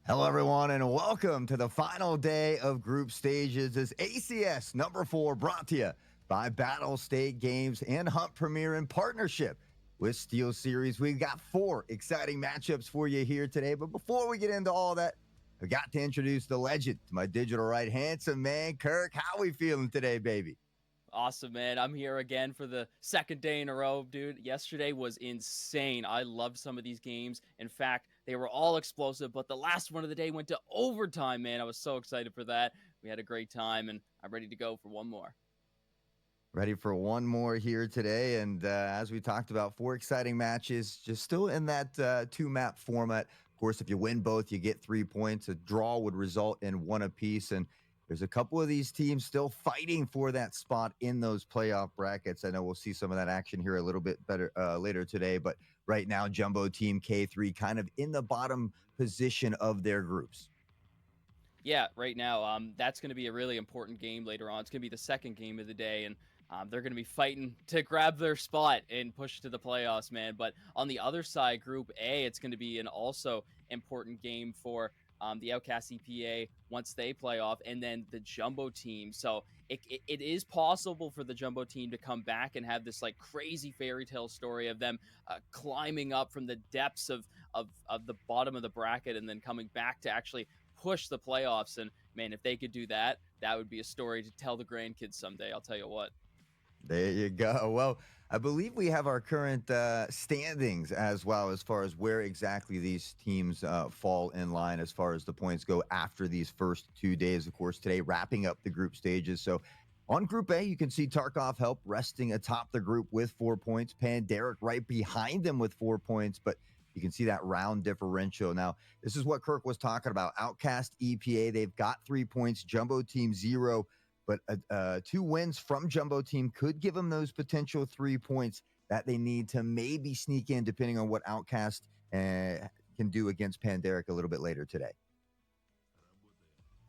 Hello, everyone, and welcome to the final day of group stages. As ACS number 4 brought to you by Battle State Games and Hunt Premier in partnership with Steel Series. We've got 4 exciting matchups for you here today. But before we get into all that, I got to introduce the legend to my digital right, handsome man, Kirk. How we feeling today, baby? Awesome, man. I'm here again for the second day in a row, dude. Yesterday was insane. I loved some of these games. In fact, they were all explosive, but the last one of the day went to overtime, man. I was so excited for that. We had a great time, and I'm ready to go for one more. Ready for one more here today. And as we talked about, 4 exciting matches, just still in that 2-map format. Of course, if you win both, you get 3 points. A draw would result in 1 apiece. And there's a couple of these teams still fighting for that spot in those playoff brackets. I know we'll see some of that action here a little bit better later today. But right now, Jumbo Team K3 kind of in the bottom position of their groups. Yeah, right now, that's going to be a really important game later on. It's going to be the second game of the day, and they're going to be fighting to grab their spot and push to the playoffs, man. But on the other side, Group A, it's going to be an also important game for the Outcast EPA once they play off, and then the Jumbo team. So it is possible for the Jumbo team to come back and have this like crazy fairy tale story of them climbing up from the depths of the bottom of the bracket and then coming back to actually push the playoffs. And man, if they could do that, that would be a story to tell the grandkids someday. I'll tell you what. There you go. Well, I believe we have our current standings as well as far as where exactly these teams fall in line as far as the points go after these first 2 days. Of course, today wrapping up the group stages. So on Group A, you can see Tarkov Help resting atop the group with 4 points. Panderic right behind them with 4 points, but you can see that round differential. Now, this is what Kirk was talking about. Outcast EPA, they've got 3 points. Jumbo Team 0. But 2 wins from Jumbo Team could give them those potential 3 points that they need to maybe sneak in, depending on what Outcast can do against Panderic a little bit later today.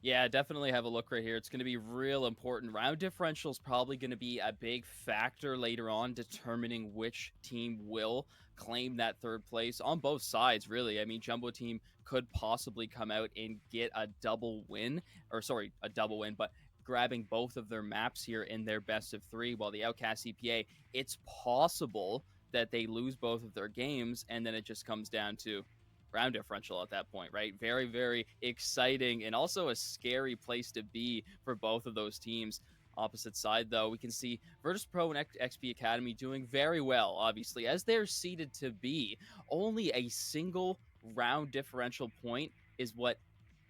Yeah, definitely have a look right here. It's going to be real important. Round differential is probably going to be a big factor later on, determining which team will claim that third place on both sides, really. I mean, Jumbo team could possibly come out and get a double win, or sorry, a double win, but grabbing both of their maps here in their best of 3, while the Outcast CPA, it's possible that they lose both of their games, and then it just comes down to round differential at that point, right? Very, very exciting and also a scary place to be for both of those teams. Opposite side, though, we can see Virtus Pro and XP Academy doing very well, obviously, as they're seeded to be. Only a single round differential point is what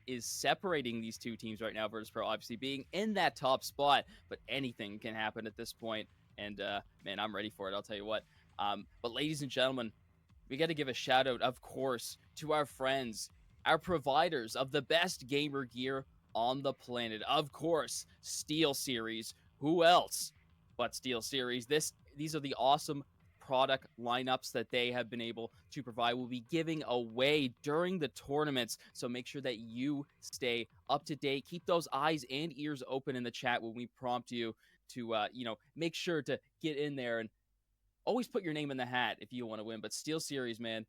is separating these two teams right now. Virtus Pro obviously being in that top spot, but anything can happen at this point. And man, I'm ready for it. I'll tell you what. But ladies and gentlemen, we got to give a shout out, of course, to our friends, our providers of the best gamer gear on the planet. Of course, Steel Series. Who else but Steel Series? These are the awesome product lineups that they have been able to provide. We'll be giving away during the tournaments, so make sure that you stay up to date. Keep those eyes and ears open in the chat when we prompt you to make sure to get in there and always put your name in the hat if you want to win. But Steel Series, man,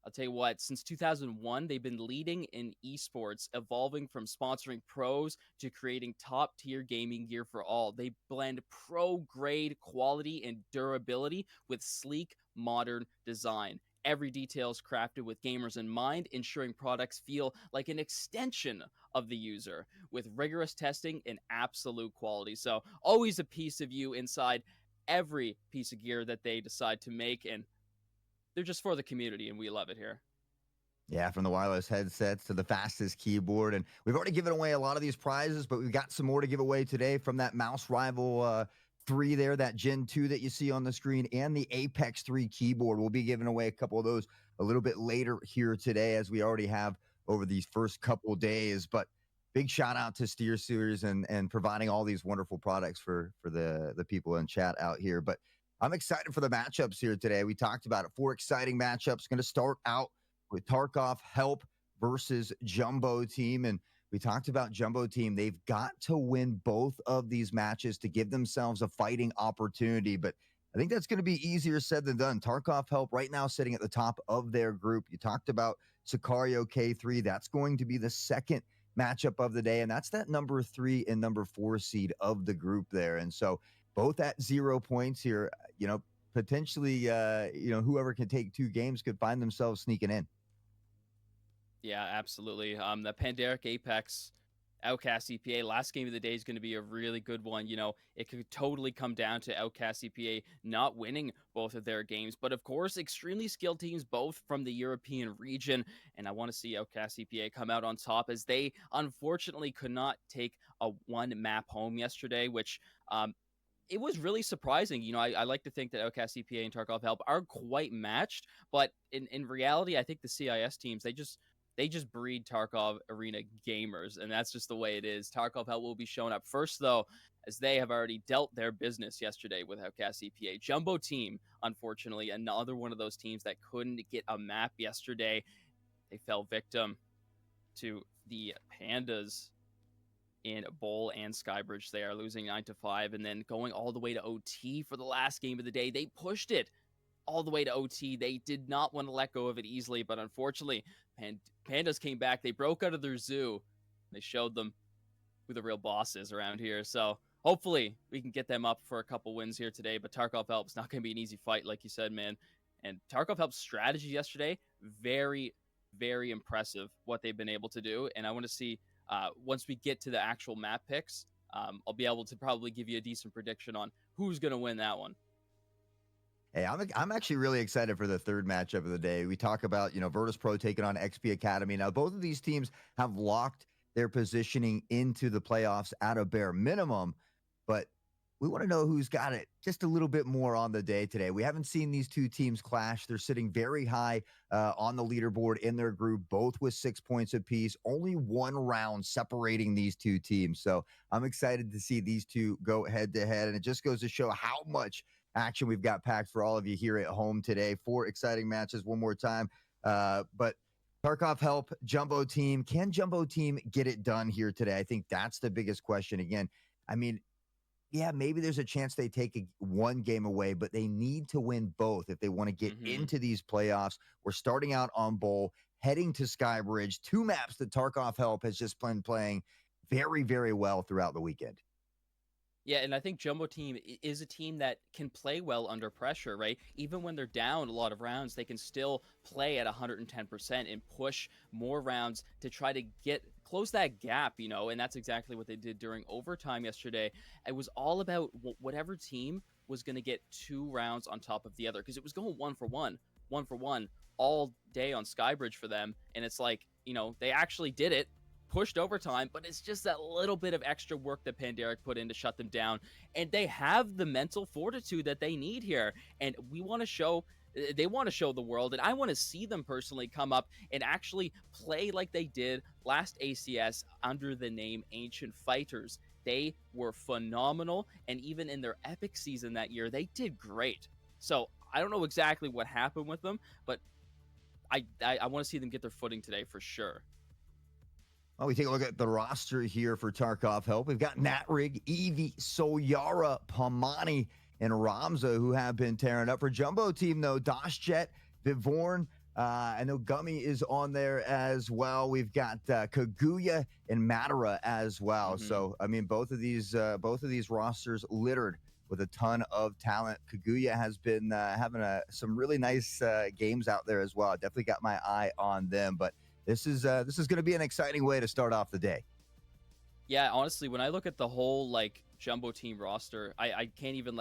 I'll tell you what, since 2001, they've been leading in esports, evolving from sponsoring pros to creating top tier gaming gear for all. They blend pro grade quality and durability with sleek, modern design. Every detail is crafted with gamers in mind, ensuring products feel like an extension of the user with rigorous testing and absolute quality. So, always a piece of you inside every piece of gear that they decide to make, and they're just for the community, and we love it here. Yeah, from the wireless headsets to the fastest keyboard. And we've already given away a lot of these prizes, but we've got some more to give away today from that Mouse Rival 3 there, that Gen 2 that you see on the screen, and the Apex 3 keyboard. We'll be giving away a couple of those a little bit later here today, as we already have over these first couple days. But big shout out to Steer Series and providing all these wonderful products for the people in chat out here. But I'm excited for the matchups here today. We talked about it. 4 exciting matchups. Going to start out with Tarkov Help versus Jumbo Team. And we talked about Jumbo Team. They've got to win both of these matches to give themselves a fighting opportunity. But I think that's going to be easier said than done. Tarkov Help right now sitting at the top of their group. You talked about Sicario K3. That's going to be the second matchup of the day, and that's that number 3 and number 4 seed of the group there. And so both at 0 points here, potentially, whoever can take 2 games could find themselves sneaking in. Yeah, absolutely. The Pandaric Apex Outcast EPA last game of the day is going to be a really good one. It could totally come down to Outcast EPA not winning both of their games, but of course, extremely skilled teams both from the European region. And I want to see Outcast EPA come out on top as they unfortunately could not take a one map home yesterday, which it was really surprising. I like to think that Outcast CPA and Tarkov Help are quite matched, but in reality, I think the CIS teams they just breed Tarkov Arena gamers, and that's just the way it is. Tarkov Help will be showing up first, though, as they have already dealt their business yesterday with Outcast CPA. Jumbo Team, unfortunately, another one of those teams that couldn't get a map yesterday. They fell victim to the Pandas in Bowl and Skybridge. They are losing 9-5 and then going all the way to OT for the last game of the day. They pushed it all the way to OT. They did not want to let go of it easily, but unfortunately, Pandas came back. They broke out of their zoo. They showed them who the real boss is around here. So hopefully we can get them up for a couple wins here today, but Tarkov Help's not going to be an easy fight, like you said, man. And Tarkov Help's strategy yesterday, very, very impressive what they've been able to do. And I want to see once we get to the actual map picks, I'll be able to probably give you a decent prediction on who's going to win that one. Hey, I'm actually really excited for the third matchup of the day. We talk about, Virtus Pro taking on XP Academy. Now, both of these teams have locked their positioning into the playoffs at a bare minimum, but we want to know who's got it just a little bit more on the day today. We haven't seen these two teams clash. They're sitting very high on the leaderboard in their group, both with 6 points apiece. Only one round separating these two teams. So I'm excited to see these two go head to head. And it just goes to show how much action we've got packed for all of you here at home today. 4 exciting matches one more time. But Tarkov Help, Jumbo Team. Can Jumbo Team get it done here today? I think that's the biggest question. Again, I mean, yeah, maybe there's a chance they take one game away, but they need to win both if they want to get into these playoffs. We're starting out on Bowl, heading to Skybridge, 2 maps that Tarkov Help has just been playing very, very well throughout the weekend. Yeah, and I think Jumbo Team is a team that can play well under pressure, right? Even when they're down a lot of rounds, they can still play at 110% and push more rounds to try to close that gap, and that's exactly what they did during overtime yesterday. It was all about whatever team was going to get 2 rounds on top of the other, because it was going 1-for-1 all day on Skybridge for them, and it's like, they actually did it, pushed overtime, but it's just that little bit of extra work that Pandaric put in to shut them down. And they have the mental fortitude that they need here. And they want to show the world, and I want to see them personally come up and actually play like they did last ACS under the name Ancient Fighters. They were phenomenal, and even in their epic season that year, they did great. So I don't know exactly what happened with them, but I want to see them get their footing today for sure. Well, we take a look at the roster here for Tarkov Help. We've got Natrig, Evie, Soyara, Pamani, and Ramza, who have been tearing up. For Jumbo Team, though, Dashjet, Vivorn, I know Gummy is on there as well. We've got Kaguya and Madara as well. So, I mean, both of these rosters littered with a ton of talent. Kaguya has been having some really nice games out there as well. I definitely got my eye on them, but this is going to be an exciting way to start off the day. Yeah, honestly, when I look at the whole Jumbo Team roster, I can't even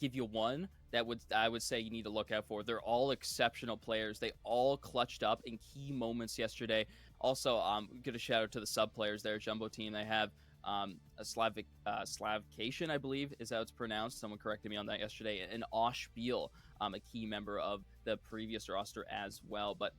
give you one that I would say you need to look out for. They're all exceptional players. They all clutched up in key moments yesterday. Also, give a shout out to the sub players there, Jumbo Team. They have a Slavcation, I believe is how it's pronounced. Someone corrected me on that yesterday. And Osh Beal, a key member of the previous roster as well. But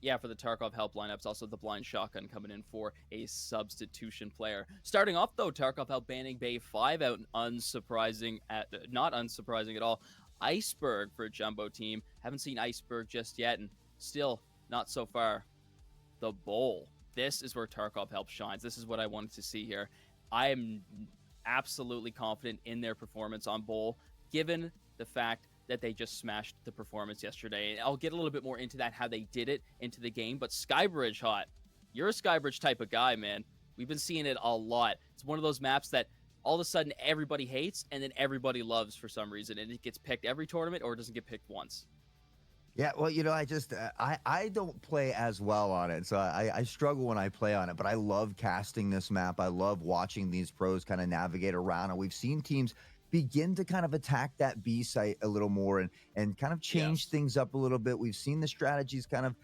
yeah, for the Tarkov Help lineups, also the Blind Shotgun coming in for a substitution player. Starting off, though, Tarkov Help banning Bay 5 out, not unsurprising at all. Iceberg for a Jumbo Team. Haven't seen Iceberg just yet, and still not so far. The Bowl. This is where Tarkov Help shines. This is what I wanted to see here. I am absolutely confident in their performance on Bowl. given the fact that they just smashed the performance yesterday. And I'll get a little bit more into that, how they did it into the game. But Skybridge, Hot, you're a Skybridge type of guy, man. We've been seeing it a lot. It's one of those maps that all of a sudden everybody hates and then everybody loves for some reason. And it gets picked every tournament or it doesn't get picked once. Yeah, well, I just I don't play as well on it, so I struggle when I play on it. But I love casting this map. I love watching these pros kind of navigate around, and we've seen teams begin to kind of attack that B site a little more and kind of change Yes. things up a little bit. We've seen the strategies kind of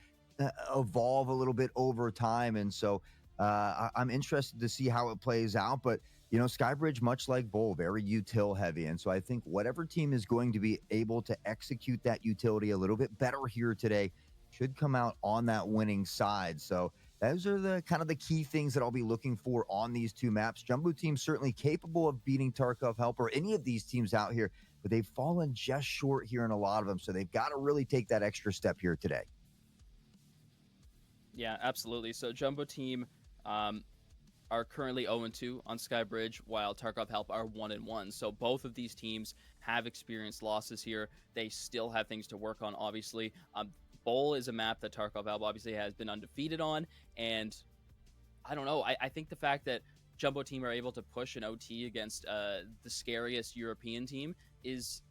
evolve a little bit over time, and so I'm interested to see how it plays out. But Skybridge, much like Bull, very util heavy. And so I think whatever team is going to be able to execute that utility a little bit better here today should come out on that winning side. So those are the kind of the key things that I'll be looking for on these two maps. Jumbo team certainly capable of beating Tarkov Help or any of these teams out here, but they've fallen just short here in a lot of them. So they've got to really take that extra step here today. Yeah, absolutely. So Jumbo Team are currently 0-2 on Skybridge, while Tarkov Help are 1-1. So both of these teams have experienced losses here. They still have things to work on, obviously. Bowl is a map that Tarkov Help obviously has been undefeated on, and I don't know. I think the fact that Jumbo Team are able to push an OT against the scariest European team is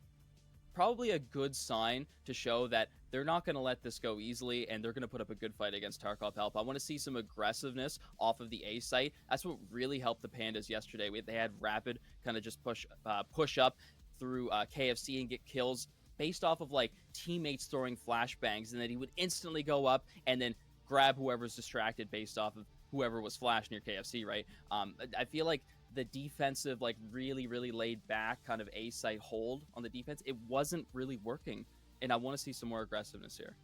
probably a good sign to show that they're not going to let this go easily and they're going to put up a good fight against Tarkov Help. I want to see some aggressiveness off of the A site. That's what really helped the Pandas yesterday. They had Rapid kind of just push up through KFC and get kills based off of like teammates throwing flashbangs, and then he would instantly go up and then grab whoever's distracted based off of whoever was flash near KFC, right? I feel like the defensive, like really, really laid back kind of A site hold on the defense, it wasn't really working. And I want to see some more aggressiveness here.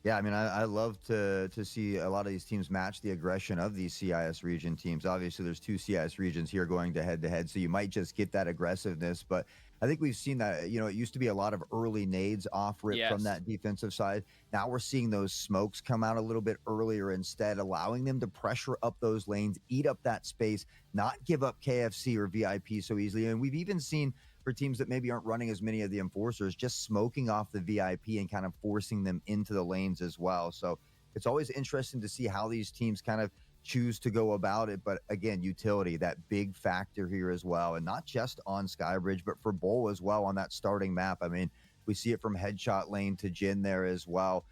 Yeah, I mean, I love to see a lot of these teams match the aggression of these CIS region teams. Obviously, there's two CIS regions here going to head, so you might just get that aggressiveness. But I think we've seen that, it used to be a lot of early nades off rip from Yes. that defensive side. Now we're seeing those smokes come out a little bit earlier instead, allowing them to pressure up those lanes, eat up that space, not give up KFC or VIP so easily. And we've even seen for teams that maybe aren't running as many of the enforcers, just smoking off the VIP and kind of forcing them into the lanes as well. So it's always interesting to see how these teams kind of choose to go about it. But again, utility, that big factor here as well. And not just on Skybridge, but for Bull as well on that starting map. I mean, we see it from Headshot Lane to Jin there as well.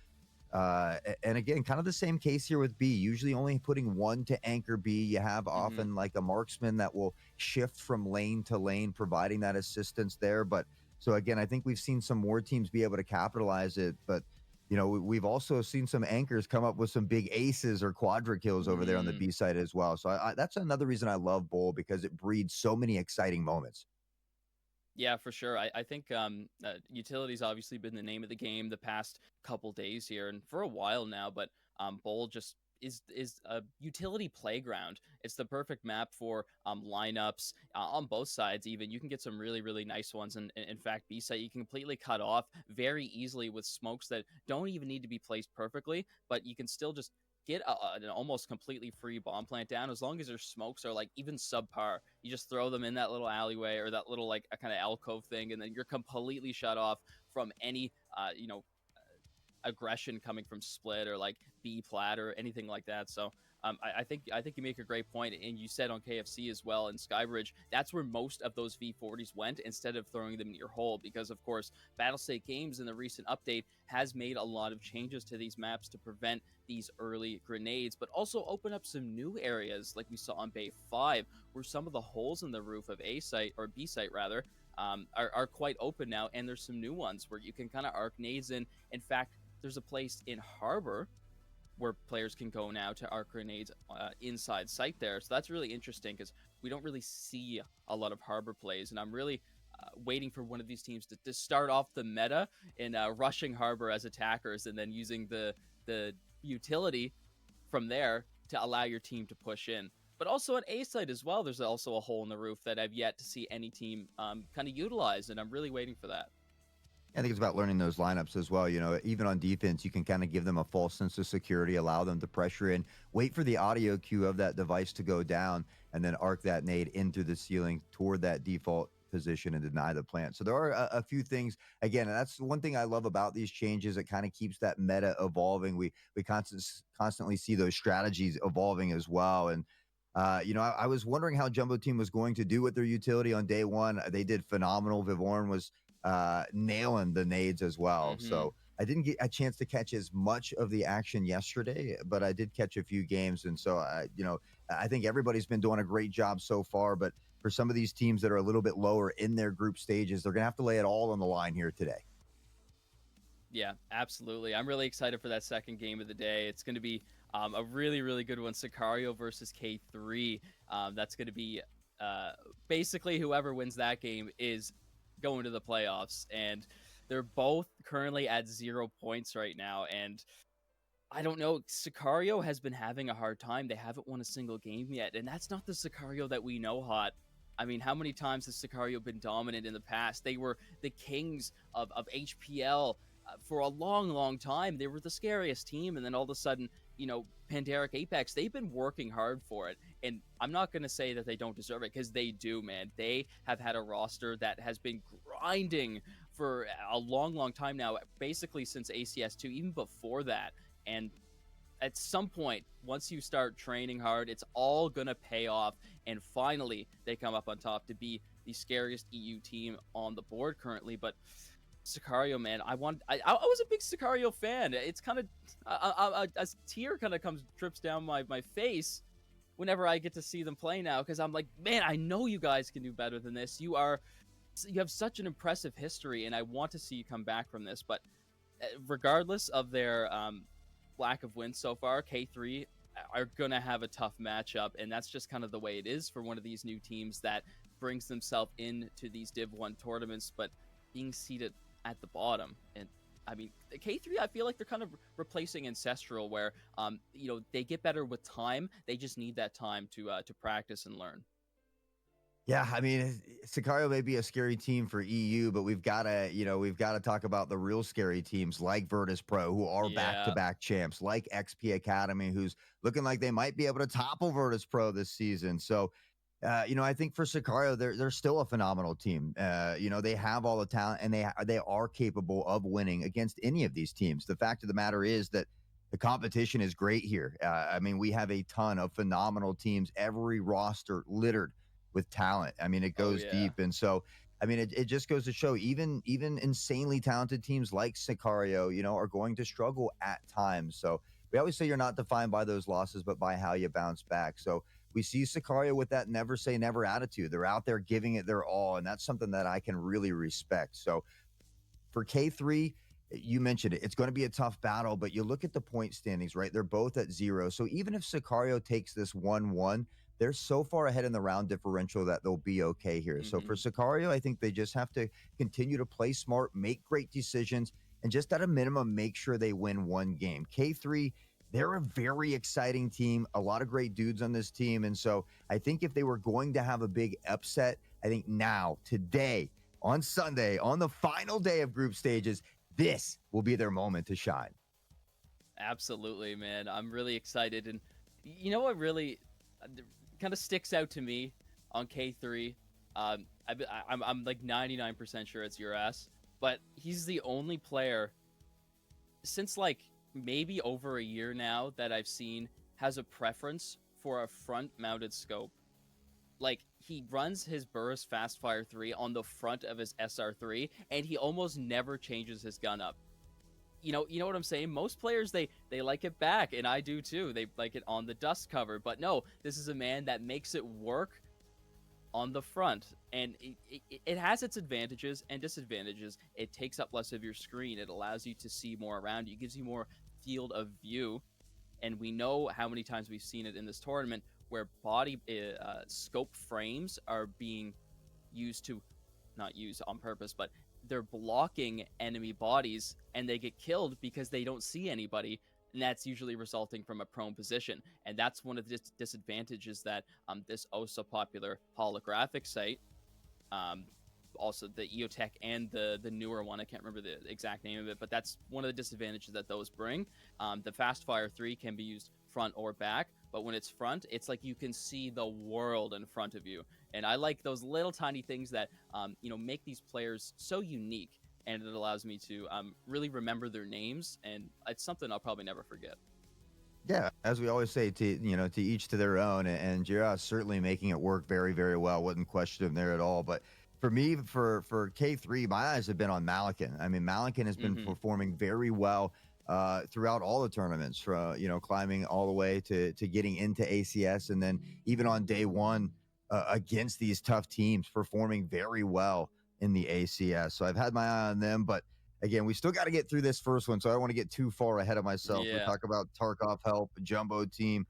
And again, kind of the same case here with B, usually only putting one to anchor B. You have Hmm. often like a marksman that will shift from lane to lane, providing that assistance there. But so again, I think we've seen some more teams be able to capitalize it. But, we've also seen some anchors come up with some big aces or quadra kills over there on the Hmm. B side as well. So that's another reason I love Bull, because it breeds so many exciting moments. Yeah, for sure. I think utility's obviously been the name of the game the past couple days here and for a while now, but Bowl just is a utility playground. It's the perfect map for lineups on both sides. Even you can get some really really nice ones, and in fact, B site you can completely cut off very easily with smokes that don't even need to be placed perfectly, but you can still just get an almost completely free bomb plant down as long as your smokes are like even subpar. You just throw them in that little alleyway or that little like a kind of alcove thing, and then you're completely shut off from any aggression coming from split or like B plat or anything like that. So I think you make a great point, and you said on KFC as well in Skybridge, that's where most of those V40s went instead of throwing them in your hole, because of course Battlestate Games in the recent update has made a lot of changes to these maps to prevent these early grenades, but also open up some new areas like we saw on Bay 5, where some of the holes in the roof of A site or B site rather are quite open now, and there's some new ones where you can kind of arc nades in. In fact, there's a place in Harbor where players can go now to arc grenades inside site there. So that's really interesting because we don't really see a lot of Harbor plays, and I'm really waiting for one of these teams to start off the meta in rushing Harbor as attackers and then using the utility from there to allow your team to push in. But also on A side as well, there's also a hole in the roof that I've yet to see any team kind of utilize, and I'm really waiting for that. I think it's about learning those lineups as well. Even on defense, you can kind of give them a false sense of security, allow them to pressure in, wait for the audio cue of that device to go down, and then arc that nade into the ceiling toward that default position and deny the plant. So there are a few things again, and that's one thing I love about these changes. It kind of keeps that meta evolving. We constantly see those strategies evolving as well. And I was wondering how Jumbo Team was going to do with their utility on day one. They did phenomenal. Vivorn was nailing the nades as well. Hmm. So I didn't get a chance to catch as much of the action yesterday, but I did catch a few games, and so I think everybody's been doing a great job so far. But for some of these teams that are a little bit lower in their group stages, they're gonna have to lay it all on the line here today. Yeah, absolutely. I'm really excited for that second game of the day. It's going to be a really, really good one. Sicario versus K3. That's going to be uh, basically whoever wins that game is going to the playoffs. And they're both currently at 0 points right now. And I don't know. Sicario has been having a hard time. They haven't won a single game yet. And that's not the Sicario that we know, Hot. I mean, how many times has Sicario been dominant in the past? They were the kings of HPL for a long, long time. They were the scariest team. And then all of a sudden, Pandaric Apex, they've been working hard for it. And I'm not going to say that they don't deserve it because they do, man. They have had a roster that has been grinding for a long, long time now, basically since ACS2, even before that. And at some point, once you start training hard, it's all gonna pay off. And finally, they come up on top to be the scariest EU team on the board currently. But Sicario, man, I was a big Sicario fan. It's kind of a tear kind of trips down my face whenever I get to see them play now because I'm like, man, I know you guys can do better than this. You have such an impressive history, and I want to see you come back from this. But regardless of their lack of wins so far, K3 are gonna have a tough matchup, and that's just kind of the way it is for one of these new teams that brings themselves into these Div 1 tournaments, but being seated at the bottom. And I mean, K3, I feel like they're kind of replacing Ancestral, where they get better with time. They just need that time to practice and learn. Yeah, I mean, Sicario may be a scary team for EU, but we've got to talk about the real scary teams like Virtus Pro, who are Yeah. back-to-back champs, like XP Academy, who's looking like they might be able to topple Virtus Pro this season. So, I think for Sicario, they're still a phenomenal team. They have all the talent, and they are capable of winning against any of these teams. The fact of the matter is that the competition is great here. I mean, we have a ton of phenomenal teams. Every roster littered with talent. I mean, it Oh goes yeah. deep. And so, I mean, it just goes to show even insanely talented teams like Sicario, are going to struggle at times. So we always say you're not defined by those losses, but by how you bounce back. So we see Sicario with that never say never attitude. They're out there giving it their all, and that's something that I can really respect. So for K3, you mentioned it. It's going to be a tough battle, but you look at the point standings, right? They're both at 0. So even if Sicario takes this 1-1, they're so far ahead in the round differential that they'll be okay here. So for Hmm. Sicario, I think they just have to continue to play smart, make great decisions, and just at a minimum, make sure they win one game. K3, they're a very exciting team, a lot of great dudes on this team. And so I think if they were going to have a big upset, I think now, today, on Sunday, on the final day of group stages, this will be their moment to shine. Absolutely, man. I'm really excited. And you know what really kind of sticks out to me on K3? I'm like 99% sure it's your ass, but he's the only player since like maybe over a year now that I've seen has a preference for a front mounted scope. Like he runs his Burris Fastfire 3 on the front of his SR3 and he almost never changes his gun up. You know what I'm saying? Most players they like it back, and I do too. They like it on the dust cover, but no, this is a man that makes it work on the front, and it has its advantages and disadvantages. It takes up less of your screen. It allows you to see more around you. It gives you more field of view, and we know how many times we've seen it in this tournament where body scope frames are being used to not used on purpose, but they're blocking enemy bodies and they get killed because they don't see anybody. And that's usually resulting from a prone position. And that's one of the disadvantages that this OSA popular holographic site, um, also the EOTech and the newer one, I can't remember the exact name of it, but that's one of the disadvantages that those bring. The Fastfire 3 can be used front or back. but when it's front, it's like you can see the world in front of you. And I like those little tiny things that make these players so unique, and it allows me to really remember their names, and it's something I'll probably never forget. Yeah, as we always say, to each to their own, and Jira certainly making it work very, very well. Wouldn't question him there at all. But for me, for K3, my eyes have been on Malakin. I mean, Malakin has been Hmm. performing very well throughout all the tournaments, from climbing all the way to getting into ACS, and then even on day one against these tough teams, performing very well in the ACS. So I've had my eye on them, but again, we still got to get through this first one, so I don't want to get too far ahead of myself. We Yeah. talk about Tarkov help, Jumbo Team.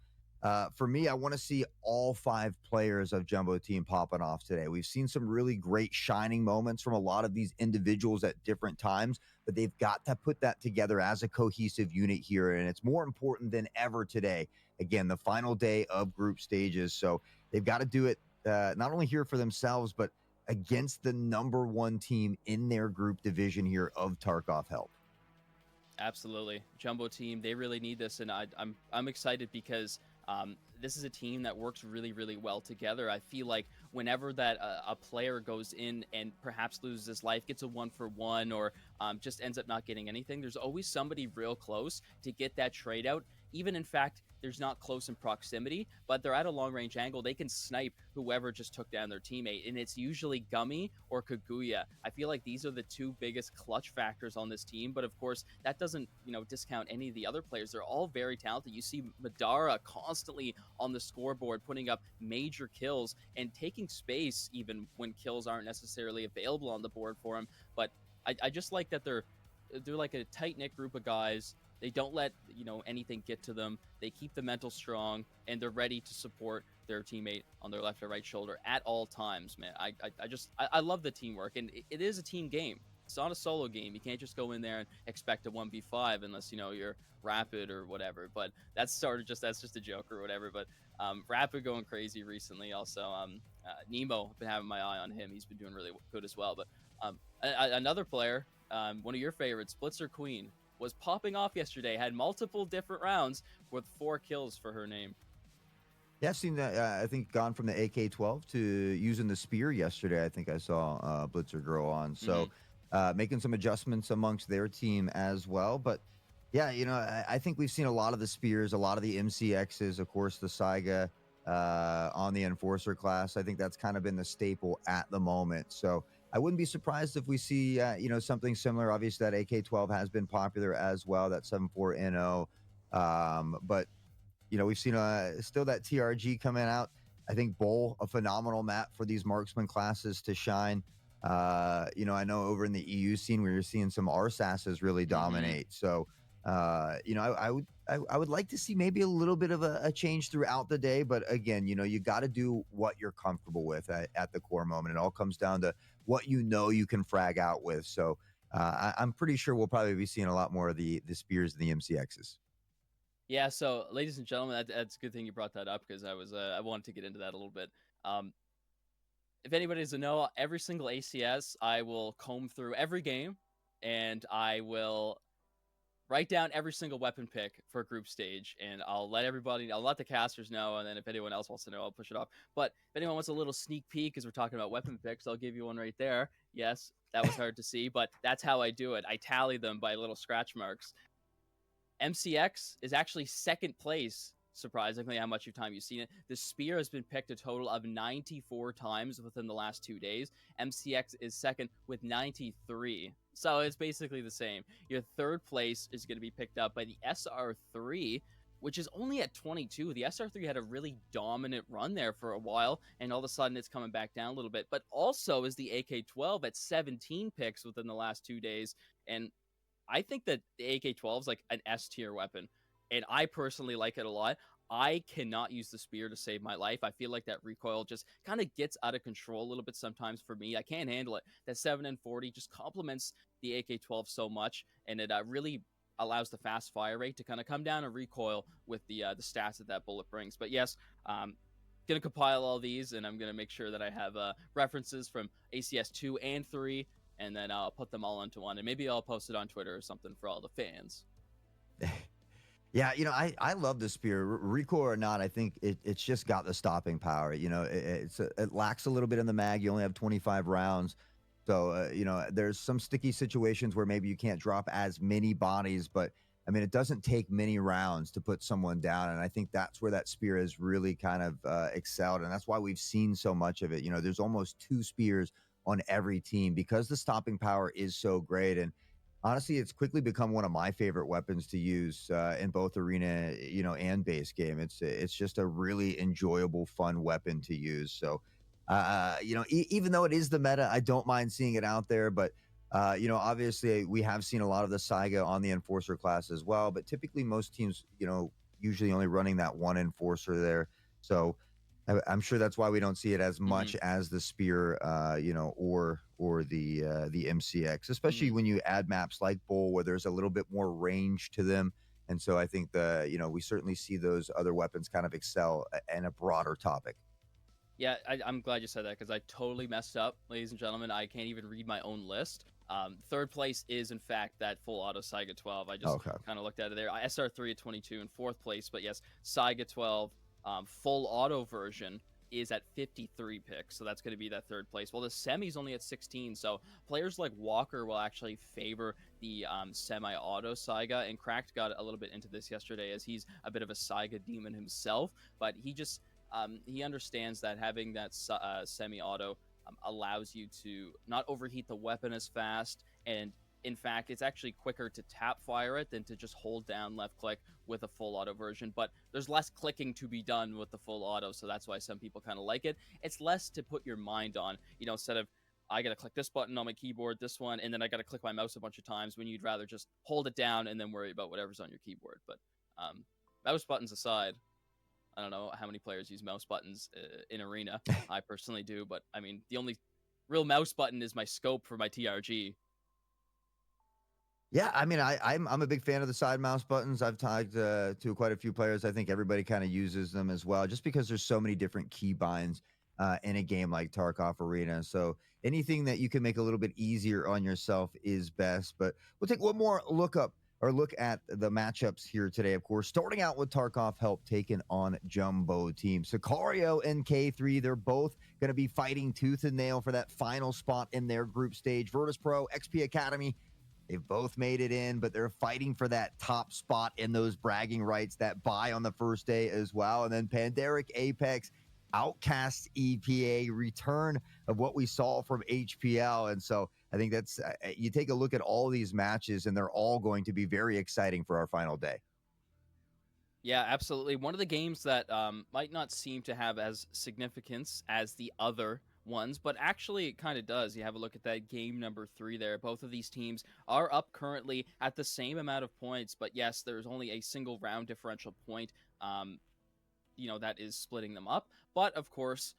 For me, I want to see all 5 players of Jumbo Team popping off today. We've seen some really great shining moments from a lot of these individuals at different times, but they've got to put that together as a cohesive unit here, and it's more important than ever today. Again, the final day of group stages, so they've got to do it not only here for themselves, but against the number one team in their group division here of Tarkov Help. Absolutely, Jumbo Team. They really need this, and I'm excited because this is a team that works really really well together. I feel like whenever that a player goes in and perhaps loses his life, gets a 1-for-1, or just ends up not getting anything, there's always somebody real close to get that trade out. Even in fact, there's not close in proximity, but they're at a long range angle. They can snipe whoever just took down their teammate, and it's usually Gummy or Kaguya. I feel like these are the two biggest clutch factors on this team, but of course, that doesn't, discount any of the other players. They're all very talented. You see Madara constantly on the scoreboard, putting up major kills and taking space even when kills aren't necessarily available on the board for him. But I just like that they're like a tight knit group of guys. They don't let anything get to them. They keep the mental strong, and they're ready to support their teammate on their left or right shoulder at all times. Man, I love the teamwork, and it is a team game. It's not a solo game. You can't just go in there and expect a 1v5 unless you're Rapid or whatever. But that's just a joke or whatever. But Rapid going crazy recently. Also, Nemo, I've been having my eye on him. He's been doing really good as well. But another player, one of your favorites, Blitzer Queen, was popping off yesterday. Had multiple different rounds with 4 kills for her name. Yeah, I've seen that. I think gone from the AK-12 to using the spear yesterday. I think I saw Blitzer Girl on. So making some adjustments amongst their team as well. But yeah, I think we've seen a lot of the spears, a lot of the MCXs, of course, the Saiga on the Enforcer class. I think that's kind of been the staple at the moment. So I wouldn't be surprised if we see, something similar. Obviously, that AK-12 has been popular as well, that 7.4 NO. But we've seen still that TRG coming out. I think Bowl, a phenomenal map for these marksman classes to shine. I know over in the EU scene where you're seeing some RSASs really Hmm. dominate. So, I would like to see maybe a little bit of a change throughout the day. But again, you got to do what you're comfortable with at the core moment. It all comes down to what you can frag out with. So, I'm pretty sure we'll probably be seeing a lot more of the spears and the MCXs. Yeah. So, ladies and gentlemen, that's a good thing you brought that up because I wanted to get into that a little bit. Um, if anybody doesn't know, every single ACS, I will comb through every game, and I will write down every single weapon pick for group stage, and I'll let the casters know, and then if anyone else wants to know, I'll push it off. But if anyone wants a little sneak peek, as we're talking about weapon picks, I'll give you one right there. Yes, that was hard to see, but that's how I do it. I tally them by little scratch marks. MCX is actually second place. Surprisingly, how much of time you've seen it. The spear has been picked a total of 94 times within the last 2 days. MCX is second with 93. So it's basically the same. Your third place is going to be picked up by the SR3, which is only at 22. The SR3 had a really dominant run there for a while, and all of a sudden it's coming back down a little bit. But also is the AK-12 at 17 picks within the last 2 days. And I think that the AK-12 is like an S tier weapon, and I personally like it a lot. I cannot use the spear to save my life. I feel like that recoil just kind of gets out of control a little bit sometimes for me. I can't handle it. That 7 and 40 just complements the AK-12 so much, and it really allows the fast fire rate to kind of come down and recoil with the stats that bullet brings. But yes, gonna compile all these, and I'm gonna make sure that I have references from ACS 2 and 3, and then I'll put them all into one, and maybe I'll post it on Twitter or something for all the fans. Yeah, I love the spear, recoil or not. I think it's just got the stopping power. It lacks a little bit in the mag. You only have 25 rounds, so there's some sticky situations where maybe you can't drop as many bodies, but I mean, it doesn't take many rounds to put someone down, and I think that's where that spear has really kind of excelled, and that's why we've seen so much of it. There's almost two spears on every team because the stopping power is so great, and honestly, it's quickly become one of my favorite weapons to use in both arena, and base game. It's just a really enjoyable, fun weapon to use. So, even though it is the meta, I don't mind seeing it out there. But obviously, we have seen a lot of the Saiga on the Enforcer class as well. But typically, most teams, usually only running that one Enforcer there. So I'm sure that's why we don't see it as Hmm. much as the spear, or the MCX, especially when you add maps like Bull, where there's a little bit more range to them. And so I think we certainly see those other weapons kind of excel in a broader topic. Yeah, I'm glad you said that because I totally messed up, ladies and gentlemen. I can't even read my own list. Third place is in fact that full auto Saiga 12. I just Okay. kind of looked at it there. SR3 at 22 in fourth place, but yes, Saiga 12 full auto version is at 53 picks, so that's going to be that third place. Well, the semi's only at 16, so players like Walker will actually favor the semi-auto Saiga, and Cracked got a little bit into this yesterday as he's a bit of a Saiga demon himself, but he understands that having that semi-auto allows you to not overheat the weapon as fast, and in fact, it's actually quicker to tap fire it than to just hold down left click with a full auto version. But there's less clicking to be done with the full auto, so that's why some people kind of like it. It's less to put your mind on, instead of I gotta click this button on my keyboard, this one, and then I gotta click my mouse a bunch of times when you'd rather just hold it down and then worry about whatever's on your keyboard. But um, mouse buttons aside, I don't know how many players use mouse buttons in arena. I personally do, but I mean, the only real mouse button is my scope for my TRG. Yeah, I mean, I'm a big fan of the side mouse buttons. I've talked to quite a few players. I think everybody kind of uses them as well, just because there's so many different key binds in a game like Tarkov Arena. So anything that you can make a little bit easier on yourself is best. But we'll take one more look at the matchups here today. Of course, starting out with Tarkov Help taking on Jumbo Team. Sicario and K3, they're both going to be fighting tooth and nail for that final spot in their group stage. Virtus Pro, XP Academy, they've both made it in, but they're fighting for that top spot in those bragging rights, that buy on the first day as well. And then Pandaric, Apex, Outcast, EPA, return of what we saw from HPL. And so I think that's, you take a look at all these matches, and they're all going to be very exciting for our final day. Yeah, absolutely. One of the games that might not seem to have as significance as the other ones, but actually it kind of does. You have a look at that game number 3 there. Both of these teams are up currently at the same amount of points, but yes, there's only a single round differential point. Um, that is splitting them up. But of course,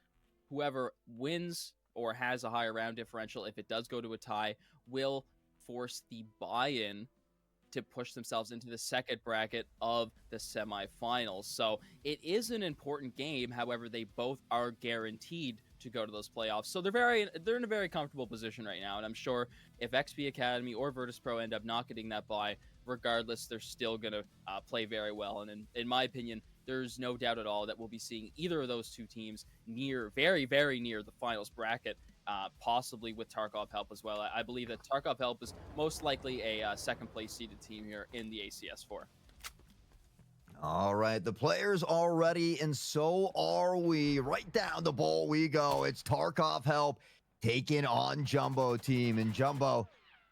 whoever wins or has a higher round differential, if it does go to a tie, will force the buy-in to push themselves into the second bracket of the semifinals. So it is an important game. However, they both are guaranteed to go to those playoffs. So they're in a very comfortable position right now. And I'm sure if XP Academy or Virtus Pro end up not getting that bye, regardless, they're still going to play very well. And in my opinion, there's no doubt at all that we'll be seeing either of those two teams very, very near the finals bracket, possibly with Tarkov help as well. I believe that Tarkov help is most likely a second place seeded team here in the ACS4. All right, the players are ready, and so are we. Right down the bowl we go. It's Tarkov Help taking on Jumbo Team. And Jumbo,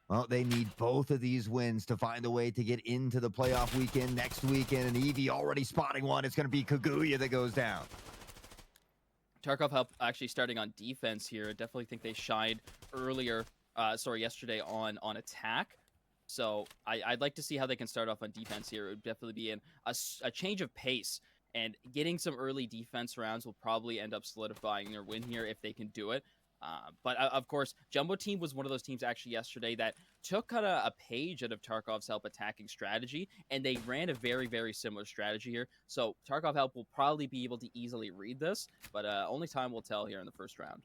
well, they need both of these wins to find a way to get into the playoff weekend next weekend. And Evie already spotting one. It's going to be Kaguya that goes down. Tarkov help actually starting on defense here. I definitely think they shined yesterday on attack. So I'd like to see how they can start off on defense here. It would definitely be a change of pace, and getting some early defense rounds will probably end up solidifying their win here if they can do it. But of course, Jumbo Team was one of those teams actually yesterday that took kind of a page out of Tarkov's help attacking strategy, and they ran a very, very similar strategy here. So Tarkov help will probably be able to easily read this, but only time will tell here in the first round.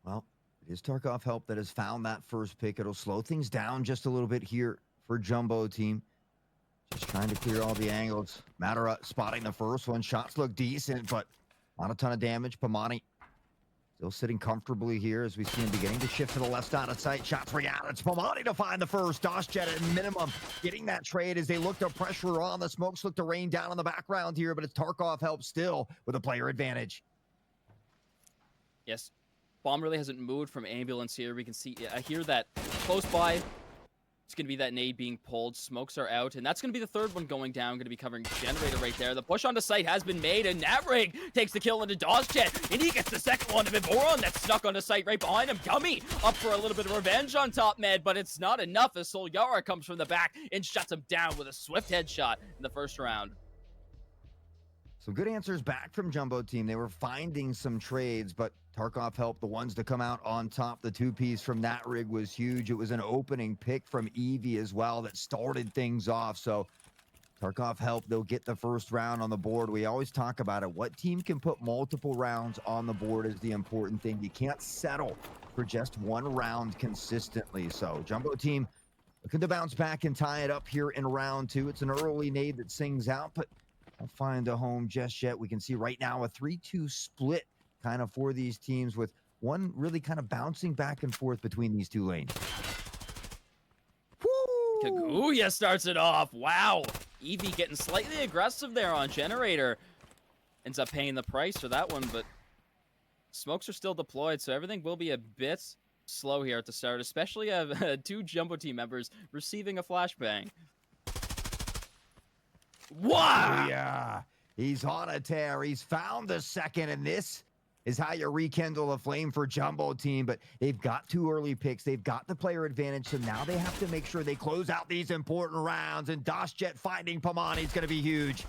Well, it is Tarkov Help that has found that first pick. It'll slow things down just a little bit here for Jumbo Team. Just trying to clear all the angles. Matera spotting the first one. Shots look decent, but not a ton of damage. Pamani still sitting comfortably here as we see him beginning to shift to the left side of sight. Shots ring out. It's Pamani to find the first. DasJet at minimum getting that trade as they look to pressure on. The smokes look to rain down in the background here, but it's Tarkov help still with a player advantage. Yes, bomb really hasn't moved from ambulance here. We can see, I hear that close by. It's going to be that nade being pulled. Smokes are out, and that's going to be the third one going down. Going to be covering generator right there. The push onto site has been made, and Navrig takes the kill into DasJet, and he gets the second one to Vivoron that's snuck onto site right behind him. Gummy up for a little bit of revenge on top med, but it's not enough as Solyara comes from the back and shuts him down with a swift headshot in the first round. Some good answers back from Jumbo Team. They were finding some trades, but Tarkov helped the ones to come out on top. The two-piece from that rig was huge. It was an opening pick from Evie as well that started things off. So Tarkov helped. They'll get the first round on the board. We always talk about it. What team can put multiple rounds on the board is the important thing. You can't settle for just one round consistently. So Jumbo Team looking to bounce back and tie it up here in round two. It's an early nade that sings out, but won't find a home just yet. We can see right now a 3-2 split kind of for these teams, with one really kind of bouncing back and forth between these two lanes. Woo! Kaguya starts it off. Wow. Evie getting slightly aggressive there on generator. Ends up paying the price for that one, but smokes are still deployed, so everything will be a bit slow here at the start, especially two Jumbo Team members receiving a flashbang. Wow! Yeah, he's on a tear. He's found the second, and this is how you rekindle a flame for Jumbo Team. But they've got two early picks. They've got the player advantage, so now they have to make sure they close out these important rounds. And DasJet finding Pamani is going to be huge.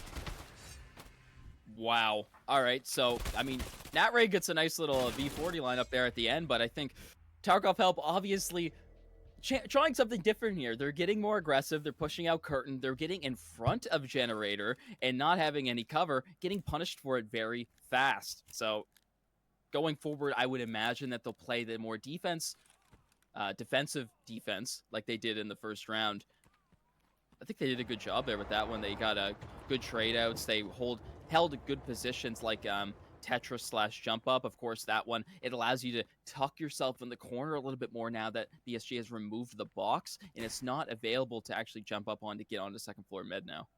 Wow. All right, so, I mean, Natray gets a nice little V40 lineup there at the end, but I think Tarkov help obviously trying something different here. They're getting more aggressive. They're pushing out Curtain. They're getting in front of Generator and not having any cover, getting punished for it very fast. So going forward, I would imagine that they'll play the more defensive defense like they did in the first round. I think they did a good job there with that one. They got good trade outs. They held good positions like Tetris / jump up. Of course, that one, it allows you to tuck yourself in the corner a little bit more now that BSG has removed the box, and it's not available to actually jump up on to get onto second floor med now.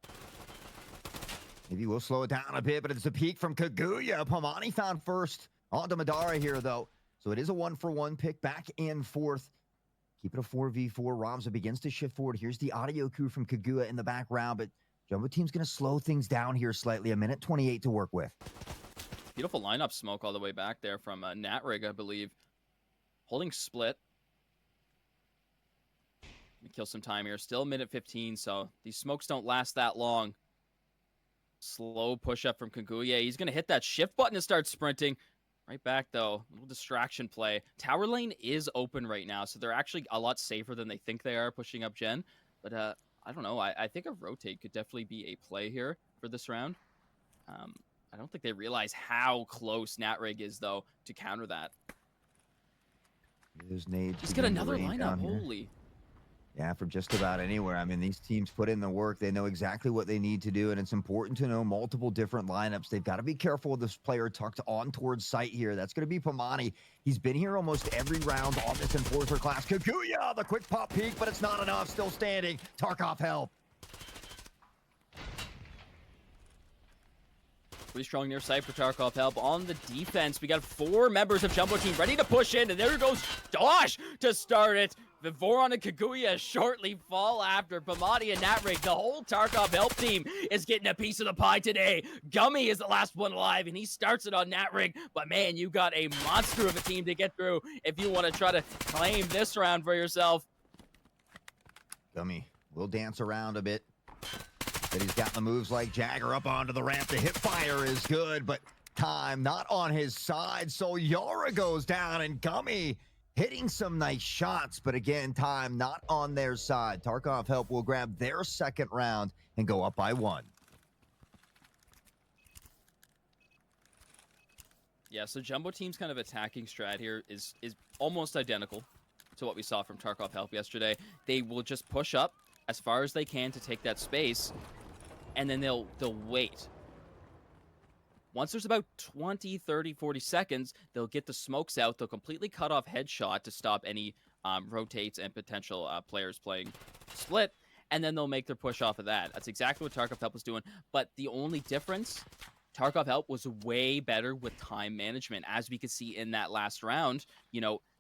Maybe we'll slow it down a bit, but it's a peek from Kaguya. Pamani found first onto Madara here, though. So it is a 1-for-1 pick back and forth. Keep it a 4v4. Ramza begins to shift forward. Here's the audio crew from Kaguya in the background, but Jumbo Team's going to slow things down here slightly. A minute 28 to work with. Beautiful lineup smoke all the way back there from Natrig, I believe. Holding split. Kill some time here. Still minute 15, so these smokes don't last that long. Slow push up from Kaguya. He's going to hit that shift button and start sprinting. Right back, though. A little distraction play. Tower lane is open right now, so they're actually a lot safer than they think they are pushing up Gen. But I don't know. I think a rotate could definitely be a play here for this round. I don't think they realize how close Natrig is, though, to counter that. There's nades. Just get another lineup. Holy. Yeah, from just about anywhere. I mean, these teams put in the work. They know exactly what they need to do, and it's important to know multiple different lineups. They've got to be careful with this player tucked on towards site here. That's going to be Pamani. He's been here almost every round on this Enforcer class. Kaguya, the quick pop peek, but it's not enough. Still standing. Tarkov help. Pretty strong near site for Tarkov help. On the defense, we got 4 members of Jumbo Team ready to push in, and there goes Dosh to start it. Vivoron and Kaguya shortly fall after. Pamani and Natrig, the whole Tarkov help team is getting a piece of the pie today. Gummy is the last one alive, and he starts it on Natrig. But man, you got a monster of a team to get through if you want to try to claim this round for yourself. Gummy will dance around a bit. But he's got the moves like Jagger up onto the ramp. The hip fire is good, but time not on his side. So Yara goes down, and Gummy hitting some nice shots, but again, time not on their side. Tarkov help will grab their second round and go up by 1. Yeah, so Jumbo Team's kind of attacking strat here is almost identical to what we saw from Tarkov help yesterday. They will just push up, as far as they can to take that space, and then they'll wait. Once there's about 20, 30, 40 seconds, they'll get the smokes out. They'll completely cut off headshot to stop any rotates and potential players playing split. And then they'll make their push off of that. That's exactly what Tarkov Help was doing. But the only difference, Tarkov Help was way better with time management. As we could see in that last round,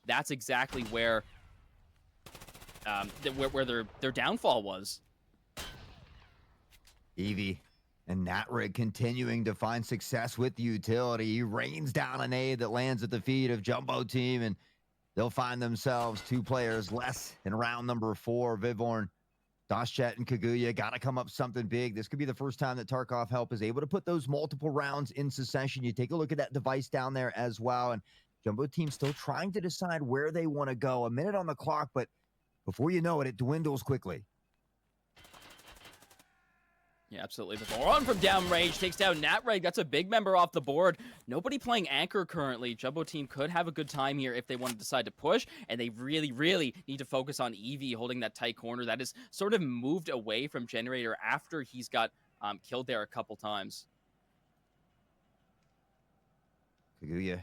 that's exactly where their downfall was. Eevee and Natrig continuing to find success with the utility. He rains down a nade that lands at the feet of Jumbo Team, and they'll find themselves 2 players less in round number 4. Vivvorn, DasJet, and Kaguya got to come up something big. This could be the first time that Tarkov Help is able to put those multiple rounds in succession. You take a look at that device down there as well, and Jumbo Team still trying to decide where they want to go. A minute on the clock, but before you know it, it dwindles quickly. Yeah, absolutely. Vivvorn from downrange takes down Natrig. That's a big member off the board. Nobody playing Anchor currently. Jumbo Team could have a good time here if they want to decide to push, and they really, really need to focus on Eevee holding that tight corner. That is sort of moved away from Generator after he's got killed there a couple times. Kaguya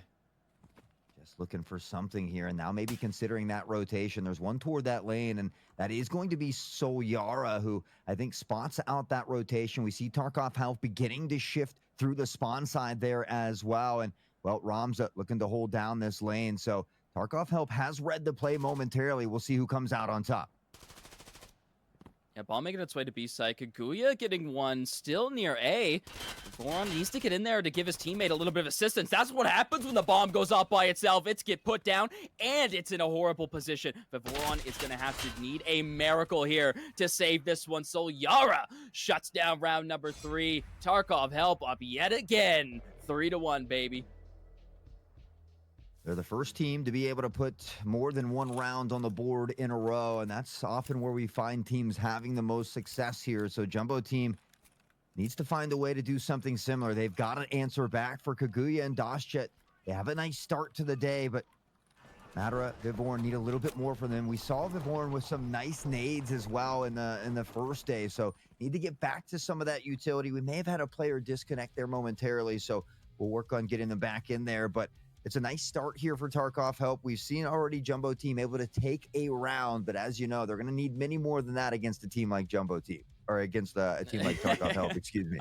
just looking for something here, and now maybe considering that rotation. There's one toward that lane, and that is going to be Solyara, who I think spots out that rotation. We see Tarkov Help beginning to shift through the spawn side there as well, and, well, Ramza looking to hold down this lane, so Tarkov Help has read the play momentarily. We'll see who comes out on top. Yeah, ball making its way to B side. Kaguya getting one still near A. Vivvorn needs to get in there to give his teammate a little bit of assistance. That's what happens when the bomb goes off by itself. It's get put down, and it's in a horrible position. Vivvorn is going to have to need a miracle here to save this one. Solyara shuts down round number 3. Tarkov Help up yet again. 3-1, baby. They're the first team to be able to put more than one round on the board in a row, and that's often where we find teams having the most success here. So Jumbo Team needs to find a way to do something similar. They've got an answer back for Kaguya and DasJet. They have a nice start to the day, but Madara, Vivvorn need a little bit more from them. We saw Vivvorn with some nice nades as well in the first day, so need to get back to some of that utility. We may have had a player disconnect there momentarily, so we'll work on getting them back in there, but it's a nice start here for Tarkov Help. We've seen already Jumbo Team able to take a round, but as you know, they're going to need many more than that against a team like Jumbo Team, or against a team like Tarkov Help, excuse me.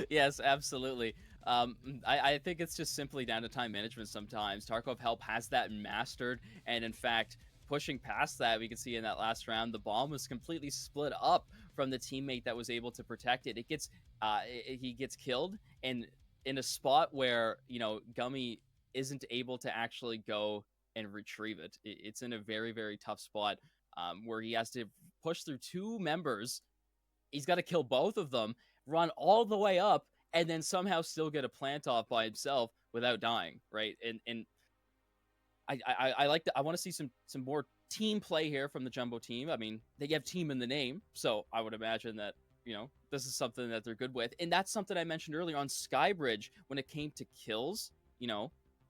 Yes, absolutely. I think it's just simply down to time management sometimes. Tarkov Help has that mastered, and in fact, pushing past that, we can see in that last round, the bomb was completely split up from the teammate that was able to protect it. He gets killed, and in a spot where, Gummy isn't able to actually go and retrieve it. It's in a very, very tough spot where he has to push through 2 members. He's got to kill both of them, run all the way up, and then somehow still get a plant off by himself without dying, right? And I like that. I want to see some more team play here from the Jumbo Team. I mean, they have team in the name, so I would imagine that, this is something that they're good with. And that's something I mentioned earlier on Skybridge. When it came to kills,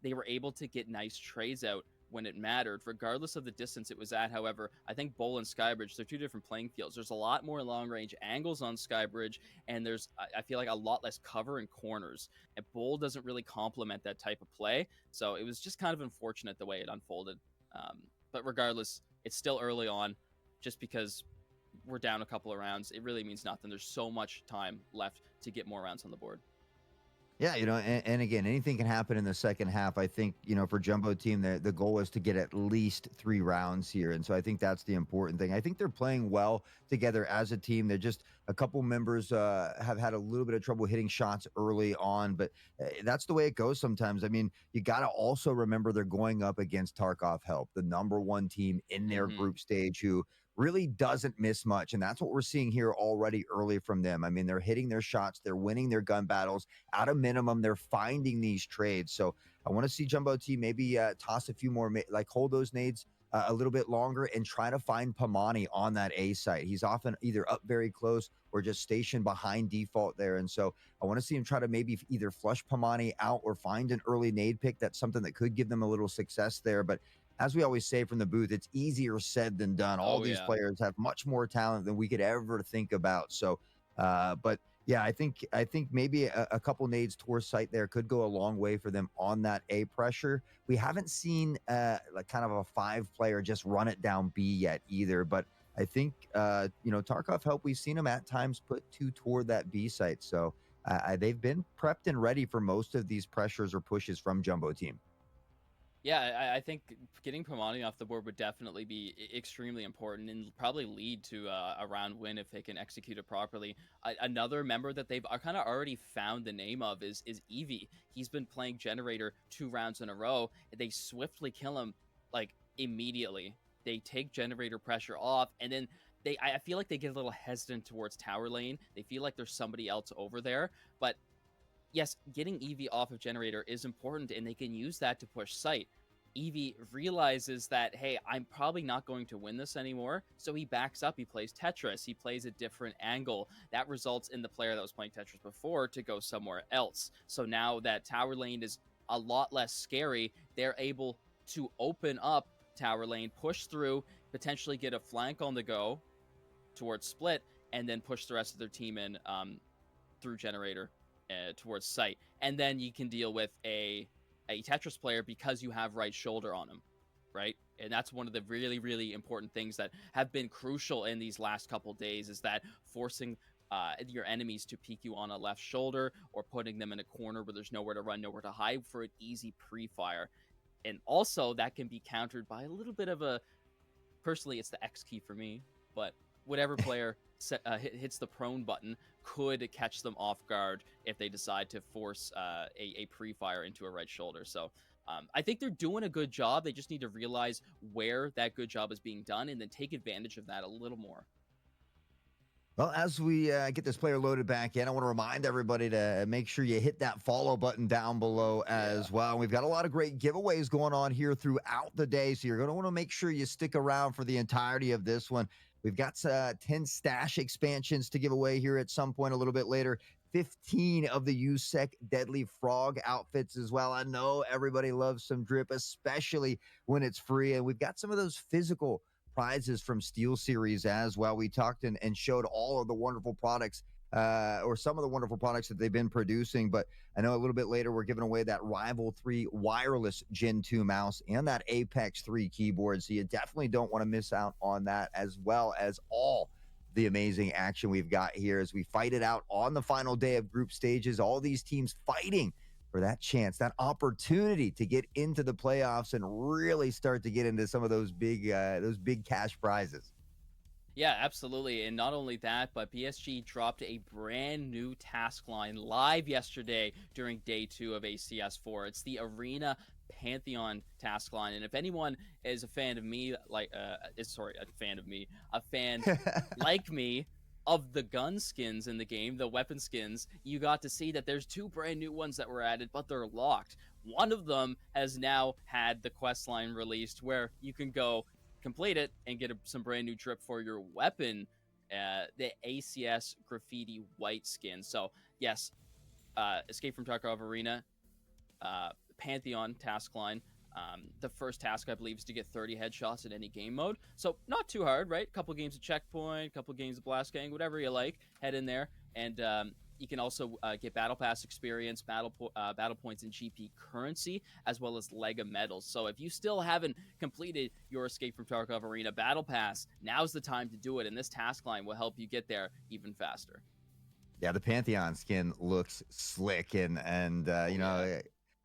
they were able to get nice trades out when it mattered, regardless of the distance it was at. However, I think Bull and Skybridge, they're 2 different playing fields. There's a lot more long-range angles on Skybridge, and I feel like a lot less cover in corners. And Bull doesn't really complement that type of play, so it was just kind of unfortunate the way it unfolded. But regardless, it's still early on. Just because we're down a couple of rounds, it really means nothing. There's so much time left to get more rounds on the board. Yeah, and again, anything can happen in the second half. I think, for Jumbo Team, the goal is to get at least 3 rounds here. And so I think that's the important thing. I think they're playing well together as a team. They're just a couple members have had a little bit of trouble hitting shots early on, but that's the way it goes sometimes. I mean, you got to also remember they're going up against Tarkov Help, the #1 team in their group stage, who really doesn't miss much. And that's what we're seeing here already early from them. I mean, they're hitting their shots, they're winning their gun battles. At a minimum, they're finding these trades. So I want to see Jumbo Team maybe toss a few more, like hold those nades a little bit longer and try to find Pamani on that A site. He's often either up very close or just stationed behind default there. And so I want to see him try to maybe either flush Pamani out or find an early nade pick. That's something that could give them a little success there. But as we always say from the booth, it's easier said than done. All Oh these yeah. players have much more talent than we could ever think about. So, but yeah, I think maybe a couple nades towards sight there could go a long way for them on that A pressure. We haven't seen like kind of a five player just run it down B yet either, but I think Tarkov help. We've seen him at times put two toward that B site, so they've been prepped and ready for most of these pressures or pushes from Jumbo Team. Yeah, I think getting Pomani off the board would definitely be extremely important and probably lead to a round win if they can execute it properly. Another member that they've kind of already found the name of is Eevee. He's been playing Generator 2 rounds in a row. And they swiftly kill him like immediately. They take Generator pressure off, and then I feel like they get a little hesitant towards tower lane. They feel like there's somebody else over there, but yes, getting Eevee off of Generator is important, and they can use that to push site. Eevee realizes that, hey, I'm probably not going to win this anymore, so he backs up. He plays Tetris. He plays a different angle. That results in the player that was playing Tetris before to go somewhere else. So now that tower lane is a lot less scary, they're able to open up tower lane, push through, potentially get a flank on the go towards split, and then push the rest of their team in through Generator towards site, and then you can deal with a Tetris player because you have right shoulder on him, right? And that's one of the really, really important things that have been crucial in these last couple days is that forcing your enemies to peek you on a left shoulder or putting them in a corner where there's nowhere to run, nowhere to hide for an easy pre-fire. And also that can be countered by a little bit of a, personally, it's the X key for me, but whatever player hits the prone button could catch them off guard if they decide to force a pre-fire into a right shoulder. So I think they're doing a good job. They just need to realize where that good job is being done and then take advantage of that a little more. Well, as we get this player loaded back in, I want to remind everybody to make sure you hit that follow button down below Yeah. as well. We've got a lot of great giveaways going on here throughout the day, so you're going to want to make sure you stick around for the entirety of this one. We've got 10 stash expansions to give away here at some point a little bit later. 15 of the USEC Deadly Frog outfits as well. I know everybody loves some drip, especially when it's free. And we've got some of those physical prizes from Steel Series as well. We talked and showed all of the wonderful products or some of the wonderful products that they've been producing. But I know a little bit later we're giving away that Rival 3 wireless Gen 2 mouse and that Apex 3 keyboard. So you definitely don't want to miss out on that, as well as all the amazing action we've got here as we fight it out on the final day of group stages. All these teams fighting for that chance, that opportunity to get into the playoffs and really start to get into some of those big cash prizes. Yeah, absolutely. And not only that, but PSG dropped a brand new task line live yesterday during day 2 of ACS4. It's the Arena Pantheon task line. And if anyone is a fan of me, a fan like me of the gun skins in the game, the weapon skins, you got to see that there's 2 brand new ones that were added, but they're locked. One of them has now had the quest line released where you can go complete it and get some brand new drip for your weapon, the ACS Graffiti White skin. So yes, Escape from Tarkov Arena, Pantheon task line. The first task, I believe, is to get 30 headshots in any game mode. So not too hard, right? Couple games of Checkpoint, couple games of Blast Gang, whatever you like. Head in there, and you can also get Battle Pass experience, battle points, and GP currency, as well as Lega medals. So if you still haven't completed your Escape from Tarkov Arena Battle Pass, now's the time to do it, and this task line will help you get there even faster. Yeah, the Pantheon skin looks slick, and Oh, yeah.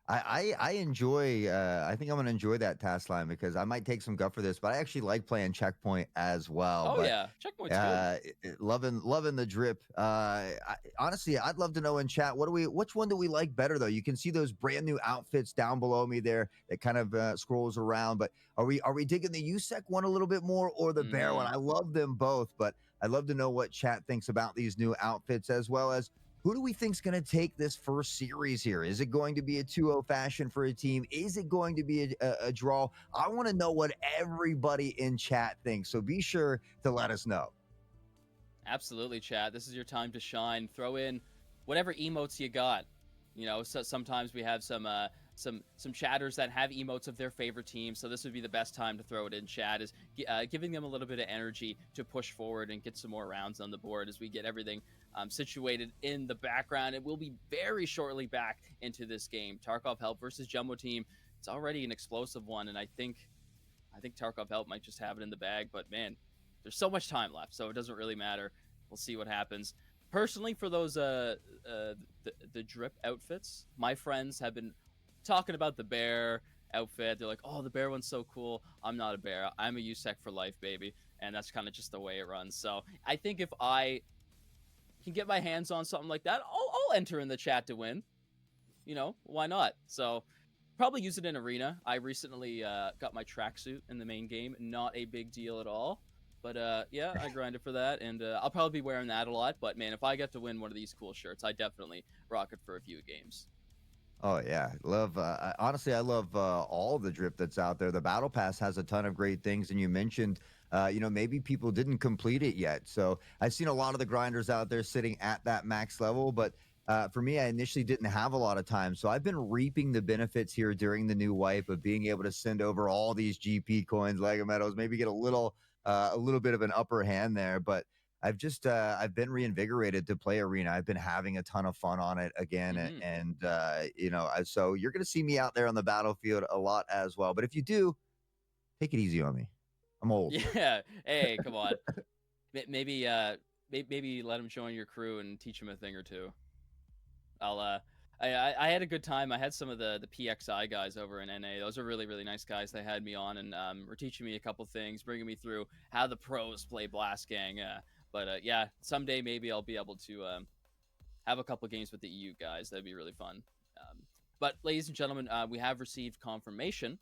I enjoy. I think I'm gonna enjoy that task line because I might take some gut for this, but I actually like playing Checkpoint as well. Oh, But yeah. Checkpoint's good. loving the drip. Honestly, I'd love to know in chat which one do we like better though? You can see those brand new outfits down below me there that kind of scrolls around. But are we digging the USEC one a little bit more or the Bear one? Hmm. I love them both, but I'd love to know what chat thinks about these new outfits, as well as who do we think's going to take this first series here? Is it going to be a 2-0 fashion for a team? Is it going to be a draw? I want to know what everybody in chat thinks. So be sure to let us know. Absolutely, Chad. This is your time to shine. Throw in whatever emotes you got. You know, so sometimes we have some some chatters that have emotes of their favorite team. So this would be the best time to throw it in chat, is giving them a little bit of energy to push forward and get some more rounds on the board as we get everything situated in the background. And we'll be very shortly back into this game. Tarkov Help versus Jumbo Team. It's already an explosive one, and I think Tarkov Help might just have it in the bag. But man, there's so much time left, so it doesn't really matter. We'll see what happens. Personally, for those the drip outfits, my friends have been talking about the bear outfit. They're like, "Oh, the bear one's so cool." I'm not a bear. I'm a USEC for life, baby, and that's kind of just the way it runs. So I think if I can get my hands on something like that, I'll enter in the chat to win. Why not? So probably use it in arena. I recently got my tracksuit in the main game. Not a big deal at all. But yeah, I grinded for that, and I'll probably be wearing that a lot. But man, if I get to win one of these cool shirts, I definitely rock it for a few games. Oh yeah, love. Honestly, I love all the drip that's out there. The battle pass has a ton of great things, and you mentioned, maybe people didn't complete it yet. So I've seen a lot of the grinders out there sitting at that max level, but for me, I initially didn't have a lot of time, so I've been reaping the benefits here during the new wipe of being able to send over all these GP coins, Lego medals, maybe get a little bit of an upper hand there, but. I've been reinvigorated to play arena. I've been having a ton of fun on it again, Hmm. and so you're gonna see me out there on the battlefield a lot as well. But if you do, take it easy on me. I'm old. Yeah. Hey, come on. Maybe maybe let him join your crew and teach him a thing or two. I'll I had a good time. I had some of the PXI guys over in NA. Those are really really nice guys. They had me on and were teaching me a couple things, bringing me through how the pros play Blast Gang. But yeah, someday maybe I'll be able to have a couple games with the EU guys. That'd be really fun. But ladies and gentlemen, we have received confirmation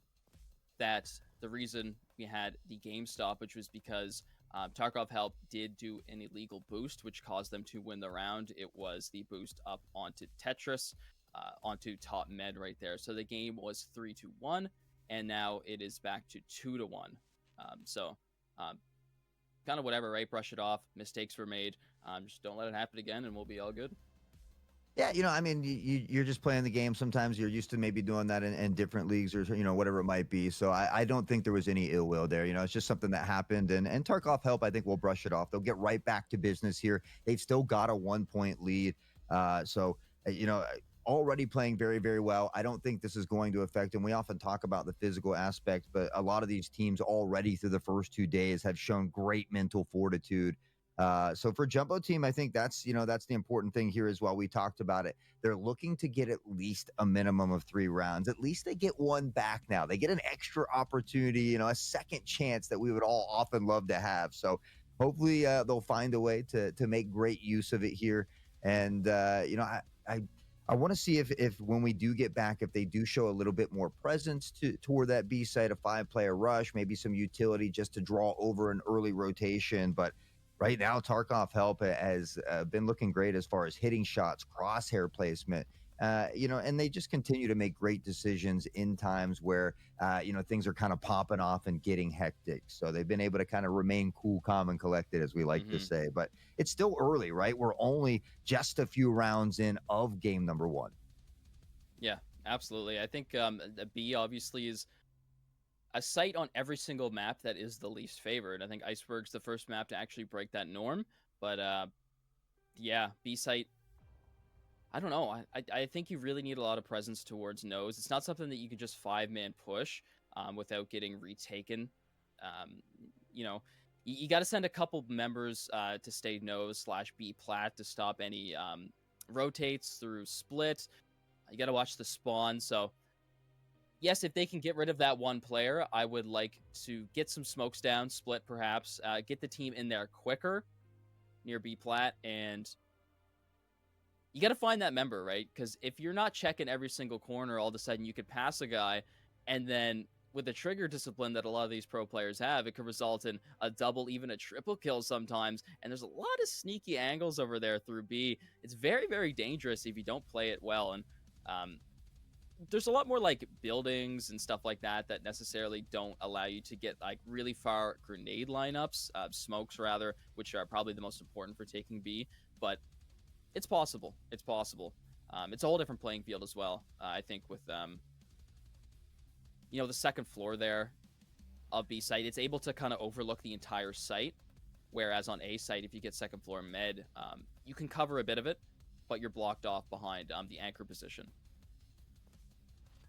that the reason we had the game stoppage was because Tarkov Help did do an illegal boost, which caused them to win the round. It was the boost up onto Tetris, onto top med right there. So the game was 3-1, and now it is back to 2-1. So kind of whatever, right? Brush it off. Mistakes were made. Just don't let it happen again, and we'll be all good. Yeah, I mean, you're just playing the game. Sometimes you're used to maybe doing that in different leagues or whatever it might be. So I don't think there was any ill will there. It's just something that happened. And Tarkov Help, I think, will brush it off. They'll get right back to business here. They've still got a 1 point lead. So already playing very, very well. I don't think this is going to affect them. We often talk about the physical aspect, but a lot of these teams already through the first 2 days have shown great mental fortitude. So for Jumbo Team, I think that's the important thing here as well. We talked about it. They're looking to get at least a minimum of 3 rounds. At least they get one back now. They get an extra opportunity, a second chance that we would all often love to have. So hopefully they'll find a way to make great use of it here. And I want to see if when we do get back, if they do show a little bit more presence toward that B side, a 5-player rush, maybe some utility just to draw over an early rotation. But right now, Tarkov Help has been looking great as far as hitting shots, crosshair placement, and they just continue to make great decisions in times where, things are kind of popping off and getting hectic. So they've been able to kind of remain cool, calm, and collected, as we like to Hmm. say. But it's still early, right? We're only just a few rounds in of game number one. Yeah, absolutely. I think the B obviously is a site on every single map that is the least favored. I think Iceberg's the first map to actually break that norm. But yeah, B site. I don't know. I think you really need a lot of presence towards nose. It's not something that you can just 5-man push without getting retaken. Um, you know, you got to send a couple members to stay nose slash B plat to stop any rotates through split. You got to watch the spawn. So yes, if they can get rid of that one player, I would like to get some smokes down, split perhaps, get the team in there quicker near B plat, and you got to find that member, right? Because if you're not checking every single corner, all of a sudden you could pass a guy, and then with the trigger discipline that a lot of these pro players have, it could result in a double, even a triple kill sometimes. And there's a lot of sneaky angles over there through B. It's very, very dangerous if you don't play it well. And there's a lot more like buildings and stuff like that that necessarily don't allow you to get like really far grenade lineups, smokes rather, which are probably the most important for taking B. But it's possible. It's possible. It's a whole different playing field as well. I think with the second floor there of B site, it's able to kind of overlook the entire site. Whereas on A site, if you get second floor med, you can cover a bit of it, but you're blocked off behind the anchor position.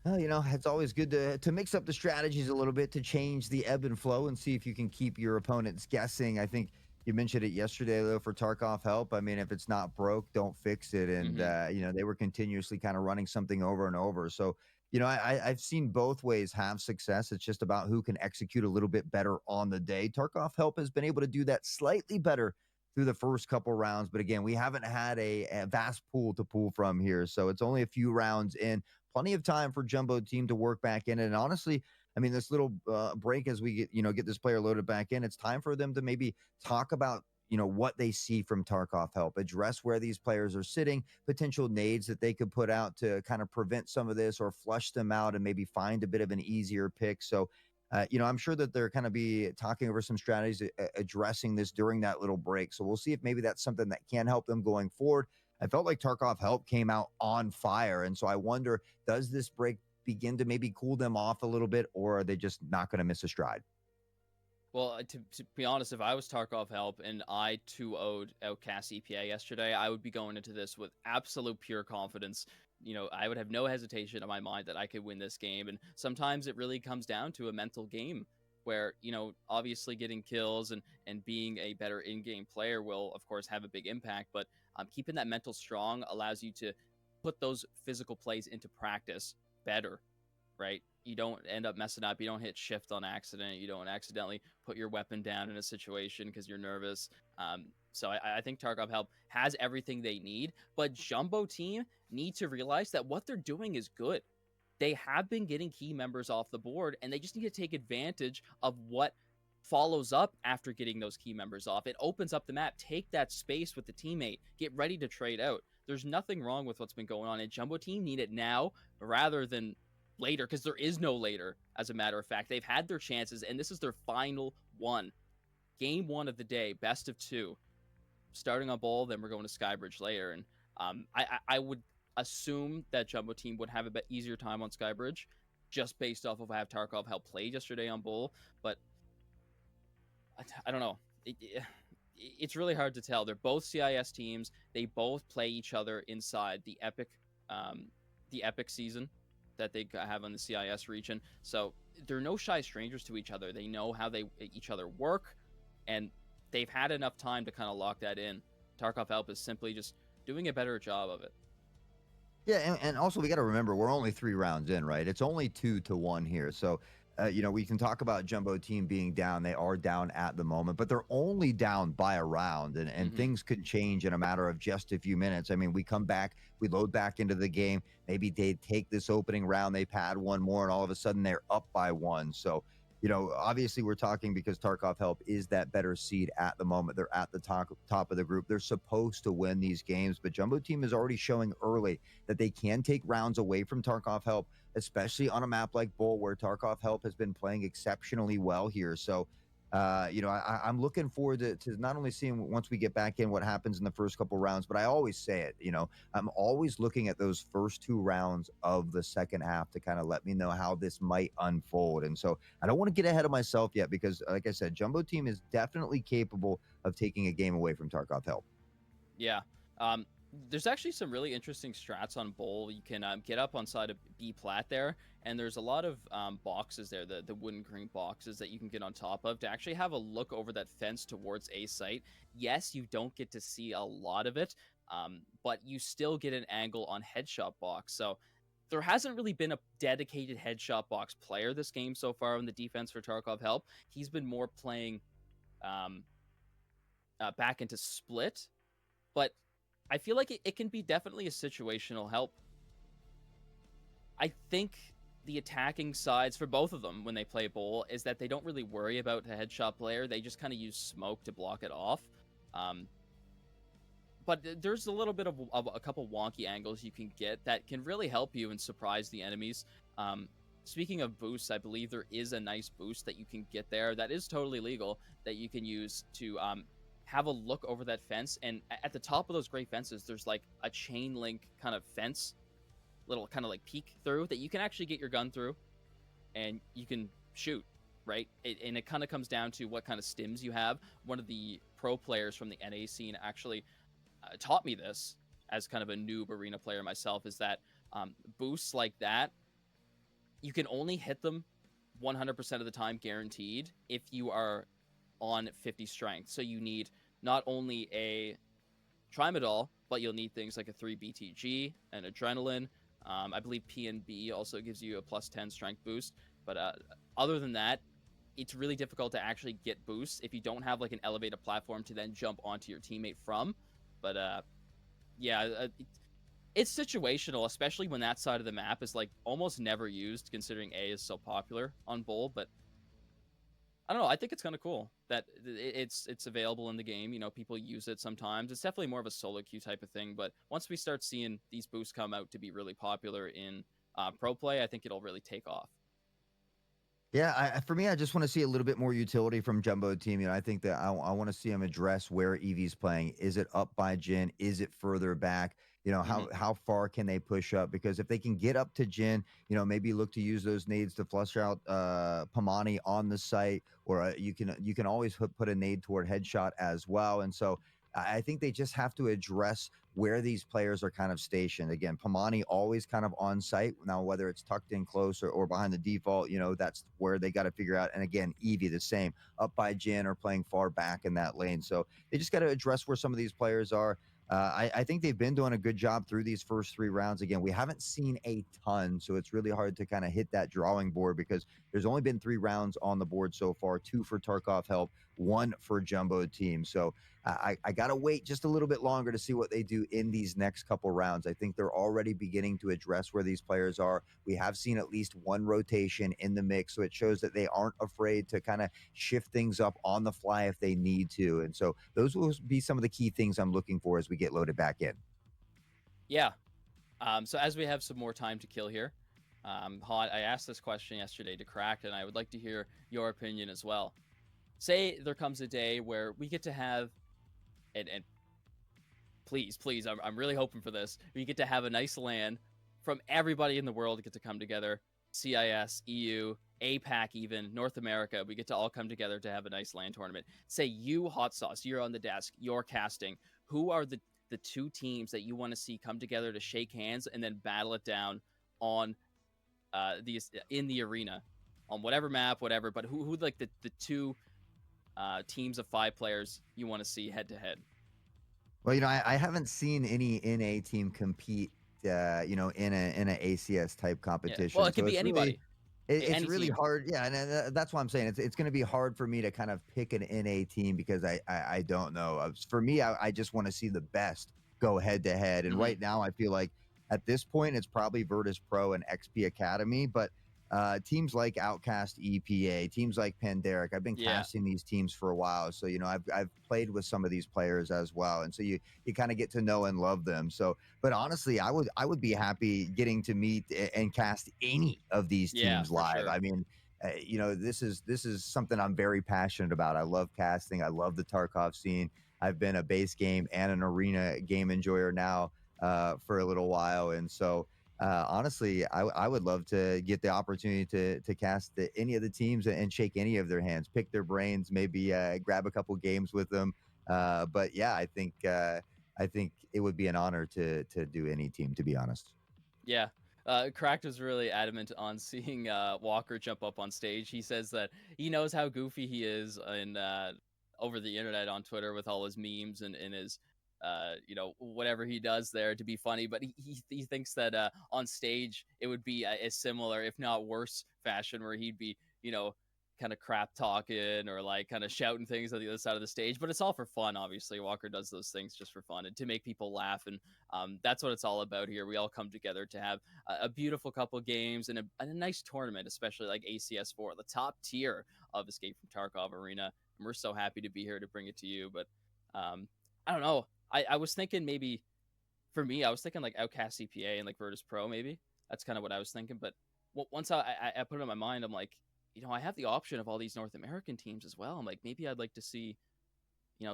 Well, it's always good to mix up the strategies a little bit to change the ebb and flow and see if you can keep your opponents guessing. I think you mentioned it yesterday, though, for Tarkov help. I mean, if it's not broke, don't fix it. And, Hmm. they were continuously kind of running something over and over. So, I've seen both ways have success. It's just about who can execute a little bit better on the day. Tarkov help has been able to do that slightly better through the first couple rounds. But again, we haven't had a vast pool to pull from here. So it's only a few rounds in, plenty of time for Jumbo Team to work back in. And honestly, I mean, this little break as we get this player loaded back in, it's time for them to maybe talk about what they see from Tarkov help, address where these players are sitting, potential nades that they could put out to kind of prevent some of this or flush them out and maybe find a bit of an easier pick. So I'm sure that they're kind of be talking over some strategies, addressing this during that little break. So we'll see if maybe that's something that can help them going forward. I felt like Tarkov help came out on fire. And so I wonder, does this break begin to maybe cool them off a little bit, or are they just not going to miss a stride? Well, to be honest, if I was Tarkov help and I 2-0'd Outcast EPA yesterday, I would be going into this with absolute pure confidence. I would have no hesitation in my mind that I could win this game. And sometimes it really comes down to a mental game where, obviously getting kills and being a better in-game player will, of course, have a big impact. But keeping that mental strong allows you to put those physical plays into practice better, right? You don't end up messing up. You don't hit shift on accident. You don't accidentally put your weapon down in a situation because you're nervous. So I think Tarkov Help has everything they need, but Jumbo Team need to realize that what they're doing is good. They have been getting key members off the board, and they just need to take advantage of what follows up after getting those key members off. It opens up the map. Take that space with the teammate. Get ready to trade out. There's nothing wrong with what's been going on, and Jumbo Team need it now rather than later, because there is no later. As a matter of fact, they've had their chances, and this is their final one. Game one of the day, best of two. Starting on Bowl, then we're going to Skybridge later. And I would assume that Jumbo Team would have a bit easier time on Skybridge, just based off of how Tarkov helped play yesterday on Bowl. But I don't know. It's really hard to tell. They're both CIS teams. They both play each other inside the Epic season that they have on the CIS region. So they're no shy strangers to each other. They know how each other work, and they've had enough time to kind of lock that in. Tarkov Help is simply just doing a better job of it. Yeah, and also we got to remember we're only 3 rounds in, right? It's only 2-1 here. So, we can talk about Jumbo Team being down. They are down at the moment, but they're only down by a round, and Hmm. things could change in a matter of just a few minutes. I mean, we come back, we load back into the game. Maybe they take this opening round, they pad one more, and all of a sudden they're up by one. So, obviously we're talking because Tarkov Help is that better seed at the moment. They're at the top of the group. They're supposed to win these games, but Jumbo Team is already showing early that they can take rounds away from Tarkov Help, especially on a map like Bull, where Tarkov Help has been playing exceptionally well here. So, I'm looking forward to not only seeing once we get back in what happens in the first couple rounds, but I always say it, I'm always looking at those first 2 rounds of the second half to kind of let me know how this might unfold. And so I don't want to get ahead of myself yet because, like I said, Jumbo Team is definitely capable of taking a game away from Tarkov Help. Yeah. Um, there's actually some really interesting strats on Bowl. You can get up on side of B plat there, and there's a lot of boxes there, the wooden green boxes that you can get on top of to actually have a look over that fence towards A site. Yes, you don't get to see a lot of it, but you still get an angle on headshot box. So there hasn't really been a dedicated headshot box player this game so far on the defense for Tarkov Help. He's been more playing um, back into split, but I feel like it can be definitely a situational help. I think the attacking sides for both of them when they play Bowl is that they don't really worry about the headshot player. They just kind of use smoke to block it off. Um, but there's a little bit of a couple wonky angles you can get that can really help you and surprise the enemies. Speaking of boosts, I believe there is a nice boost that you can get there that is totally legal that you can use to have a look over that fence. And at the top of those gray fences, there's like a chain link kind of fence, little kind of like peek through that you can actually get your gun through. and you can shoot, right? And it kind of comes down to what kind of stims you have. One of the pro players from the NA scene actually taught me this as kind of a noob arena player myself, is that boosts like that, you can only hit them 100% of the time guaranteed if you are on 50 strength. So you need not only a Trimadol, but you'll need things like a 3 BTG and adrenaline. I believe PNB also gives you a plus 10 strength boost. But other than that, it's really difficult to actually get boosts if you don't have like an elevated platform to then jump onto your teammate from. But yeah, it's situational, especially when that side of the map is like almost never used, considering A is so popular on Bull. But I don't know. I think it's kind of cool that it's available in the game. You know, people use it sometimes. It's definitely more of a solo queue type of thing. But once we start seeing these boosts come out to be really popular in pro play, I think it'll really take off. Yeah, for me, I just want to see a little bit more utility from Jumbo Team. I think that I want to see them address where Eevee's playing. Is it up by Jin? Is it further back? Hmm. How far can they push up? Because if they can get up to Jin, maybe look to use those nades to flush out Pamani on the site, or you can always put a nade toward headshot as well. And so I think they just have to address where these players are kind of stationed. Again, Pamani always kind of on site. Now, whether it's tucked in close or behind the default, that's where they got to figure out. And again, Eevee, the same, up by Jin or playing far back in that lane. So they just got to address where some of these players are. I think they've been doing a good job through these first 3 rounds. Again, we haven't seen a ton, so it's really hard to kind of hit that drawing board because there's only been 3 rounds on the board so far, 2 for Tarkov Help, 1 for Jumbo Team. So I got to wait just a little bit longer to see what they do in these next couple rounds. I think they're already beginning to address where these players are. We have seen at least 1 rotation in the mix, so it shows that they aren't afraid to kind of shift things up on the fly if they need to. And so those will be some of the key things I'm looking for as we get loaded back in. Yeah. So as we have some more time to kill here, Hot, I asked this question yesterday to Cracked, and I would like to hear your opinion as well. Say there comes a day where we get to have, and please, I'm really hoping for this. We get to have a nice LAN from everybody in the world get to come together. CIS, EU, APAC, even North America. We get to all come together to have a nice LAN tournament. Say you, Hot Sauce, you're on the desk, you're casting. Who are the 2 teams that you want to see come together to shake hands and then battle it down on these in the arena on whatever map, whatever? But who like the 2 teams of 5 players you want to see head to head? Well, I haven't seen any NA team compete, in an ACS type Yeah. Well, competition. it could So be it's really, anybody, it's any really team. hard. Yeah, and that's why I'm saying it's going to be hard for me to kind of pick an NA team because I don't know. For me, I just want to see the best go head to head. And Hmm. right now, I feel like at this point, it's probably Virtus Pro and XP Academy, but. Teams like Outcast EPA, teams like Panderic. I've been Yeah. casting these teams for a while, so I've played with some of these players as well, and so you kind of get to know and love them. So, but honestly, I would be happy getting to meet and cast any of these Yeah, teams for live. sure. I mean, this is something I'm very passionate about. I love casting. I love the Tarkov scene. I've been a base game and an arena game enjoyer now for a little while, and so honestly, I would love to get the opportunity to cast any of the teams and shake any of their hands, pick their brains, maybe grab a couple games with them. But yeah, I think it would be an honor to do any team, to be honest. Yeah. Cracked was really adamant on seeing Walker jump up on stage. He says that he knows how goofy he is in over the internet on Twitter with all his memes and his whatever he does there to be funny, but he thinks that on stage it would be a similar, if not worse, fashion where he'd be kind of crap talking or like kind of shouting things on the other side of the stage. But it's all for fun. Obviously, Walker does those things just for fun and to make people laugh, and that's what it's all about here. We all come together to have a beautiful couple games and a nice tournament, especially like ACS4, the top tier of Escape from Tarkov Arena. And we're so happy to be here to bring it to you. But I don't know. I was thinking maybe for me, I was thinking like Outcast CPA and like Virtus Pro, maybe. That's kind of what I was thinking. But once I put it in my mind, I'm like, I have the option of all these North American teams as well. I'm like, maybe I'd like to see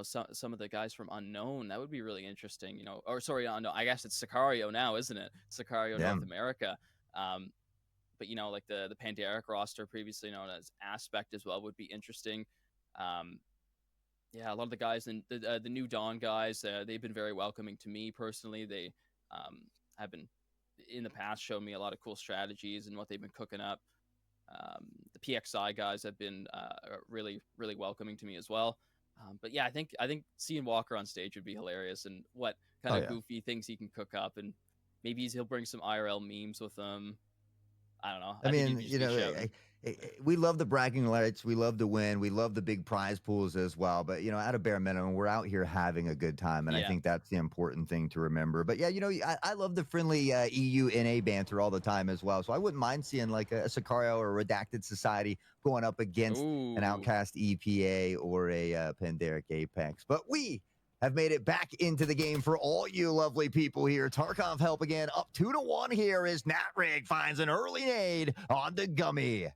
some of the guys from Unknown. That would be really interesting. Or sorry, Unknown. I guess it's Sicario now, isn't it? Sicario Yeah. North America. Um, but you know, like the Pandaric roster, previously known as Aspect, as well, would be interesting. Um, yeah, a lot of the guys and the New Dawn guys, they've been very welcoming to me personally. They have been in the past shown me a lot of cool strategies and what they've been cooking up. The PXI guys have been really really welcoming to me as well. But yeah, I think seeing Walker on stage would be hilarious, and what kind Oh of yeah. goofy things he can cook up, and maybe he'll bring some IRL memes with them. I don't know. I I think he'd mean, just be shouting. we love the bragging rights. We love to win. We love the big prize pools as well. But, at a bare minimum, we're out here having a good time. And I Yeah. think that's the important thing to remember. But yeah, I love the friendly EU NA banter all the time as well. So I wouldn't mind seeing like a Sicario or a Redacted Society going up against an Ooh. Outcast EPA or a Pandaric Apex. But we have made it back into the game for all you lovely people here. Tarkov help again, up 2-1 here as Natrig finds an early nade on the Gummy.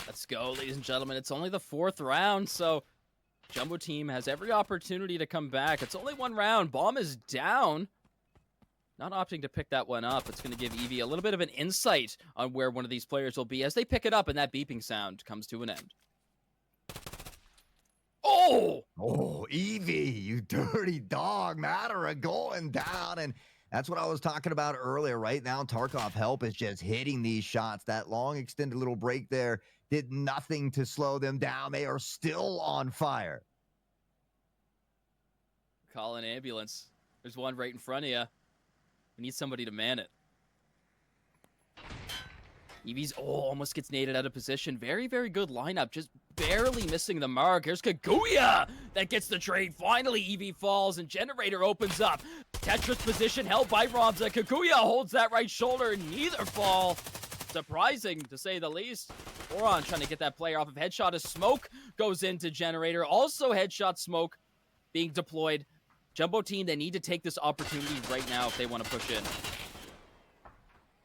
Let's go, ladies and gentlemen. It's only the 4th round, so Jumbo Team has every opportunity to come back. It's only 1 round. Bomb is down. Not opting to pick that one up. It's going to give Eevee a little bit of an insight on where one of these players will be as they pick it up, and that beeping sound comes to an end. Oh! Oh, Eevee, you dirty dog. Matara going down. And that's what I was talking about earlier. Right now, Tarkov help is just hitting these shots. That long extended little break there did nothing to slow them down. They are still on fire. Call an ambulance. There's one right in front of you. We need somebody to man it. Eevee's, almost gets naded out of position. Very, very good lineup. Just barely missing the mark. Here's Kaguya that gets the trade. Finally, Eevee falls and Generator opens up. Tetris position held by Ramza. Kaguya holds that right shoulder. Neither fall. Surprising, to say the least. Oron trying to get that player off of headshot as smoke goes into Generator. Also headshot smoke being deployed. Jumbo Team, they need to take this opportunity right now if they want to push in.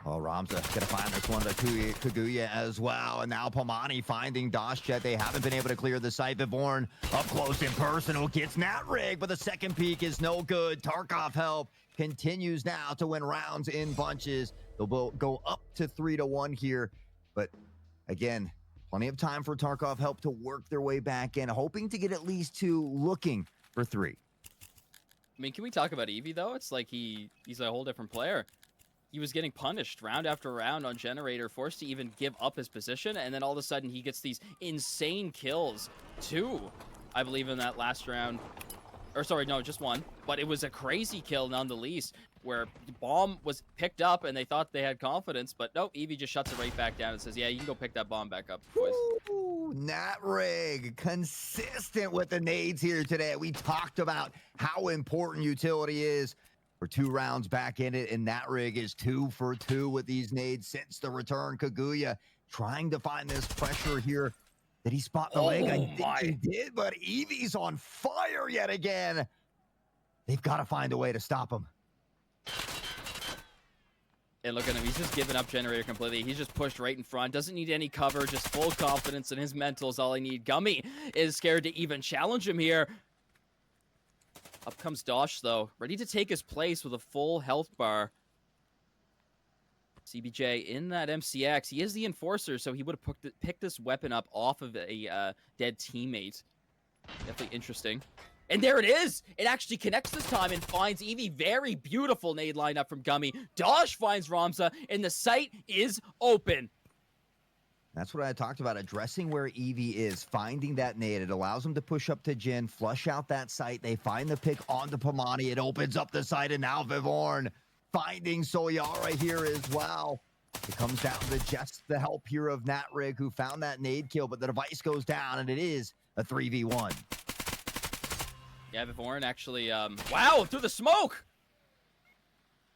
Oh, Ramza gonna find this one to Kaguya as well. And now Pomani finding Doshjet. They haven't been able to clear the site. Vivorn up close and personal gets Natrig, but the second peek is no good. Tarkov help continues now to win rounds in bunches. They'll go up to 3-1 here. But again, plenty of time for Tarkov help to work their way back in, hoping to get at least 2, looking for 3. I mean, can we talk about Eevee, though? It's like he's a whole different player. He was getting punished round after round on Generator, forced to even give up his position, and then all of a sudden he gets these insane kills. 2, I believe, in that last round. Or sorry, no, just 1. But it was a crazy kill none the least, where the bomb was picked up and they thought they had confidence, but nope, Eevee just shuts it right back down and says, yeah, you can go pick that bomb back up, boys. Ooh, Natrig, consistent with the nades here today. We talked about how important utility is. We're 2 rounds back in it, and Natrig is 2 for 2 with these nades since the return. Kaguya trying to find this pressure here. Did he spot the leg? I think he did, but Eevee's on fire yet again. They've got to find a way to stop him. And look at him, he's just given up Generator completely. He's just pushed right in front, doesn't need any cover, just full confidence in his mental is all I need. Gummy is scared to even challenge him here. Up comes Dosh, though, ready to take his place with a full health bar. CBJ in that MCX. He is the enforcer, so he would have picked this weapon up off of a dead teammate. Definitely interesting. And there it is! It actually connects this time and finds Eevee. Very beautiful nade lineup from Gummy. Dosh finds Ramza, and the site is open. That's what I talked about, addressing where Eevee is, finding that nade. It allows them to push up to Jin, flush out that site. They find the pick onto Pomani. It opens up the site, and now Vivorn finding Soyara here as well. It comes down to just the help here of Natrig, who found that nade kill, but the device goes down, and it is a 3v1. Yeah, Vivorn actually, wow, through the smoke!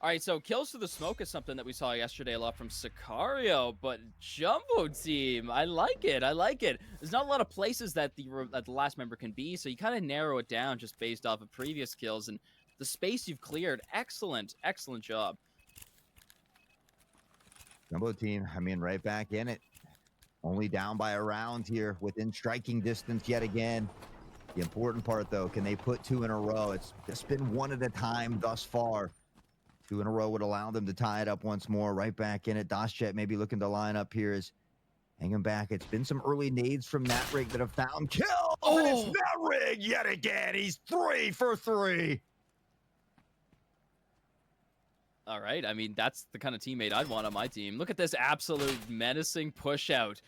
All right, so kills through the smoke is something that we saw yesterday a lot from Sicario, but Jumbo Team, I like it. I like it. There's not a lot of places that the last member can be, so you kind of narrow it down just based off of previous kills and the space you've cleared. Excellent, excellent job. Jumbo Team, I mean, right back in it. Only down by a round here, within striking distance yet again. The important part, though, can they put 2 in a row? It's just been 1 at a time thus far. 2 in a row would allow them to tie it up once more. Right back in it. Doschet maybe looking to line up here is hanging back. It's been some early nades from Natrig that have found kills, and it's Oh, Natrig yet again. He's 3 for 3. all right. I mean, that's the kind of teammate I'd want on my team. Look at this absolute menacing push out.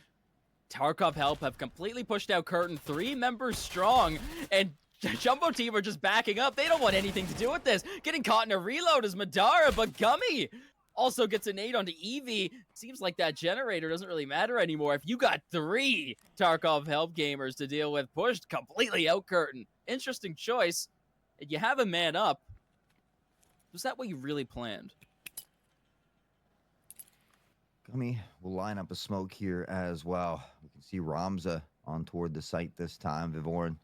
Tarkov Help have completely pushed out Curtain, 3 members strong, and Jumbo Team are just backing up. They don't want anything to do with this. Getting caught in a reload is Madara, but Gummy also gets a nade onto Eevee. Seems like that generator doesn't really matter anymore. If you got 3 Tarkov Help gamers to deal with, pushed completely out Curtain. Interesting choice. And you have a man up. Was that what you really planned? Gummy will line up a smoke here as well. We can see Ramza on toward the site this time. Vivorn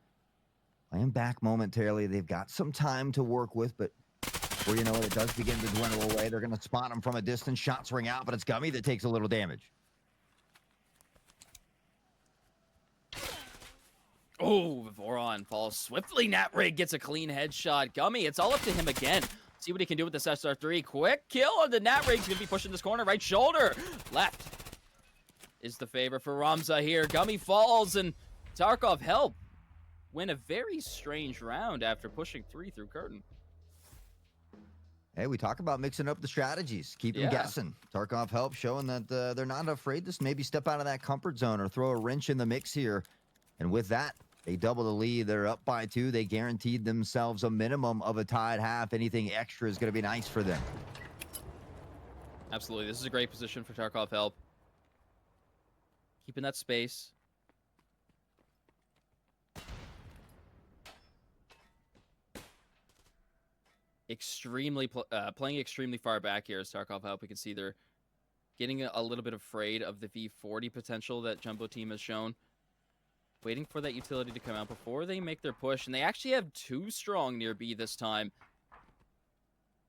playing back momentarily. They've got some time to work with, but before you know it, it does begin to dwindle away. They're going to spot him from a distance. Shots ring out, but it's Gummy that takes a little damage. Oh, Voron falls swiftly. Natrig gets a clean headshot. Gummy, it's all up to him again. See what he can do with this SR3. Quick kill on the Natrig's gonna be pushing this corner. Right shoulder. Left is the favor for Ramza here. Gummy falls, and Tarkov Help win a very strange round after pushing 3 through Curtain. Hey, we talk about mixing up the strategies. Keep them guessing. Tarkov Help showing that they're not afraid to maybe step out of that comfort zone or throw a wrench in the mix here. And with that, they double the lead. They're up by 2. They guaranteed themselves a minimum of a tied half. Anything extra is going to be nice for them. Absolutely. This is a great position for Tarkov Help. Keeping that space. Playing extremely far back here as Tarkov Help. We can see they're getting a little bit afraid of the V40 potential that Jumbo Team has shown. Waiting for that utility to come out before they make their push. And they actually have 2 strong near B this time.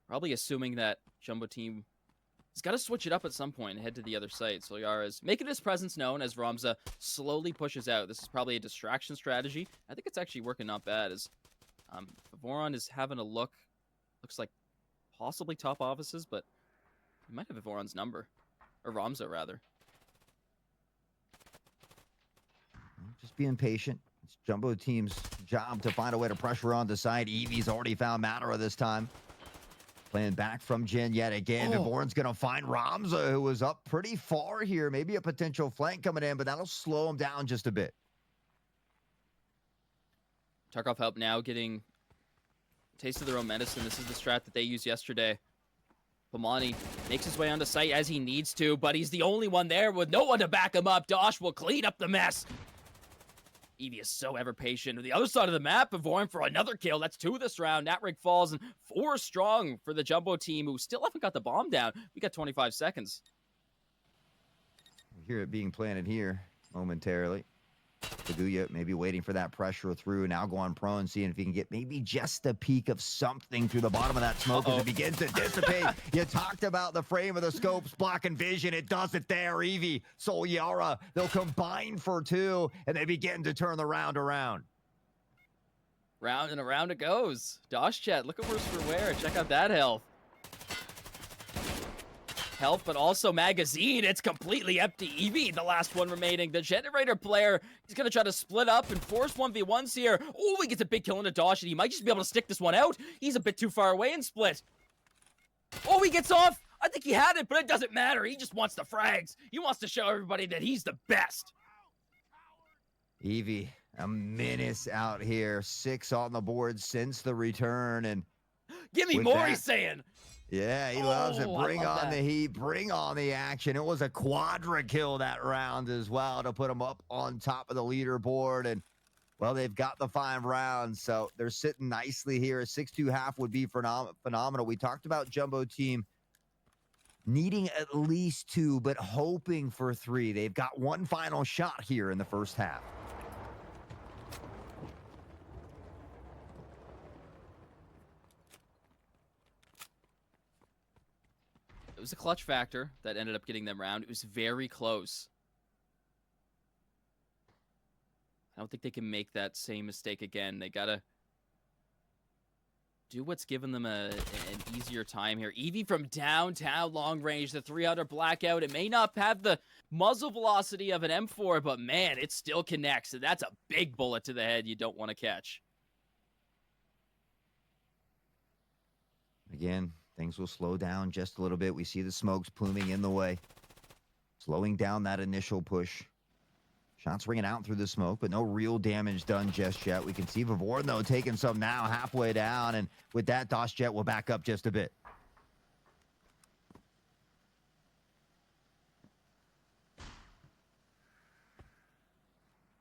Probably assuming that Jumbo Team has got to switch it up at some point and head to the other site. Solyara is making his presence known as Ramza slowly pushes out. This is probably a distraction strategy. I think it's actually working not bad as Voron is having a look. Looks like possibly top offices, but he might have Voron's number. Or Ramza, rather. Just being patient. It's Jumbo Team's job to find a way to pressure on the side. Eevee's already found Madara this time. Playing back from Jin yet again. Vivorn's going to find Ramza, who was up pretty far here. Maybe a potential flank coming in, but that'll slow him down just a bit. Tarkov Help now getting a taste of their own medicine. This is the strat that they used yesterday. Bomani makes his way onto site as he needs to, but he's the only one there with no one to back him up. Dosh will clean up the mess. Eevee is so ever patient. On the other side of the map, Vivorn for another kill. That's 2 this round. Natrig falls, and 4 strong for the Jumbo Team, who still haven't got the bomb down. We got 25 seconds. We hear it being planted here momentarily. Kaguya maybe waiting for that pressure through. Now going prone, seeing if he can get maybe just a peek of something through the bottom of that smoke as it begins to dissipate. You talked about the frame of the scopes blocking vision. It does it there. Eevee, Solyara, they'll combine for 2, and they begin to turn the round around. Round and around it goes. Doschet, look at worse for wear. Check out that health. Health, but also magazine. It's completely empty. Eevee, the last one remaining. The generator player, he's going to try to split up and force 1v1s here. Oh, he gets a big kill into Dosh, and he might just be able to stick this one out. He's a bit too far away and split. Oh, he gets off. I think he had it, but it doesn't matter. He just wants the frags. He wants to show everybody that he's the best. Eevee, a menace out here. 6 on the board since the return, and give me more, he's saying. Yeah, he loves it. Bring on that. the heat. Bring on the action. It was a quadra kill that round as well to put him up on top of the leaderboard. And, well, they've got the 5 rounds, so they're sitting nicely here. A 6-2 half would be phenomenal. We talked about Jumbo Team needing at least 2, but hoping for 3. They've got 1 final shot here in the first half. It was a clutch factor that ended up getting them round. It was very close. I don't think they can make that same mistake again. They gotta do what's given them an easier time here. Eevee from downtown long range, the 300 blackout. It may not have the muzzle velocity of an M4, but man, it still connects. And that's a big bullet to the head you don't want to catch. Again, things will slow down just a little bit. We see the smokes pluming in the way, slowing down that initial push. Shots ringing out through the smoke, but no real damage done just yet. We can see Vivor, though, taking some now halfway down, and with that, DasJet will back up just a bit.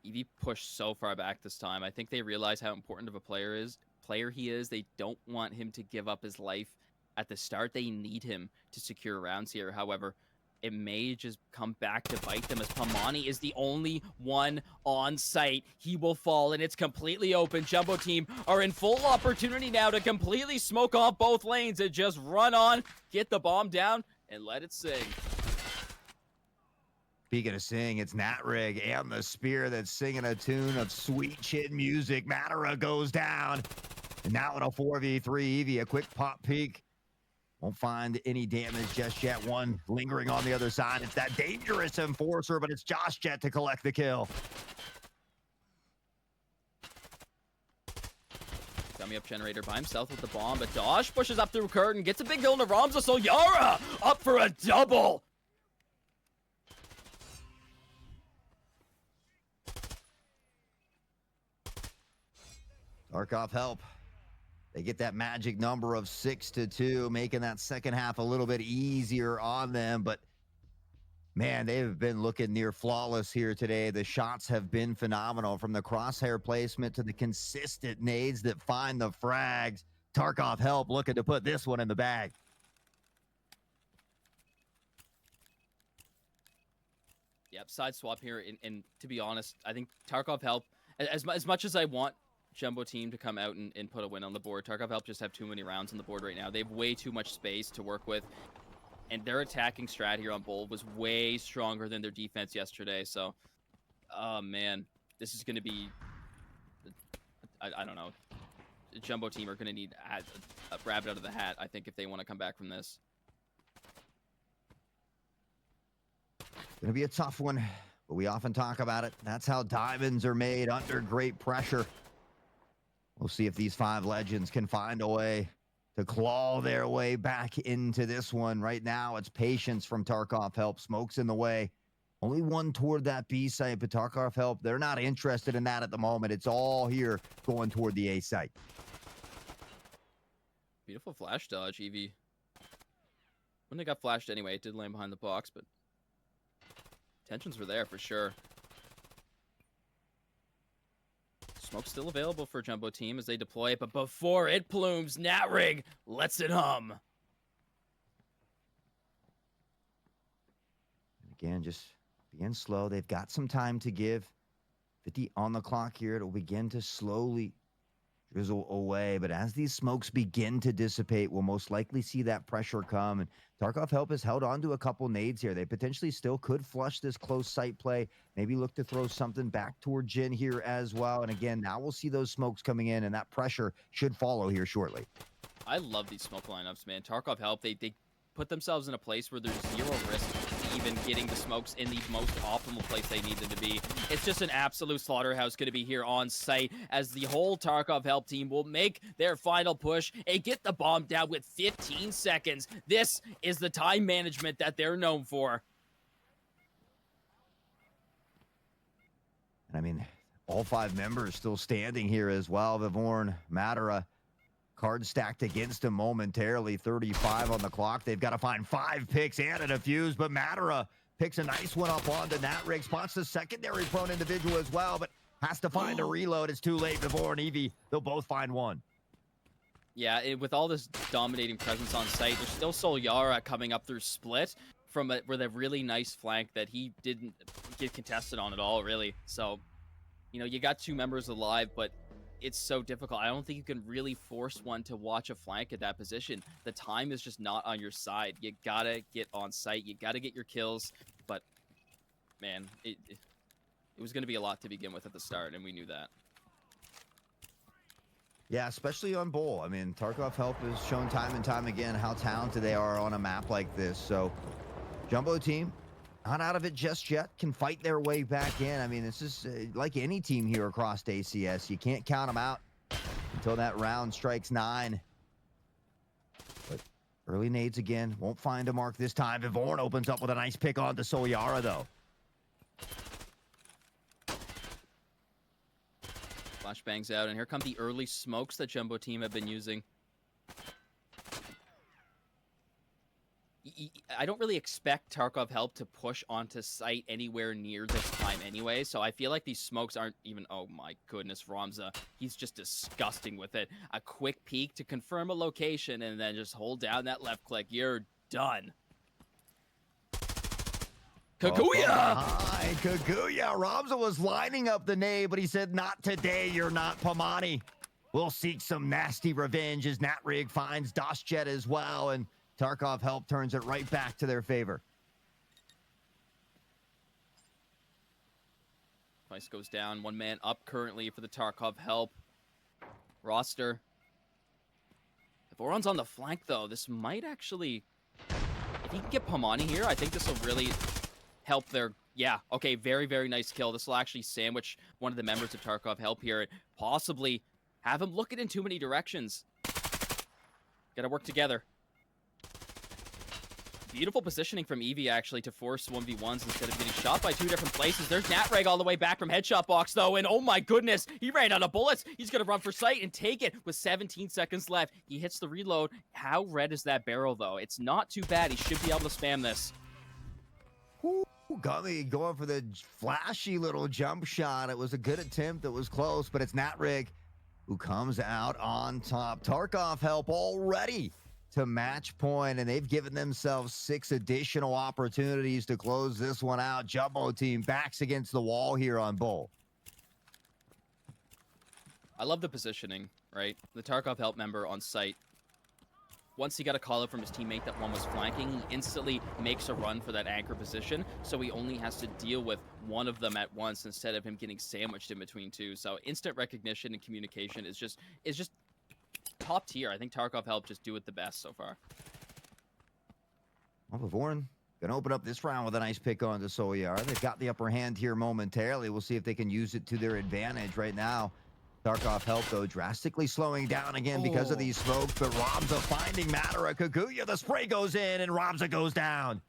Eevee pushed so far back this time. I think they realize how important of a player he is. They don't want him to give up his life at the start. They need him to secure rounds here. However, it may just come back to bite them as Pamani is the only one on site. He will fall, and it's completely open. Jumbo team are in full opportunity now to completely smoke off both lanes and just run on, get the bomb down, and let it sing. Speaking of sing, it's Natrig and the Spear that's singing a tune of sweet chin music. Matera goes down, and now in a 4v3, Eevee, a quick pop peek. Won't find any damage just yet. One lingering on the other side. It's that dangerous Enforcer, but it's DasJet to collect the kill. Dummy up generator by himself with the bomb, but Dosh pushes up through curtain, gets a big kill into Ramza, so Yara up for a double. Tarkov help. They get that magic number of 6-2, making that second half a little bit easier on them. But, man, they've been looking near flawless here today. The shots have been phenomenal, from the crosshair placement to the consistent nades that find the frags. Tarkov help looking to put this one in the bag. Yep, side swap here. And to be honest, I think Tarkov help, as much as I want Jumbo team to come out and put a win on the board, Tarkov help just have too many rounds on the board right now. They have way too much space to work with, and their attacking strat here on Bold was way stronger than their defense yesterday. So, oh man, this is going to be, I don't know. The Jumbo team are going to need a rabbit out of the hat, I think, if they want to come back from this. Gonna be a tough one, but we often talk about it. That's how diamonds are made, under great pressure. We'll see if these 5 legends can find a way to claw their way back into this one. Right now, it's patience from Tarkov help. Smoke's in the way. Only one toward that B site, but Tarkov help, they're not interested in that at the moment. It's all here going toward the A site. Beautiful flash dodge, Eevee. When they got flashed anyway, it did land behind the box, but tensions were there for sure. Smoke's still available for Jumbo team as they deploy it, but before it plumes, Natrig lets it hum. Again, just begin slow. They've got some time to give. 50 on the clock here. It'll begin to slowly drizzle away, but as these smokes begin to dissipate, we'll most likely see that pressure come. And Tarkov help has held on to a couple nades here. They potentially still could flush this close sight play, maybe look to throw something back toward Jin here as well. And again, now we'll see those smokes coming in, and that pressure should follow here shortly. I love these smoke lineups, man. Tarkov help, they put themselves in a place where there's zero risk to even getting the smokes in the most optimal place they need them to be. It's just an absolute slaughterhouse going to be here on site as the whole Tarkov help team will make their final push and get the bomb down with 15 seconds. This is the time management that they're known for. I mean, all 5 members still standing here as well. Vivorn, Matera, card stacked against him momentarily. 35 on the clock. They've got to find 5 picks and a defuse, but Matera picks a nice one up onto Natrig. Spots the secondary prone individual as well, but has to find a reload. It's too late. Vivorn and Eevee, they'll both find one. Yeah, with all this dominating presence on site, there's still Sol Yara coming up through split with a really nice flank that he didn't get contested on at all, really. So, you know, you got 2 members alive, but it's so difficult. I don't think you can really force one to watch a flank at that position. The time is just not on your side. You gotta get on site. You gotta get your kills. But, man, it was going to be a lot to begin with at the start, and we knew that. Yeah, especially on Bull. I mean, Tarkov Help has shown time and time again how talented they are on a map like this. So, Jumbo team, not out of it just yet, can fight their way back in. I mean, this is like any team here across ACS. You can't count them out until that round strikes 9. But early nades again. Won't find a mark this time. Vivorn opens up with a nice pick on to Soyara, though. Flashbangs out, and here come the early smokes that Jumbo team have been using. I don't really expect Tarkov Help to push onto site anywhere near this time anyway, so I feel like these smokes aren't even... Oh my goodness, Ramza. He's just disgusting with it. A quick peek to confirm a location, and then just hold down that left click. You're done. Kaguya! Hi, Kaguya. Ramza was lining up the nade, but he said, not today, you're not Pamani. We'll seek some nasty revenge as Natrig finds Dashjet as well, and Tarkov Help turns it right back to their favor. Twice goes down. One man up currently for the Tarkov Help roster. If Oron's on the flank, though, this might actually... If he can get Pamani here, I think this will really help their... Yeah, okay, very, very nice kill. This will actually sandwich one of the members of Tarkov Help here and possibly have him looking in too many directions. Gotta work together. Beautiful positioning from Eevee, actually, to force 1v1s instead of getting shot by 2 different places. There's Natreg all the way back from headshot box, though, and oh my goodness, he ran out of bullets. He's gonna run for sight and take it with 17 seconds left. He hits the reload. How red is that barrel, though? It's not too bad. He should be able to spam this. Ooh, Gummy going for the flashy little jump shot. It was a good attempt. It was close, but it's Natrig who comes out on top. Tarkov Help already to match point, and they've given themselves 6 additional opportunities to close this one out. Jumbo team backs against the wall here on Bull. I love the positioning, right? The Tarkov Help member on site. Once he got a call out from his teammate that one was flanking, he instantly makes a run for that anchor position, so he only has to deal with one of them at once instead of him getting sandwiched in between 2. So instant recognition and communication is just top tier. I think Tarkov Help just do it the best so far. Well, Vivorn gonna open up this round with a nice pick on to Soyar. They've got the upper hand here momentarily. We'll see if they can use it to their advantage right now. Tarkov Help, though, drastically slowing down again because of these smokes, but Ramza finding Madara. Kaguya, the spray goes in, and Ramza goes down.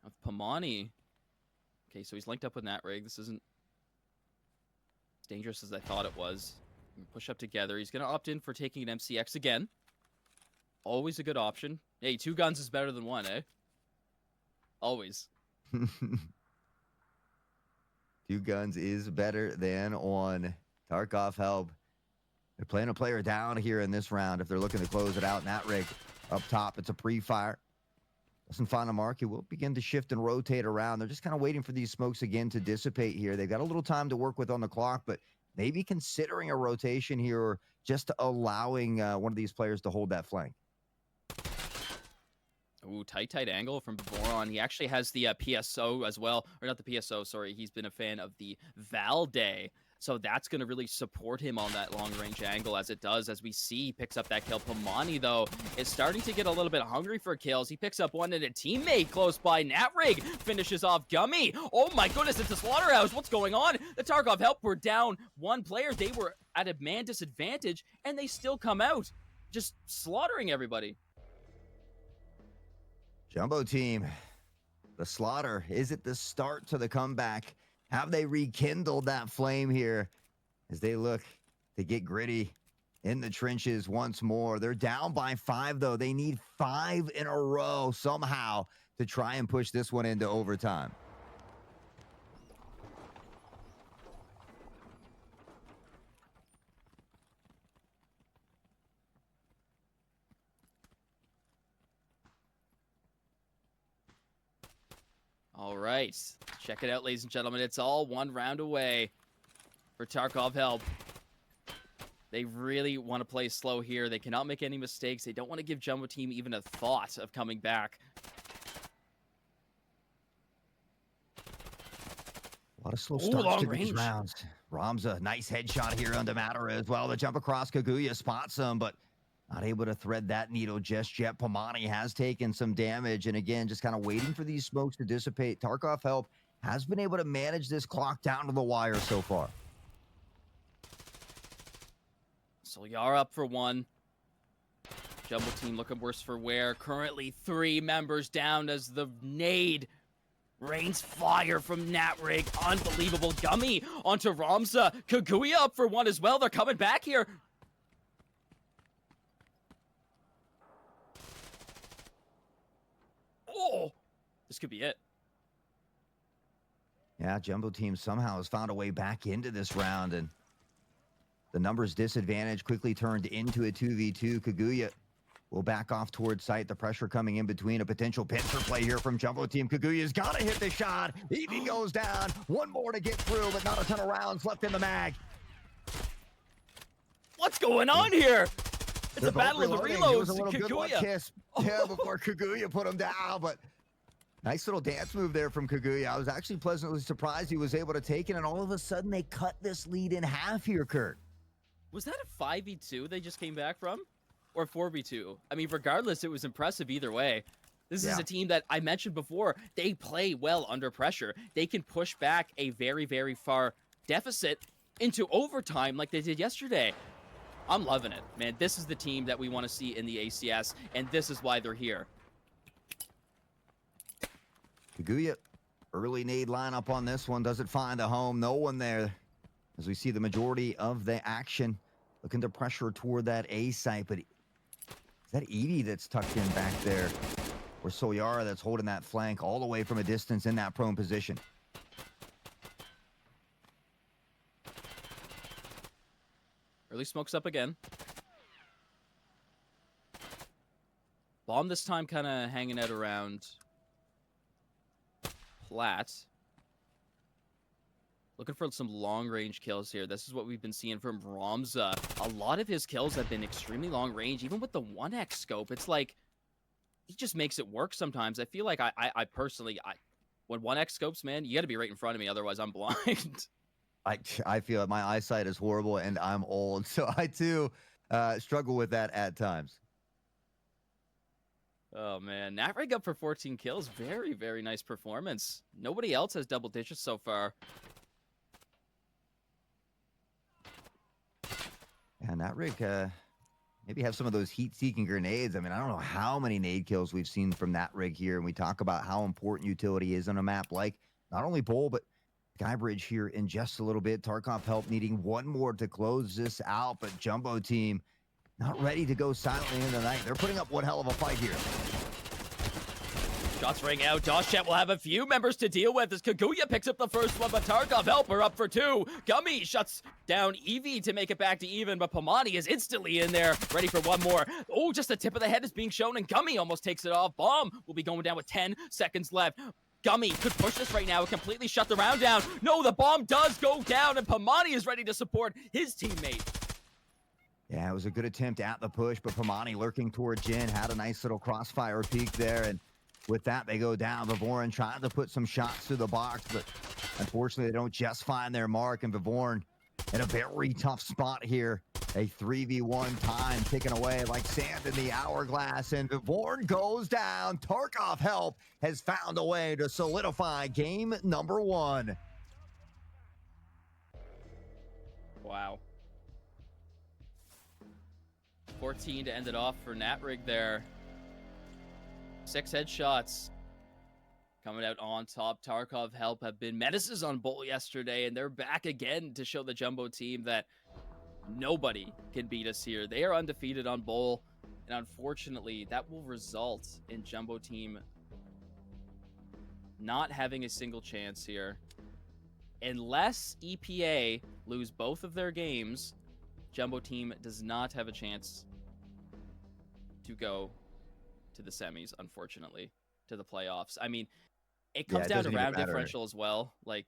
With Pamani. Okay, so he's linked up with Natrig. This isn't as dangerous as I thought it was. Push up together. He's going to opt in for taking an MCX again. Always a good option. Hey, 2 guns is better than 1, eh? Always. 2 guns is better than 1. Tarkov Help. They're playing a player down here in this round if they're looking to close it out. Natrig up top. It's a pre-fire. Doesn't find a mark. It will begin to shift and rotate around. They're just kind of waiting for these smokes again to dissipate here. They've got a little time to work with on the clock, but maybe considering a rotation here or just allowing one of these players to hold that flank. Ooh, tight angle from Boron. He actually has the PSO as well. Or not the PSO, sorry. He's been a fan of the Valde. So that's going to really support him on that long-range angle as it does. As we see, he picks up that kill. Pamani, though, is starting to get a little bit hungry for kills. He picks up one and a teammate close by. Natrig finishes off Gummy. Oh my goodness, it's a slaughterhouse. What's going on? The Tarkov Help were down 1 player. They were at a man disadvantage, and they still come out just slaughtering everybody. Jumbo team, the slaughter. Is it the start to the comeback? Have they rekindled that flame here as they look to get gritty in the trenches once more? They're down by 5, though. They need 5 in a row somehow to try and push this one into overtime. All right, check it out, ladies and gentlemen. It's all 1 round away for Tarkov Help. They really want to play slow here. They cannot make any mistakes. They don't want to give Jumbo Team even a thought of coming back. A lot of slow Ooh, starts long to these range. rounds. Ramza, nice headshot here on Matera as well. The jump across Kaguya spots him, but not able to thread that needle just yet. Pomani has taken some damage, and again, just kind of waiting for these smokes to dissipate. Tarkov Help has been able to manage this clock down to the wire so far. So Yara up for one. Jumbo team looking worse for wear. Currently 3 members down as the nade rains fire from Natrig. Unbelievable. Gummy onto Ramza. Kaguya up for one as well. They're coming back here. Oh, this could be it. Yeah, Jumbo team somehow has found a way back into this round, and the numbers disadvantage quickly turned into a 2v2. Kaguya will back off towards site. The pressure coming in between. A potential pincer play here from Jumbo team. Kaguya's got to hit the shot. Evie goes down. One more to get through, but not a ton of rounds left in the mag. What's going on here? It's They're a battle of the reloading. It reloads. was a little good luck Kaguya. kiss. Yeah, before Kaguya put him down, but nice little dance move there from Kaguya. I was actually pleasantly surprised he was able to take it, and all of a sudden they cut this lead in half here, Kurt. Was that a 5v2 they just came back from? Or 4v2? I mean, regardless, it was impressive either way. This is Yeah. a team that I mentioned before. They play well under pressure. They can push back a very, very far deficit into overtime like they did yesterday. I'm loving it, man. This is the team that we want to see in the ACS, and this is why they're here. Kaguya, early nade lineup on this one. Does it find a home? No one there. As we see the majority of the action looking to pressure toward that A site, but is that Edie that's tucked in back there? Or Soyara that's holding that flank all the way from a distance in that prone position? Early smokes up again. Bomb this time kind of hanging out around Plat. Looking for some long-range kills here. This is what we've been seeing from Ramza. A lot of his kills have been extremely long-range, even with the 1x scope. It's like, he just makes it work sometimes. I feel like I personally, when 1x scopes, man, you got to be right in front of me, otherwise I'm blind. I feel my eyesight is horrible and I'm old, so I too struggle with that at times. Oh, man. Natrig up for 14 kills. Very, very nice performance. Nobody else has double digits so far. And Natrig maybe have some of those heat-seeking grenades. I mean, I don't know how many nade kills we've seen from Natrig here, and we talk about how important utility is on a map like not only Bowl, but Skybridge here in just a little bit. Tarkov Help needing one more to close this out, but Jumbo team not ready to go silently in the night. They're putting up one hell of a fight here. Shots ring out. DOSChat will have a few members to deal with as Kaguya picks up the first one, but Tarkov Helper up for 2. Gummy shuts down Evie to make it back to even, but Pomani is instantly in there, ready for one more. Oh, just the tip of the head is being shown, and Gummy almost takes it off. Bomb will be going down with 10 seconds left. Gummy could push this right now and completely shut the round down. No, the bomb does go down, and Pomani is ready to support his teammate. Yeah, it was a good attempt at the push, but Pomani lurking toward Jin had a nice little crossfire peek there, and with that, they go down. Vivorn trying to put some shots through the box, but unfortunately, they don't just find their mark, and Vivorn in a very tough spot here. A 3v1 time taken away like sand in the hourglass, and Vivorn goes down. Tarkov Help has found a way to solidify game number 1. Wow. 14 to end it off for Natrig there. 6 headshots. Coming out on top, Tarkov Help have been menaces on Bowl yesterday, and they're back again to show the Jumbo team that nobody can beat us here. They are undefeated on Bowl, and unfortunately, that will result in Jumbo team not having a single chance here. Unless EPA lose both of their games, Jumbo team does not have a chance to go to the semis, unfortunately, to the playoffs. I mean, it comes down to doesn't even round matter. differential as well. Like,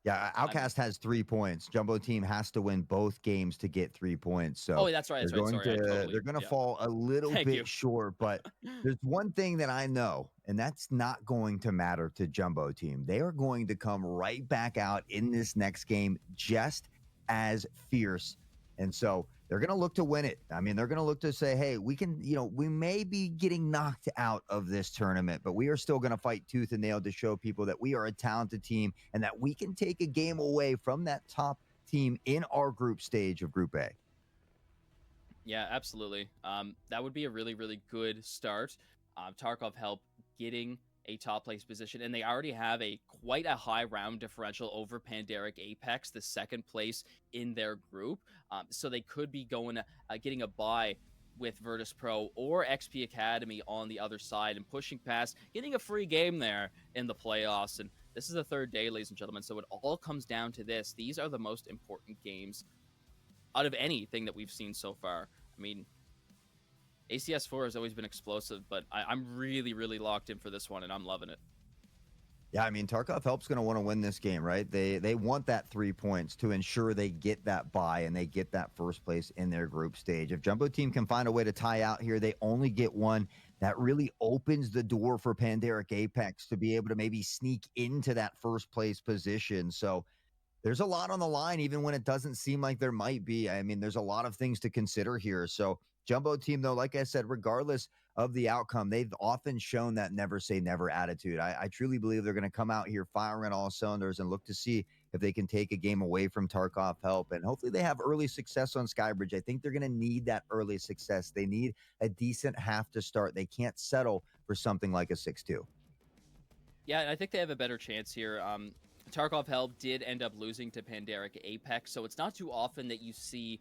Yeah, I'm Outcast has 3 points. Jumbo Team has to win both games to get 3 points, so oh, that's right, they're that's right. going Sorry, I to totally they're gonna yeah. fall a little Thank you. bit short, but there's one thing that I know, and that's not going to matter to Jumbo Team. They are going to come right back out in this next game just as fierce, and so they're going to look to win it. I mean, they're going to look to say, hey, we can, we may be getting knocked out of this tournament, but we are still going to fight tooth and nail to show people that we are a talented team and that we can take a game away from that top team in our group stage of Group A. Yeah, absolutely. That would be a really, really good start. Tarkov help getting a top place position, and they already have a quite a high round differential over Pandaric Apex, the second place in their group. So they could be going getting a bye with Virtus Pro or XP Academy on the other side and pushing past, getting a free game there in the playoffs. And this is the third day, ladies and gentlemen. So it all comes down to this. These are the most important games out of anything that we've seen so far. I mean, ACS4 has always been explosive, but I'm really, really locked in for this one, and I'm loving it. Yeah, I mean, Tarkov Help's going to want to win this game, right? They want that 3 points to ensure they get that bye and they get that first place in their group stage. If Jumbo Team can find a way to tie out here, they only get one. That really opens the door for Pandaric Apex to be able to maybe sneak into that first place position. So there's a lot on the line, even when it doesn't seem like there might be. I mean, there's a lot of things to consider here. So, Jumbo Team, though, like I said, regardless of the outcome, they've often shown that never say never attitude. I truly believe they're going to come out here firing all cylinders and look to see if they can take a game away from Tarkov Help. And hopefully they have early success on Skybridge. I think they're going to need that early success. They need a decent half to start. They can't settle for something like a 6-2. Yeah, I think they have a better chance here. Tarkov Help did end up losing to Pandaric Apex, so it's not too often that you see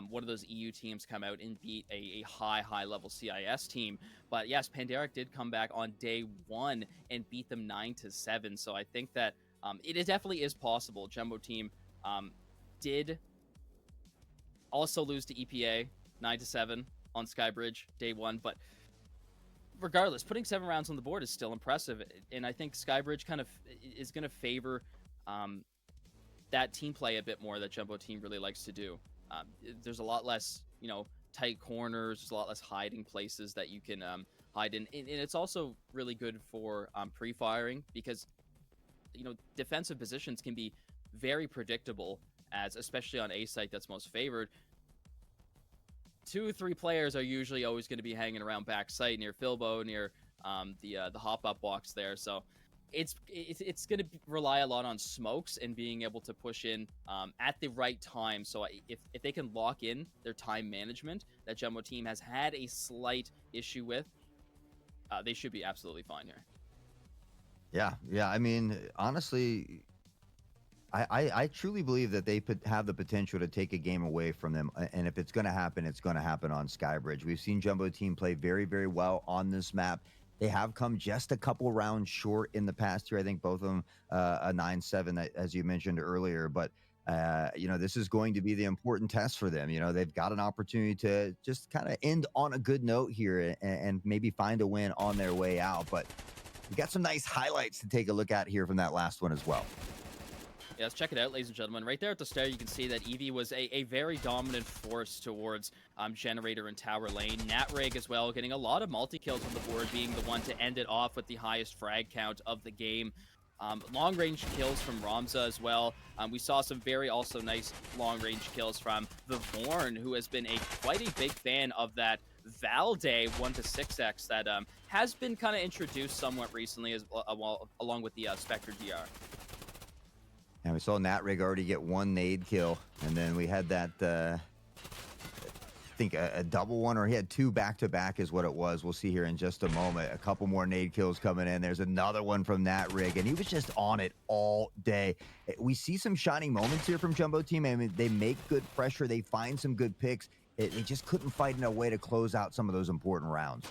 one of those EU teams come out and beat a high level CIS team. But yes, Pandaric did come back on day one and beat them 9-7. So I think that definitely is possible. Jumbo Team did also lose to EPA 9-7 on Skybridge day one, but regardless, putting 7 rounds on the board is still impressive, and I think Skybridge kind of is going to favor that team play a bit more that Jumbo Team really likes to do. There's a lot less, tight corners. There's a lot less hiding places that you can hide in, and it's also really good for pre-firing because defensive positions can be very predictable, as especially on a site that's most favored. 2-3 players are usually always going to be hanging around backside near Filbo, near the hop-up box there. So it's going to rely a lot on smokes and being able to push in at the right time. So if they can lock in their time management that Jumbo Team has had a slight issue with, they should be absolutely fine here. Yeah. I mean, honestly, I truly believe that they have the potential to take a game away from them. And if it's going to happen, it's going to happen on Skybridge. We've seen Jumbo Team play very, very well on this map. They have come just a couple rounds short in the past year. I think both of them a 9-7, as you mentioned earlier. But, this is going to be the important test for them. They've got an opportunity to just kind of end on a good note here and maybe find a win on their way out. But we got some nice highlights to take a look at here from that last one as well. Yeah, let's check it out, ladies and gentlemen. Right there at the start, you can see that Eevee was a very dominant force towards Generator and Tower Lane. Natrig as well, getting a lot of multi-kills on the board, being the one to end it off with the highest frag count of the game. Long-range kills from Ramza as well. We saw some very also nice long-range kills from the Vorn, who has been quite a big fan of that Valde 1-6x that has been kind of introduced somewhat recently along with the Spectre DR. And we saw Natrig already get one nade kill, and then we had that, I think a double one, or he had 2 back-to-back is what it was. We'll see here in just a moment. A couple more nade kills coming in. There's another one from Natrig, and he was just on it all day. We see some shining moments here from Jumbo Team. I mean, they make good pressure. They find some good picks. They just couldn't find a way to close out some of those important rounds.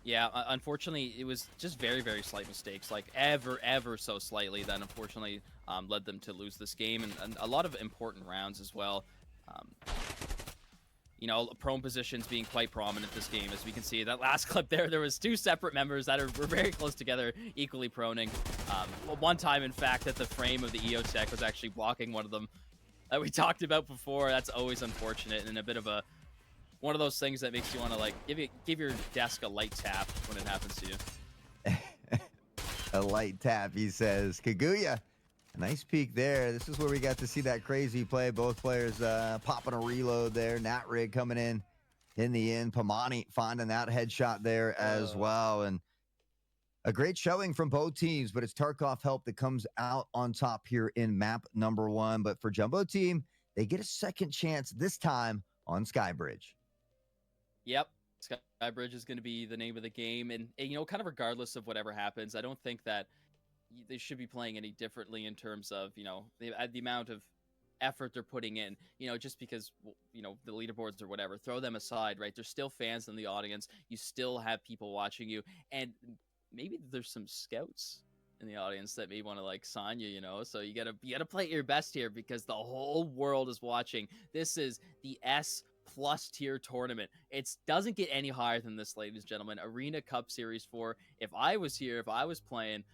Yeah, unfortunately, it was just very, very slight mistakes, like ever so slightly, that unfortunately led them to lose this game, and a lot of important rounds as well. you know, prone positions being quite prominent this game. As we can see, that last clip there was two separate members that were very close together, equally proning. One time, in fact, that the frame of the EO tech was actually blocking one of them that we talked about before. That's always unfortunate and a bit of one of those things that makes you want to like give your desk a light tap when it happens to you. A light tap, he says. Kaguya, a nice peek there. This is where we got to see that crazy play. Both players popping a reload there. Natrig coming in the end. Pamani finding that headshot there as well. And a great showing from both teams, but it's Tarkov Help that comes out on top here in map number 1. But for Jumbo Team, they get a second chance this time on Skybridge. Yep. Skybridge is going to be the name of the game. And, you know, kind of regardless of whatever happens, I don't think that they should be playing any differently in terms of, you know, the amount of effort they're putting in, you know, just because, you know, the leaderboards or whatever, throw them aside, right? There's still fans in the audience. You still have people watching you. And maybe there's some scouts in the audience that may want to like sign you, you know? So you gotta play your best here because the whole world is watching. This is the S+ tier tournament. It doesn't get any higher than this, ladies and gentlemen. Arena Cup Series 4. If I was here, if I was playing,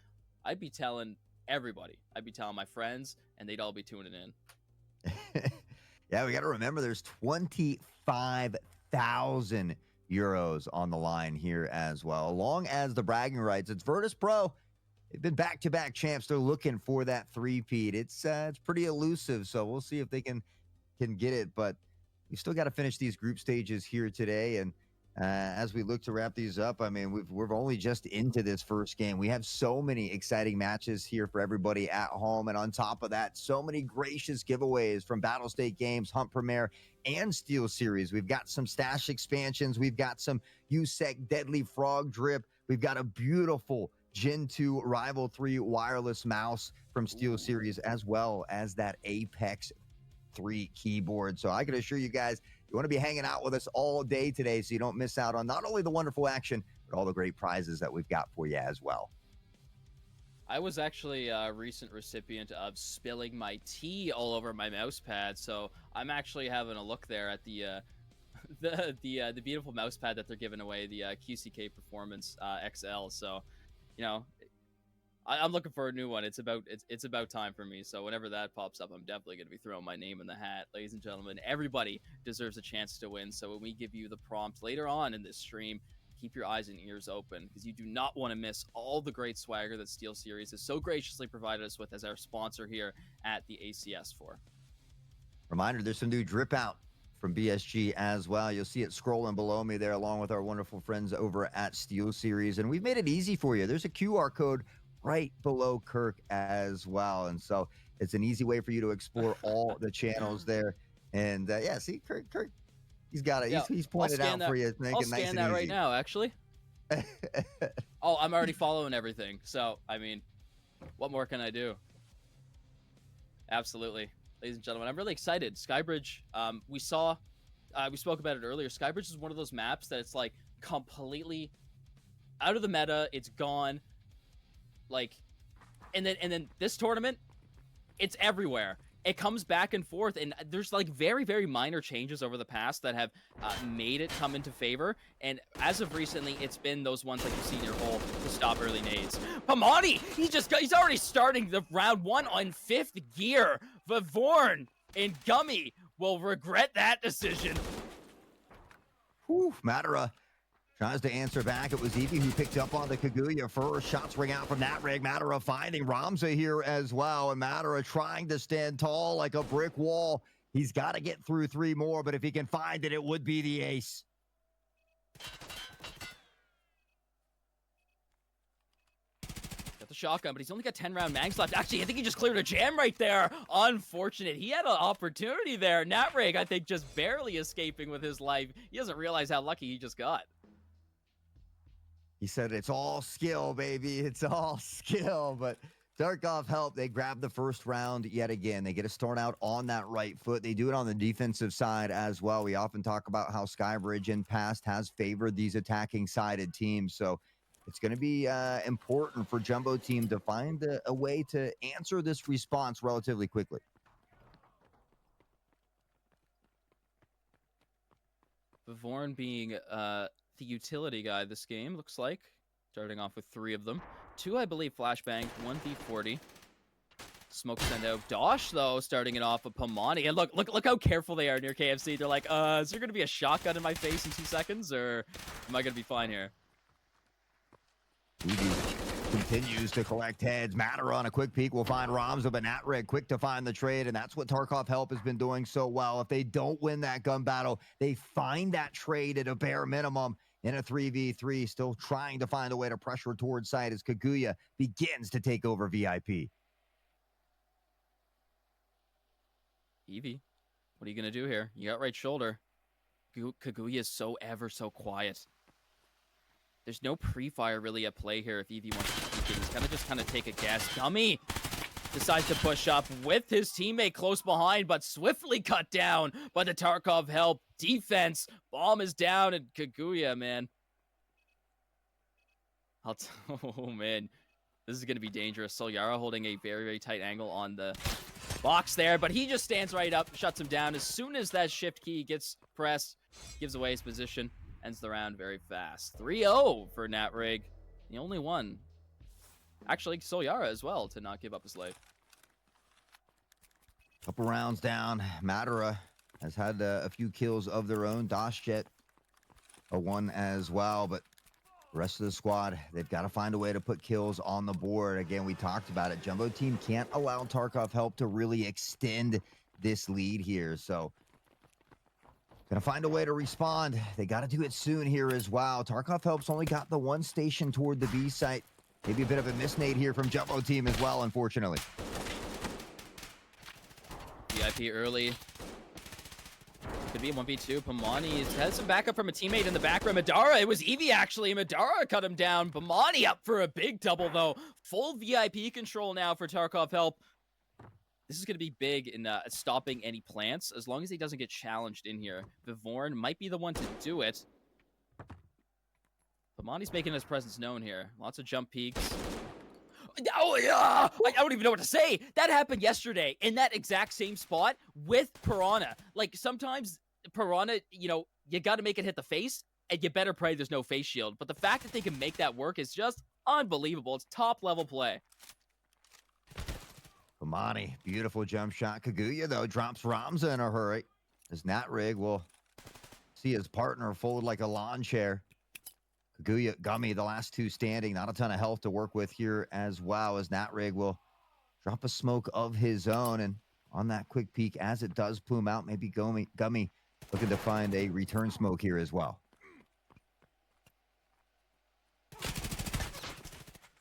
I'd be telling everybody. I'd be telling my friends, and they'd all be tuning in. Yeah, we got to remember there's 25,000 euros on the line here as well, along as the bragging rights. It's Virtus Pro. They've been back-to-back champs. They're looking for that three-peat. It's pretty elusive, so we'll see if they can get it, but we still got to finish these group stages here today. And as we look to wrap these up, I mean, we're only just into this first game. We have so many exciting matches here for everybody at home. And on top of that, so many gracious giveaways from Battlestate Games, Hunt Premier, and Steel Series. We've got some stash expansions. We've got some USEC Deadly Frog Drip. We've got a beautiful Gen 2 Rival 3 wireless mouse from Steel Series, as well as that Apex 3 keyboard. So I can assure you guys, you want to be hanging out with us all day today so you don't miss out on not only the wonderful action, but all the great prizes that we've got for you as well. I was actually a recent recipient of spilling my tea all over my mouse pad, so I'm actually having a look there at the beautiful mouse pad that they're giving away, the QCK Performance XL. So, you know, I'm looking for a new one. It's about time for me. So whenever that pops up, I'm definitely going to be throwing my name in the hat. Ladies and gentlemen, everybody deserves a chance to win. So when we give you the prompt later on in this stream, keep your eyes and ears open because you do not want to miss all the great swagger that Steel Series has so graciously provided us with as our sponsor here at the ACS for. Reminder, there's some new drip out from BSG as well. You'll see it scrolling below me there along with our wonderful friends over at Steel Series. And we've made it easy for you. There's a QR code right below Kirk as well. And so it's an easy way for you to explore all the channels there. And yeah, see, Kirk, he's got it. He's pointed out for you. I'll scan that right now, actually. Oh, I'm already following everything. So, I mean, what more can I do? Absolutely. Ladies and gentlemen, I'm really excited. Skybridge, we spoke about it earlier. Skybridge is one of those maps that it's like completely out of the meta. It's gone. Like, and then this tournament, it's everywhere. It comes back and forth, and there's like very, very minor changes over the past that have made it come into favor. And as of recently, it's been those ones like you see in your hole to stop early nades. Pamani, he's already starting the round 1 on 5th gear. Vivorn and Gummy will regret that decision. Whew, Matera tries to answer back. It was Eevee who picked up on the Kaguya first. Shots ring out from that rig. Matera finding Ramza here as well. And Matera trying to stand tall like a brick wall. He's got to get through 3 more, but if he can find it, it would be the ace. Got the shotgun, but he's only got 10 round mags left. Actually, I think he just cleared a jam right there. Unfortunate. He had an opportunity there. Natrig, I think, just barely escaping with his life. He doesn't realize how lucky he just got. He said, it's all skill, baby. It's all skill. But Tarkov Help, they grab the first round yet again. They get a start out on that right foot. They do it on the defensive side as well. We often talk about how Skybridge in past has favored these attacking-sided teams. So it's going to be important for Jumbo Team to find a way to answer this response relatively quickly. Vivorn being the utility guy this game, looks like. Starting off with 3 of them. 2, I believe, flashbang, 1 V40. Smoke send out. Dosh, though, starting it off with Pamani. And look how careful they are near KFC. They're like, is there going to be a shotgun in my face in 2 seconds? Or am I going to be fine here? Eevee continues to collect heads. Matter on a quick peek will find Ramza, but Natrig quick to find the trade, and that's what Tarkov Help has been doing so well. If they don't win that gun battle, they find that trade at a bare minimum in a 3v3, still trying to find a way to pressure towards side as Kaguya begins to take over VIP. Eevee, what are you going to do here? You got right shoulder. Kaguya is so quiet. There's no pre-fire really at play here if Eevee wants to keep it. He's just kind of take a guess. Gummy decides to push up with his teammate close behind, but swiftly cut down by the Tarkov Help defense. Bomb is down, and Kaguya, man. Oh, man. This is going to be dangerous. Solyara holding a very tight angle on the box there, but he just stands right up, shuts him down. As soon as that shift key gets pressed, gives away his position, ends the round very fast. 3-0 for Natrig. The only one. Actually, Solyara as well to not give up his life. Couple rounds down. Madara has had a few kills of their own. Dashjet a 1 as well, but the rest of the squad, they've got to find a way to put kills on the board. Again, we talked about it. Jumbo Team can't allow Tarkov Help to really extend this lead here. So, gonna find a way to respond. They got to do it soon here as well. Tarkov Help's only got the 1 station toward the B site. Maybe a bit of a misnade here from Jumbo Team as well, unfortunately. VIP early. Could be a 1v2. Pamani has some backup from a teammate in the back row. Madara, it was Eevee actually. Madara cut him down. Pamani up for a big double though. Full VIP control now for Tarkov Help. This is going to be big in stopping any plants as long as he doesn't get challenged in here. Vivorn might be the one to do it. Pamani's making his presence known here. Lots of jump peaks. Oh, yeah! I don't even know what to say. That happened yesterday in that exact same spot with Piranha. Like, sometimes Piranha, you know, you got to make it hit the face, and you better pray there's no face shield. But the fact that they can make that work is just unbelievable. It's top-level play. Pamani, beautiful jump shot. Kaguya, though, drops Ramza in a hurry. As Natrig will see his partner fold like a lawn chair. Kaguya, Gummy, the last 2 standing. Not a ton of health to work with here as well, as Natrig will drop a smoke of his own. And on that quick peek, as it does plume out, maybe Gummy looking to find a return smoke here as well.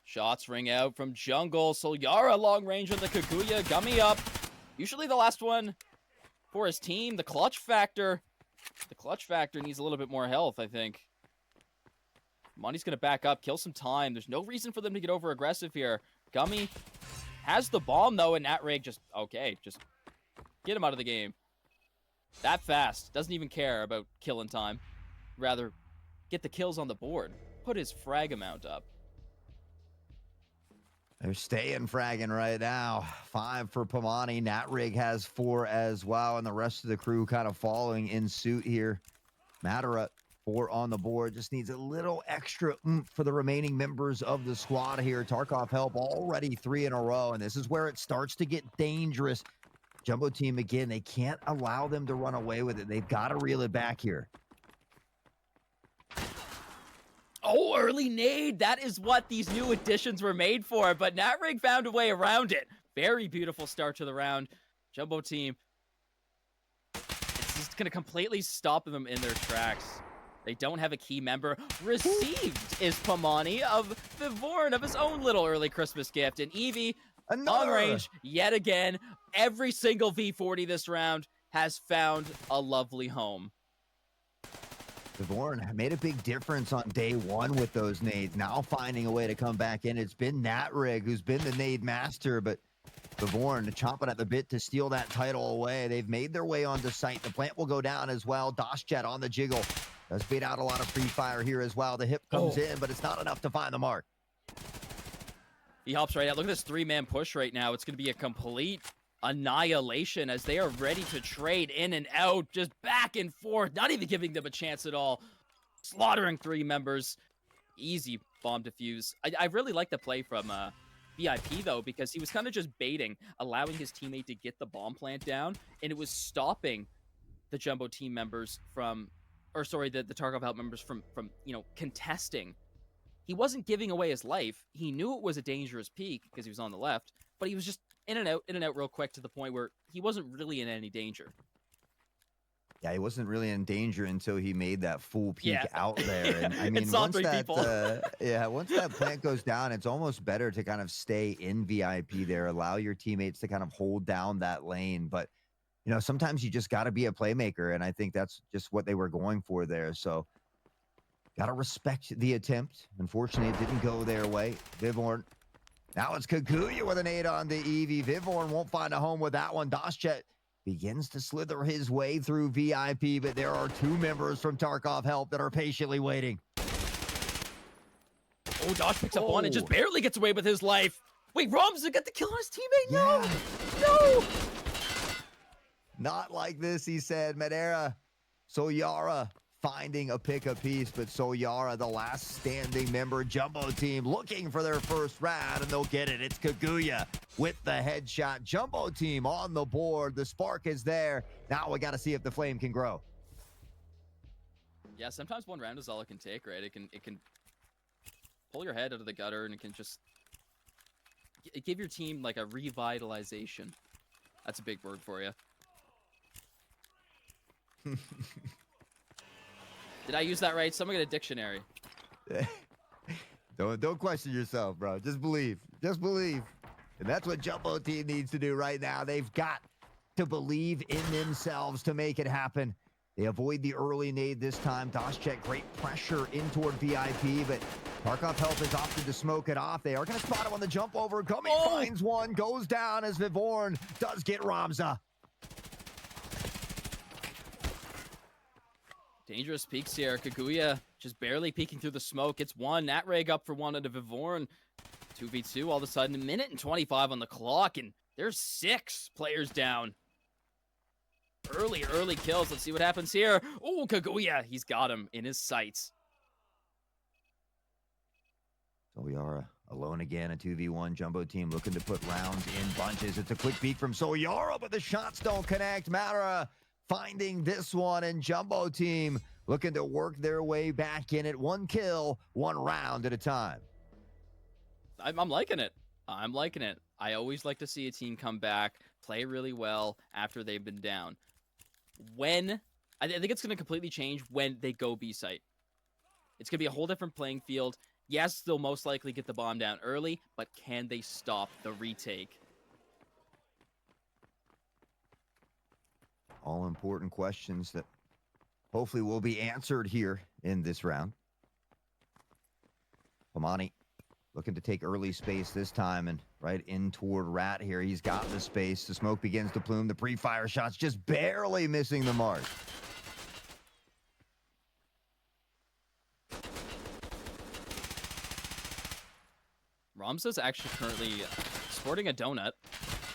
Shots ring out from jungle. Solyara long range on the Kaguya. Gummy up. Usually the last one for his team. The clutch factor. The clutch factor needs a little bit more health, I think. Money's going to back up, kill some time. There's no reason for them to get over aggressive here. Gummy has the bomb, though, and Natrig just get him out of the game. That fast. Doesn't even care about killing time. Rather, get the kills on the board. Put his frag amount up. They're staying fragging right now. 5 for Pamani. Natrig has 4 as well, and the rest of the crew kind of following in suit here. Madara, 4 on the board. Just needs a little extra oomph for the remaining members of the squad here. Tarkov Help already 3 in a row, and this is where it starts to get dangerous. Jumbo Team, again, they can't allow them to run away with it. They've got to reel it back here. Oh, early nade. That is what these new additions were made for, but Natrig found a way around it. Very beautiful start to the round. Jumbo Team, it's just going to completely stop them in their tracks. They don't have a key member. Received is Pamani of Vivorn, of his own little early Christmas gift. And Eevee, long range, yet again. Every single V40 this round has found a lovely home. Vivorn made a big difference on day 1 with those nades. Now finding a way to come back in. It's been Natrig who's been the nade master, but Vivorn chomping at the bit to steal that title away. They've made their way onto site. The plant will go down as well. Dashjet on the jiggle. Does bait out a lot of free fire here as well. The hip comes in, but it's not enough to find the mark. He hops right out. Look at this 3-man push right now. It's going to be a complete annihilation as they are ready to trade in and out, just back and forth, not even giving them a chance at all. Slaughtering 3 members. Easy bomb defuse. I really like the play from VIP though, because he was kind of just baiting, allowing his teammate to get the bomb plant down, and it was stopping the Jumbo team members from, or sorry, the Tarkov Help members from contesting. He wasn't giving away his life. He knew it was a dangerous peak because he was on the left, but he was just in and out real quick to the point where he wasn't really in any danger. Yeah, he wasn't really in danger until he made that full peek Yeah. out there. And I mean, saw once 3 that people. once that plant goes down, it's almost better to kind of stay in VIP there, allow your teammates to kind of hold down that lane. But sometimes you just got to be a playmaker, and I think that's just what they were going for there. So, got to respect the attempt. Unfortunately, it didn't go their way. Vivorn. Now it's Kaguya with an 8 on the Eevee. Vivorn won't find a home with that one. Dashchet begins to slither his way through VIP, but there are 2 members from Tarkov Help that are patiently waiting. Oh, Dosh picks up one and just barely gets away with his life. Wait, Ramza got the kill on his teammate? No! No! Not like this, he said. Medera, Soyara finding a pick apiece, but Soyara, the last standing member, Jumbo team, looking for their first round, and they'll get it. It's Kaguya with the headshot. Jumbo team on the board. The spark is there. Now we got to see if the flame can grow. Yeah, sometimes 1 round is all it can take, right? It can pull your head out of the gutter, and it can just give your team like a revitalization. That's a big word for you. Did I use that right? Someone get a dictionary. Don't question yourself, bro. Just believe. Just believe. And that's what Jumbo team needs to do right now. They've got to believe in themselves to make it happen. They avoid the early nade this time. Dashchet, great pressure in toward VIP, but Tarkov Help has opted to smoke it off. They are going to spot him on the jump over. Coming, finds one, goes down as Vivorn does get Ramza. Dangerous peeks here. Kaguya just barely peeking through the smoke. Gets one. Nat Rag up for one into Vivorn. 2v2 all of a sudden. A minute and 25 on the clock, and there's 6 players down. Early kills. Let's see what happens here. Oh, Kaguya. He's got him in his sights. Soyara alone again, a 2v1 Jumbo team looking to put rounds in bunches. It's a quick peek from Soyara, but the shots don't connect. Matara finding this one, and Jumbo team looking to work their way back in it. 1 kill, 1 round at a time. I'm liking it. I'm liking it. I always like to see a team come back, play really well after they've been down. I think it's going to completely change when they go B-site. It's going to be a whole different playing field. Yes, they'll most likely get the bomb down early, but can they stop the retake? All important questions that hopefully will be answered here in this round. Pamani looking to take early space this time and right in toward Rat here. He's got the space. The smoke begins to plume. The pre-fire shots just barely missing the mark. Ramza's actually currently sporting a donut.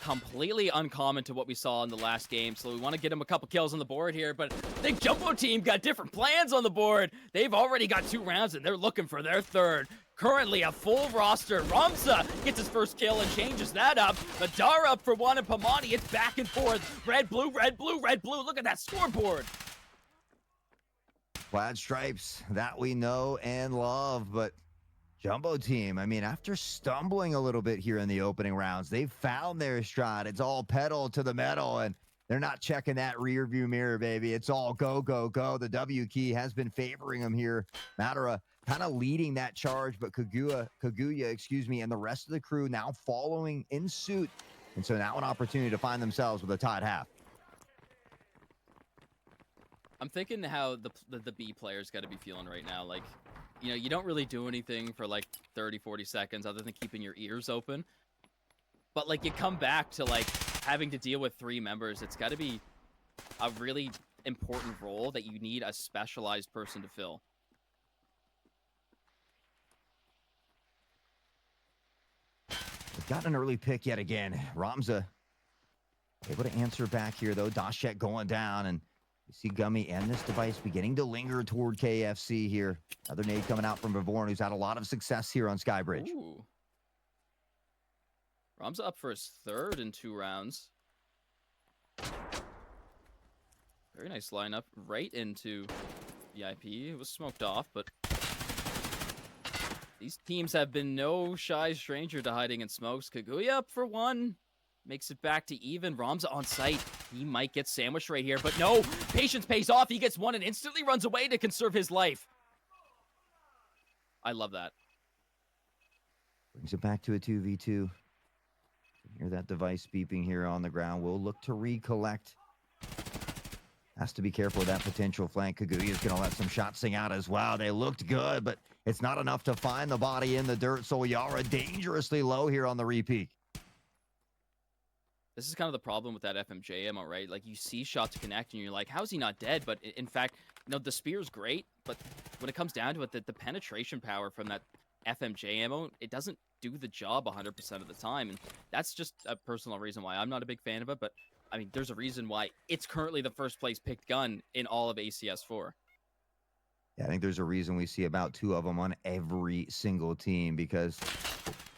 Completely uncommon to what we saw in the last game, so we want to get him a couple kills on the board here, but I think Jumbo team got different plans on the board. They've already got 2 rounds, and they're looking for their 3rd. Currently a full roster. Ramza gets his first kill and changes that up. Madara up for 1, and Pamani, it's back and forth. Red, blue, red, blue, red, blue. Look at that scoreboard. Plaid stripes that we know and love, but Jumbo team, I mean, after stumbling a little bit here in the opening rounds, they've found their stride. It's all pedal to the metal, and they're not checking that rear view mirror, baby. It's all go, go, go. The W key has been favoring them here. Matara kind of leading that charge, but Kaguya, and the rest of the crew now following in suit. And so now an opportunity to find themselves with a tied half. I'm thinking how the B players got to be feeling right now. Like, you don't really do anything for like 30, 40 seconds other than keeping your ears open. But like you come back to like having to deal with 3 members. It's got to be a really important role that you need a specialized person to fill. They've got an early pick yet again. Ramza Able to answer back here, though. Dashjet going down, and you see Gummy and this device beginning to linger toward KFC here. Another nade coming out from Vivorn, who's had a lot of success here on Skybridge. Ooh. Ramza up for his third in 2 rounds. Very nice lineup right into VIP. It was smoked off, but these teams have been no shy stranger to hiding in smokes. Kaguya up for 1. Makes it back to even. Ramza on site. He might get sandwiched right here, but no. Patience pays off. He gets 1 and instantly runs away to conserve his life. I love that. Brings it back to a 2v2. Hear that device beeping here on the ground. We'll look to recollect. Has to be careful with that potential flank. Kaguya is going to let some shots sing out as well. They looked good, but it's not enough to find the body in the dirt. So Yara dangerously low here on the repeat. This is kind of the problem with that FMJ ammo, right? Like, you see shots connect, and you're like, how's he not dead? But in fact, you know, the spear's great, but when it comes down to it, the penetration power from that FMJ ammo, it doesn't do the job 100% of the time. And that's just a personal reason why I'm not a big fan of it. But, I mean, there's a reason why it's currently the first place picked gun in all of ACS4. Yeah, I think there's a reason we see about 2 of them on every single team, because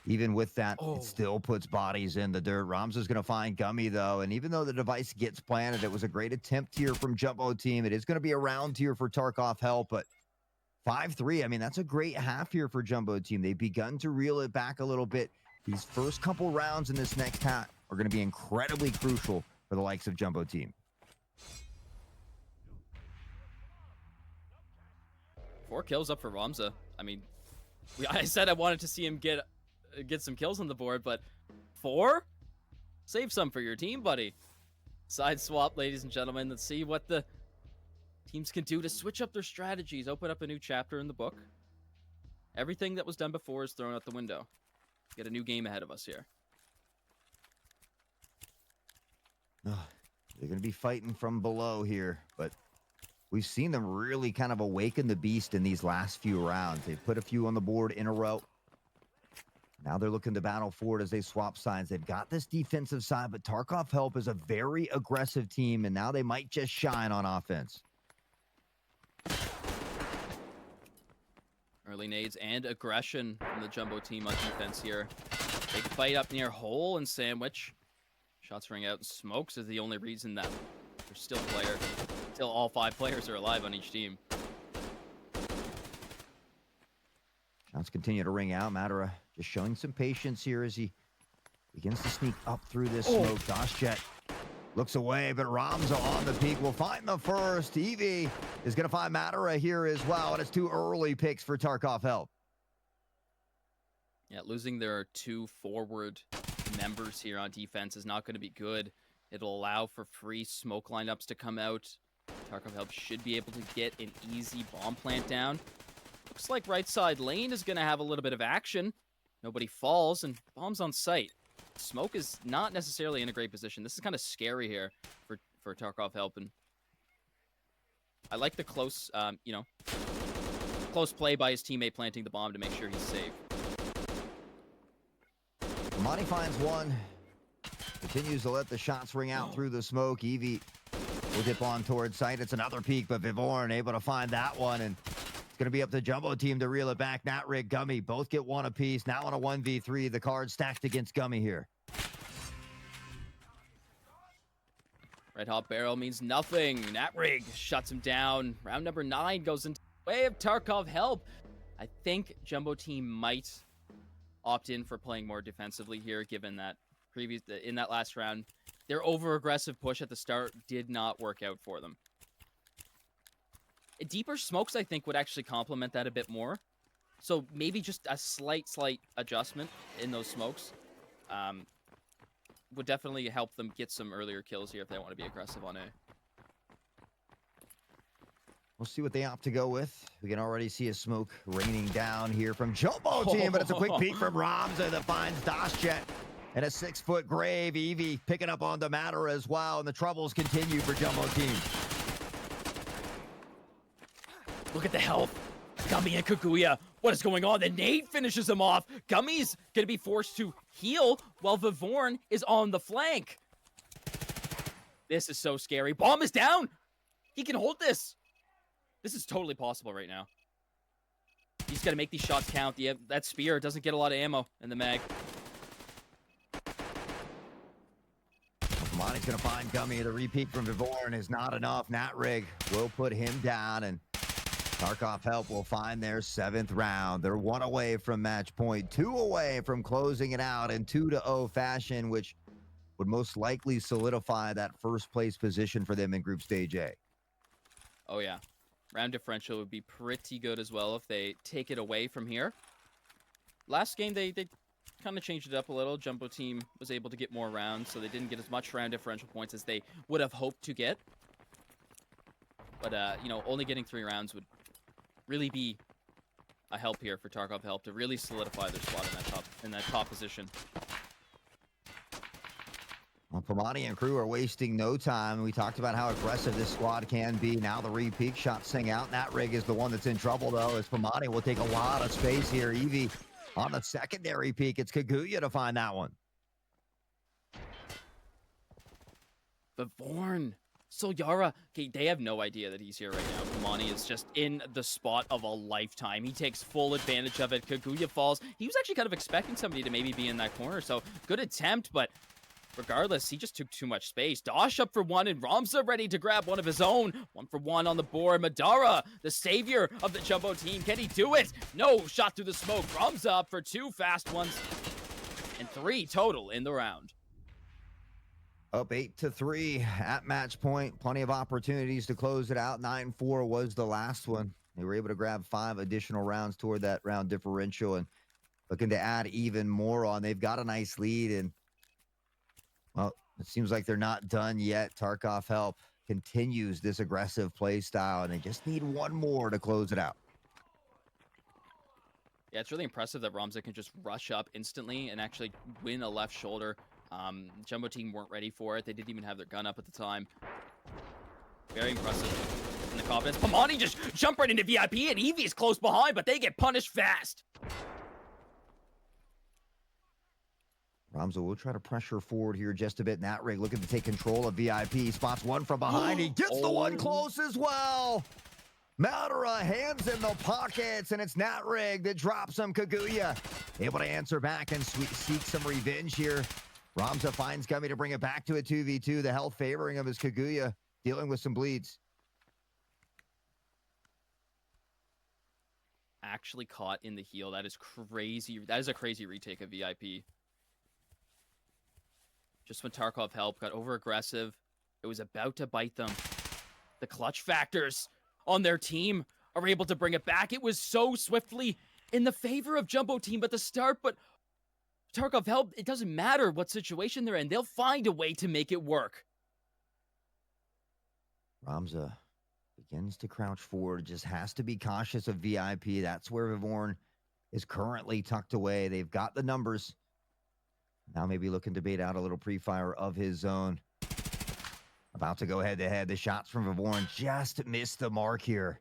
even with that, it still puts bodies in the dirt. Ramza's going to find Gummy, though, and even though the device gets planted, it was a great attempt here from Jumbo Team. It is going to be a round here for Tarkov Help, but 5-3, I mean, that's a great half here for Jumbo Team. They've begun to reel it back a little bit. These first couple rounds in this next half are going to be incredibly crucial for the likes of Jumbo Team. 4 kills up for Ramza. I mean, I said I wanted to see him get some kills on the board, but 4? Save some for your team, buddy. Side swap, ladies and gentlemen. Let's see what the teams can do to switch up their strategies, open up a new chapter in the book. Everything that was done before is thrown out the window. Get a new game ahead of us here. They're going to be fighting from below here, but we've seen them really kind of awaken the beast in these last few rounds. They've put a few on the board in a row. Now they're looking to battle forward as they swap sides. They've got this defensive side, but Tarkov Help is a very aggressive team, and now they might just shine on offense. Early nades and aggression from the Jumbo Team on defense here. Big fight up near Hole and Sandwich. Shots ring out, and Smokes is the only reason that there's still all 5 players are alive on each team. Shots continue to ring out. Matera just showing some patience here as he begins to sneak up through this smoke. Dashjet looks away, but Ramza on the peak will find the first. Evie is going to find Matera here as well, and it's 2 early picks for Tarkov Help. Yeah, losing their 2 forward members here on defense is not going to be good. It'll allow for free smoke lineups to come out. Tarkov Help should be able to get an easy bomb plant down. Looks like right side lane is going to have a little bit of action. Nobody falls, and bomb's on site. Smoke is not necessarily in a great position. This is kind of scary here for Tarkov Help, and I like the close, close play by his teammate planting the bomb to make sure he's safe. Monty finds one. Continues to let the shots ring out through the smoke. Evie will dip on towards site. It's another peek, but Vivorn able to find that one, and it's going to be up to Jumbo Team to reel it back. Natrig, Gummy, both get 1 apiece. Now on a 1v3, the card stacked against Gummy here. Red Hot Barrel means nothing. Natrig shuts him down. Round number 9 goes into the way of Tarkov Help. I think Jumbo Team might opt in for playing more defensively here, given that in that last round, their over-aggressive push at the start did not work out for them. Deeper smokes, I think, would actually complement that a bit more. So maybe just a slight adjustment in those smokes would definitely help them get some earlier kills here if they want to be aggressive on A. We'll see what they opt to go with. We can already see a smoke raining down here from Jumbo Team, but it's a quick peek from Ramza that finds Dashjet and a 6-foot grave. Evie picking up on the matter as well, and the troubles continue for Jumbo Team. Look at the health. Gummy and Kaguya. What is going on? The nade finishes him off. Gummy's going to be forced to heal while Vivorn is on the flank. This is so scary. Bomb is down. He can hold this. This is totally possible right now. He's got to make these shots count. That spear doesn't get a lot of ammo in the mag. Monty's going to find Gummy. The repeat from Vivorn is not enough. Natrig will put him down, and Tarkov Help will find their 7th round. They're 1 away from match point, 2 away from closing it out in 2-0 fashion, which would most likely solidify that first place position for them in Group Stage A. Oh, yeah. Round differential would be pretty good as well if they take it away from here. Last game, they kind of changed it up a little. Jumbo Team was able to get more rounds, so they didn't get as much round differential points as they would have hoped to get. But, you know, only getting 3 rounds would really be a help here for Tarkov Help to really solidify their spot in that top position. Well, Pamani and crew are wasting no time. We talked about how aggressive this squad can be. Now the repeat shot sing out. Natrig is the one that's in trouble, though, as Pamani will take a lot of space here. Evie on the secondary peak. It's Kaguya to find that one. Vivorn. Solyara, okay, they have no idea that he's here right now. Pamani is just in the spot of a lifetime. He takes full advantage of it. Kaguya falls. He was actually kind of expecting somebody to maybe be in that corner, so good attempt, but regardless, he just took too much space. Dosh up for 1, and Ramza ready to grab one of his own. 1 for 1 on the board. Madara, the savior of the Jumbo Team. Can he do it? No, shot through the smoke. Ramza up for 2 fast ones, and 3 total in the round. Up 8-3 at match point. Plenty of opportunities to close it out. 9-4 was the last one. They were able to grab 5 additional rounds toward that round differential and looking to add even more on. They've got a nice lead, and well, it seems like they're not done yet. Tarkov Help continues this aggressive play style, and they just need 1 more to close it out. Yeah, it's really impressive that Ramza can just rush up instantly and actually win a left shoulder. Jumbo Team weren't ready for it. They didn't even have their gun up at the time. Very impressive in the confidence. Pamani just jumped right into VIP, and Evie's close behind, but they get punished fast. Ramza will try to pressure forward here just a bit. Natrig looking to take control of VIP. Spots one from behind. He gets the one close as well. Madara hands in the pockets, and it's Natrig that drops him. Kaguya able to answer back and seek some revenge here. Ramza finds Gummy to bring it back to a 2v2. The health favoring him is Kaguya dealing with some bleeds. Actually caught in the heel. That is crazy. That is a crazy retake of VIP. Just when Tarkov Help got over aggressive, it was about to bite them. The clutch factors on their team are able to bring it back. It was so swiftly in the favor of Jumbo Team at the start, but Tarkov Help, it doesn't matter what situation they're in. They'll find a way to make it work. Ramza begins to crouch forward, just has to be cautious of VIP. That's where Vivorn is currently tucked away. They've got the numbers. Now maybe looking to bait out a little pre-fire of his own. About to go head-to-head. The shots from Vivorn just missed the mark here.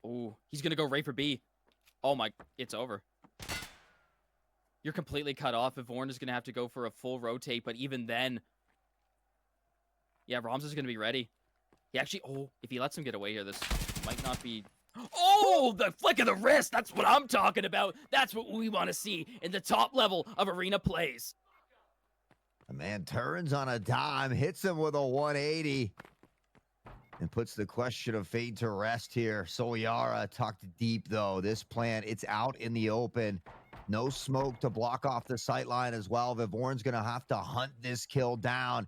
Oh, he's going to go right for B. Oh my, it's over. You're completely cut off. Vivorn is going to have to go for a full rotate, but even then, yeah, Ramza's going to be ready. He actually, if he lets him get away here, this might not be... Oh, the flick of the wrist. That's what I'm talking about. That's what we want to see in the top level of arena plays. The man turns on a dime, hits him with a 180, and puts the question of fate to rest here. Solyara tucked deep, though. This plant, it's out in the open. No smoke to block off the sight line as well. Vivorn's going to have to hunt this kill down.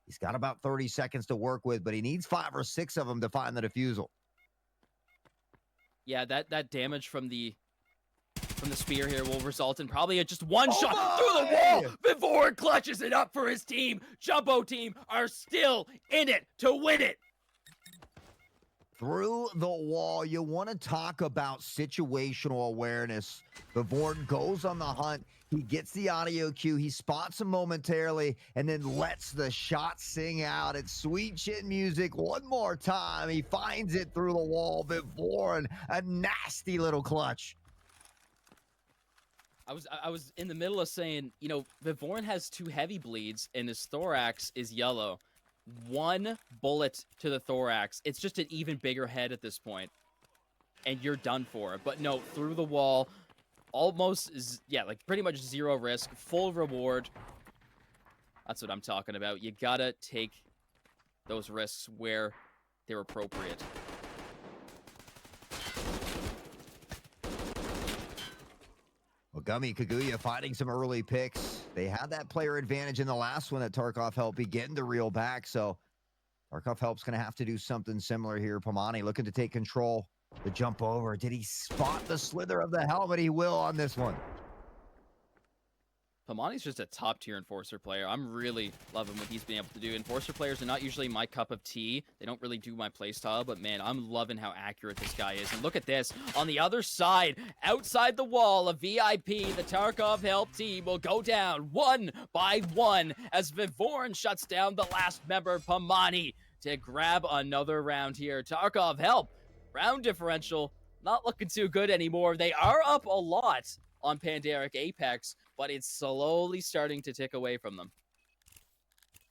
He's got about 30 seconds to work with, but he needs 5 or 6 of them to find the defusal. Yeah, that damage from the spear here will result in probably just one shot through the wall. Vivorn clutches it up for his team. Jumbo Team are still in it to win it. Through the wall, you want to talk about situational awareness. Vivorn goes on the hunt. He gets the audio cue. He spots him momentarily and then lets the shot sing out. It's sweet chin music one more time. He finds it through the wall. Vivorn, a nasty little clutch. I was in the middle of saying, you know, Vivorn has 2 heavy bleeds and his thorax is yellow. 1 bullet to the thorax. It's just an even bigger head at this point, and you're done for. But no, through the wall, almost, yeah, like pretty much 0 risk, full reward. That's what I'm talking about. You gotta take those risks where they're appropriate. Well, Gummy Kaguya finding some early picks. They had that player advantage in the last one that Tarkov helped begin to reel back. So Tarkov help's going to have to do something similar here. Pomani looking to take control. The jump over. Did he spot the slither of the helmet? He will on this one. Pomani's just a top-tier Enforcer player. I'm really loving what he's been able to do. Enforcer players are not usually my cup of tea. They don't really do my playstyle, but man, I'm loving how accurate this guy is. And look at this. On the other side, outside the wall of VIP, the Tarkov Help team will go down 1 by 1 as Vivorn shuts down the last member, Pomani, to grab another round here. Tarkov Help, round differential, not looking too good anymore. They are up a lot on Pandaric Apex, but it's slowly starting to tick away from them.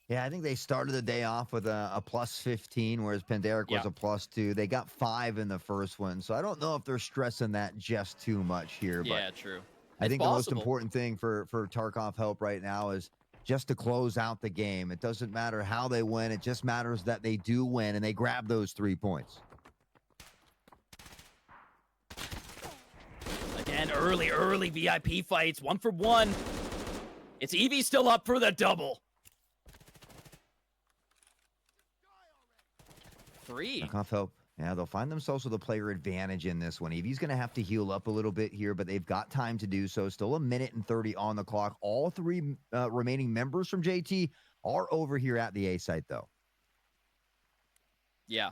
Yeah, I think they started the day off with a plus 15, whereas Pandaric was a plus 2. They got 5 in the first one, so I don't know if they're stressing that just too much here. Yeah, true. I think the most possible. important thing for Tarkov Help right now is just to close out the game. It doesn't matter how they win. It just matters that they do win, and they grab those 3 points. Again, early VIP fights, 1 for 1. It's Eevee still up for the double. 3. Tarkov Help, yeah, they'll find themselves with a player advantage in this one. Eevee's going to have to heal up a little bit here, but they've got time to do so. Still 1 minute and 30 on the clock. All 3 remaining members from JT are over here at the A site, though. Yeah,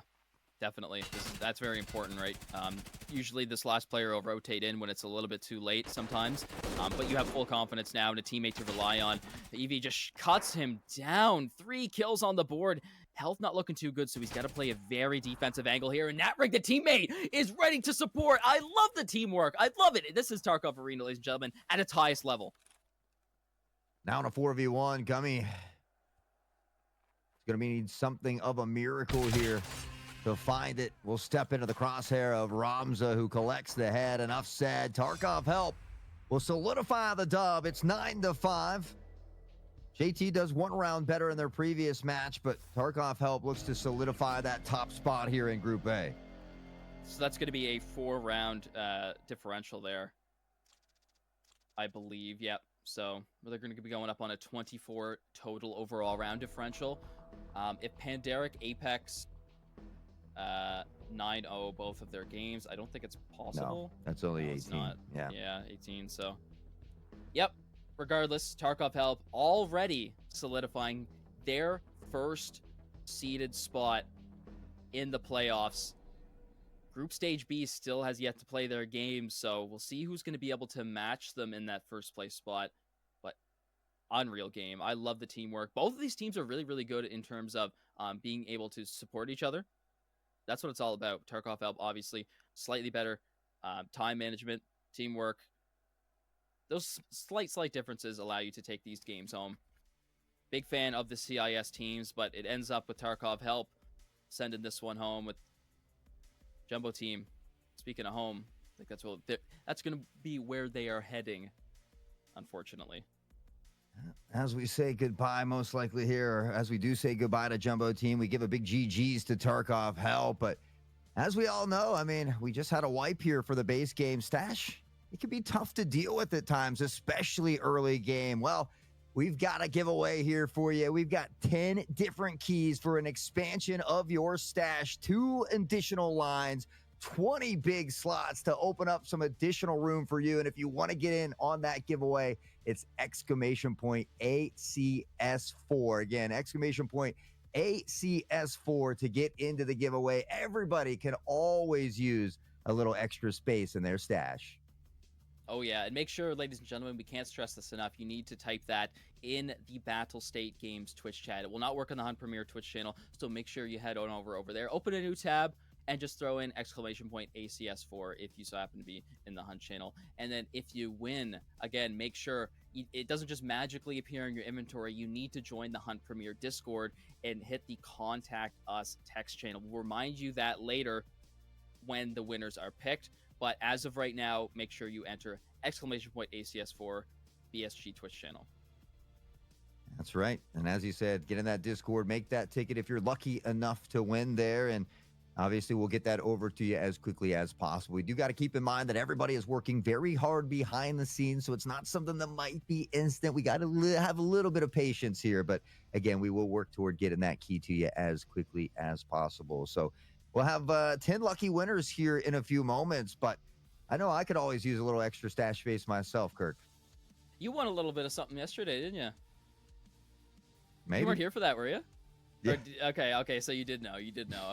definitely. That's very important, right? Usually this last player will rotate in when it's a little bit too late sometimes, but you have full confidence now and a teammate to rely on. Eevee just cuts him down. 3 kills on the board. Health not looking too good, so he's got to play a very defensive angle here. And Natrig, the teammate, is ready to support. I love the teamwork. I love it. This is Tarkov Arena, ladies and gentlemen, at its highest level. Now in a 4v1, Gummy. It's going to need something of a miracle here to find it. We'll step into the crosshair of Ramza, who collects the head. Enough said. Tarkov Help will solidify the dub. It's 9-5. JT does 1 round better in their previous match, but Tarkov Help looks to solidify that top spot here in Group A. So that's going to be a 4-round differential there, I believe. Yep. So they're going to be going up on a 24 total overall round differential. If Pandaric Apex 9-0 both of their games, I don't think it's possible. No, that's only 18. It's not. Yeah, 18. So, yep. Regardless, Tarkov Help already solidifying their first seeded spot in the playoffs. Group Stage B still has yet to play their games, so we'll see who's going to be able to match them in that first place spot. But unreal game. I love the teamwork. Both of these teams are really, really good in terms of being able to support each other. That's what it's all about. Tarkov Help, obviously, slightly better time management, teamwork. Those slight differences allow you to take these games home. Big fan of the CIS teams, but it ends up with Tarkov Help sending this one home with Jumbo Team. Speaking of home, I think that's going to be where they are heading, unfortunately. As we say goodbye, most likely here, or as we do say goodbye to Jumbo Team, we give a big GG's to Tarkov Help. But as we all know, I mean, we just had a wipe here for the base game. Stash, it can be tough to deal with at times, especially early game. Well, we've got a giveaway here for you. We've got 10 different keys for an expansion of your stash, 2 additional lines, 20 big slots to open up some additional room for you. And if you want to get in on that giveaway, it's exclamation point ACS4. Again, exclamation point ACS4 to get into the giveaway. Everybody can always use a little extra space in their stash. Oh, yeah. And make sure, ladies and gentlemen, we can't stress this enough. You need to type that in the Battle State Games Twitch chat. It will not work on the Hunt Premier Twitch channel, so make sure you head on over there. Open a new tab, and just throw in exclamation point ACS4 if you so happen to be in the hunt channel. And then if you win, again, make sure it doesn't just magically appear in your inventory. You need to join the Hunt Premier Discord and hit the contact us text channel. We'll remind you that later when the winners are picked. But as of right now, make sure you enter exclamation point ACS4 BSG Twitch channel. That's right. And as you said, get in that Discord, make that ticket if you're lucky enough to win there. And obviously, we'll get that over to you as quickly as possible. We do got to keep in mind that everybody is working very hard behind the scenes, so it's not something that might be instant. We got to have a little bit of patience here. But again, we will work toward getting that key to you as quickly as possible. So we'll have 10 lucky winners here in a few moments. But I know I could always use a little extra stash space myself, Kirk. You won a little bit of something yesterday, didn't you? Maybe. You weren't here for that, were you? Yeah. Okay. So you did know.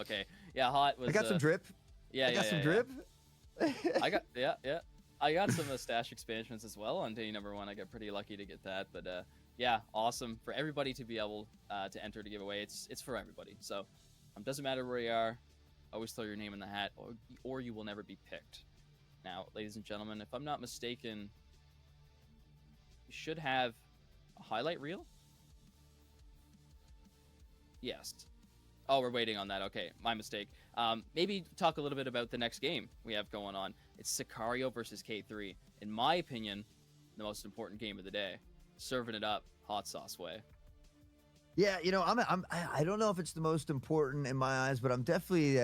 Okay. Yeah, Hot was. I got some drip. Yeah, I got some drip. I got I got some stash expansions as well on day number 1. I got pretty lucky to get that, but yeah, awesome for everybody to be able to enter the giveaway. It's for everybody, so doesn't matter where you are. Always throw your name in the hat, or you will never be picked. Now, ladies and gentlemen, if I'm not mistaken, you should have a highlight reel. Yes. Oh, we're waiting on that. Okay, my mistake. Maybe talk a little bit about the next game we have going on. It's Sicario versus K3. In my opinion, the most important game of the day. Serving it up hot sauce way. Yeah, you know, I don't know if it's the most important in my eyes, but I'm definitely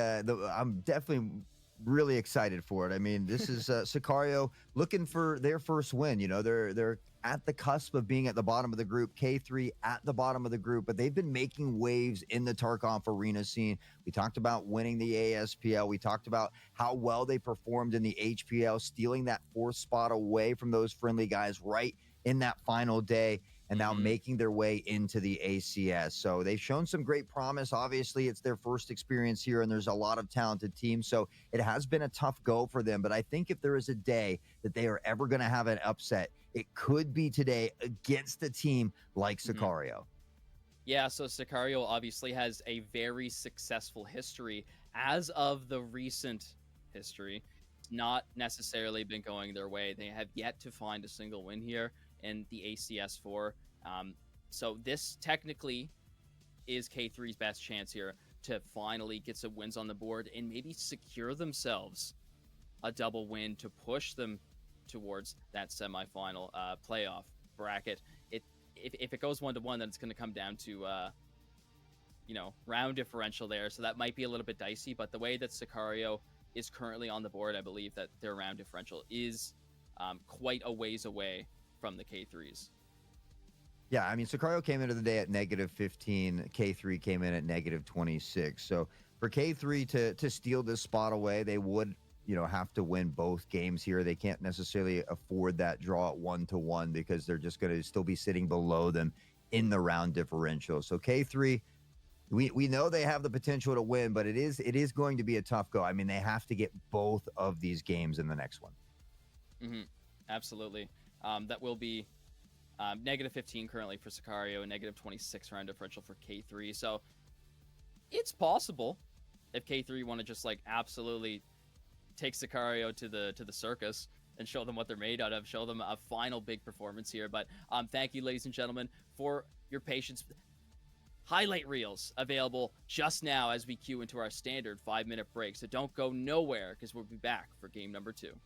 really excited for it. I mean, this is Sicario looking for their first win. You know, they're at the cusp of being at the bottom of the group, K3 at the bottom of the group, but they've been making waves in the Tarkov arena scene. We talked about winning the ASPL. We talked about how well they performed in the HPL, stealing that 4th spot away from those friendly guys right in that final day, and now making their way into the ACS. So they've shown some great promise. Obviously, it's their first experience here, and there's a lot of talented teams. So it has been a tough go for them. But I think if there is a day that they are ever going to have an upset, it could be today against a team like Sicario. Yeah, so Sicario obviously has a very successful history. As of the recent history, it's not necessarily been going their way. They have yet to find a single win here in the ACS4. So this technically is K3's best chance here to finally get some wins on the board and maybe secure themselves a double win to push them towards that semifinal playoff bracket. If it goes 1-1, then it's going to come down to round differential there. So that might be a little bit dicey, but the way that Sicario is currently on the board, I believe that their round differential is quite a ways away from the K3s. Yeah, I mean, Sicario came into the day at -15. K3 came in at -26. So for K3 to steal this spot away, they would, have to win both games here. They can't necessarily afford that draw at 1-1 because they're just going to still be sitting below them in the round differential. So K3, we know they have the potential to win, but it is going to be a tough go. I mean, they have to get both of these games in the next one. Absolutely. That will be -15 currently for Sicario and -26 round differential for K3. So it's possible if K3 want to just absolutely take Sicario to the circus and show them what they're made out of, show them a final big performance here. But thank you, ladies and gentlemen, for your patience. Highlight reels available just now as we queue into our standard 5-minute break. So don't go nowhere because we'll be back for game number 2.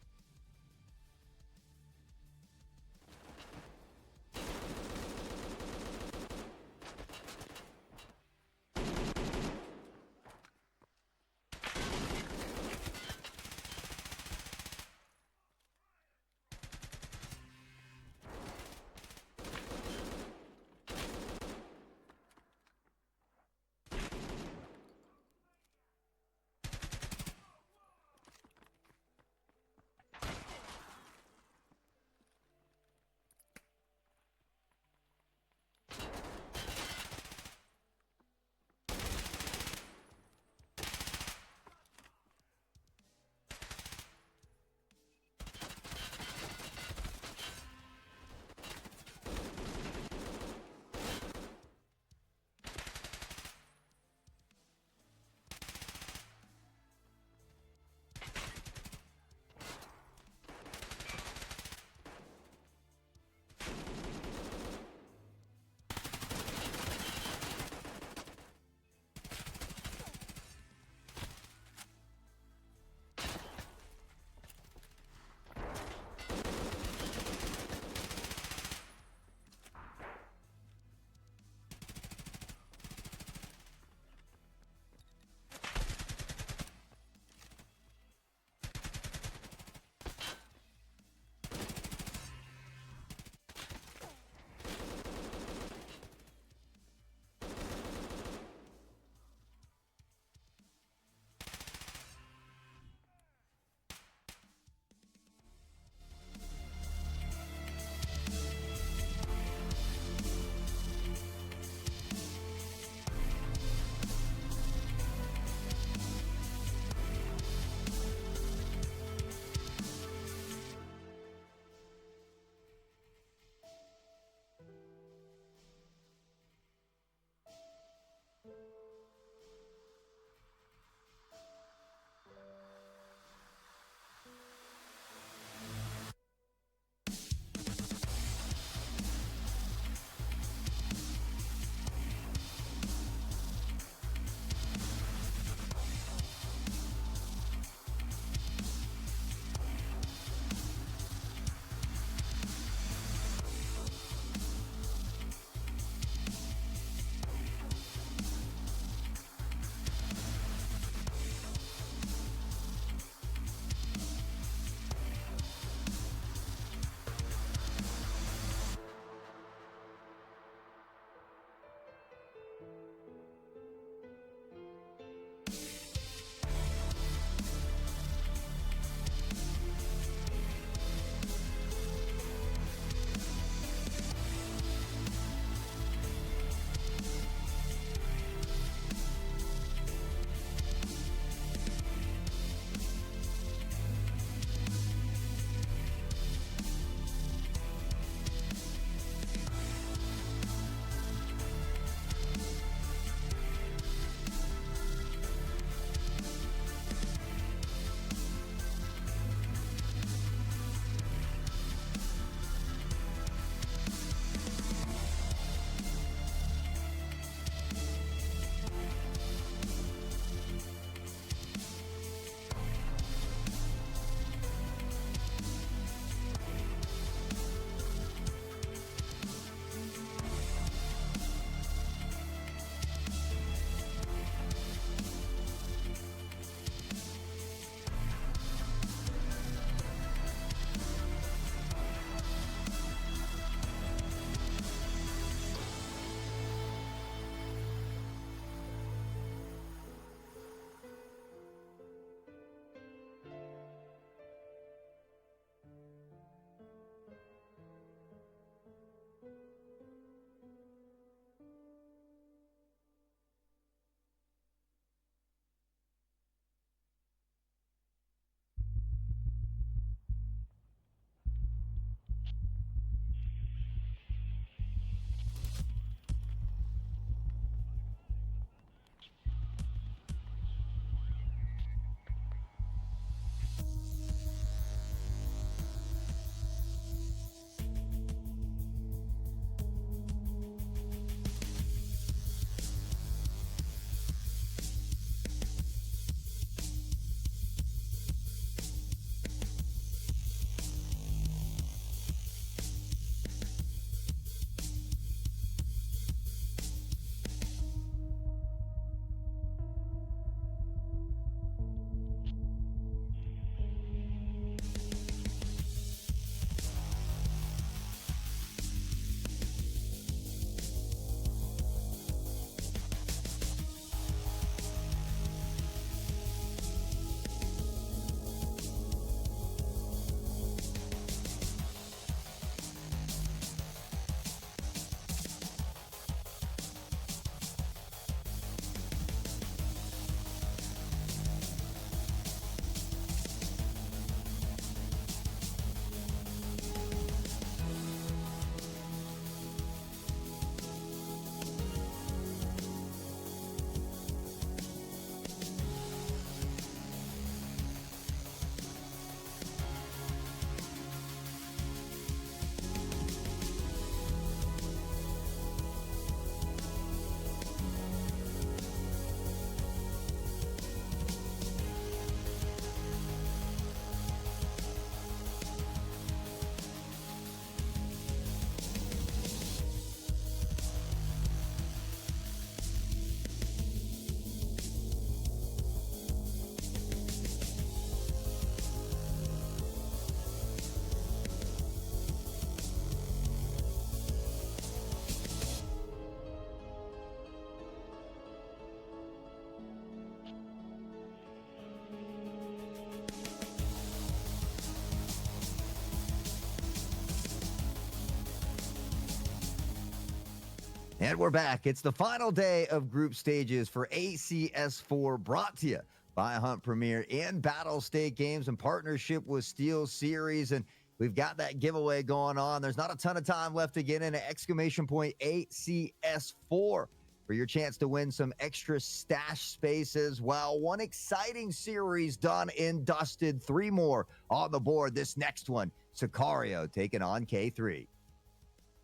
And we're back. It's the final day of group stages for ACS4, brought to you by Hunt Premier and Battle State Games in partnership with Steel Series. And we've got that giveaway going on. There's not a ton of time left to get in at exclamation point ACS4 for your chance to win some extra stash space as well. One exciting series done and dusted. 3 more on the board. This next one, Sicario taking on K3.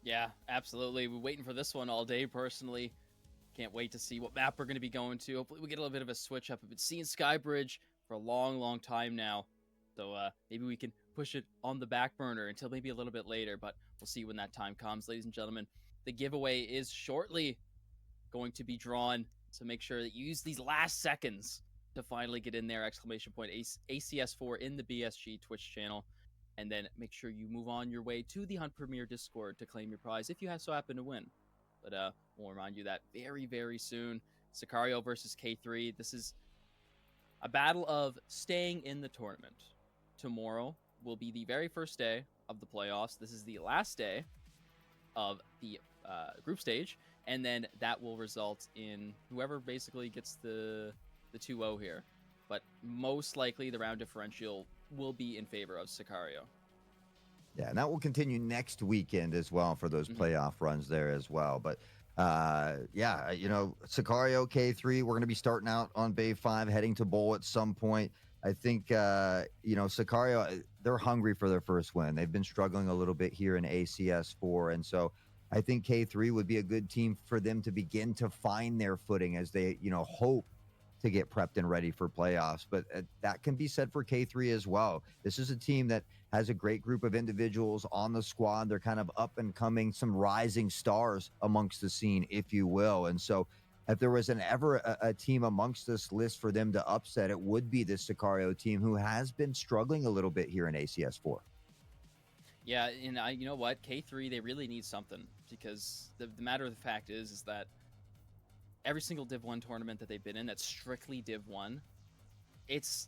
Yeah, absolutely. We're waiting for this one all day, personally. Can't wait to see what map we're going to be going to. Hopefully we get a little bit of a switch up. I've been seeing Skybridge for a long time now. So maybe we can push it on the back burner until maybe a little bit later, but we'll see when that time comes. Ladies and gentlemen, the giveaway is shortly going to be drawn, so make sure that you use these last seconds to finally get in there. Exclamation point ACS4 in the BSG Twitch channel. And then make sure you move on your way to the Hunt Premier Discord to claim your prize if you so happen to win. But we'll remind you that very soon. Sicario versus K3. This is a battle of staying in the tournament. Tomorrow will be the very first day of the playoffs. This is the last day of the group stage. And then that will result in whoever basically gets the 2-0 here. But most likely the round differential will be in favor of Sicario. Yeah, and that will continue next weekend as well for those playoff runs there as well. But yeah, Sicario K3, we're going to be starting out on Bay 5, heading to Bowl at some point. I think, Sicario, they're hungry for their first win. They've been struggling a little bit here in ACS 4. And so I think K3 would be a good team for them to begin to find their footing as they, hope to get prepped and ready for playoffs. But that can be said for K3 as well. This is a team that has a great group of individuals on the squad. They're kind of up and coming, some rising stars amongst the scene, if you will. And so if there was ever a team amongst this list for them to upset, it would be this Sicario team, who has been struggling a little bit here in ACS 4. Yeah, and you know what? K3, they really need something, because the matter of the fact is that every single Div 1 tournament that they've been in that's strictly Div 1, it's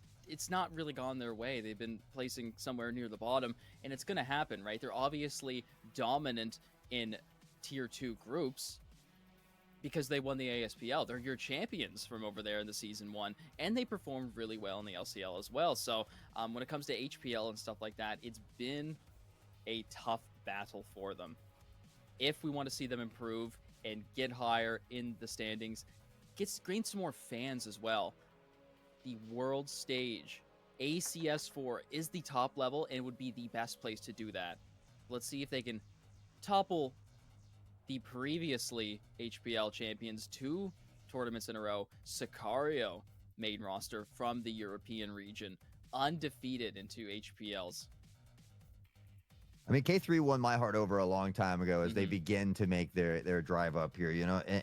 not really gone their way. They've been placing somewhere near the bottom, and it's going to happen, right? They're obviously dominant in Tier 2 groups because they won the ASPL. They're your champions from over there in the Season 1, and they performed really well in the LCL as well. So when it comes to HPL and stuff like that, it's been a tough battle for them. If we want to see them improve and get higher in the standings, gain some more fans as well. The world stage, ACS4, is the top level and would be the best place to do that. Let's see if they can topple the previously HPL champions 2 tournaments in a row, Sicario main roster from the European region, undefeated in 2 HPLs. I mean, K3 won my heart over a long time ago as they begin to make their drive up here,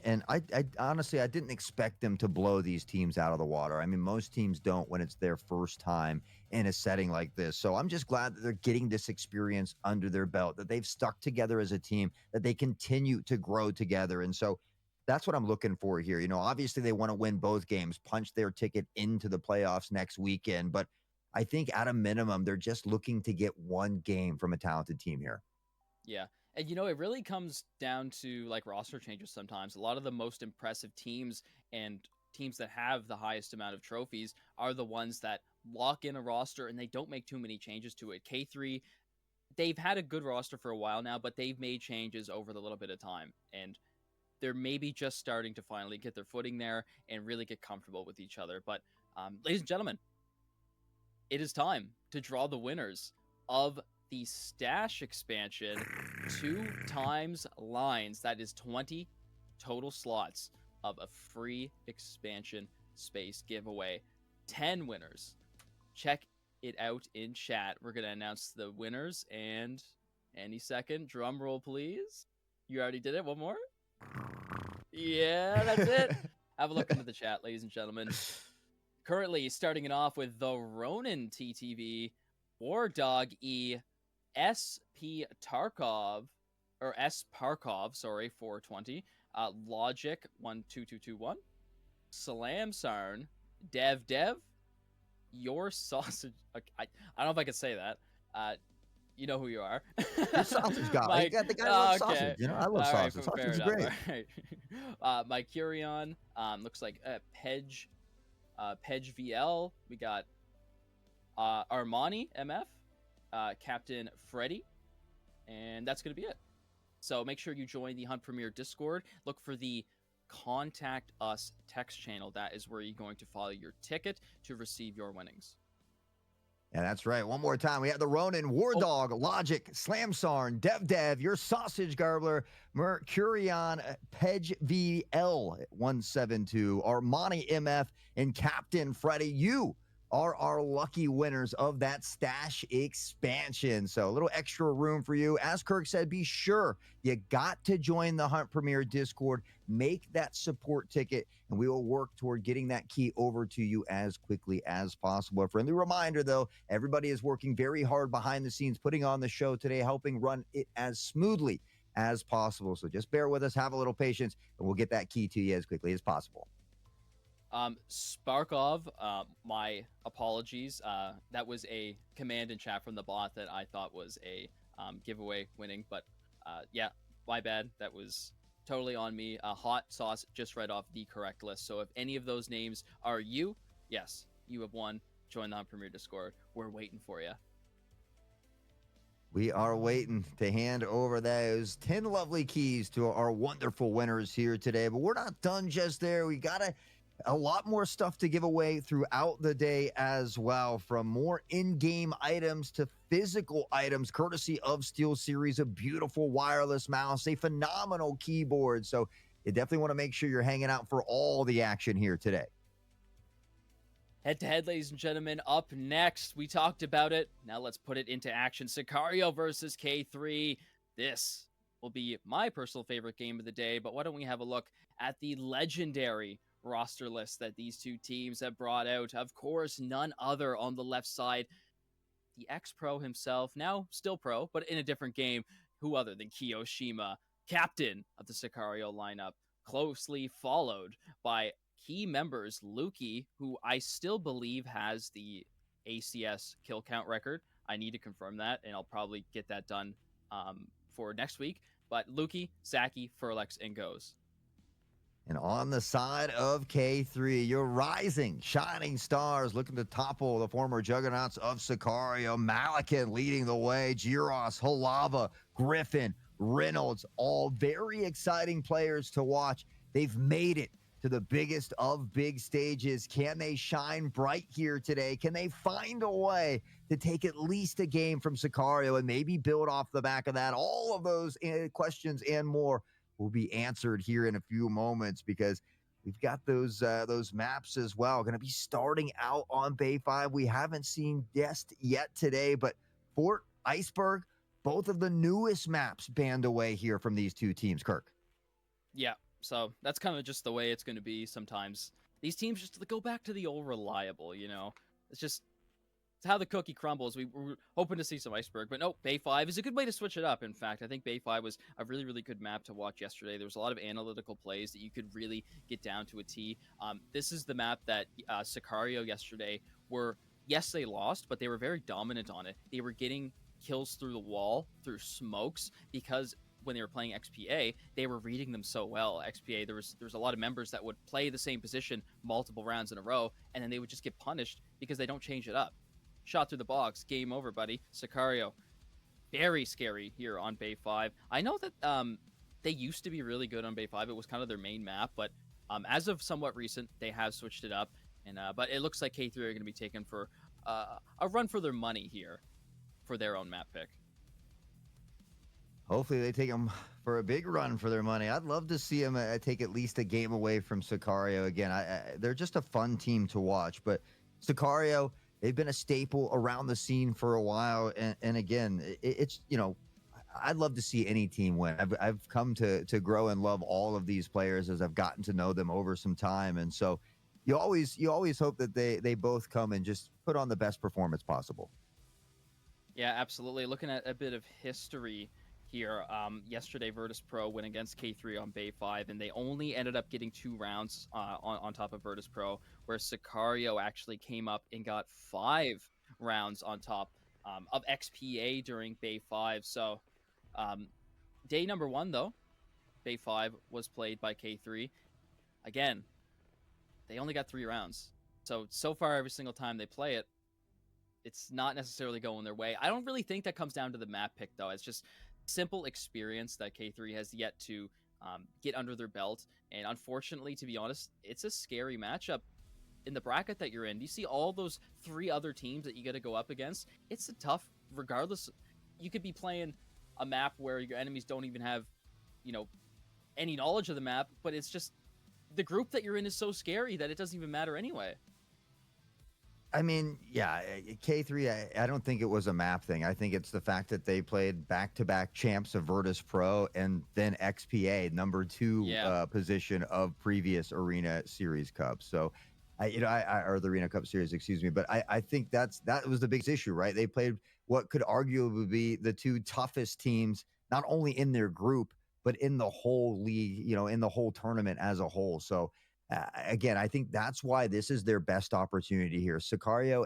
and I honestly, I didn't expect them to blow these teams out of the water. I mean, most teams don't when it's their first time in a setting like this. So I'm just glad that they're getting this experience under their belt, that they've stuck together as a team, that they continue to grow together. And so that's what I'm looking for here. Obviously they want to win both games, punch their ticket into the playoffs next weekend, but I think at a minimum, they're just looking to get one game from a talented team here. Yeah. And, it really comes down to roster changes sometimes. A lot of the most impressive teams and teams that have the highest amount of trophies are the ones that lock in a roster and they don't make too many changes to it. K3, they've had a good roster for a while now, but they've made changes over the little bit of time. And they're maybe just starting to finally get their footing there and really get comfortable with each other. But, ladies and gentlemen, it is time to draw the winners of the Stash expansion. 2 times lines. That is 20 total slots of a free expansion space giveaway. 10 winners. Check it out in chat. We're going to announce the winners, and any second. Drum roll, please. You already did it. One more. Yeah, that's it. Have a look into the chat, ladies and gentlemen. Currently starting it off with the Ronin TTV, War Dog E, SP Tarkov, or S Parkov, sorry, 420, Logic 12221, Salam Sarn, Dev, Your Sausage, I don't know if I could say that, You know who you are. You're a sausage guy. My The guy loves okay. sausage. You know, I love All right, sausage. fair Sausage is enough. All great. right. My Curion looks like Pej VL. We got Armani MF, Captain Freddy, and that's gonna be it. So make sure you join the Hunt Premier Discord. Look for the Contact Us text channel. That is where you're going to follow your ticket to receive your winnings. And that's right. One more time. We have the Ronin, War Oh, Dog, Logic, Slamsarn, Dev, your Sausage Garbler, Mercurion, Pej VL 172, Armani MF, and Captain Freddy. You are our lucky winners of that stash expansion. So a little extra room for you. As Kirk said, be sure you got to join the Hunt Premier Discord. Make that support ticket, and we will work toward getting that key over to you as quickly as possible. A friendly reminder, though, everybody is working very hard behind the scenes, putting on the show today, helping run it as smoothly as possible. So just bear with us, have a little patience, and we'll get that key to you as quickly as possible. Sparkov, my apologies. That was a command in chat from the bot that I thought was a giveaway winning, but yeah, my bad. That was totally on me. Hot Sauce just read off the correct list. So if any of those names are you, yes, you have won. Join the Hunt Premier Discord. We're waiting for you. We are waiting to hand over those 10 lovely keys to our wonderful winners here today, but we're not done just there. We got a lot more stuff to give away throughout the day as well, from more in-game items to physical items, courtesy of SteelSeries, a beautiful wireless mouse, a phenomenal keyboard. So you definitely want to make sure you're hanging out for all the action here today. Head to head, ladies and gentlemen. Up next, we talked about it. Now let's put it into action. Sicario versus K3. This will be my personal favorite game of the day, but why don't we have a look at the legendary roster list that these two teams have brought out. Of course, none other on the left side, the ex-pro himself, now still pro, but in a different game. Who other than Kiyoshima, captain of the Sicario lineup, closely followed by key members Luki, who I still believe has the ACS kill count record. I need to confirm that, and I'll probably get that done for next week. But Luki, Zaki, Furlex, and Goes. And on the side of K3, your rising, shining stars looking to topple the former juggernauts of Sicario. Malakin leading the way. Giros, Halava, Griffin, Reynolds, all very exciting players to watch. They've made it to the biggest of big stages. Can they shine bright here today? Can they find a way to take at least a game from Sicario and maybe build off the back of that? All of those questions and more will be answered here in a few moments, because we've got those maps as well. Going to be starting out on Bay 5. We haven't seen Guest yet today, but Fort, Iceberg, both of the newest maps banned away here from these two teams, Kirk. Yeah, so that's kind of just the way it's going to be sometimes. These teams just go back to the old reliable, you know? It's how the cookie crumbles. We were hoping to see some Iceberg, but no, Bay 5 is a good way to switch it up. In fact, I think Bay 5 was a really, really good map to watch yesterday. There was a lot of analytical plays that you could really get down to a T. This is the map that Sicario yesterday were, yes, they lost, but they were very dominant on it. They were getting kills through the wall, through smokes, because when they were playing XPA, they were reading them so well. XPA, there was a lot of members that would play the same position multiple rounds in a row, and then they would just get punished because they don't change it up. Shot through the box, game over, buddy. Sicario, very scary here on Bay 5. I know that they used to be really good on Bay 5. It was kind of their main map, but as of somewhat recent, they have switched it up. And but it looks like K3 are going to be taken for a run for their money here for their own map pick. Hopefully they take them for a big run for their money. I'd love to see them take at least a game away from Sicario again. They're just a fun team to watch, but Sicario, they've been a staple around the scene for a while. And again, it's, you know, I'd love to see any team win. I've come to grow and love all of these players as I've gotten to know them over some time. And so you always hope that they both come and just put on the best performance possible. Yeah, absolutely. Looking at a bit of history here, yesterday Virtus Pro went against K3 on Bay 5, and they only ended up getting 2 rounds on top of Virtus Pro, where Sicario actually came up and got 5 rounds on top of XPA during Bay 5. So day number 1, though, Bay 5 was played by K3. Again, they only got 3 rounds. So far, every single time they play it, it's not necessarily going their way. I don't really think that comes down to the map pick, though. It's just simple experience that K3 has yet to get under their belt. And unfortunately, to be honest, it's a scary matchup in the bracket that you're in. You see all those 3 other teams that you got to go up against. It's a tough, regardless. You could be playing a map where your enemies don't even have, any knowledge of the map, but it's just the group that you're in is so scary that it doesn't even matter anyway. I mean, yeah, K3, I don't think it was a map thing. I think it's the fact that they played back-to-back champs of Virtus Pro and then XPA, number 2 position of previous Arena Series Cup. So, or the Arena Cup Series, excuse me. But I think that was the biggest issue, right? They played what could arguably be the 2 toughest teams, not only in their group, but in the whole league, in the whole tournament as a whole. So, again, I think that's why this is their best opportunity here. Sicario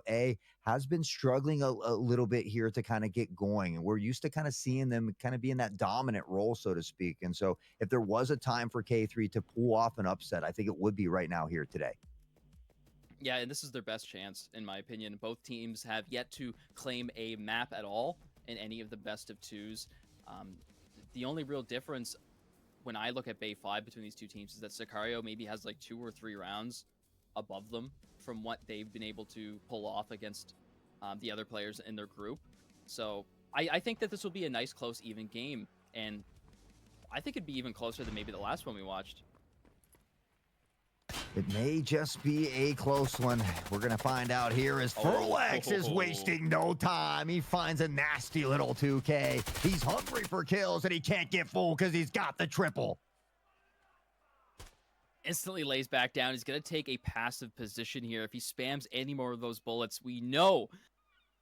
has been struggling a little bit here to kind of get going. And we're used to kind of seeing them kind of be in that dominant role, so to speak. And so if there was a time for K3 to pull off an upset, I think it would be right now here today. Yeah, and this is their best chance, in my opinion. Both teams have yet to claim a map at all in any of the best of 2s. The only real difference when I look at Bay 5 between these 2 teams is that Sicario maybe has like 2 or 3 rounds above them from what they've been able to pull off against the other players in their group. So I think that this will be a nice, close, even game. And I think it'd be even closer than maybe the last one we watched. It may just be a close one. We're going to find out here as Furlex is wasting no time. He finds a nasty little 2K. He's hungry for kills, and he can't get full because he's got the triple. Instantly lays back down. He's going to take a passive position here. If he spams any more of those bullets, we know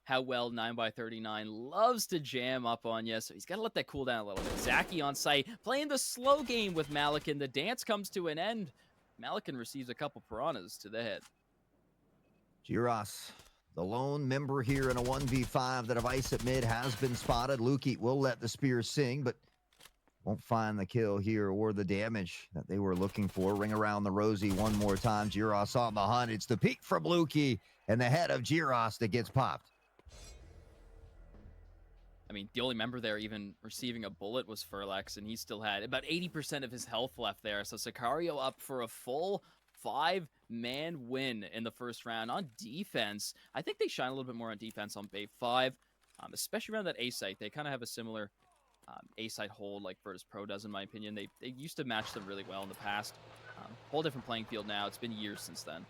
how well 9x39 loves to jam up on you. So he's got to let that cool down a little bit. Zaki on site, playing the slow game with Malikan. The dance comes to an end. Malikan receives a couple piranhas to the head. Giros, the lone member here in a 1v5 that of Ice at mid has been spotted. Luki will let the spear sing, but won't find the kill here or the damage that they were looking for. Ring around the rosy one more time. Giros on the hunt. It's the peek from Luki and the head of Giros that gets popped. I mean, the only member there even receiving a bullet was Furlex, and he still had about 80% of his health left there. So Sicario up for a full 5-man win in the first round on defense. I think they shine a little bit more on defense on Bay 5, especially around that A site. They kind of have a similar A site hold like Virtus Pro does, in my opinion. They used to match them really well in the past. Whole different playing field now. It's been years since then.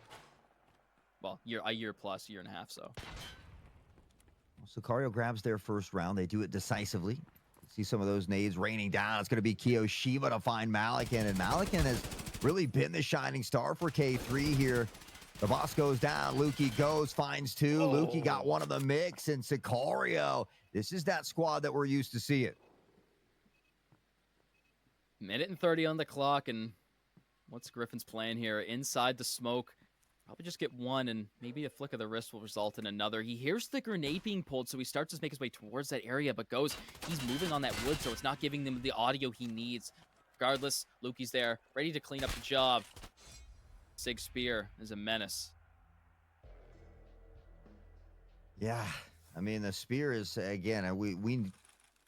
Well, a year plus, year and a half, so. Sicario grabs their first round. They do it decisively. See some of those nades raining down. It's going to be Kiyoshima to find Malikan, and Malikan has really been the shining star for K3 here. The boss goes down. Luki goes, finds 2. Luki got one of the mix, and Sicario. This is that squad that we're used to seeing. Minute and 30 on the clock, and what's Griffin's plan here? Inside the smoke. Probably just get one, and maybe a flick of the wrist will result in another. He hears the grenade being pulled, so he starts to make his way towards that area, but he's moving on that wood, so it's not giving him the audio he needs. Regardless, Luki's there, ready to clean up the job. Sig Spear is a menace. Yeah, I mean, the spear is, again,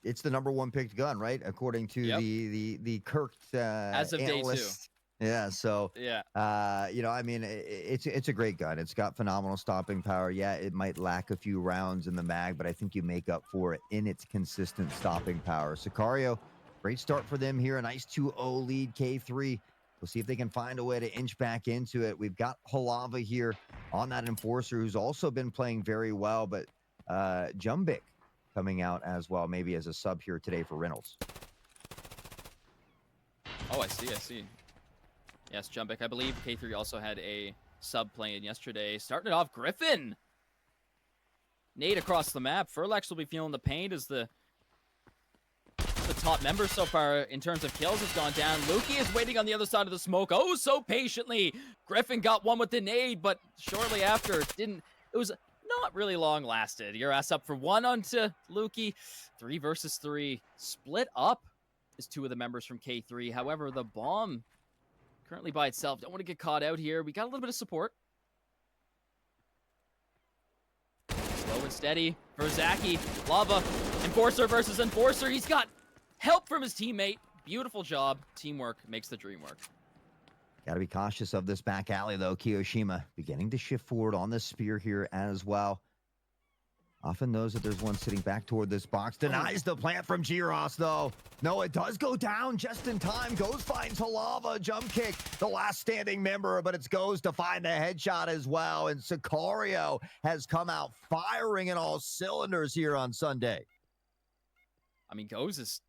it's the number 1 picked gun, right? According to the Kirk as of analyst. Day 2. Yeah, so yeah, I mean, it's a great gun. It's got phenomenal stopping power. Yeah, it might lack a few rounds in the mag, but I think you make up for it in its consistent stopping power. Sicario, great start for them here. A nice 2-0 lead. K3. We'll see if they can find a way to inch back into it. We've got Halava here on that Enforcer, who's also been playing very well, but Jumbik coming out as well, maybe as a sub here today for Reynolds. Oh, I see. Yes, Jumbik. I believe K3 also had a sub playing yesterday. Starting it off, Griffin. Nade across the map. Furlex will be feeling the pain as the top member so far in terms of kills has gone down. Luki is waiting on the other side of the smoke. Oh, so patiently. Griffin got one with the nade, but shortly after, it was no not really long lasted. Your ass up for 1 onto Lukey. 3 versus 3. Split up is 2 of the members from K3. However, the bomb currently by itself. Don't want to get caught out here. We got a little bit of support. Slow and steady for Zaki. Lava. Enforcer versus Enforcer. He's got help from his teammate. Beautiful job. Teamwork makes the dream work. Got to be cautious of this back alley, though. Kiyoshima beginning to shift forward on the spear here as well. Often knows that there's one sitting back toward this box. Denies the plant from Giros, though. No, it does go down just in time. Goes finds Halava. Jump kick. The last standing member, but it's Goes to find the headshot as well. And Sicario has come out firing in all cylinders here on Sunday. I mean, Goes is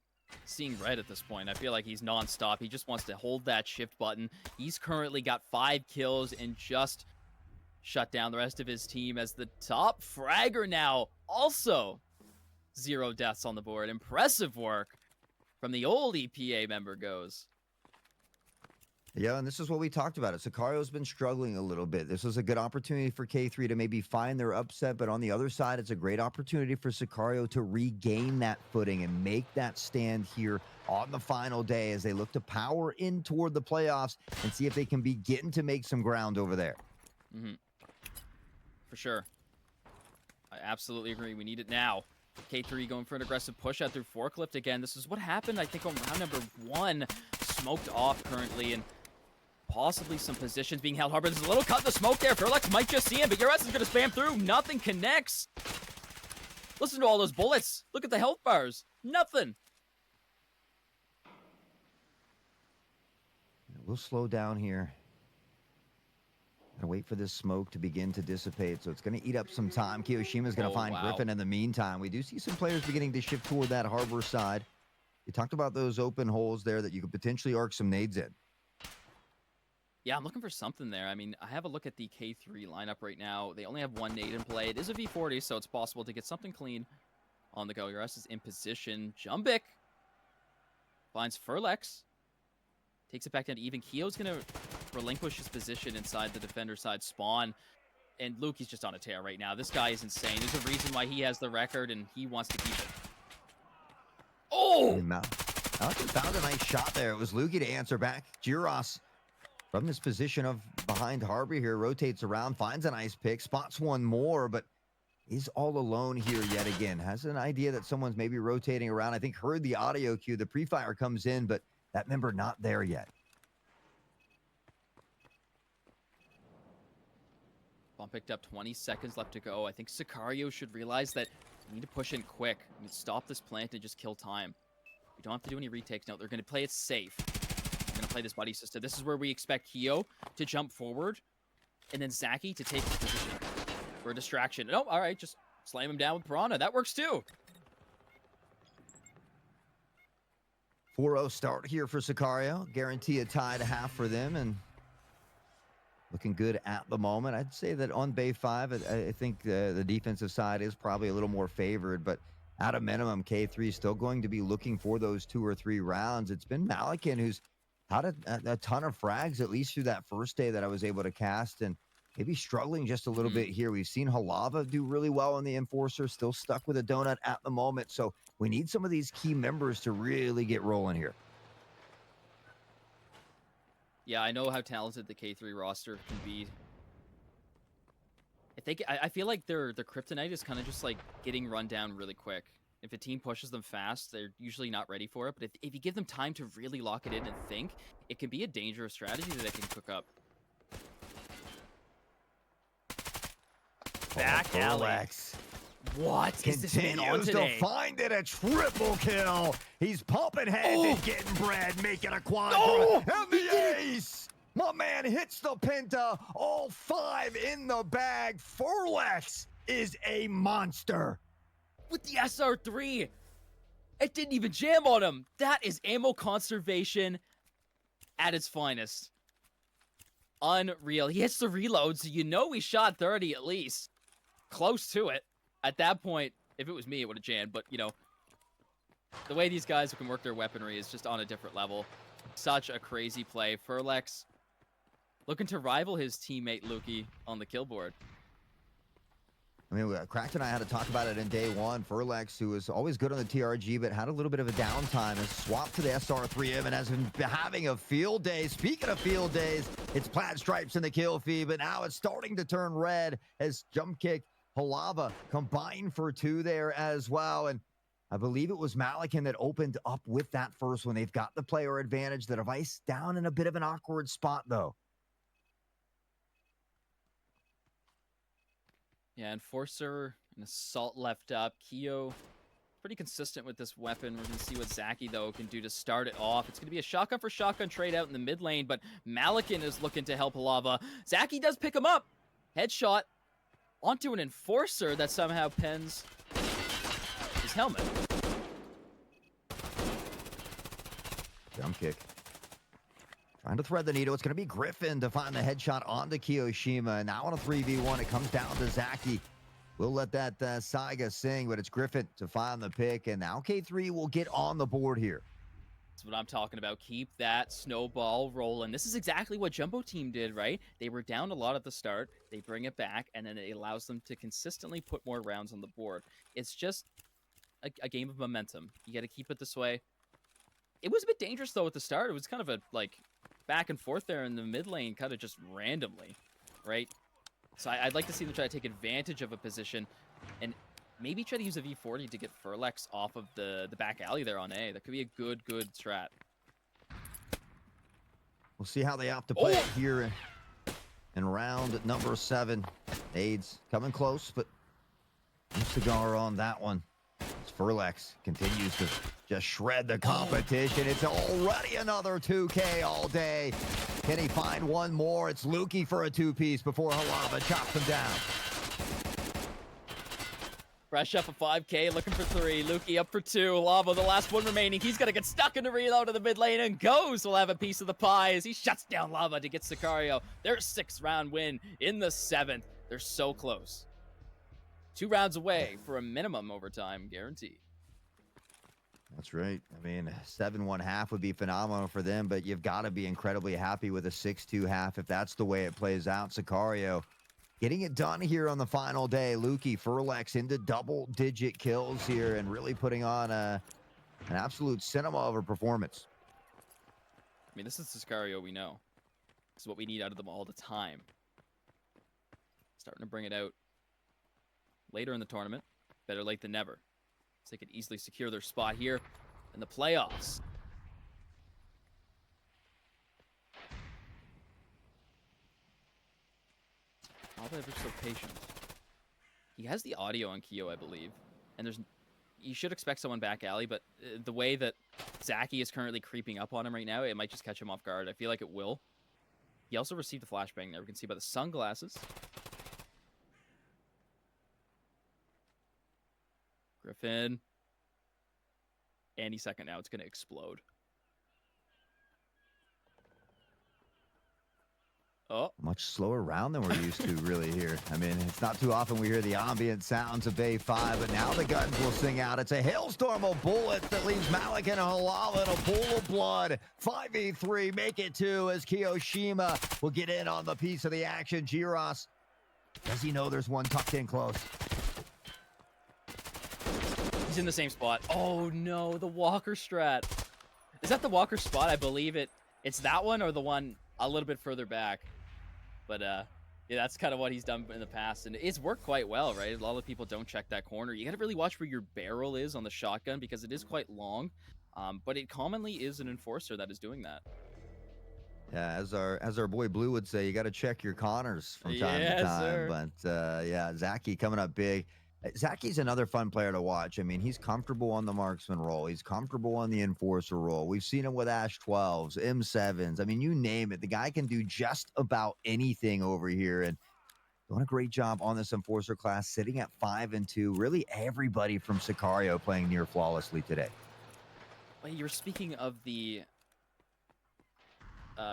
seeing red at this point. I feel like he's nonstop. He just wants to hold that shift button. He's currently got 5 kills and just shut down the rest of his team as the top fragger now. Also 0 deaths on the board. Impressive work from the old EPA member Goes. Yeah, and this is what we talked about. Sicario's been struggling a little bit. This was a good opportunity for K3 to maybe find their upset, but on the other side, it's a great opportunity for Sicario to regain that footing and make that stand here on the final day as they look to power in toward the playoffs and see if they can begin to make some ground over there. For sure. I absolutely agree. We need it now. K3 going for an aggressive push out through Forklift again. This is what happened, I think, on round number 1. Smoked off currently, and possibly some positions being held hard. But there's a little cut in the smoke there. Furlex might just see him, but Ures is going to spam through. Nothing connects. Listen to all those bullets. Look at the health bars. Nothing. We'll slow down here. Gotta wait for this smoke to begin to dissipate, so it's going to eat up some time. Kiyoshima's going to find Griffin in the meantime. We do see some players beginning to shift toward that harbor side. You talked about those open holes there that you could potentially arc some nades in. Yeah, I'm looking for something there. I mean, I have a look at the K3 lineup right now. They only have 1 nade in play. It is a V40, so it's possible to get something clean on the go. Ures is in position. Jumbik finds Furlex. Takes it back down to even. Kio's going to relinquish his position inside the defender side spawn. And Lukey's just on a tear right now. This guy is insane. There's a reason why he has the record, and he wants to keep it. Oh! Malkin found a nice shot there. It was Lukey to answer back. Giros, from this position of behind Harbor here, rotates around, finds a nice pick, spots one more, but is all alone here yet again. Has an idea that someone's maybe rotating around. I think heard the audio cue. The pre-fire comes in, but that member not there yet. Bomb picked up, 20 seconds left to go. I think Sicario should realize that we need to push in quick. We need to stop this plant and just kill time. We don't have to do any retakes. No, they're going to play it safe. They're going to play this buddy system. This is where we expect Kio to jump forward and then Zaki to take his position for a distraction. No, all right, just slam him down with Piranha. That works too. 4-0 start here for Sicario. Guarantee a tie to half for them, and looking good at the moment. I'd say that on Bay 5, I think the defensive side is probably a little more favored, but at a minimum, K3 is still going to be looking for those 2 or 3 rounds. It's been Malikan who's had a ton of frags, at least through that first day that I was able to cast, and maybe struggling just a little bit here. We've seen Halava do really well on the Enforcer, still stuck with a donut at the moment, so we need some of these key members to really get rolling here. Yeah, I know how talented the K3 roster can be. I feel like their kryptonite is kind of just like getting run down really quick. If a team pushes them fast, they're usually not ready for it. But if you give them time to really lock it in and think, it can be a dangerous strategy that they can cook up. Back alley. What is this man on today? To find it, a triple kill. He's pumping heads and getting bread, making a quad. And the ace. My man hits the Penta. All 5 in the bag. Furlex is a monster. With the SR3. It didn't even jam on him. That is ammo conservation at its finest. Unreal. He hits the reload, so you know he shot 30 at least. Close to it. At that point, if it was me, it would have jammed. But, you know, the way these guys can work their weaponry is just on a different level. Such a crazy play. Furlex looking to rival his teammate Lukey on the kill board. I mean, Cracked and I had to talk about it in day one. Furlex, who was always good on the TRG, but had a little bit of a downtime, has swapped to the SR3M and has been having a field day. Speaking of field days, it's plaid stripes in the kill feed, but now it's starting to turn red as Jump Kick, Halava combined for 2 there as well. And I believe it was Malikan that opened up with that first one. They've got the player advantage. The device down in a bit of an awkward spot, though. Yeah, Enforcer and Assault left up. Keo pretty consistent with this weapon. We're going to see what Zaki, though, can do to start it off. It's going to be a shotgun for shotgun trade out in the mid lane, but Malikan is looking to help Halava. Zaki does pick him up. Headshot onto an Enforcer that somehow pens his helmet. Jump Kick. Trying to thread the needle. It's going to be Griffin to find the headshot onto Kiyoshima. Now on a 3v1, it comes down to Zaki. We'll let that Saiga sing, but it's Griffin to find the pick. And now K3 will get on the board here. That's what I'm talking about. Keep that snowball rolling. This is exactly what Jumbo Team did, right? They were down a lot at the start. They bring it back, and then it allows them to consistently put more rounds on the board. It's just a game of momentum. You got to keep it this way. It was a bit dangerous, though, at the start. It was kind of a, back and forth there in the mid lane, kind of just randomly, right? So I'd like to see them try to take advantage of a position and maybe try to use a V40 to get Furlex off of the back alley there on A. That could be a good strat. We'll see how they opt to play it here in round number 7. Nades coming close, but no cigar on that one. Furlex continues to just shred the competition. It's already another 2K all day. Can he find one more? It's Lukey for a 2-piece before Halava chops him down. Fresh up a 5K, looking for 3. Lukey up for 2. Halava, the last one remaining. He's going to get stuck in the reload of the mid lane, and Goes will have a piece of the pie as he shuts down Lava to get Sicario. Their 6th round win in the 7th. They're so close. 2 rounds away for a minimum overtime guarantee. That's right. I mean, 7-1 half would be phenomenal for them, but you've got to be incredibly happy with a 6-2 half if that's the way it plays out. Sicario getting it done here on the final day. Lukey, Furlex into double-digit kills here and really putting on an absolute cinema of a performance. I mean, this is the Sicario we know. This is what we need out of them all the time. Starting to bring it out later in the tournament. Better late than never. So they could easily secure their spot here in the playoffs. Lava ever so patient. He has the audio on Keo, I believe. And you should expect someone back alley, but the way that Zaki is currently creeping up on him right now, it might just catch him off guard. I feel like it will. He also received a flashbang there. We can see by the sunglasses. Griffin. Any second now, it's going to explode. Oh. Much slower round than we're used to really here. I mean, it's not too often we hear the ambient sounds of Bay 5, but now the guns will sing out. It's a hailstorm of bullets that leaves Malikan and Halava in a pool of blood. 5v3, make it 2 as Kiyoshima will get in on the piece of the action. Giros, does he know there's one tucked in close? He's in the same spot. Oh no, the Walker strat. Is that the Walker spot? I believe it's that one or the one a little bit further back. But yeah, that's kind of what he's done in the past, and it's worked quite well, right? A lot of people don't check that corner. You got to really watch where your barrel is on the shotgun because it is quite long, but it commonly is an Enforcer that is doing that. Yeah, as our boy Blue would say, you got to check your Connors from time to time. Sir. But yeah, Zaki coming up big. Zaki's another fun player to watch. I mean, he's comfortable on the marksman role. He's comfortable on the enforcer role. We've seen him with Ash 12s, M7s. I mean, you name it. The guy can do just about anything over here. And doing a great job on this enforcer class, sitting at 5-2. Really everybody from Sicario playing near flawlessly today. Well, you're speaking of the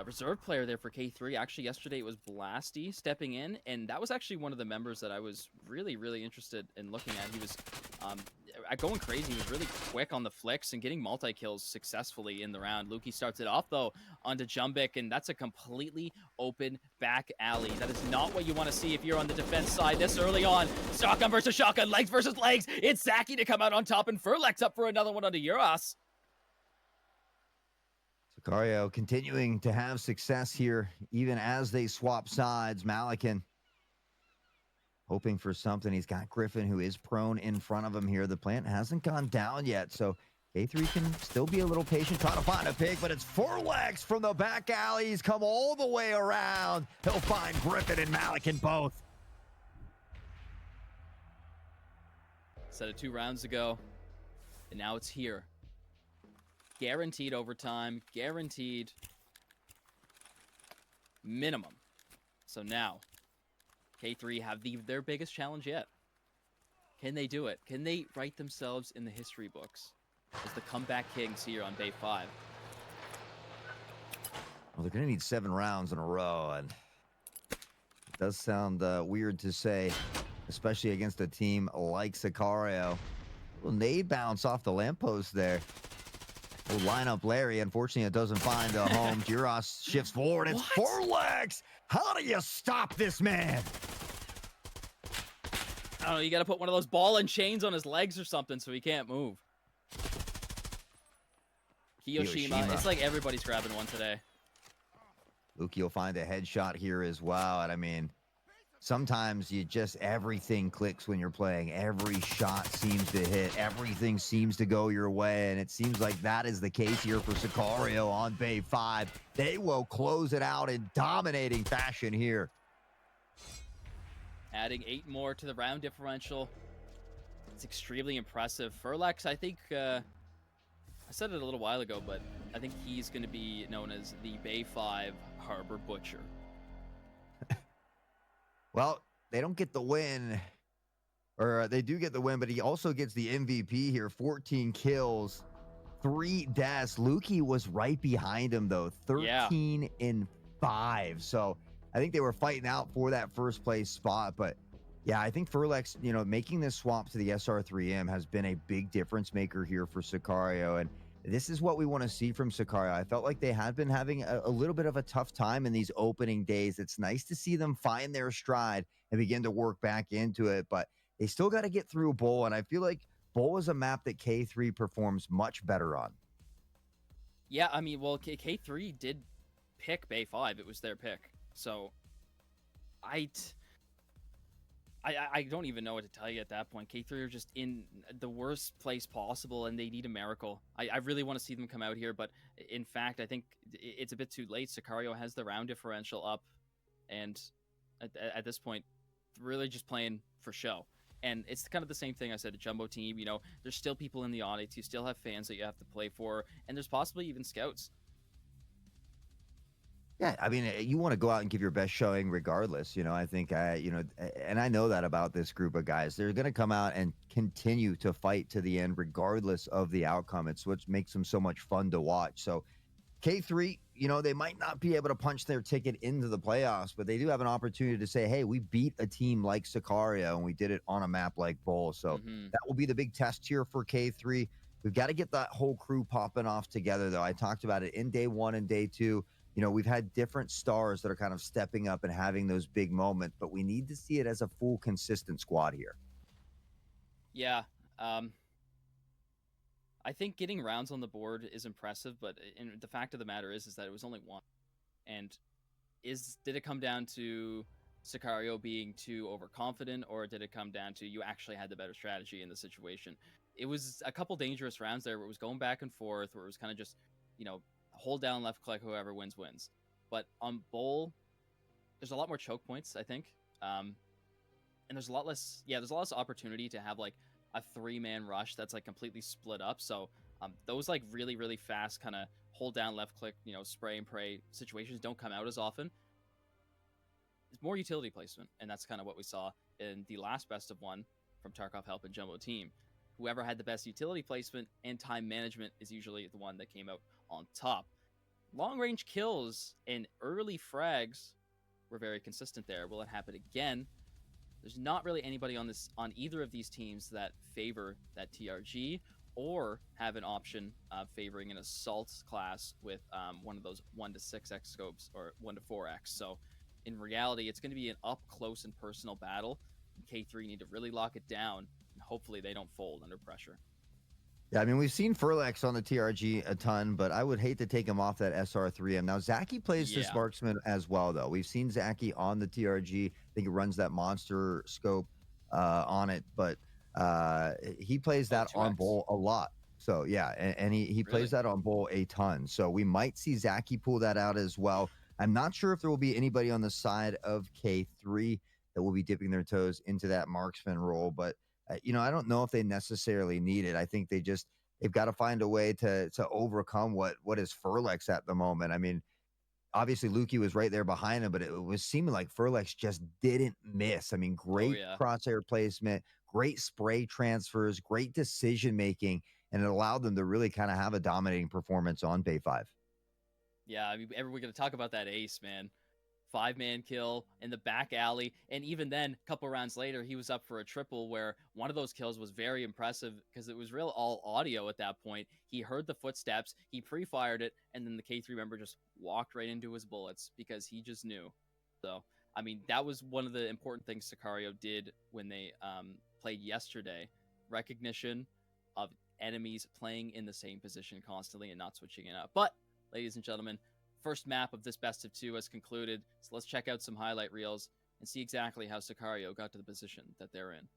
reserve player there for K3. Actually, yesterday it was Blasty stepping in, and that was actually one of the members that I was really, really interested in looking at. He was going crazy. He was really quick on the flicks and getting multi-kills successfully in the round. Lukey starts it off, though, onto Jumbik, and that's a completely open back alley. That is not what you want to see if you're on the defense side this early on. Shotgun versus shotgun, legs versus legs. It's Zaki to come out on top, and Furlex up for another one onto Euros. Sicario continuing to have success here, even as they swap sides. Malikan hoping for something. He's got Griffin, who is prone in front of him here. The plant hasn't gone down yet, so K3 can still be a little patient, trying to find a pick, but it's Furlex from the back alley. He's come all the way around. He'll find Griffin and Malikan both. Said it 2 rounds ago, and now it's here. Guaranteed overtime, guaranteed minimum. So now, K3 have their biggest challenge yet. Can they do it? Can they write themselves in the history books as the comeback kings here on day 5? Well, they're going to need 7 rounds in a row, and it does sound weird to say, especially against a team like Sicario. Little nade bounce off the lamppost there. We'll line up Larry. Unfortunately, it doesn't find a home. Juros shifts forward. It's Furlex. How do you stop this man? I don't know. You got to put one of those ball and chains on his legs or something so he can't move. Kiyoshima. It's like everybody's grabbing one today. Lukey will find a headshot here as well. And I mean, sometimes everything clicks when you're playing. Every shot seems to hit. Everything seems to go your way. And it seems like that is the case here for Sicario on Bay 5. They will close it out in dominating fashion here. Adding 8 more to the round differential. It's extremely impressive. Furlex, I think, I said it a little while ago, but I think he's going to be known as the Bay 5 Harbor Butcher. Well, they don't get the win, or they do get the win, but he also gets the MVP here. 14 kills, 3 deaths. Lukey was right behind him, though, 13 and 5. So I think they were fighting out for that first place spot. But yeah, I think Furlex, making this swap to the SR3M has been a big difference maker here for Sicario. And this is what we want to see from Sicario. I felt like they had been having a little bit of a tough time in these opening days. It's nice to see them find their stride and begin to work back into it, but they still got to get through Bull, and I feel like Bull is a map that K3 performs much better on. Yeah, I mean, well, K3 did pick Bay 5. It was their pick. So I don't even know what to tell you at that point. K3 are just in the worst place possible, and they need a miracle. I really want to see them come out here, but in fact, I think it's a bit too late. Sicario has the round differential up, and at this point, really just playing for show. And it's kind of the same thing I said to Jumbo Team. There's still people in the audience. You still have fans that you have to play for, and there's possibly even scouts. Yeah, I mean, you want to go out and give your best showing regardless. I think, and I know that about this group of guys. They're going to come out and continue to fight to the end regardless of the outcome. It's what makes them so much fun to watch. So K3, they might not be able to punch their ticket into the playoffs, but they do have an opportunity to say, hey, we beat a team like Sicario, and we did it on a map like Bull. So that will be the big test here for K3. We've got to get that whole crew popping off together, though. I talked about it in day 1 and day 2. We've had different stars that are kind of stepping up and having those big moments, but we need to see it as a full, consistent squad here. Yeah. I think getting rounds on the board is impressive, but the fact of the matter is that it was only 1. And did it come down to Sicario being too overconfident, or did it come down to you actually had the better strategy in the situation? It was a couple dangerous rounds there where it was going back and forth, where it was kind of just, hold down, left click, whoever wins. But on Bull, there's a lot more choke points, I think. And there's a lot less opportunity to have like a 3-man rush that's like completely split up. So those like really, really fast kind of hold down, left click, spray and pray situations don't come out as often. It's more utility placement, and that's kind of what we saw in the last best of 1 from Tarkov Help and Jumbo Team. Whoever had the best utility placement and time management is usually the one that came out on top. Long range kills and early frags were very consistent there. Will it happen again? There's not really anybody on either of these teams that favor that TRG or have an option of favoring an assault class with one of those 1 to 6x scopes or 1 to 4x. So in reality, it's going to be an up close and personal battle. K3 need to really lock it down, and hopefully they don't fold under pressure. Yeah, I mean, we've seen Furlex on the TRG a ton, but I would hate to take him off that SR3M. Now, Zaki plays this Yeah. marksman as well, though. We've seen Zaki on the TRG. I think he runs that monster scope on it, but he plays that on 2x. Bull a lot. So, yeah, and he Really? plays that on Bull a ton. So we might see Zaki pull that out as well. I'm not sure if there will be anybody on the side of K3 that will be dipping their toes into that marksman role, but I don't know if they necessarily need it. I think they've got to find a way to overcome what is Furlex at the moment. I mean, obviously Lukey was right there behind him, but it was seeming like Furlex just didn't miss. I mean, great yeah. crosshair placement, great spray transfers, great decision making, and it allowed them to really kind of have a dominating performance on Bay 5. Yeah, I mean, we're going to talk about that ace, man. 5-man kill in the back alley. And even then, a couple rounds later, he was up for a triple where one of those kills was very impressive because it was real all audio at that point. He heard the footsteps, he pre-fired it, and then the K3 member just walked right into his bullets because he just knew. So, I mean, that was one of the important things Sicario did when they played yesterday. Recognition of enemies playing in the same position constantly and not switching it up. But, ladies and gentlemen, first map of this best of 2 has concluded, so let's check out some highlight reels and see exactly how Sicario got to the position that they're in.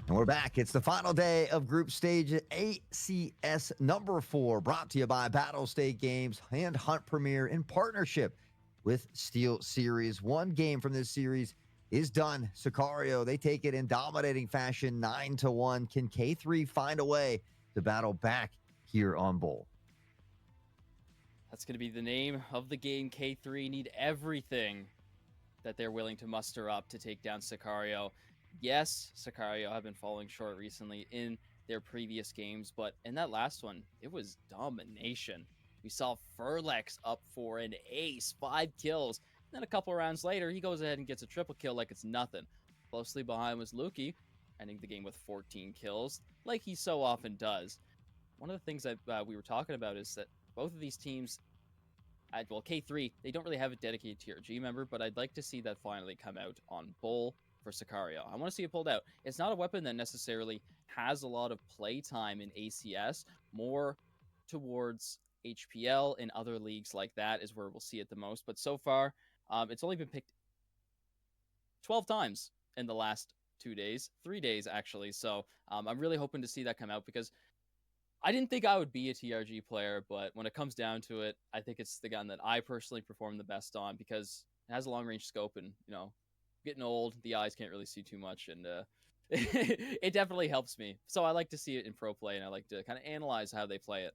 And we're back. It's the final day of group stage ACS number 4, brought to you by Battle State Games and Hunt Premier in partnership with Steel Series. One game from this series is done. Sicario, they take it in dominating fashion, 9-1. Can K3 find a way to battle back here on Bowl? That's going to be the name of the game. K3 need everything that they're willing to muster up to take down Sicario. Yes, Sicario have been falling short recently in their previous games, but in that last one, it was domination. We saw Furlex up for an ace, 5 kills. Then a couple rounds later, he goes ahead and gets a triple kill like it's nothing. Closely behind was Lukey, ending the game with 14 kills, like he so often does. One of the things that we were talking about is that both of these teams, well, K3, they don't really have a dedicated TRG member, but I'd like to see that finally come out on Bull for Sicario. I want to see it pulled out. It's not a weapon that necessarily has a lot of play time in ACS, more towards HPL and other leagues like that is where we'll see it the most. But so far, it's only been picked 12 times in the last 3 days actually. So I'm really hoping to see that come out because I didn't think I would be a TRG player, but when it comes down to it, I think it's the gun that I personally perform the best on because it has a long range scope and, you know, getting old, the eyes can't really see too much, and it definitely helps me. So I like to see it in pro play, and I like to kind of analyze how they play it.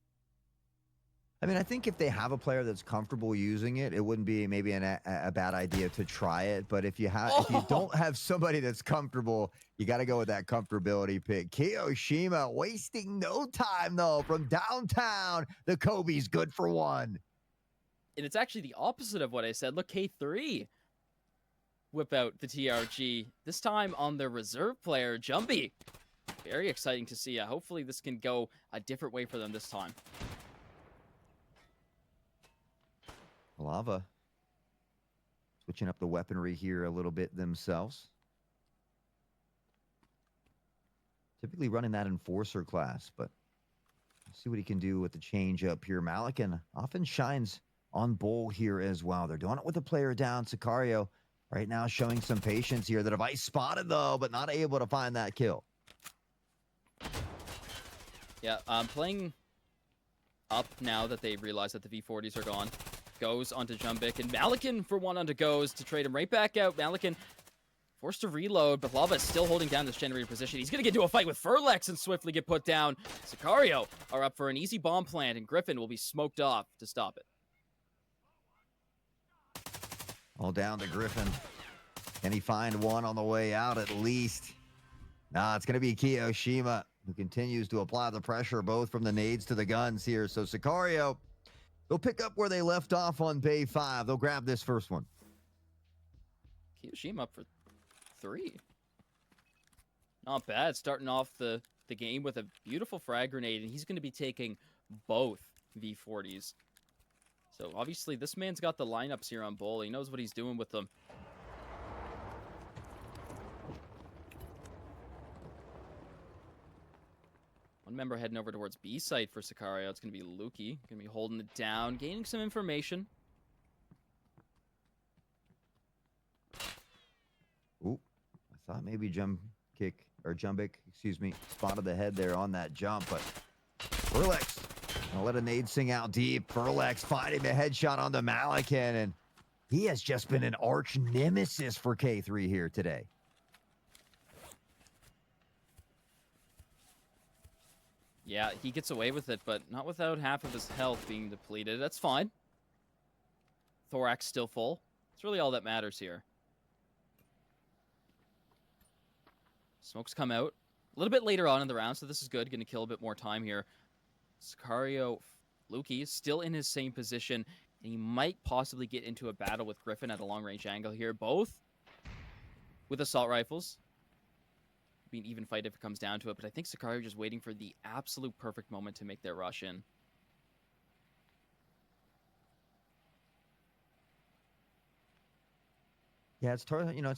I mean, I think if they have a player that's comfortable using it, it wouldn't be maybe a bad idea to try it. But if you don't have somebody that's comfortable, you got to go with that comfortability pick. Kiyoshima wasting no time though from downtown. The Kobe's good for one. And it's actually the opposite of what I said. Look, K3 whip out the TRG, this time on the reserve player, Jumpy. Very exciting to see. Hopefully this can go a different way for them this time. Lava switching up the weaponry here a little bit themselves. Typically running that Enforcer class, but let's see what he can do with the change up here. Malikan often shines on Bull here as well. They're doing it with a player down. Sicario right now showing some patience here. The device spotted though, but not able to find that kill. Yeah, playing up now that they realize that the V40s are gone. Goes onto Jumbik, and Malikan for one onto Goes to trade him right back out. Malikan forced to reload, but Lava is still holding down this generator position. He's going to get into a fight with Furlex and swiftly get put down. Sicario are up for an easy bomb plant, and Griffin will be smoked off to stop it. All down to Griffin. Can he find one on the way out at least? Nah, it's going to be Kiyoshima, who continues to apply the pressure both from the nades to the guns here. So Sicario, they'll pick up where they left off on Bay 5. They'll grab this first one. Kiyoshima up for 3. Not bad. Starting off the game with a beautiful frag grenade, and he's going to be taking both V40s. So obviously this man's got the lineups here on Bull. He knows what he's doing with them. One member heading over towards B site for Sicario. It's going to be Lukey. Going to be holding it down, gaining some information. Ooh, I thought maybe Jumbik, excuse me, spotted the head there on that jump, but Furlex gonna let a nade sing out deep. Furlex finding the headshot on the Malikan, and he has just been an arch nemesis for K3 here today. Yeah, he gets away with it, but not without half of his health being depleted. That's fine. Thorax still full. That's really all that matters here. Smokes come out a little bit later on in the round, so this is good. Going to kill a bit more time here. Sicario, Lukey is still in his same position, and he might possibly get into a battle with Griffin at a long-range angle here. Both with assault rifles. Be an even fight if it comes down to it, but I think Sicario just waiting for the absolute perfect moment to make their rush in. Yeah, it's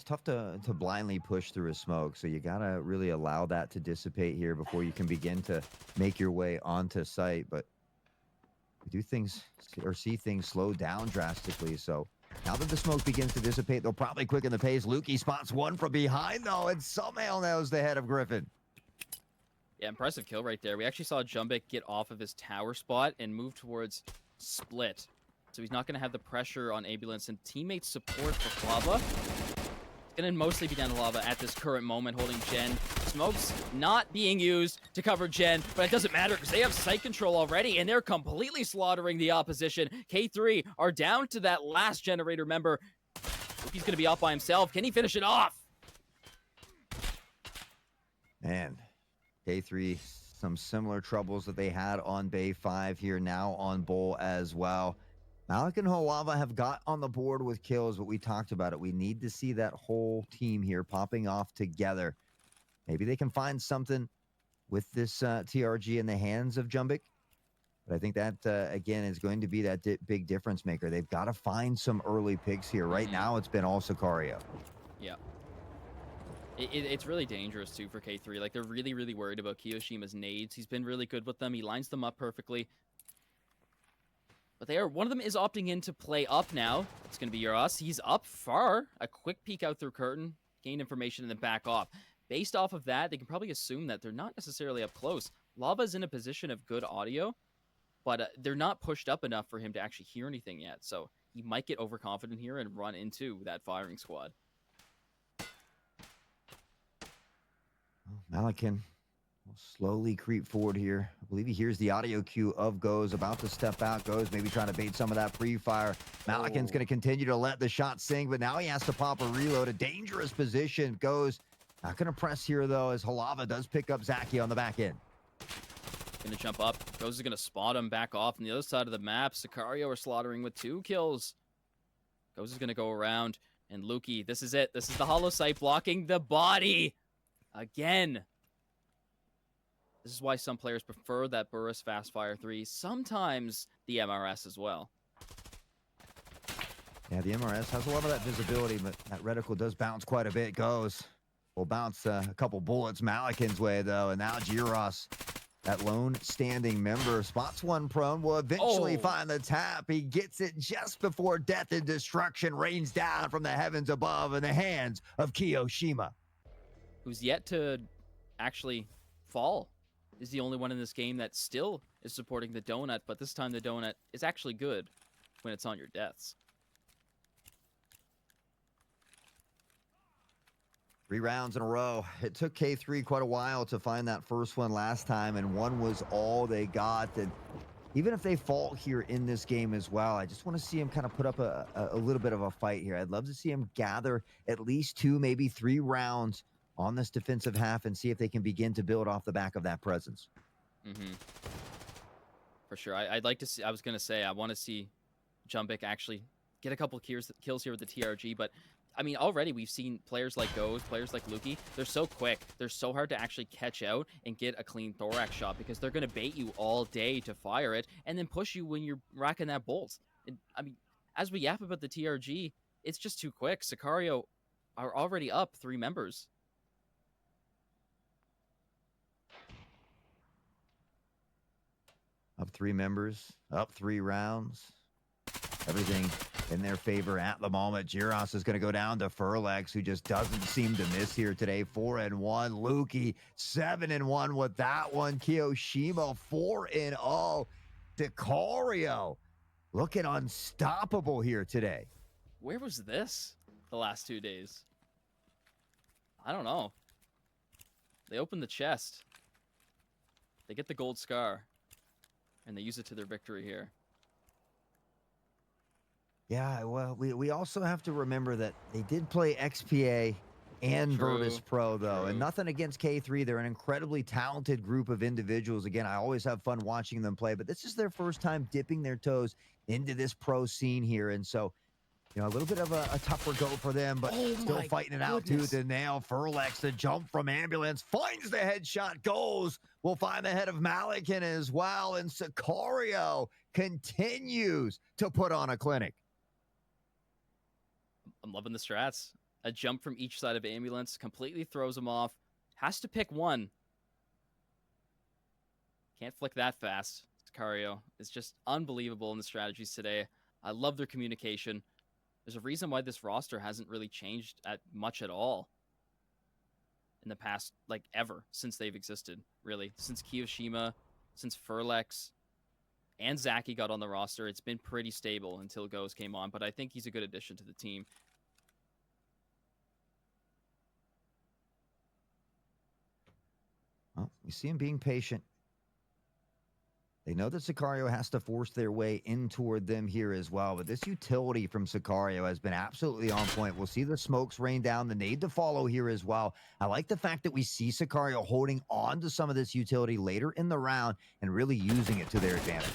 tough to blindly push through a smoke, so you gotta really allow that to dissipate here before you can begin to make your way onto site. But we see things slow down drastically. So now that the smoke begins to dissipate, they'll probably quicken the pace. Lukey spots one from behind though, and somehow knows the head of Griffin. Yeah, impressive kill right there. We actually saw Jumbik get off of his tower spot and move towards split. So he's not going to have the pressure on Ambulance and teammate support for Lava. It's going to mostly be down to Lava at this current moment, holding Gen. Smoke's not being used to cover Gen, but it doesn't matter because they have site control already, and they're completely slaughtering the opposition. K3 are down to that last generator member. He's going to be off by himself. Can he finish it off? Man, K3, some similar troubles that they had on Bay 5 here, now on Bull as well. Malik and Holava have got on the board with kills, but we talked about it. We need to see that whole team here popping off together. Maybe they can find something with this TRG in the hands of Jumbik. But I think that, again, is going to be that big difference maker. They've got to find some early picks here. Right now, it's been all Sicario. Yeah. It's really dangerous, too, for K3. Like, they're really, really worried about Kiyoshima's nades. He's been really good with them. He lines them up perfectly. But one of them is opting in to play up now. It's going to be Uras. He's up far. A quick peek out through curtain. Gain information and then back off. Based off of that, they can probably assume that they're not necessarily up close. Lava's in a position of good audio, but they're not pushed up enough for him to actually hear anything yet. So he might get overconfident here and run into that firing squad. Malikan will slowly creep forward here. I believe he hears the audio cue of Goes about to step out. Goes maybe trying to bait some of that pre-fire. Malikan's going to continue to let the shot sing, but now he has to pop a reload. A dangerous position. Goes not going to press here, though, as Holava does pick up Zaki on the back end. Going to jump up. Goes is going to spot him back off on the other side of the map. Sicario are slaughtering with 2 kills. Goes is going to go around. And Lukey, this is it. This is the hollow sight blocking the body. Again. This is why some players prefer that Burris Fastfire 3. Sometimes the MRS as well. Yeah, the MRS has a lot of that visibility, but that reticle does bounce quite a bit. Goes will bounce a couple bullets Malikan's way, though. And now Giros, that lone standing member, spots one prone, will eventually find the tap. He gets it just before death and destruction rains down from the heavens above in the hands of Kiyoshima, who's yet to actually fall. Is the only one in this game that still is supporting the donut, but this time the donut is actually good when it's on your deaths. 3 rounds in a row. It took K3 quite a while to find that first one last time, and one was all they got. And even if they fall here in this game as well, I just want to see him kind of put up a little bit of a fight here. I'd love to see him gather at least 2, maybe 3 rounds on this defensive half and see if they can begin to build off the back of that presence. For sure. I'd like to see, I was going to say, I want to see Jumbik actually get a couple kills here with the TRG, but I mean, already we've seen players like Goes, players like Lukey, they're so quick. They're so hard to actually catch out and get a clean thorax shot because they're going to bait you all day to fire it and then push you when you're racking that bolt. And I mean, as we yap about the TRG, it's just too quick. Sicario are already up 3 members. Up 3 members, up 3 rounds. Everything in their favor at the moment. Giros is going to go down to Furlex, who just doesn't seem to miss here today. 4-1. Lukey, 7-1 with that one. Kiyoshima, 4-0. Sicario looking unstoppable here today. Where was this the last 2 days? I don't know. They open the chest. They get the gold scar. And they use it to their victory here. Yeah, well, we also have to remember that they did play XPA and Virtus Pro, though. And nothing against K3. They're an incredibly talented group of individuals. Again, I always have fun watching them play. But this is their first time dipping their toes into this pro scene here. And so, you know, a little bit of a tougher go for them, but still fighting it out tooth and nail. Furlex, the jump from Ambulance, finds the headshot, goes. We'll find the head of Malikan as well. And Sicario continues to put on a clinic. I'm loving the strats. A jump from each side of Ambulance completely throws him off. Has to pick one. Can't flick that fast. Sicario is just unbelievable in the strategies today. I love their communication. There's a reason why this roster hasn't really changed much at all. in the past, like, ever since they've existed, really. Since Kiyoshima, since Furlex, and Zaki got on the roster, it's been pretty stable until Goes came on, but I think he's a good addition to the team. Well, we see him being patient. They know that Sicario has to force their way in toward them here as well, but this utility from Sicario has been absolutely on point. We'll see the smokes rain down, the nade to follow here as well. I like the fact that we see Sicario holding on to some of this utility later in the round and really using it to their advantage.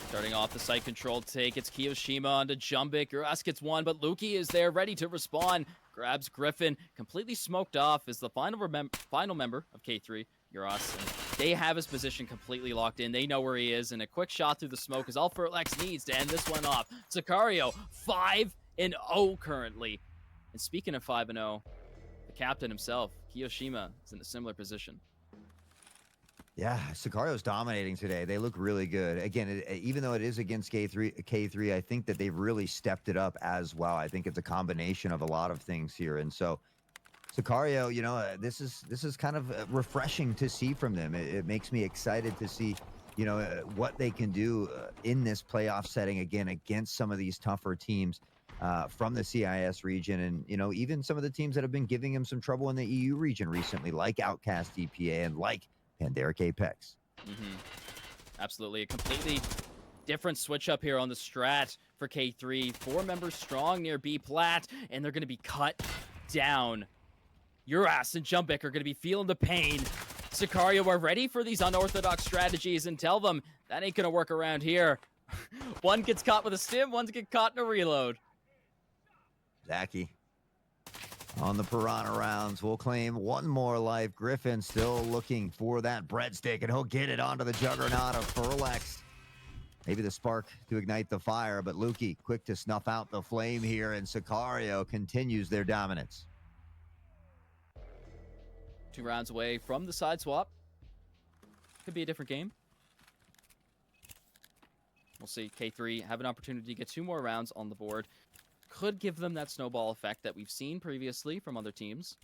Starting off the site control take, it's Kiyoshima onto Jumbik. Uras gets one, but Luki is there ready to respond. Grabs Griffin, completely smoked off as the final member of K3, Uras. They have his position completely locked in. They know where he is, and a quick shot through the smoke is all Furlex needs to end this one off. Sicario, 5-0 currently. And speaking of 5-0, the captain himself, Kiyoshima, is in a similar position. Yeah, Sicario's dominating today. They look really good. Again, even though it is against K3, I think that they've really stepped it up as well. I think it's a combination of a lot of things here. And so Sicario, you know, this is kind of refreshing to see from them. It makes me excited to see, you know, what they can do in this playoff setting again against some of these tougher teams from the CIS region, and you know, even some of the teams that have been giving him some trouble in the EU region recently, like Outcast DPA and like Pandaric Apex. Absolutely. A completely different switch up here on the strat for K3. 4 members strong near B plat, and they're going to be cut down. Uras and Jumbik are going to be feeling the pain. Sicario are ready for these unorthodox strategies and tell them that ain't going to work around here. One gets caught with a stim, one gets caught in a reload. Zaki on the Piranha rounds will claim one more life. Griffin still looking for that breadstick, and he'll get it onto the juggernaut of Furlex. Maybe the spark to ignite the fire, but Luki quick to snuff out the flame here, and Sicario continues their dominance. 2 rounds away from the side swap. Could be a different game. We'll see. K3 have an opportunity to get 2 more rounds on the board. Could give them that snowball effect that we've seen previously from other teams.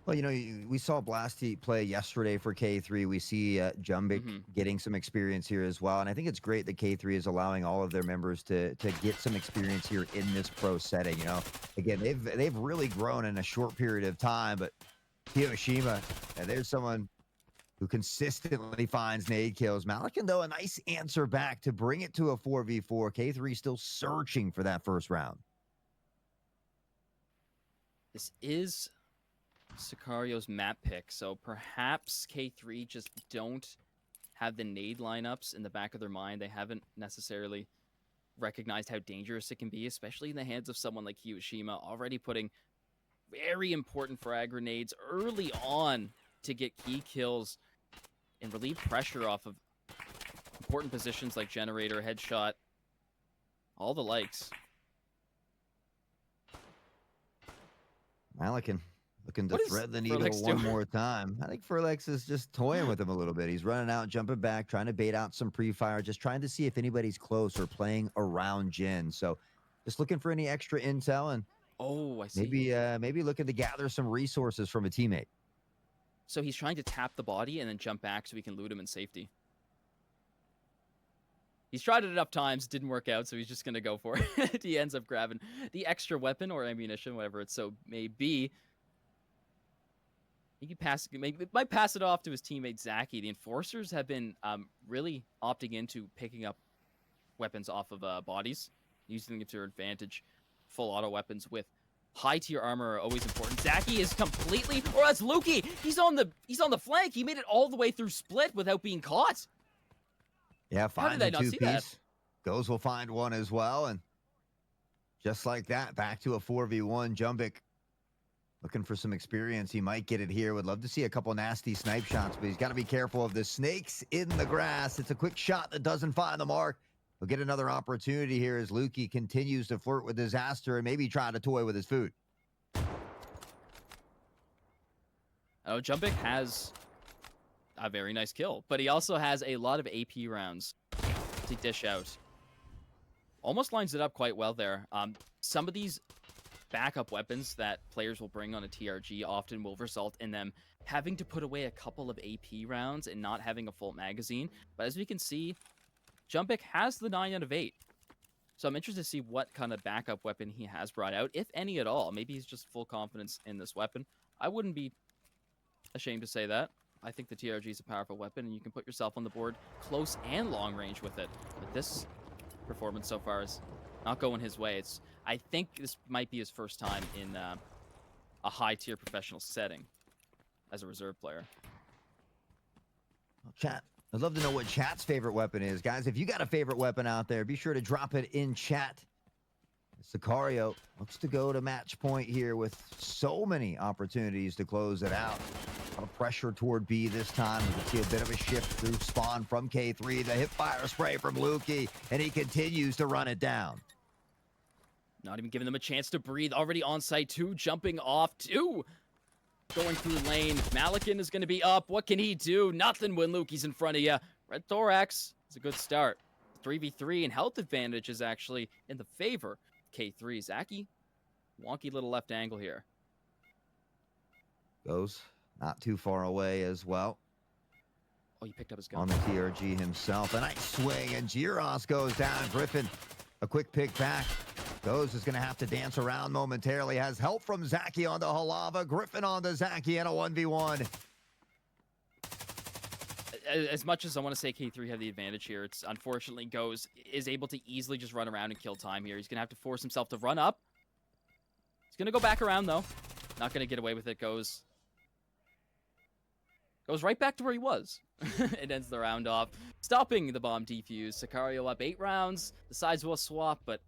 Well, you know, we saw Blasty play yesterday for K3. We see Jumbik getting some experience here as well. And I think it's great that K3 is allowing all of their members to get some experience here in this pro setting. You know, again, they've really grown in a short period of time, but Kiyoshima, there's someone who consistently finds nade kills. Malikan, though, a nice answer back to bring it to a 4v4. K3 still searching for that first round. This is Sicario's map pick, so perhaps K3 just don't have the nade lineups in the back of their mind. They haven't necessarily recognized how dangerous it can be, especially in the hands of someone like Kiyoshima, already putting very important frag grenades early on to get key kills and relieve pressure off of important positions like generator, headshot, all the likes. Malikan looking to thread the needle one more time. I think Furlex is just toying with him a little bit. He's running out, jumping back, trying to bait out some pre-fire, just trying to see if anybody's close or playing around Jin. So just looking for any extra intel, and I see. Maybe looking to gather some resources from a teammate. So he's trying to tap the body and then jump back so we can loot him in safety. He's tried it enough times, didn't work out, so he's just going to go for it. He ends up grabbing the extra weapon or ammunition, whatever it so may be. He might pass it off to his teammate Zaki. The Enforcers have been really opting into picking up weapons off of bodies, using them to their advantage. Full auto weapons with high tier armor are always important. Zaki is completely, or that's Luki. He's on the flank. He made it all the way through split without being caught. Yeah, finds a 2-piece. Goes will find one as well, and just like that, back to a 4v1. Jumbik looking for some experience. He might get it here. Would love to see a couple nasty snipe shots, but he's got to be careful of the snakes in the grass. It's a quick shot that doesn't find the mark. We'll get another opportunity here as Luki continues to flirt with disaster and maybe try to toy with his food. Oh, Jumbik has A very nice kill. But he also has a lot of AP rounds to dish out. Almost lines it up quite well there. Some of these backup weapons that players will bring on a TRG often will result in them having to put away a couple of AP rounds and not having a full magazine. But as we can see, Jumpic has the 9 out of 8. So I'm interested to see what kind of backup weapon he has brought out, if any at all. Maybe he's just full confidence in this weapon. I wouldn't be ashamed to say that. I think the TRG is a powerful weapon, and you can put yourself on the board close and long range with it. But this performance so far is not going his way. I think this might be his first time in a high-tier professional setting as a reserve player. Chat, I'd love to know what chat's favorite weapon is. Guys, if you got a favorite weapon out there, be sure to drop it in chat. Sicario looks to go to match point here with so many opportunities to close it out. A lot of pressure toward B this time. We can see a bit of a shift through spawn from K3. The hip fire spray from Lukey, and he continues to run it down. Not even giving them a chance to breathe. Already on site, 2 jumping off, 2 going through lane. Malikan is going to be up. What can he do? Nothing when Lukey's in front of you. Red Thorax is a good start. 3v3 and health advantage is actually in the favor of K3. Zaki, wonky little left angle here. Goes not too far away as well. Oh, he picked up his gun. On the TRG himself. A nice swing, and Giros goes down. Griffin, a quick pick back. Goes is going to have to dance around momentarily. Has help from Zaki on the Halava. Griffin on the Zaki and a 1v1. As much as I want to say K3 have the advantage here, it's unfortunately Goes is able to easily just run around and kill time here. He's going to have to force himself to run up. He's going to go back around, though. Not going to get away with it. Goes right back to where he was. It ends the round off, stopping the bomb defuse. Sicario up 8 rounds. The sides will swap, but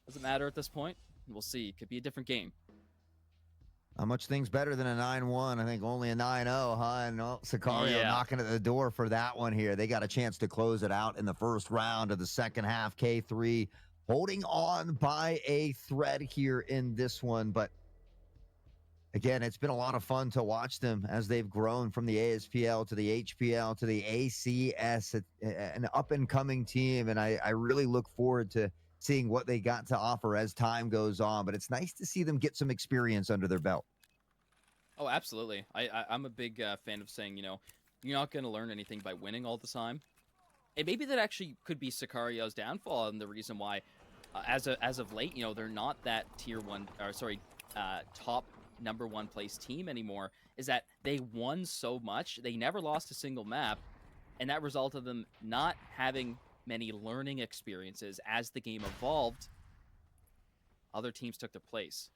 doesn't matter at this point. We'll see. Could be a different game. Not much things better than a 9-1. I think only a 9-0, huh? And Sicario knocking at the door for that one here. They got a chance to close it out in the first round of the second half. K3 holding on by a thread here in this one. But again, it's been a lot of fun to watch them as they've grown from the ASPL to the HPL to the ACS, an up-and-coming team. And I really look forward to seeing what they got to offer as time goes on. But it's nice to see them get some experience under their belt. Oh, absolutely. I'm a big fan of saying, you're not going to learn anything by winning all the time. And maybe that actually could be Sicario's downfall, and the reason why, as of late, they're not that top number 1 place team anymore, is that they won so much. They never lost a single map, and that resulted in them not having many learning experiences. As the game evolved, other teams took their place.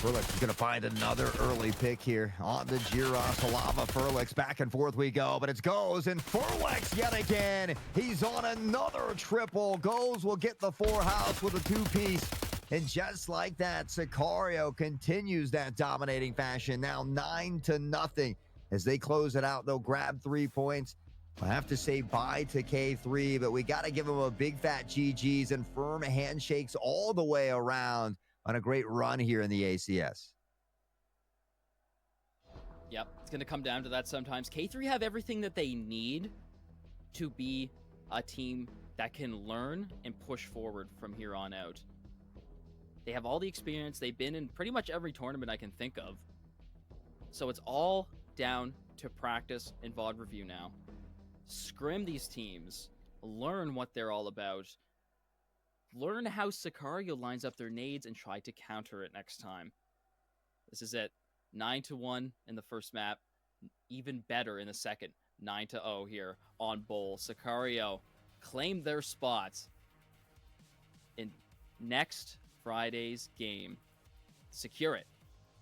Furlix is going to find another early pick here on the Giros Halava. Furlix, back and forth we go, but it goes, and Furlix yet again. He's on another triple. Goes will get the 4 house with a 2-piece. And just like that, Sicario continues that dominating fashion. Now 9-0. As they close it out, they'll grab 3 points. I have to say bye to K3, but we got to give them a big fat GGs and firm handshakes all the way around on a great run here in the ACS. Yep, it's going to come down to that sometimes. K3 have everything that they need to be a team that can learn and push forward from here on out. They have all the experience. They've been in pretty much every tournament I can think of. So it's all down to practice and VOD review now. Scrim these teams. Learn what they're all about. Learn how Sicario lines up their nades and try to counter it next time. This is it. 9-1 in the first map. Even better in the second. 9-0 here on Bowl. Sicario claim their spots in next Friday's game. Secure it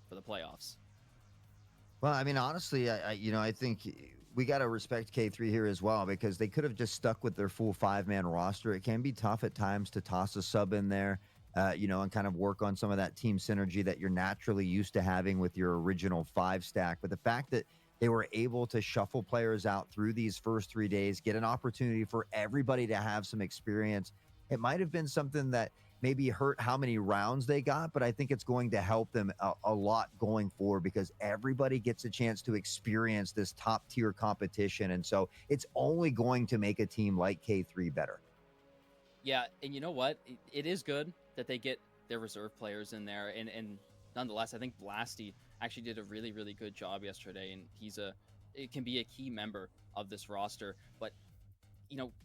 for the playoffs. Well, I mean, honestly, I think we got to respect K3 here as well, because they could have just stuck with their full 5-man roster. It can be tough at times to toss a sub in there, and kind of work on some of that team synergy that you're naturally used to having with your original 5 stack. But the fact that they were able to shuffle players out through these first 3 days, get an opportunity for everybody to have some experience. It might have been something that maybe hurt how many rounds they got, but I think it's going to help them a lot going forward because everybody gets a chance to experience this top tier competition. And so it's only going to make a team like K3 better. Yeah, and you know what? It is good that they get their reserve players in there, and nonetheless, I think Blasty actually did a really really good job yesterday, and it can be a key member of this roster. But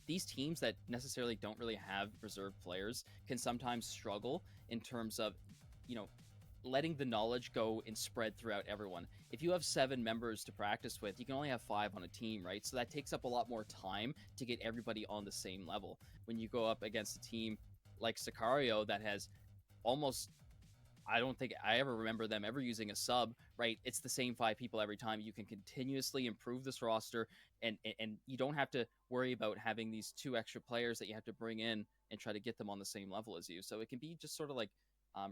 these teams that necessarily don't really have reserve players can sometimes struggle in terms of, you know, letting the knowledge go and spread throughout everyone. If you have 7 members to practice with, you can only have 5 on a team, right? So that takes up a lot more time to get everybody on the same level. When you go up against a team like Sicario that has almost, I don't think I ever remember them ever using a sub, right? It's the same 5 people every time. You can continuously improve this roster, and you don't have to worry about having these 2 extra players that you have to bring in and try to get them on the same level as you. So it can be just sort of like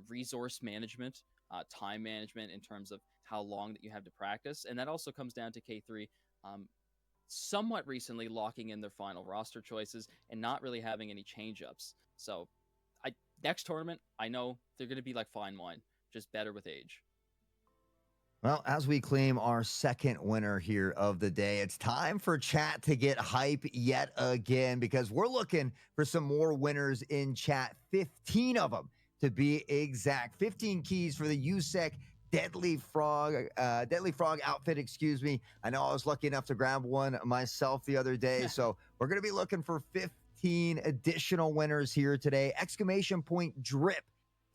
resource management, time management in terms of how long that you have to practice. And that also comes down to K3 somewhat recently locking in their final roster choices and not really having any change ups. So next tournament, I know they're going to be like fine wine, just better with age. Well, as we claim our second winner here of the day, it's time for chat to get hype yet again because we're looking for some more winners in chat. 15 of them to be exact. 15 keys for the USEC Deadly Frog outfit, excuse me. I know I was lucky enough to grab one myself the other day, so we're going to be looking for 15 additional winners here today. Exclamation point drip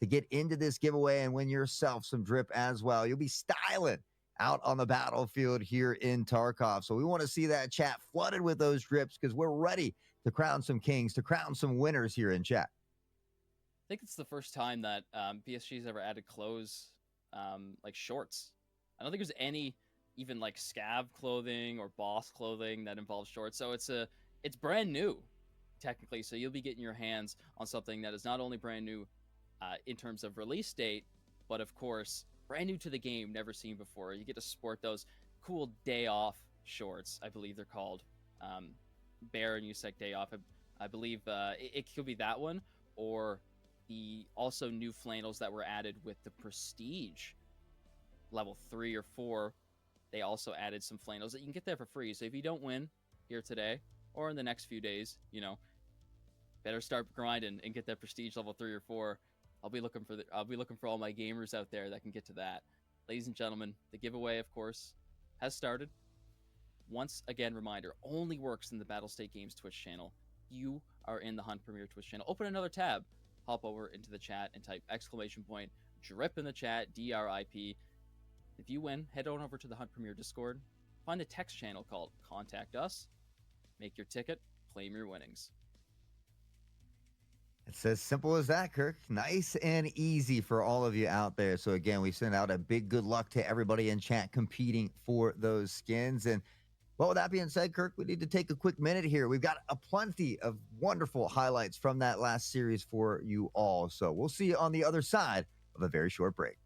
to get into this giveaway and win yourself some drip as well. You'll be styling out on the battlefield here in Tarkov. So we want to see that chat flooded with those drips because we're ready to crown some kings, to crown some winners here in chat. I think it's the first time that BSG's ever added clothes like shorts. I don't think there's any even like scav clothing or boss clothing that involves shorts. So it's brand new technically. So you'll be getting your hands on something that is not only brand new in terms of release date, but of course, brand new to the game, never seen before. You get to sport those cool day off shorts, I believe they're called. Bear and USEC day off. I believe it could be that one, or the also new flannels that were added with the Prestige level 3 or 4. They also added some flannels that you can get there for free. So if you don't win here today or in the next few days, better start grinding and get that Prestige level 3 or 4. I'll be looking for all my gamers out there that can get to that. Ladies and gentlemen, the giveaway, of course, has started. Once again, reminder, only works in the Battlestate Games Twitch channel. You are in the Hunt Premier Twitch channel. Open another tab, hop over into the chat and type exclamation point drip in the chat, DRIP. If you win, head on over to the Hunt Premier Discord. Find a text channel called Contact Us. Make your ticket, claim your winnings. It's as simple as that, Kirk. Nice and easy for all of you out there. So again, we send out a big good luck to everybody in chat competing for those skins. And well, with that being said, Kirk, we need to take a quick minute here. We've got a plenty of wonderful highlights from that last series for you all. So we'll see you on the other side of a very short break.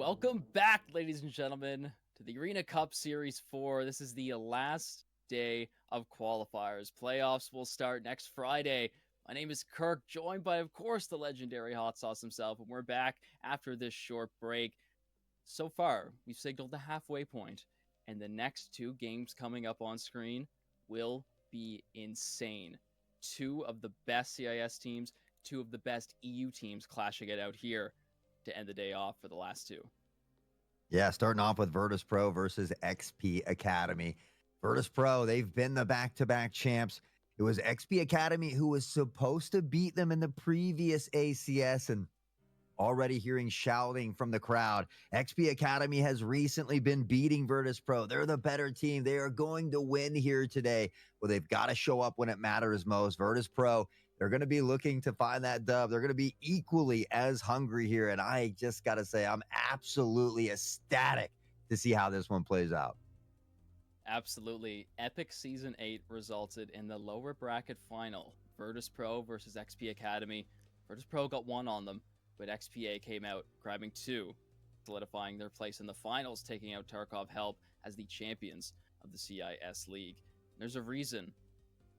Welcome back, ladies and gentlemen, to the Arena Cup Series 4. This is the last day of qualifiers. Playoffs will start next Friday. My name is Kirk, joined by, of course, the legendary Hot Sauce himself, and we're back after this short break. So far, we've signaled the halfway point, and the next two games coming up on screen will be insane. Two of the best CIS teams, two of the best EU teams clashing it out here to end the day off for the last two. Yeah, starting off with Virtus Pro versus XP Academy. Virtus Pro, they've been the back-to-back champs. It was XP Academy who was supposed to beat them in the previous ACS, and already hearing shouting from the crowd. XP Academy has recently been beating Virtus Pro. They're the better team. They are going to win here today. Well, they've got to show up when it matters most. Virtus Pro, they're going to be looking to find that dub. They're going to be equally as hungry here. And I just got to say, I'm absolutely ecstatic to see how this one plays out. Absolutely. Epic Season 8 resulted in the lower bracket final. Virtus Pro versus XP Academy. Virtus Pro got one on them, but XPA came out grabbing two, solidifying their place in the finals, taking out Tarkov Help as the champions of the CIS League. There's a reason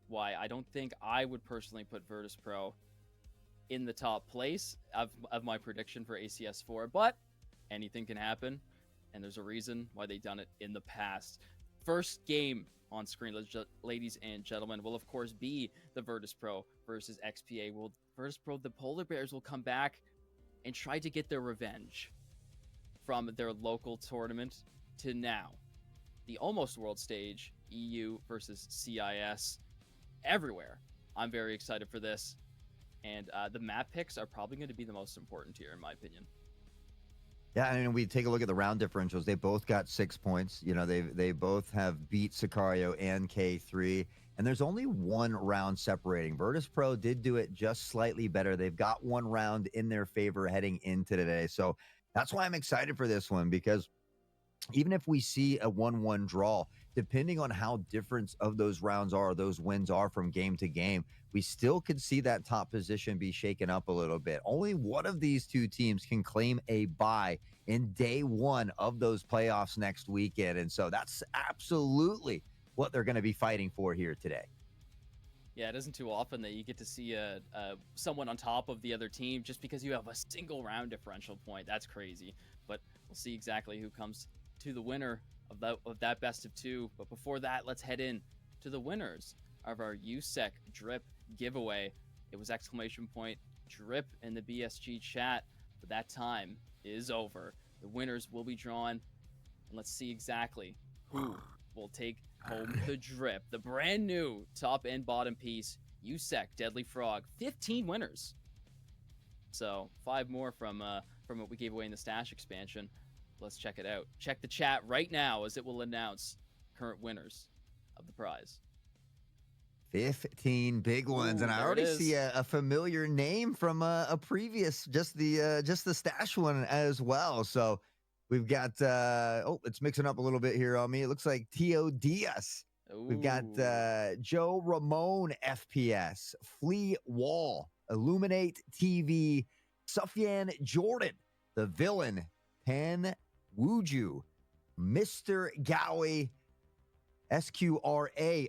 why I don't think I would personally put Virtus Pro in the top place of my prediction for ACS 4, but anything can happen, and there's a reason why they've done it in the past. First game on screen, ladies and gentlemen, will of course be the Virtus Pro versus XPA. Will Virtus Pro, the Polar Bears, will come back and try to get their revenge from their local tournament to now. The almost world stage, EU versus CIS, everywhere. I'm very excited for this. And the map picks are probably going to be the most important here, in my opinion. Yeah, I mean, we take a look at the round differentials. They both got 6 points. You know, they both have beat Sicario and K3, and there's only one round separating. Virtus Pro did do it just slightly better. They've got one round in their favor heading into today. So that's why I'm excited for this one, because even if we see a 1-1 draw, depending on how different of those rounds are, those wins are from game to game, we still could see that top position be shaken up a little bit. Only one of these two teams can claim a bye in day one of those playoffs next weekend. And so that's absolutely what they're going to be fighting for here today. Yeah, it isn't too often that you get to see someone on top of the other team just because you have a single round differential point. That's crazy. But we'll see exactly who comes to the winner of that best of two. But before that, let's head in to the winners of our USEC Drip giveaway. It was exclamation point Drip in the BSG chat, but that time is over. The winners will be drawn, and let's see exactly who will take home the Drip, the brand new top and bottom piece, USEC Deadly Frog. 15 winners, so 5 more from what we gave away in the stash expansion. Let's check it out. Check the chat right now as it will announce current winners of the prize. 15 big ones. Ooh, And I already see a familiar name from a previous, just the stash one as well. So we've got, it's mixing up a little bit here on me. It looks like Tio Diaz. Ooh. We've got Joe Ramon FPS, Flea Wall, Illuminate TV, Sufyan Jordan, The Villain, Pen Wuju, Mr. Gowie, SQRA_TTV,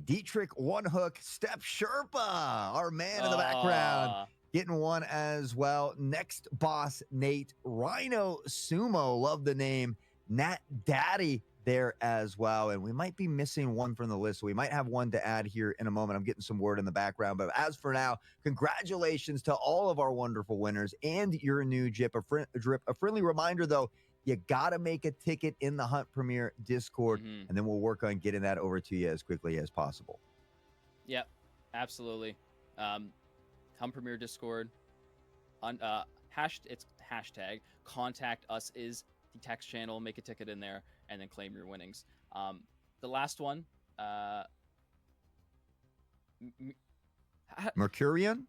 Dietrich One Hook, Step Sherpa, our man in the background, getting one as well. Next Boss Nate, Rhino Sumo, love the name, Nat Daddy there as well. And we might be missing one from the list, so we might have one to add here in a moment. I'm getting some word in the background, but as for now, congratulations to all of our wonderful winners and your new Drip. A friendly reminder, though, you got to make a ticket in the Hunt Premier Discord, and then we'll work on getting that over to you as quickly as possible. Yep, absolutely. Hunt Premier Discord. It's hashtag contact us is the text channel. Make a ticket in there and then claim your winnings. The last one, Mercurian.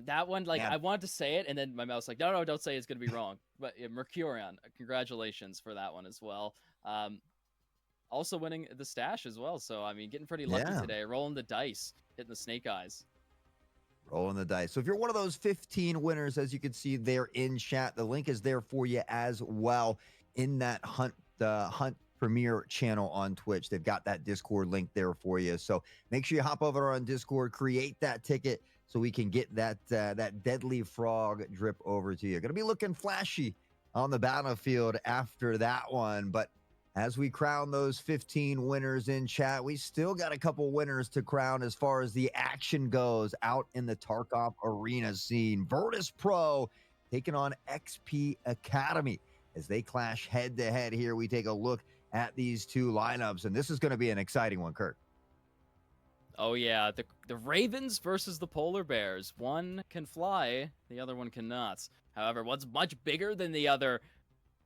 That one, I wanted to say it, and then my mouth's like, no, don't say it, it's gonna be wrong. But yeah, Mercurian, congratulations for that one as well. Also winning the stash as well. So I mean, getting pretty lucky today, rolling the dice, hitting the snake eyes. Rolling the dice. So if you're one of those 15 winners, as you can see there in chat, the link is there for you as well in that Hunt Premier channel on Twitch. They've got that Discord link there for you. So make sure you hop over on Discord, create that ticket so we can get that deadly frog drip over to you. Going to be looking flashy on the battlefield after that one, but as we crown those 15 winners in chat, we still got a couple winners to crown as far as the action goes out in the Tarkov arena scene. Virtus Pro taking on XP Academy as they clash head to head here. We take a look at these two lineups, and this is going to be an exciting one, Kurt. Oh yeah, the Ravens versus the Polar Bears. One can fly, the other one cannot. However, one's much bigger than the other.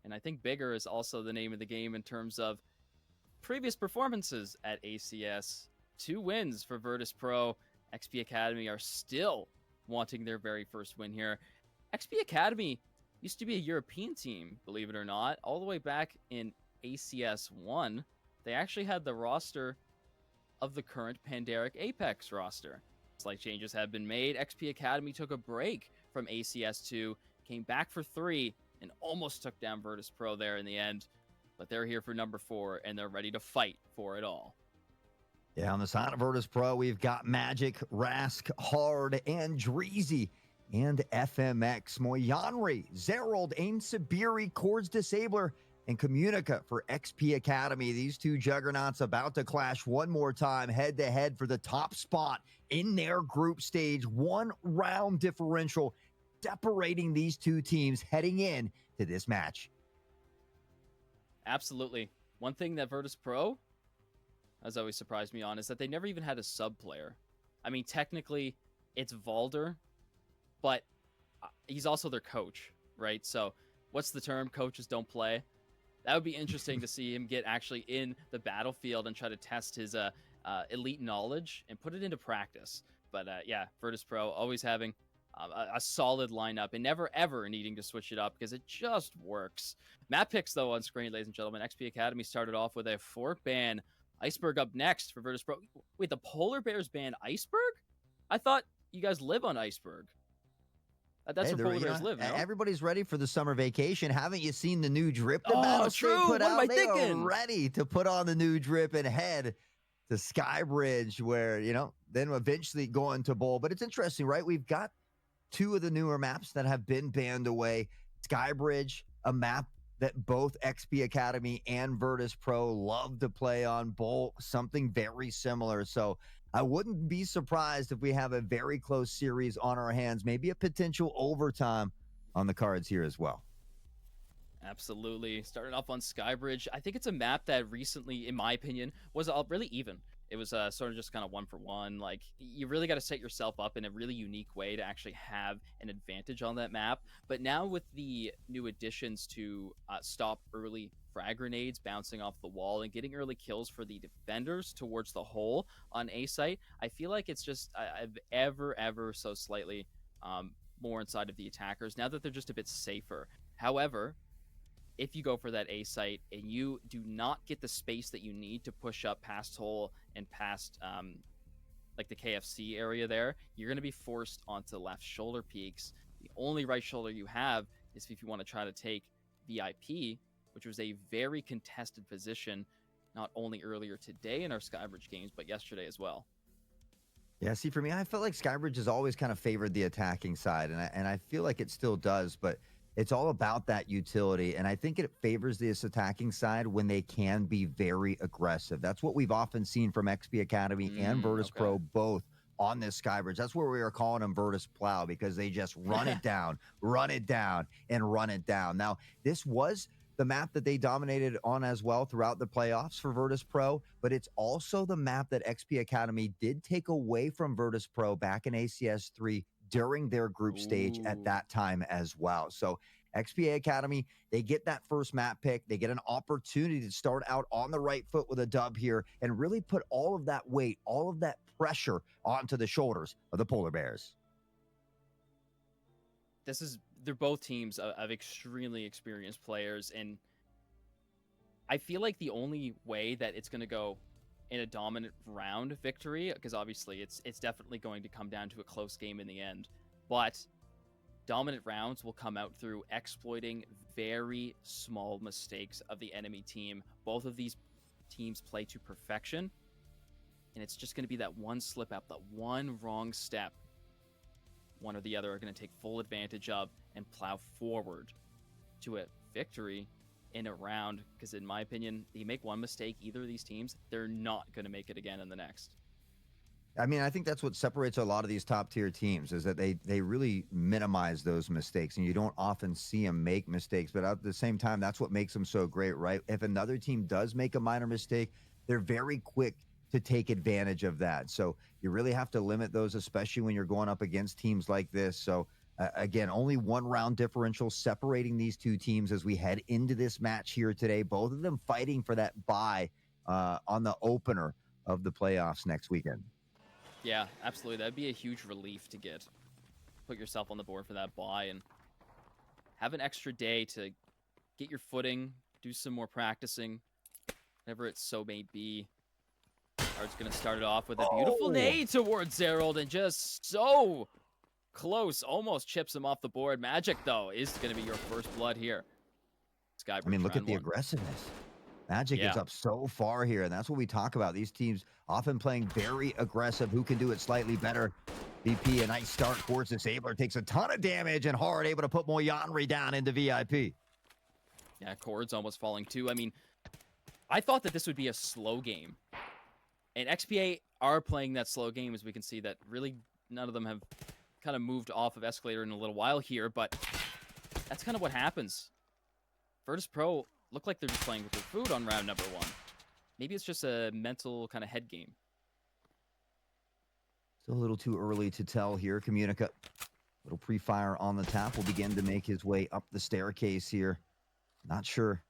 And I think bigger is also the name of the game in terms of previous performances at ACS. 2 wins for Virtus Pro. XP Academy are still wanting their very first win here. XP Academy used to be a European team, believe it or not. All the way back in ACS 1, they actually had the roster of the current Pandaric Apex roster. Slight changes have been made. XP Academy took a break from ACS 2, came back for 3, and almost took down Virtus Pro there in the end. But they're here for number 4, and they're ready to fight for it all. Yeah, on the side of Virtus Pro, we've got Magic, Rask, Hard, and Dreezy, and FMX, Moyanri, Zerold, Aim Sabiri, Cords Disabler, and Communica for XP Academy. These two juggernauts about to clash one more time head-to-head for the top spot in their group stage. 1 round differential separating these two teams heading in to this match. Absolutely. One thing that Virtus Pro has always surprised me on is that they never even had a sub player. I mean, technically, it's Valder, but he's also their coach, right? So what's the term? Coaches don't play. That would be interesting to see him get actually in the battlefield and try to test his elite knowledge and put it into practice. But yeah, Virtus Pro always having a solid lineup and never ever needing to switch it up because it just works. Map picks though on screen, ladies and gentlemen. XP Academy started off with a Fort ban. Iceberg up next for Virtus Pro. Wait, the Polar Bears ban Iceberg? I thought you guys live on Iceberg. That's where Polar Bears live, no? Everybody's ready for the summer vacation. Haven't you seen the new drip that Oh, true. put What out? am I They thinking? are ready to put on the new drip and head to Skybridge, where, then eventually going to Bowl. But it's interesting, right? We've got 2 of the newer maps that have been banned away. Skybridge, a map that both XP Academy and Virtus Pro love to play on. Bowl, something very similar. So I wouldn't be surprised if we have a very close series on our hands, maybe a potential overtime on the cards here as well. Absolutely. Starting off on Skybridge, I think it's a map that recently, in my opinion, was really even. It was sort of just kind of 1 for 1. Like, you really got to set yourself up in a really unique way to actually have an advantage on that map. But now with the new additions to stop early frag grenades bouncing off the wall and getting early kills for the defenders towards the hole on A site, I feel like it's just ever so slightly more inside of the attackers now that they're just a bit safer. However, if you go for that A site and you do not get the space that you need to push up past hole and past like the KFC area there, you're going to be forced onto left shoulder peaks. The only right shoulder you have is if you want to try to take VIP, which was a very contested position, not only earlier today in our Skybridge games, but yesterday as well. Yeah, see, for me, I felt like Skybridge has always kind of favored the attacking side, and I feel like it still does, but it's all about that utility, and I think it favors this attacking side when they can be very aggressive. That's what we've often seen from XP Academy and Virtus Pro both on this Skybridge. That's where we are calling them Virtus Plow, because they just run it down, run it down, and run it down. Now, this was the map that they dominated on as well throughout the playoffs for Virtus Pro, but it's also the map that XP Academy did take away from Virtus Pro back in ACS 3 during their group stage at that time as well. So XP Academy, they get that first map pick. They get an opportunity to start out on the right foot with a dub here and really put all of that weight, all of that pressure onto the shoulders of the Polar Bears. They're both teams of extremely experienced players, and I feel like the only way that it's going to go in a dominant round victory, because obviously it's definitely going to come down to a close game in the end. But dominant rounds will come out through exploiting very small mistakes of the enemy team. Both of these teams play to perfection, and it's just going to be that one slip up, that one wrong step. One or the other are going to take full advantage of and plow forward to a victory in a round, because in my opinion, you make one mistake, either of these teams, they're not going to make it again in the next. I mean, I think that's what separates a lot of these top tier teams is that they really minimize those mistakes, and you don't often see them make mistakes. But at the same time, that's what makes them so great, right? If another team does make a minor mistake, they're very quick to take advantage of that. So you really have to limit those, especially when you're going up against teams like this. So again, only one round differential separating these two teams as we head into this match here today. Both of them fighting for that bye on the opener of the playoffs next weekend. Yeah, absolutely. That'd be a huge relief to put yourself on the board for that bye and have an extra day to get your footing, do some more practicing, whatever it so may be. Art's going to start it off with a beautiful nade towards Zerald, and just so close, almost chips him off the board. Magic, though, is going to be your first blood here. I mean, look at the aggressiveness. Magic is up so far here, and that's what we talk about. These teams often playing very aggressive. Who can do it slightly better? VP, a nice start. Cords Disabler takes a ton of damage, and Hard able to put Moyanri down into VIP. Yeah, Cords almost falling too. I mean, I thought that this would be a slow game. And XPA are playing that slow game, as we can see that really none of them have kind of moved off of Escalator in a little while here, but that's kind of what happens. Virtus Pro look like they're just playing with their food on round number 1. Maybe it's just a mental kind of head game. It's a little too early to tell here. Communica, little pre-fire on the tap, will begin to make his way up the staircase here. Not sure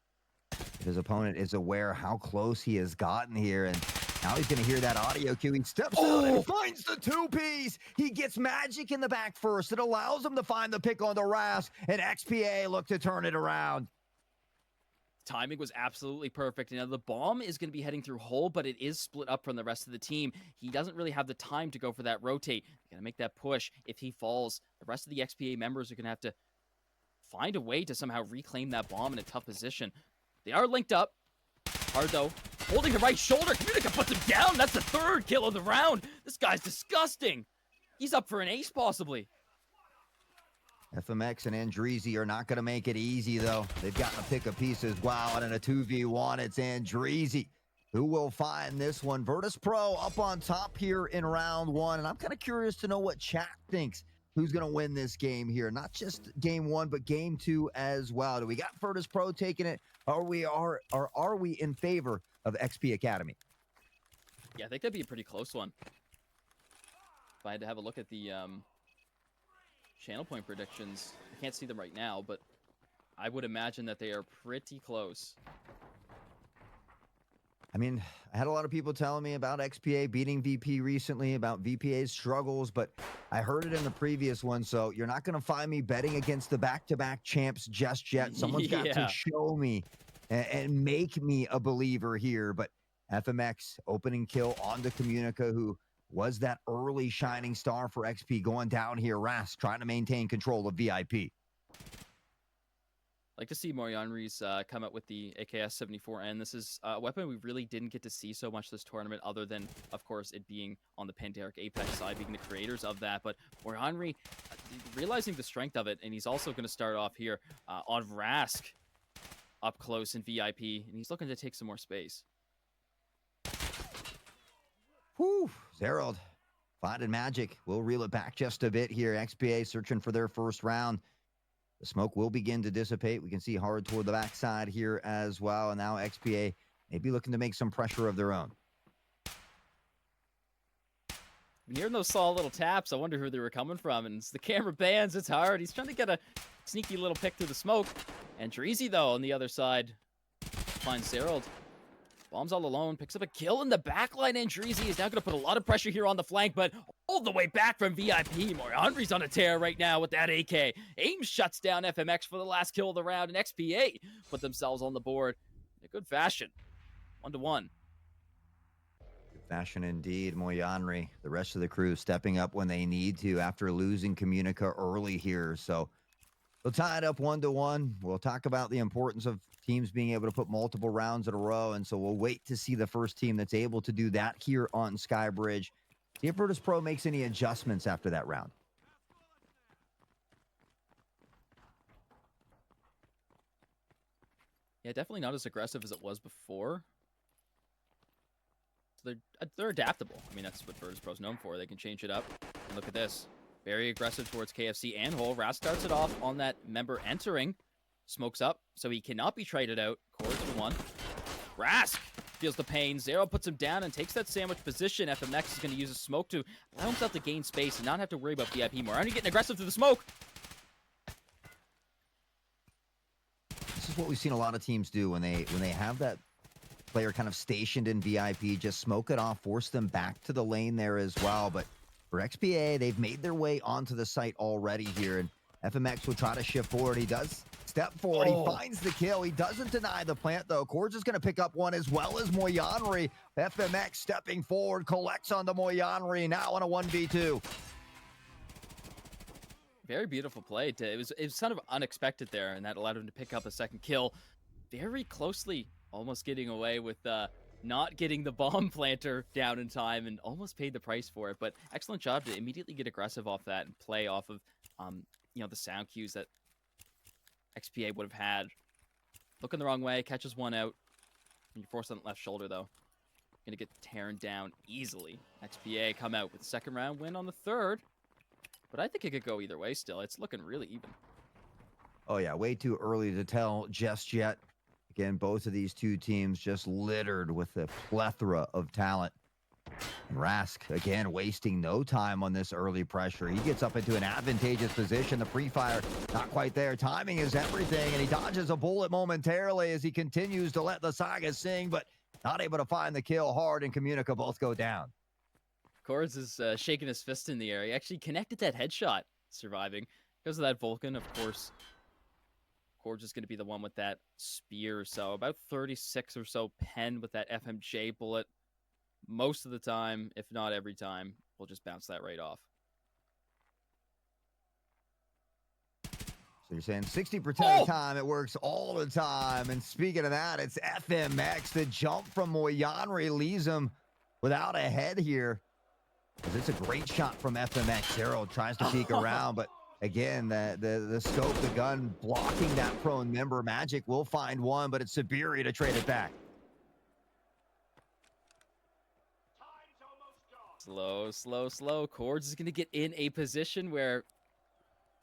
if his opponent is aware how close he has gotten here, and now he's going to hear that audio cue. He steps out and finds the two-piece. He gets Magic in the back first. It allows him to find the pick on the Rask, and XPA look to turn it around. Timing was absolutely perfect. Now, the bomb is going to be heading through hole, but it is split up from the rest of the team. He doesn't really have the time to go for that rotate. He's going to make that push. If he falls, the rest of the XPA members are going to have to find a way to somehow reclaim that bomb in a tough position. They are linked up. Hard, though. Holding the right shoulder. Communica puts him down. That's the 3rd kill of the round. This guy's disgusting. He's up for an ace, possibly. FMX and Andreezy are not going to make it easy, though. They've gotten to pick a piece as well, and in a 2v1, it's Andreezy who will find this one. Virtus Pro up on top here in round 1, and I'm kind of curious to know what chat thinks. Who's going to win this game here? Not just game 1, but game 2 as well. Do we got Virtus Pro taking it, or are we in favor of XP Academy? Yeah, I think that'd be a pretty close one. If I had to have a look at the channel point predictions, I can't see them right now, but I would imagine that they are pretty close. I mean, I had a lot of people telling me about XPA beating VP recently, about VPA's struggles, but I heard it in the previous one, so you're not going to find me betting against the back-to-back champs just yet. Someone's got to show me and make me a believer here, but FMX opening kill on the Communica, who was that early shining star for XP going down here. Rask trying to maintain control of VIP. Like to see Moyanri's come out with the AKS-74N. This is a weapon we really didn't get to see so much this tournament, other than, of course, it being on the Pandaric Apex side, being the creators of that. But Moyanri, realizing the strength of it, and he's also going to start off here on Rask up close in VIP, and he's looking to take some more space. Whew, Zerald finding Magic. We'll reel it back just a bit here. XPA searching for their first round. The smoke will begin to dissipate. We can see Hard toward the backside here as well. And now XPA maybe looking to make some pressure of their own. Been hearing those solid little taps. I wonder who they were coming from. And it's the camera bans. It's Hard. He's trying to get a sneaky little pick through the smoke. And Dreezy, though, on the other side, finds Zerald. Bombs all alone, picks up a kill in the backline, and Dreezy is now going to put a lot of pressure here on the flank, but all the way back from VIP. Moyanri's on a tear right now with that AK. AIM shuts down FMX for the last kill of the round, and XPA put themselves on the board in a good fashion. 1-1. Fashion indeed. Moyanri, the rest of the crew stepping up when they need to after losing Communica early here. So we'll tie it up 1-1. We'll talk about the importance of teams being able to put multiple rounds in a row. And so we'll wait to see the first team that's able to do that here on Skybridge. See if Virtus Pro makes any adjustments after that round. Yeah, definitely not as aggressive as it was before. So they're adaptable. I mean, that's what Virtus Pro's known for. They can change it up. And look at this. Very aggressive towards KFC and Hole. Rask starts it off on that member entering. Smokes up, so he cannot be traded out. Cords for one. Rask feels the pain. Zero puts him down and takes that sandwich position. FMX is going to use a smoke to allow himself to gain space and not have to worry about VIP more. Only getting aggressive through the smoke. This is what we've seen a lot of teams do when they have that player kind of stationed in VIP, just smoke it off, force them back to the lane there as well. But for XPA, they've made their way onto the site already here, and FMX will try to shift forward. He does step forward. He finds the kill. He doesn't deny the plant, though. Cords is going to pick up one as well as Moyanri. FMX stepping forward, collects on the Moyanri, now on a 1v2. Very beautiful play. It was kind of unexpected there, and that allowed him to pick up a second kill. Very closely, almost getting away with not getting the bomb planter down in time, and almost paid the price for it. But excellent job to immediately get aggressive off that and play off of the sound cues that XPA would have had. Looking the wrong way, catches one out. And you're forced on the left shoulder, though. Gonna get teared down easily. XPA come out with the second round win on the third. But I think it could go either way still. It's looking really even. Oh, yeah, way too early to tell just yet. Again, both of these two teams just littered with a plethora of talent. And Rask, again, wasting no time on this early pressure. He gets up into an advantageous position. The pre-fire, not quite there. Timing is everything, and he dodges a bullet momentarily as he continues to let the saga sing, but not able to find the kill. Hard and Communica both go down. Cords is shaking his fist in the air. He actually connected that headshot, surviving. Because of that Vulcan, of course, Cords is going to be the one with that spear. So about 36 or so pen with that FMJ bullet. Most of the time, if not every time, we'll just bounce that right off. So you're saying 60% of the time it works all the time. And speaking of that, it's FMX. The jump from Moyanri leaves him without a head here. It's a great shot from FMX. Zero tries to peek around, but again, the scope, the gun blocking that prone member. Magic will find one, but it's Sabiri to trade it back. Slow, slow, slow. Cords is going to get in a position where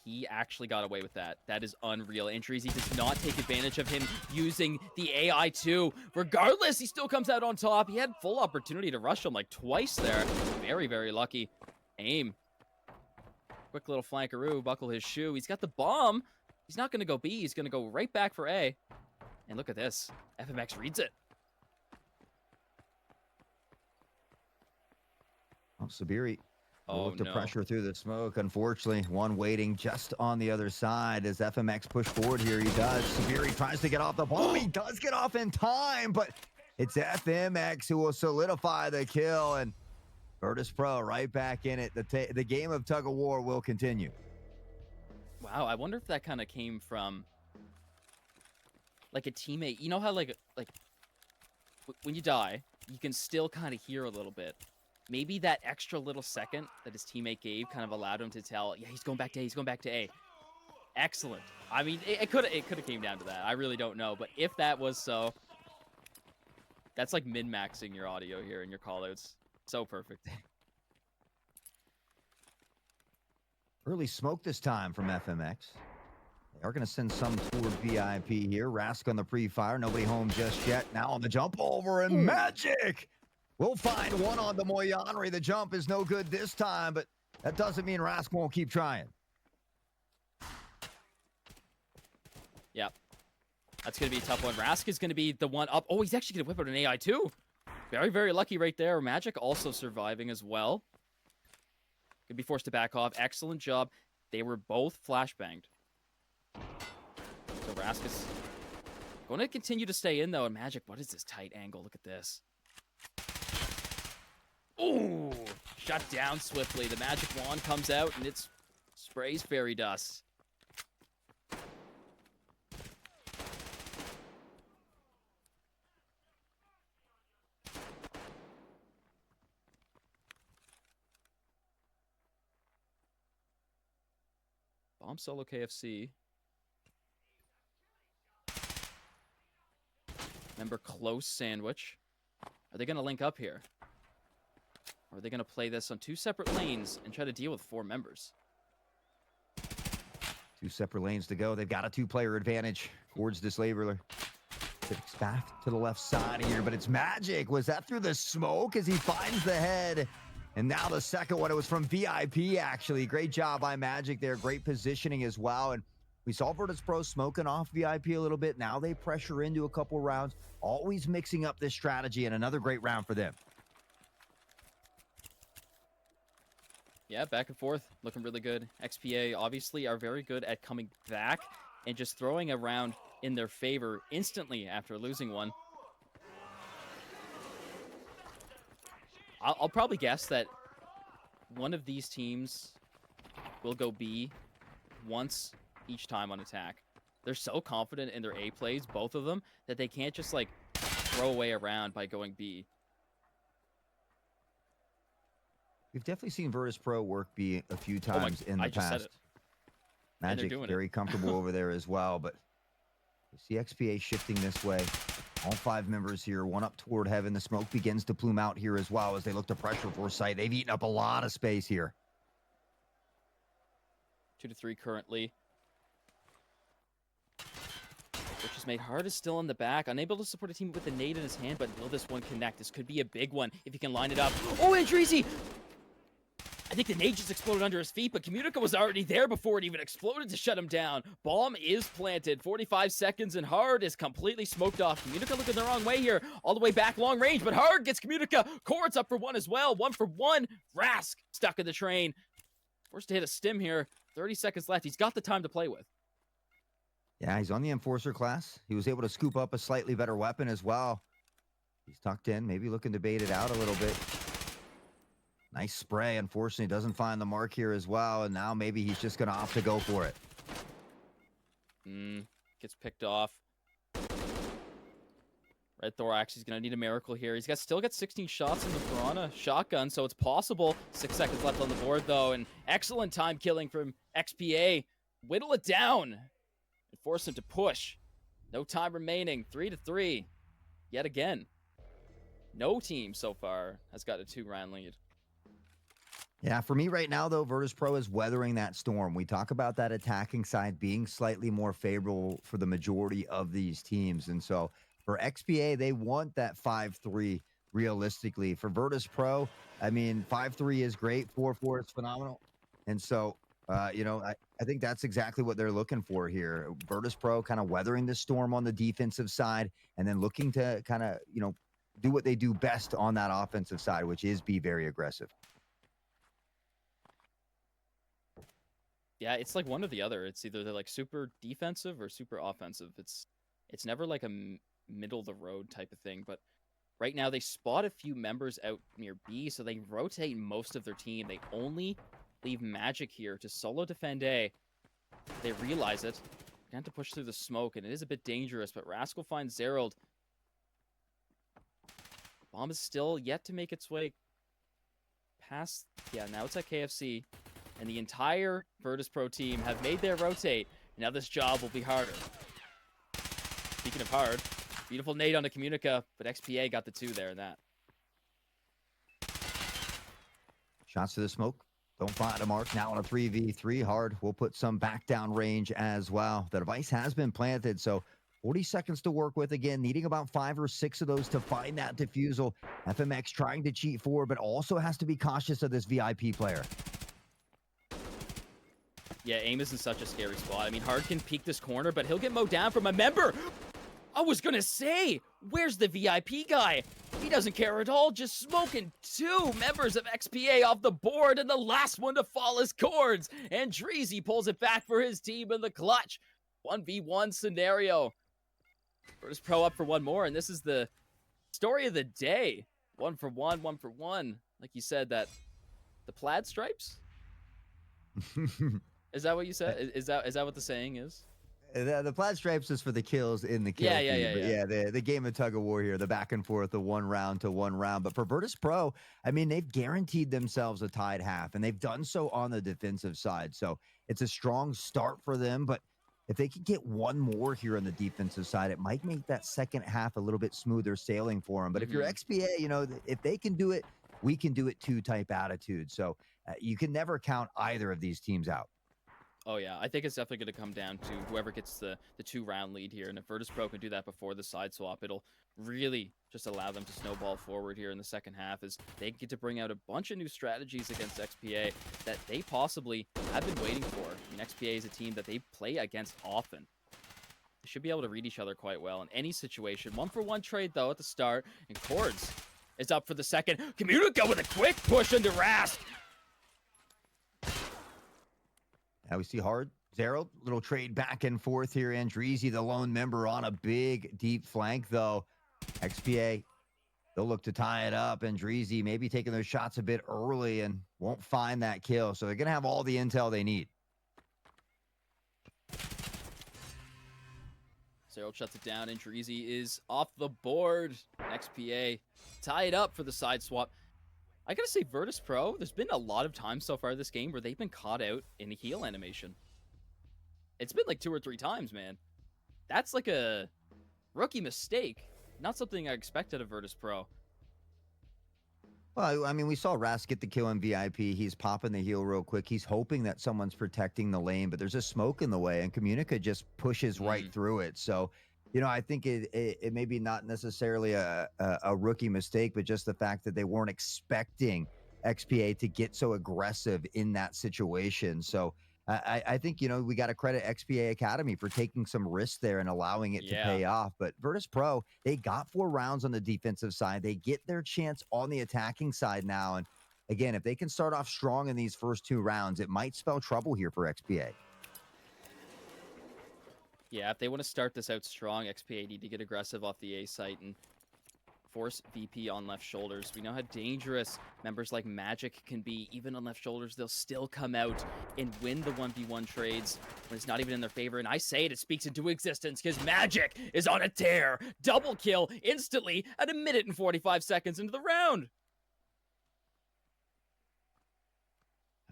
he actually got away with that. That is unreal. Intrizi does not take advantage of him using the AI too. Regardless, he still comes out on top. He had full opportunity to rush him like twice there. Very, very lucky. Aim. Quick little flankaroo, buckle his shoe. He's got the bomb. He's not going to go B. He's going to go right back for A. And look at this. FMX reads it. Oh, Sabiri will look to no. pressure through the smoke. Unfortunately, one waiting just on the other side. As FMX push forward here, he does. Sabiri tries to get off the bomb. He does get off in time, but it's FMX who will solidify the kill. And Virtus Pro right back in it. The game of tug of war will continue. Wow, I wonder if that kind of came from like a teammate. You know how like when you die, you can still kind of hear a little bit. Maybe that extra little second that his teammate gave kind of allowed him to tell, yeah, he's going back to A, he's going back to A. Excellent. I mean, it could have came down to that. I really don't know. But if that was so, that's like min-maxing your audio here and your callouts. So perfect. Early smoke this time from FMX. They are going to send some toward VIP here. Rask on the pre-fire. Nobody home just yet. Now on the jump over, and Magic we'll find one on the Moyanri. The jump is no good this time, but that doesn't mean Rask won't keep trying. Yeah. That's going to be a tough one. Rask is going to be the one up. Oh, he's actually going to whip out an AI too. Very, very lucky right there. Magic also surviving as well. Could be forced to back off. Excellent job. They were both flashbanged. So Rask is going to continue to stay in though. And Magic, what is this tight angle? Look at this. Ooh, shut down swiftly. The magic wand comes out and it sprays fairy dust. Bomb solo KFC. Remember close sandwich. Are they going to link up here? Or are they going to play this on 2 separate lanes and try to deal with 4 members? 2 separate lanes to go. They've got a 2-player advantage towards this labeler. It's back to the left side here, but it's Magic. Was that through the smoke as he finds the head? And now the second one, it was from VIP, actually. Great job by Magic there. Great positioning as well. And we saw Virtus.pro smoking off VIP a little bit. Now they pressure into a couple rounds, always mixing up this strategy, and another great round for them. Yeah, back and forth, looking really good. XPA obviously are very good at coming back and just throwing a round in their favor instantly after losing one. I'll probably guess that one of these teams will go B once each time on attack. They're so confident in their A plays, both of them, that they can't just like throw away a round by going B. We've definitely seen Virtus.pro work B a few times in the I just said past. it. Magic very comfortable over there as well, but we see XPA shifting this way. All 5 members here, one up toward heaven. The smoke begins to plume out here as well as they look to pressure Foresight. They've eaten up a lot of space here. 2 to 3 currently. Which is made hard is still in the back. Unable to support a team with a nade in his hand, but will this one connect? This could be a big one if he can line it up. Oh, and Dreezy! I think the nade just exploded under his feet, but Communica was already there before it even exploded to shut him down. Bomb is planted. 45 seconds, and Hard is completely smoked off. Communica looking the wrong way here. All the way back long range, but Hard gets Communica. Coret's up for 1 as well. 1 for 1. Rask stuck in the train. Forced to hit a stim here. 30 seconds left. He's got the time to play with. Yeah, he's on the Enforcer class. He was able to scoop up a slightly better weapon as well. He's tucked in, maybe looking to bait it out a little bit. Nice spray. Unfortunately, doesn't find the mark here as well, and now maybe he's just going to opt to go for it. Gets picked off. Red Thorax, he's going to need a miracle here. He's still got 16 shots in the Piranha shotgun, so it's possible. 6 seconds left on the board, though, and excellent time killing from XPA. Whittle it down and force him to push. No time remaining. 3 to 3. Yet again. No team so far has got a 2-round lead. Yeah, for me right now, though, Virtus.pro is weathering that storm. We talk about that attacking side being slightly more favorable for the majority of these teams. And so for XPA, they want that 5-3 realistically. For Virtus.pro, I mean, 5-3 is great. 4-4 is phenomenal. And so, you know, I think that's exactly what they're looking for here. Virtus.pro kind of weathering the storm on the defensive side and then looking to kind of, you know, do what they do best on that offensive side, which is be very aggressive. Yeah, it's like one or the other. It's either they're like super defensive or super offensive. It's never like a middle of the road type of thing. But right now they spot a few members out near B, so they rotate most of their team. They only leave Magic here to solo defend A. They realize it. They have to push through the smoke, and it is a bit dangerous. But Rascal finds Zerald. Bomb is still yet to make its way past. Yeah, now it's at KFC. And the entire Virtus.pro team have made their rotate. Now this job will be harder. Speaking of hard, beautiful nade on the Communica, but XPA got the 2 there in that. Shots to the smoke. Don't find a mark. Now on a 3v3. Hard will put some back down range as well. The device has been planted, so 40 seconds to work with. Again, needing about 5 or 6 of those to find that defusal. FMX trying to cheat forward, but also has to be cautious of this VIP player. Yeah, aim is in such a scary spot. I mean, Hard can peek this corner, but he'll get mowed down from a member. I was gonna say, where's the VIP guy? He doesn't care at all, just smoking 2 members of XPA off the board, and the last one to fall is Cords. And Dreezy pulls it back for his team in the clutch. 1v1 scenario. Virtus.pro up for 1 more, and this is the story of the day. 1 for 1, 1 for 1. like you said, that the plaid stripes? Is that what you said? Is that what the saying is? The plaid stripes is for the kills in the Yeah, kill yeah, feed, yeah, but yeah. yeah, the game of tug of war here, the back and forth, the one round to one round. But for Virtus Pro, I mean, they've guaranteed themselves a tied half, and they've done so on the defensive side. So it's a strong start for them. But if they could get one more here on the defensive side, it might make that second half a little bit smoother sailing for them. But if you're Hmm. XPA, if they can do it, we can do it too type attitude. So you can never count either of these teams out. Oh yeah, I think it's definitely going to come down to whoever gets the 2-round lead here, and if Virtus Pro can do that before the side swap, it'll really just allow them to snowball forward here in the second half, as they get to bring out a bunch of new strategies against XPA that they possibly have been waiting for. I mean, XPA is a team that they play against often. They should be able to read each other quite well in any situation. 1-for-1 trade though at the start, and Cords is up for the second. Communica with a quick push into Rask. Now we see hard. Zero, little trade back and forth here. Andreezy, the lone member on a big, deep flank, though. XPA, they'll look to tie it up. Andreezy maybe taking those shots a bit early and won't find that kill. So they're going to have all the intel they need. Zero shuts it down, and Dreezy is off the board. XPA tie it up for the side swap. I gotta say, Virtus Pro, there's been a lot of times so far this game where they've been caught out in a heal animation. It's been like 2 or 3 times, man. That's like a rookie mistake. Not something I expected of Virtus Pro. Well, I mean, we saw Rask get the kill in VIP. He's popping the heal real quick. He's hoping that someone's protecting the lane, but there's a smoke in the way, and Communica just pushes right through it. So, I think it may be not necessarily a rookie mistake, but just the fact that they weren't expecting XPA to get so aggressive in that situation. So I think, we got to credit XPA Academy for taking some risks there and allowing it to pay off. But Virtus Pro, they got 4 rounds on the defensive side. They get their chance on the attacking side now. And again, if they can start off strong in these first 2 rounds, it might spell trouble here for XPA. Yeah, if they want to start this out strong, XPA need to get aggressive off the A site and force VP on left shoulders. We know how dangerous members like Magic can be. Even on left shoulders, they'll still come out and win the 1v1 trades when it's not even in their favor. And I say it speaks into existence because Magic is on a tear. Double kill instantly at 1 minute and 45 seconds into the round.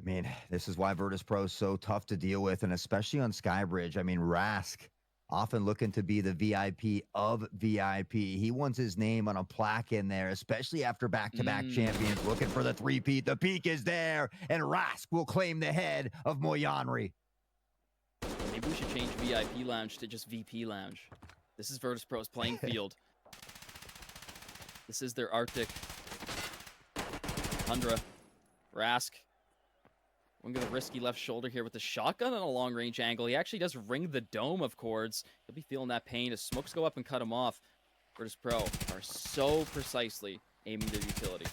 I mean, this is why Virtus Pro is so tough to deal with, and especially on Skybridge. I mean, Rask often looking to be the VIP of VIP. He wants his name on a plaque in there, especially after back-to-back champions looking for the three-peat. The peak is there, and Rask will claim the head of Moyanri. Maybe we should change VIP Lounge to just VP Lounge. This is Virtus Pro's playing field. This is their Arctic Tundra. Rask. We're going to risky left shoulder here with the shotgun on a long-range angle. He actually does ring the dome of Cords. He'll be feeling that pain as smokes go up and cut him off. Virtus Pro are so precisely aiming their utility.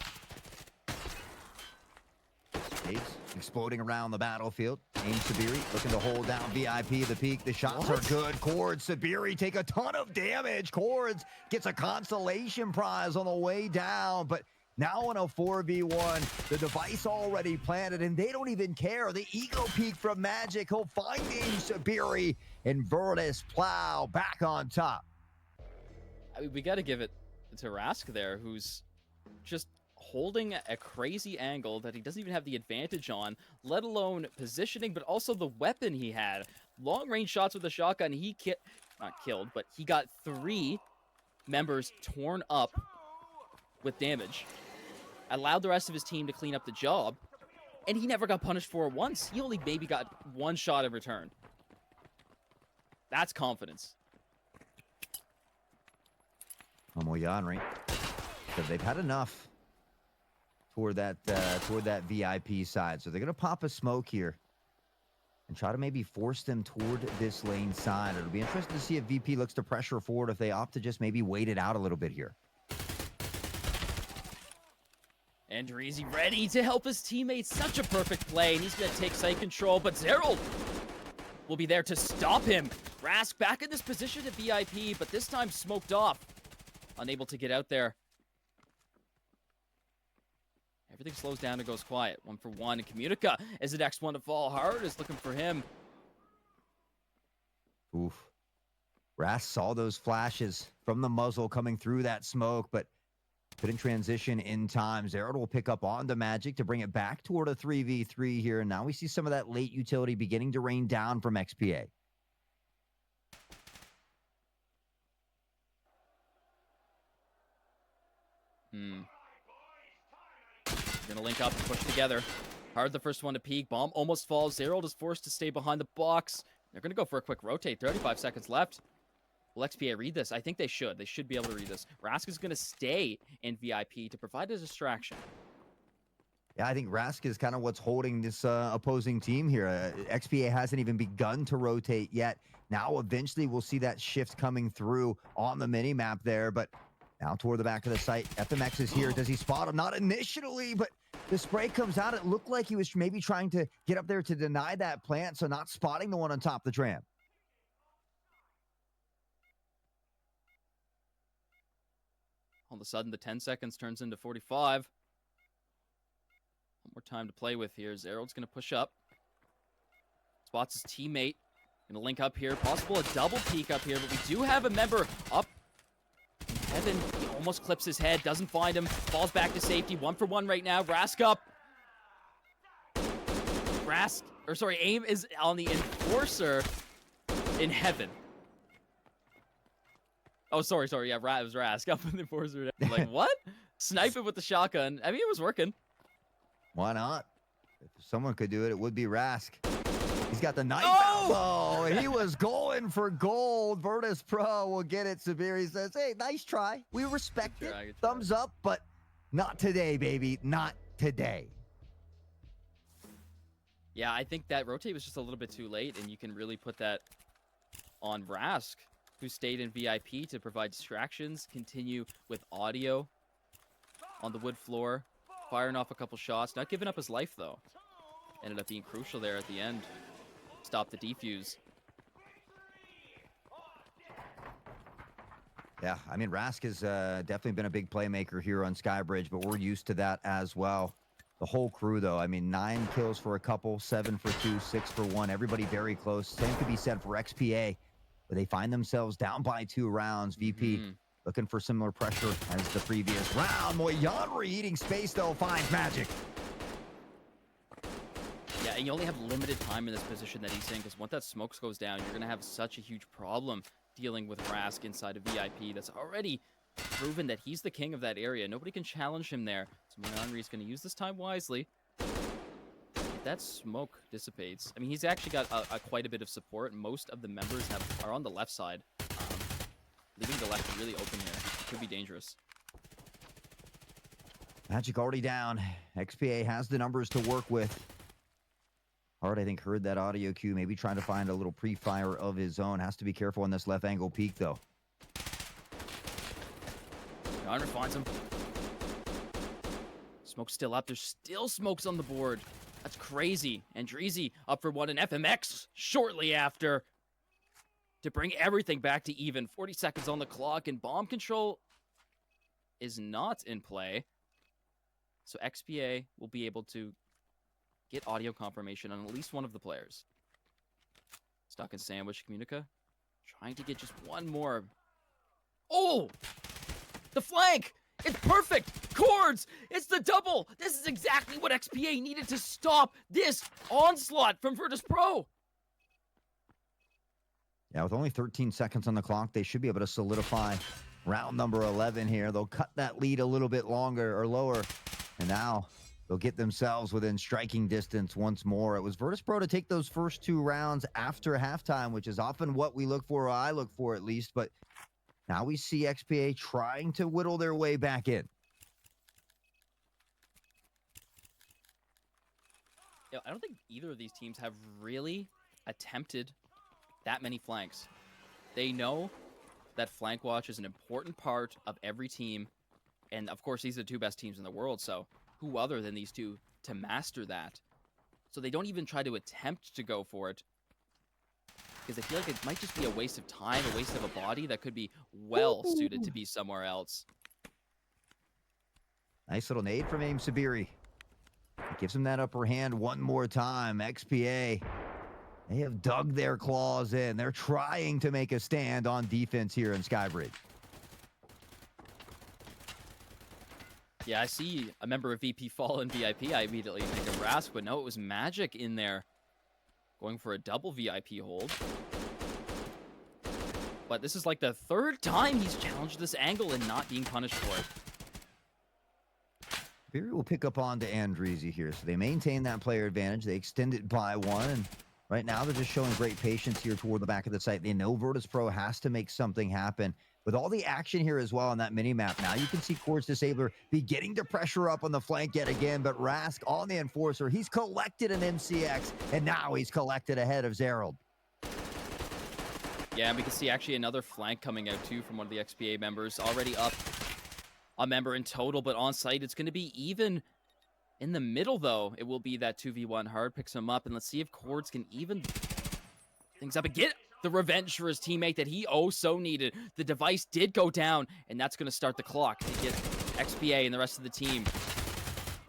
He's exploding around the battlefield. Aim Sabiri looking to hold down VIP. The peak. The shots are good. Cords, Sabiri take a ton of damage. Cords gets a consolation prize on the way down, but now in a 4v1, the device already planted, and they don't even care. The ego peak from Magic. He'll find Aim Sabiri, and Virtus Plow back on top. I mean, we got to give it to Rask there, who's just holding a crazy angle that he doesn't even have the advantage on, let alone positioning, but also the weapon he had. Long-range shots with a shotgun. He not killed, but he got 3 members torn up with damage. Allowed the rest of his team to clean up the job, and he never got punished for it once. He only maybe got 1 shot in return. That's confidence. Moyanri, because they've had enough toward that VIP side, so they're gonna pop a smoke here and try to maybe force them toward this lane side. It'll be interesting to see if VP looks to pressure forward, if they opt to just maybe wait it out a little bit here. Andreezy ready to help his teammates. Such a perfect play, and he's going to take site control, but Zerald will be there to stop him. Rask back in this position at VIP, but this time smoked off. Unable to get out there. everything slows down and goes quiet. 1-for-1, and Communica is the next one to fall hard. Is looking for him. Oof. Rask saw those flashes from the muzzle coming through that smoke, but couldn't transition in time. Zerald will pick up on the Magic to bring it back toward a 3v3 here. And now we see some of that late utility beginning to rain down from XPA. Gonna link up and push together. Hard the first one to peek. Bomb almost falls. Zerald is forced to stay behind the box. They're gonna go for a quick rotate. 35 seconds left. Will XPA read this? I think they should. They should be able to read this. Rask is gonna stay in VIP to provide a distraction. Yeah, I think Rask is kind of what's holding this opposing team here. XPA hasn't even begun to rotate yet. Now, eventually, we'll see that shift coming through on the mini-map there, but now toward the back of the site. FMX is here. Does he spot him? Not initially, but the spray comes out. It looked like he was maybe trying to get up there to deny that plant, so not spotting the one on top of the tram. All of a sudden, the 10 seconds turns into 45. One more time to play with here. Zerald's going to push up. Spots his teammate. Going to link up here. Possible a double peek up here, but we do have a member up. Heaven, he almost clips his head. Doesn't find him. Falls back to safety. 1-for-1 right now. Rask up. Aim is on the Enforcer in Heaven. Oh, sorry. Yeah, it was Rask up in the Enforcer. Like, what? Snipe it with the shotgun. I mean, it was working. Why not? If someone could do it, it would be Rask. He's got the knife Oh! elbow. He was going for gold. Virtus Pro will get it. Sabiri says, hey, nice try. We respect Good try, it. good try. Thumbs up, but not today, baby. Not today. Yeah, I think that rotate was just a little bit too late, and you can really put that on Rask, who stayed in VIP to provide distractions, continue with audio on the wood floor, firing off a couple shots, not giving up his life, though. Ended up being crucial there at the end. Stop the defuse. Yeah, I mean, Rask has definitely been a big playmaker here on Skybridge, but we're used to that as well. The whole crew, though, I mean, 9 kills for a couple, 7 for 2, 6 for 1. Everybody very close. Same could be said for XPA, where they find themselves down by 2 rounds. VP looking for similar pressure as the previous round. Moyanri eating space, though, finds Magic. Yeah, and you only have limited time in this position that he's in, because once that smoke goes down, you're going to have such a huge problem dealing with Rask inside of VIP. That's already proven that he's the king of that area. Nobody can challenge him there. So Moyanri is going to use this time wisely. If that smoke dissipates, I mean, he's actually got quite a bit of support. Most of the members are on the left side, leaving the left really open here. Could be dangerous. Magic already down. XPA has the numbers to work with. Hard, I think, heard that audio cue, maybe trying to find a little pre-fire of his own. Has to be careful on this left angle peek, though. Garner finds him. Smoke's still up. There's still smokes on the board. That's crazy. Andreezy up for 1, and FMX shortly after to bring everything back to even. 40 seconds on the clock, and bomb control is not in play. So XPA will be able to get audio confirmation on at least one of the players. Stuck in sandwich. Communica trying to get just one more. Oh! The flank! It's perfect! Chords! It's the double! This is exactly what XPA needed to stop this onslaught from Virtus Pro! Yeah, with only 13 seconds on the clock, they should be able to solidify round number 11 here. They'll cut that lead a little bit longer or lower, and now they'll get themselves within striking distance once more. It was Virtus Pro to take those first 2 rounds after halftime, which is often what we look for, or I look for at least, but now we see XPA trying to whittle their way back in. Yeah, I don't think either of these teams have really attempted that many flanks. They know that flank watch is an important part of every team, and of course these are the 2 best teams in the world, so who other than these 2 to master that? So they don't even try to attempt to go for it, because I feel like it might just be a waste of time, a waste of a body that could be well suited to be somewhere else. Nice little nade from Aim Sabiri. It gives them that upper hand one more time. XPA, they have dug their claws in. They're trying to make a stand on defense here in Skybridge. Yeah, I see a member of VP fall in VIP. I immediately think of Rask, but no, it was Magic in there. Going for a double VIP hold. But this is like the third time he's challenged this angle and not being punished for it. Fury will pick up on to Andreezy here. So they maintain that player advantage. They extend it by one. And right now they're just showing great patience here toward the back of the site. They know Virtus.pro has to make something happen. With all the action here as well on that mini-map, now you can see Cords Disabler beginning to pressure up on the flank yet again, but Rask on the Enforcer, he's collected an MCX, and now he's collected ahead of Zerald. Yeah, and we can see actually another flank coming out too from one of the XPA members. Already up a member in total, but on site it's going to be even. In the middle, though, it will be that 2v1. Hard picks him up, and let's see if Cords can even things up and get the revenge for his teammate that he so needed. The device did go down, and that's going to start the clock to get XPA and the rest of the team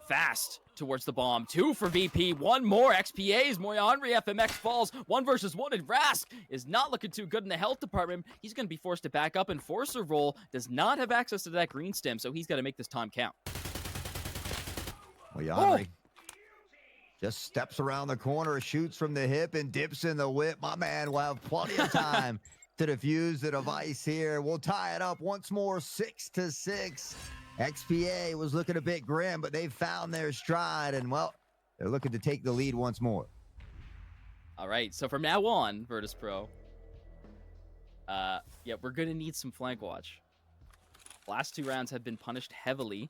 fast towards the bomb. 2 for VP, 1 more. XPA's Moyanri FMX falls 1 versus 1, and Rask is not looking too good in the health department. He's going to be forced to back up. Enforcer role does not have access to that green stem, so he's got to make this time count. Moyanri just steps around the corner, shoots from the hip, and dips in the whip. My man will have plenty of time to defuse the device here. We'll tie it up once more, 6-6. XPA was looking a bit grim, but they've found their stride, and, well, they're looking to take the lead once more. All right, so from now on, Virtus.pro, yeah, we're going to need some flank watch. Last 2 rounds have been punished heavily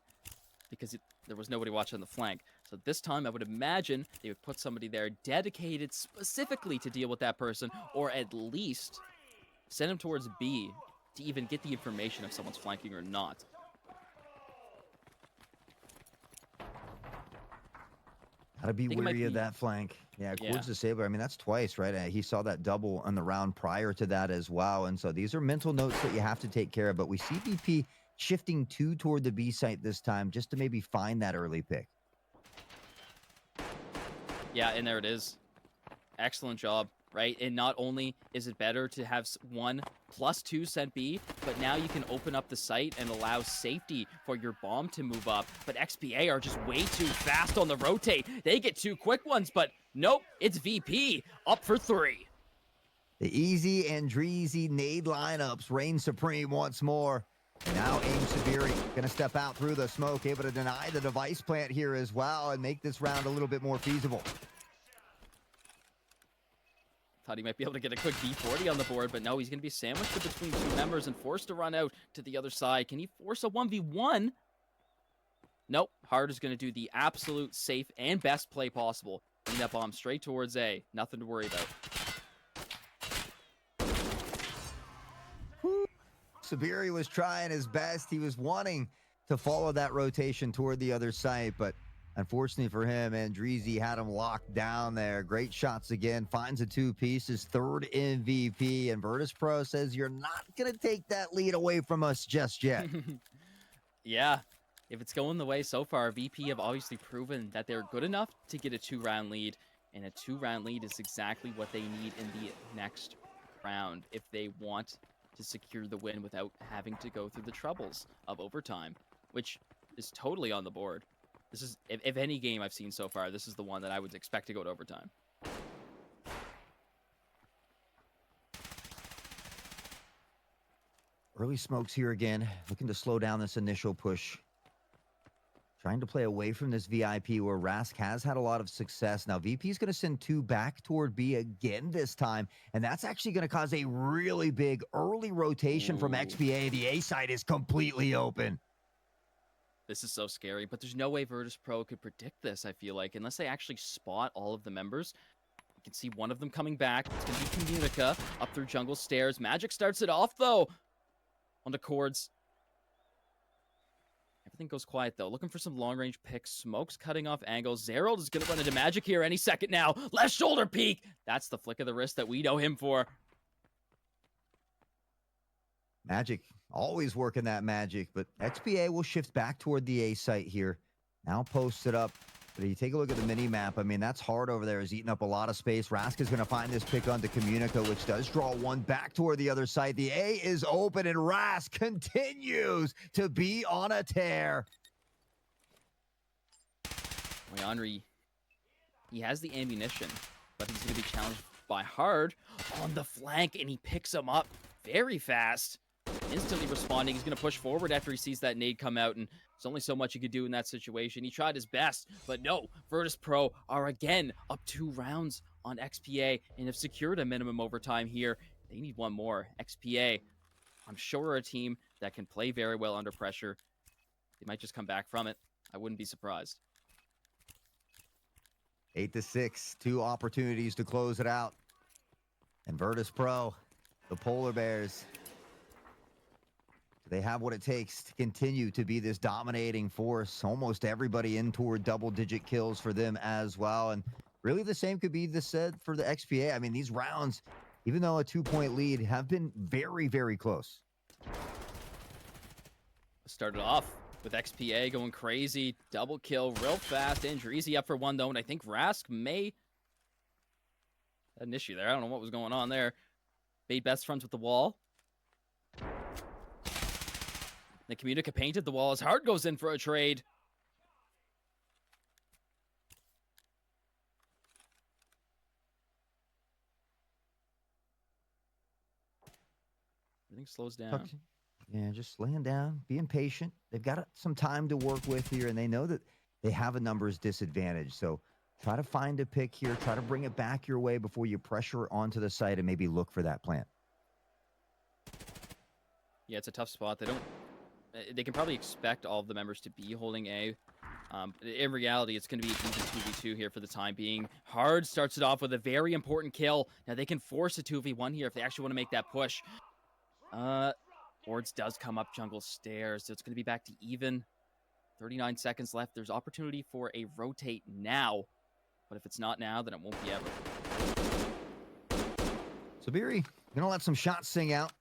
because there was nobody watching the flank. So this time, I would imagine they would put somebody there dedicated specifically to deal with that person, or at least send him towards B to even get the information if someone's flanking or not. Gotta be wary of that flank. Yeah, Cords Disabler, I mean, that's twice, right? He saw that double on the round prior to that as well. And so these are mental notes that you have to take care of. But we see VP shifting 2 toward the B site this time just to maybe find that early pick. Yeah, and there it is. Excellent job, right? And not only is it better to have 1 plus 2 sent B, but now you can open up the site and allow safety for your bomb to move up. But XPA are just way too fast on the rotate. They get 2 quick ones, but nope, it's VP up for 3. The easy Andreezy nade lineups reign supreme once more. Now Aim Sabiri gonna step out through the smoke, able to deny the device plant here as well and make this round a little bit more feasible. Thought he might be able to get a quick D40 on the board, but no, he's going to be sandwiched between 2 members and forced to run out to the other side. Can he force a 1v1? Nope. Hard is going to do the absolute safe and best play possible. Bring that bomb straight towards A. Nothing to worry about. Sabiri was trying his best. He was wanting to follow that rotation toward the other side, but unfortunately for him, Andreezy had him locked down there. Great shots again. Finds a 2-piece, his 3rd MVP, and Virtus.pro says, you're not going to take that lead away from us just yet. Yeah. If it's going the way so far, VP have obviously proven that they're good enough to get a 2-round lead, and a 2-round lead is exactly what they need in the next round if they want to secure the win without having to go through the troubles of overtime, which is totally on the board. This is, if any game I've seen so far, this is the one that I would expect to go to overtime. Early smokes here again, looking to slow down this initial push. Trying to play away from this VIP where Rask has had a lot of success. Now, VP is going to send 2 back toward B again this time, and that's actually going to cause a really big early rotation from XPA. The A side is completely open. This is so scary, but there's no way Virtus.pro could predict this, I feel like, unless they actually spot all of the members. You can see one of them coming back. It's going to be Communica up through jungle stairs. Magic starts it off, though, onto Cords. Everything goes quiet, though. Looking for some long-range picks. Smoke's cutting off angles. Zerald is going to run into Magic here any second now. Left shoulder peek. That's the flick of the wrist that we know him for. Magic, always working that magic, but XPA will shift back toward the A site here. Now posted up. But you take a look at the mini map. I mean, that's hard over there. Is eating up a lot of space. Rask is going to find this pick onto Communica, which does draw one back toward the other side. The A is open, and Rask continues to be on a tear. Henry, he has the ammunition, but he's going to be challenged by Hard on the flank, and he picks him up very fast. Instantly responding. He's going to push forward after he sees that nade come out, and there's only so much he could do in that situation. He tried his best, but no. Virtus.pro are again up 2 rounds on XPA and have secured a minimum overtime here. They need one more. XPA, I'm sure, are a team that can play very well under pressure. They might just come back from it. I wouldn't be surprised. 8-6, 2 opportunities to close it out. And Virtus.pro, the Polar Bears, they have what it takes to continue to be this dominating force. Almost everybody in toward double-digit kills for them as well. And really the same could be said for the XPA. I mean, these rounds, even though a 2-point lead, have been very, very close. Started off with XPA going crazy. Double kill real fast. Andreezy up for 1, though, and I think Rask may had an issue there. I don't know what was going on there. Made best friends with the wall. The Communica painted the wall as Hard goes in for a trade. Everything slows down. Yeah, just laying down, being patient. They've got some time to work with here, and they know that they have a numbers disadvantage. So try to find a pick here. Try to bring it back your way before you pressure onto the site and maybe look for that plant. Yeah, it's a tough spot. They can probably expect all of the members to be holding A. In reality, it's going to be an even 2v2 here for the time being. Hard starts it off with a very important kill. Now they can force a 2v1 here if they actually want to make that push. Boards does come up jungle stairs, so it's going to be back to even. 39 seconds left. There's opportunity for a rotate now, but if it's not now, then it won't be ever. Sabiri going to let some shots sing out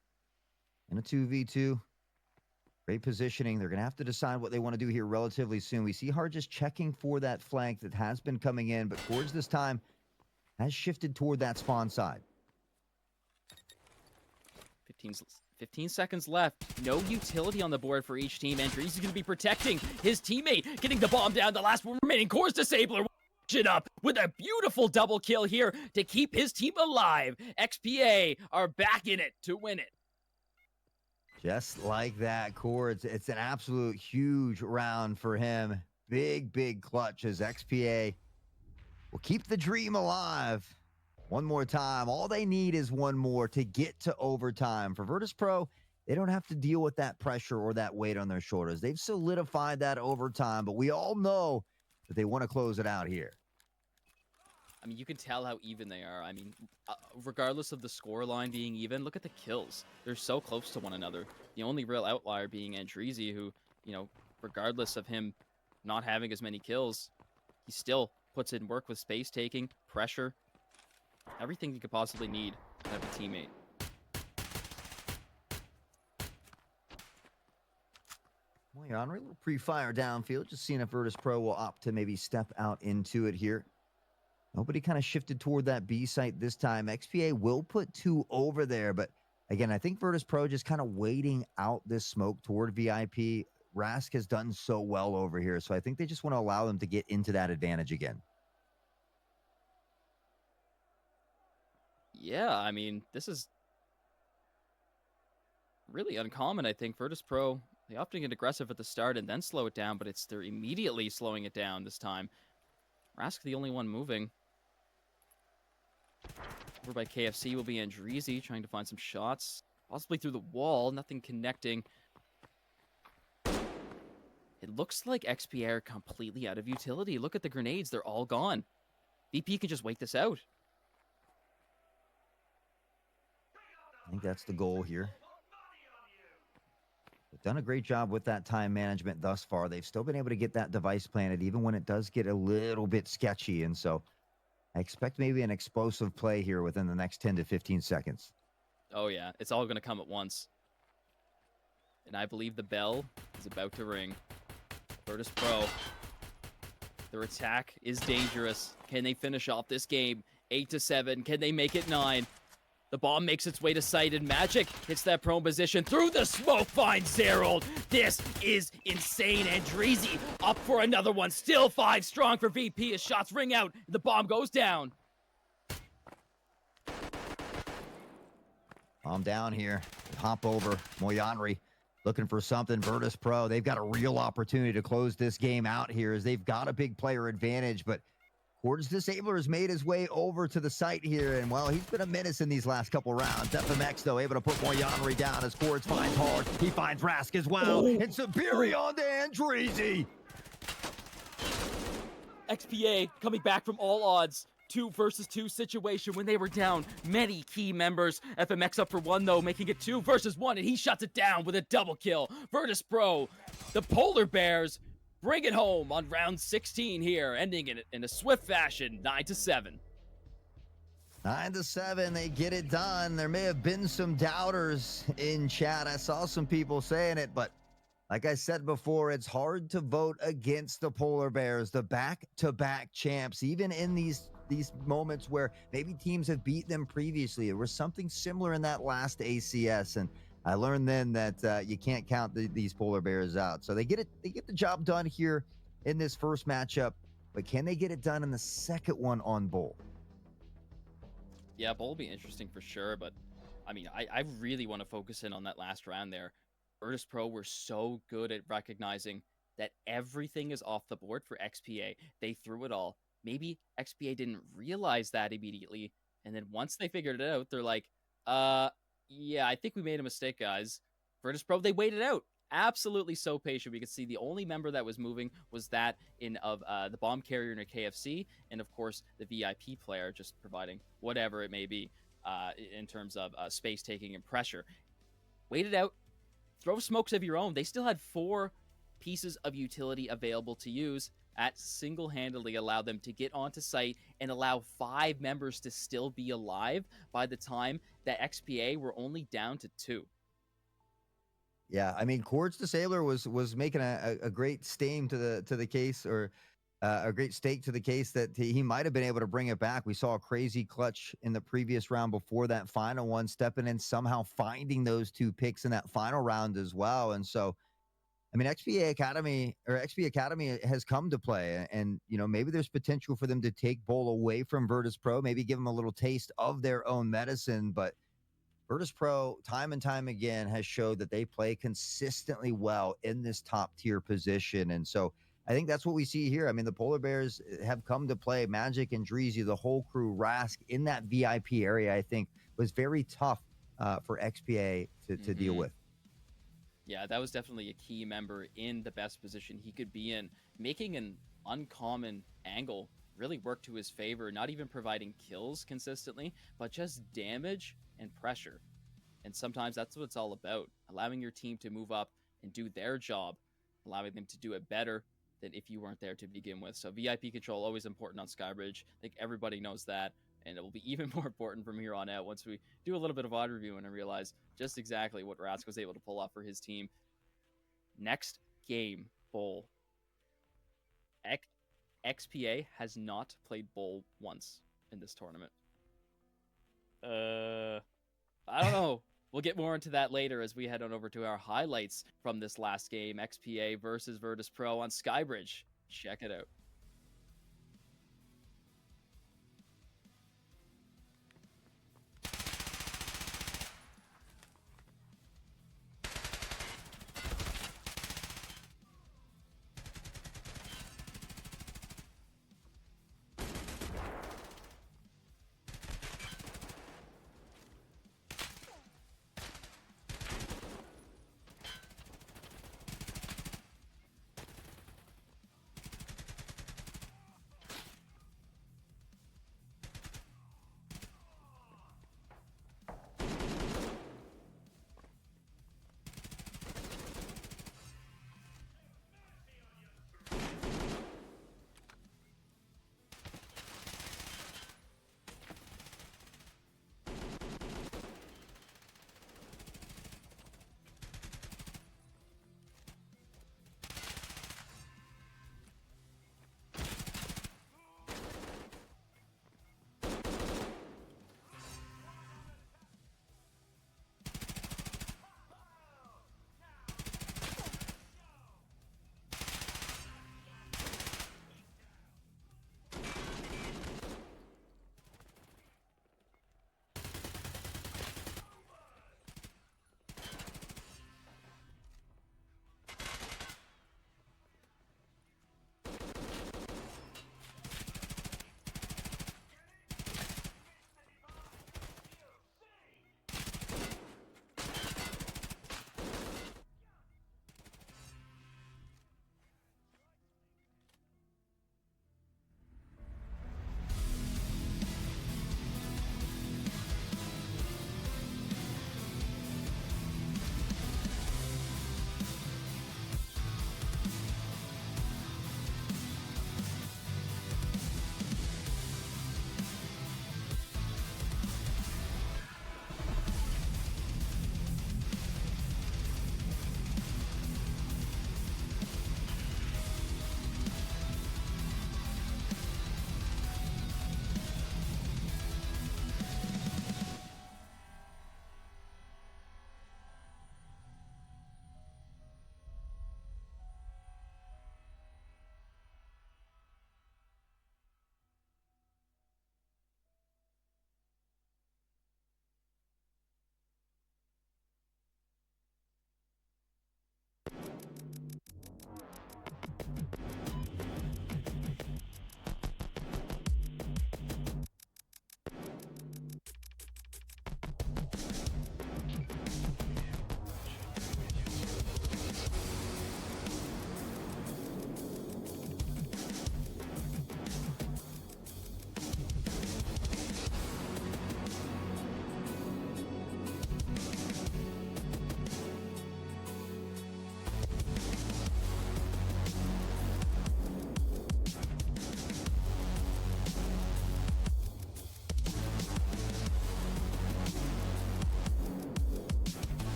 in a 2v2. Great positioning. They're going to have to decide what they want to do here relatively soon. We see Hard just checking for that flank that has been coming in, but towards this time has shifted toward that spawn side. 15 seconds left. No utility on the board for each team. Andreezy is going to be protecting his teammate, getting the bomb down. The last one remaining. Course Disabler it up with a beautiful double kill here to keep his team alive. XPA are back in it to win it. Just like that, Core. It's an absolute huge round for him. Big, big clutch as XPA will keep the dream alive. One more time. All they need is one more to get to overtime. For Virtus.pro, they don't have to deal with that pressure or that weight on their shoulders. They've solidified that overtime, but we all know that they want to close it out here. I mean, you can tell how even they are. I mean, regardless of the score line being even, look at the kills. They're so close to one another. The only real outlier being Andreezy, who, you know, regardless of him not having as many kills, he still puts in work with space taking, pressure, everything you could possibly need to have a teammate. Well, you're on a little pre-fire downfield, just seeing if Virtus.pro will opt to maybe step out into it here. Nobody kind of shifted toward that B site this time. XPA will put 2 over there, but again, I think Virtus.pro just kind of waiting out this smoke toward VIP. Rask has done so well over here, so I think they just want to allow them to get into that advantage again. Yeah, I mean, this is really uncommon, I think. Virtus.pro, they often get aggressive at the start and then slow it down, but they're immediately slowing it down this time. Rask, the only one moving. Over by KFC will be Andreezy, trying to find some shots. Possibly through the wall, nothing connecting. It looks like XP are completely out of utility. Look at the grenades, they're all gone. VP can just wait this out. I think that's the goal here. They've done a great job with that time management thus far. They've still been able to get that device planted, even when it does get a little bit sketchy. And so I expect maybe an explosive play here within the next 10 to 15 seconds. Oh, yeah. It's all going to come at once. And I believe the bell is about to ring. Virtus.pro Their attack is dangerous. Can they finish off this game? 8-7. Can they make it 9? The bomb makes its way to site, and Magic hits that prone position. Through the smoke finds Zerold. This is insane. And Dreezy up for another one. Still 5 strong for VP as shots ring out. The bomb goes down. Bomb down here. Hop over. Moyanri looking for something. Virtus Pro, they've got a real opportunity to close this game out here as they've got a big player advantage, but Cords Disabler has made his way over to the site here, and well, he's been a menace in these last couple rounds. FMX, though, able to put Moyanri down as Cords finds hard. He finds Rask as well. And Superion to Andreezy. XPA coming back from all odds. 2 versus 2 situation when they were down many key members. FMX up for 1 though, making it 2 versus 1, and he shuts it down with a double kill. Virtus Pro, the Polar Bears, bring it home on round 16 here, ending it in a swift fashion, 9-7. 9-7, they get it done. There may have been some doubters in chat. I saw some people saying it, but like I said before, it's hard to vote against the Polar Bears, the back-to-back champs, even in these moments where maybe teams have beat them previously. There was something similar in that last ACS, and I learned then that you can't count these Polar Bears out. So they get the job done here in this first matchup, but can they get it done in the second one on Bull? Yeah, Bull will be interesting for sure, but I mean, I really want to focus in on that last round there. Virtus Pro were so good at recognizing that everything is off the board for XPA. They threw it all. Maybe XPA didn't realize that immediately, and then once they figured it out, they're like, yeah, I think we made a mistake, guys. Virtus Pro, they waited out. Absolutely so patient. We could see the only member that was moving was that of the bomb carrier in a KFC, and of course the VIP player just providing whatever it may be in terms of space taking and pressure. Waited out. Throw smokes of your own. They still had 4 pieces of utility available to use. That single-handedly allowed them to get onto site and allow 5 members to still be alive by the time that XPA were only down to 2. Yeah, I mean, Cords Disabler was making a great stain to the case, or a great stake to the case that he might have been able to bring it back. We saw a crazy clutch in the previous round before that final one, stepping in, somehow finding those 2 picks in that final round as well. And so, I mean, XP Academy has come to play, and you know, maybe there's potential for them to take Bull away from Virtus Pro, maybe give them a little taste of their own medicine. But Virtus Pro, time and time again, has showed that they play consistently well in this top tier position, and so I think that's what we see here. I mean, the Polar Bears have come to play. Magic and Dreezy, the whole crew, Rask in that VIP area, I think was very tough for XPA to deal with. Yeah, that was definitely a key member in the best position he could be in. Making an uncommon angle really worked to his favor, not even providing kills consistently, but just damage and pressure. And sometimes that's what it's all about, allowing your team to move up and do their job, allowing them to do it better than if you weren't there to begin with. So VIP control, always important on Skybridge. I think everybody knows that. And it will be even more important from here on out once we do a little bit of odd review and realize just exactly what Rask was able to pull off for his team. Next game, Bull. XPA has not played Bull once in this tournament. I don't know. We'll get more into that later as we head on over to our highlights from this last game, XPA versus Virtus Pro on Skybridge. Check it out.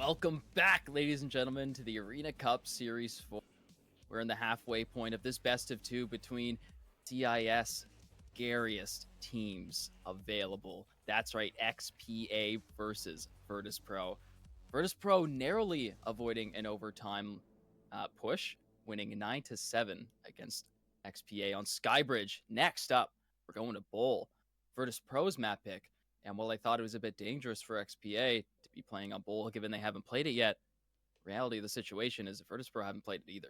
Welcome back, ladies and gentlemen, to the Arena Cup Series 4. We're in the halfway point of this best of two between CIS scariest teams available. That's right, XPA versus Virtus Pro. Virtus Pro narrowly avoiding an overtime push, winning 9-7 against XPA on Skybridge. Next up, we're going to Bull. Virtus Pro's map pick. And while I thought it was a bit dangerous for XPA to be playing on Bull, given they haven't played it yet, reality of the situation is that Virtus Pro haven't played it either.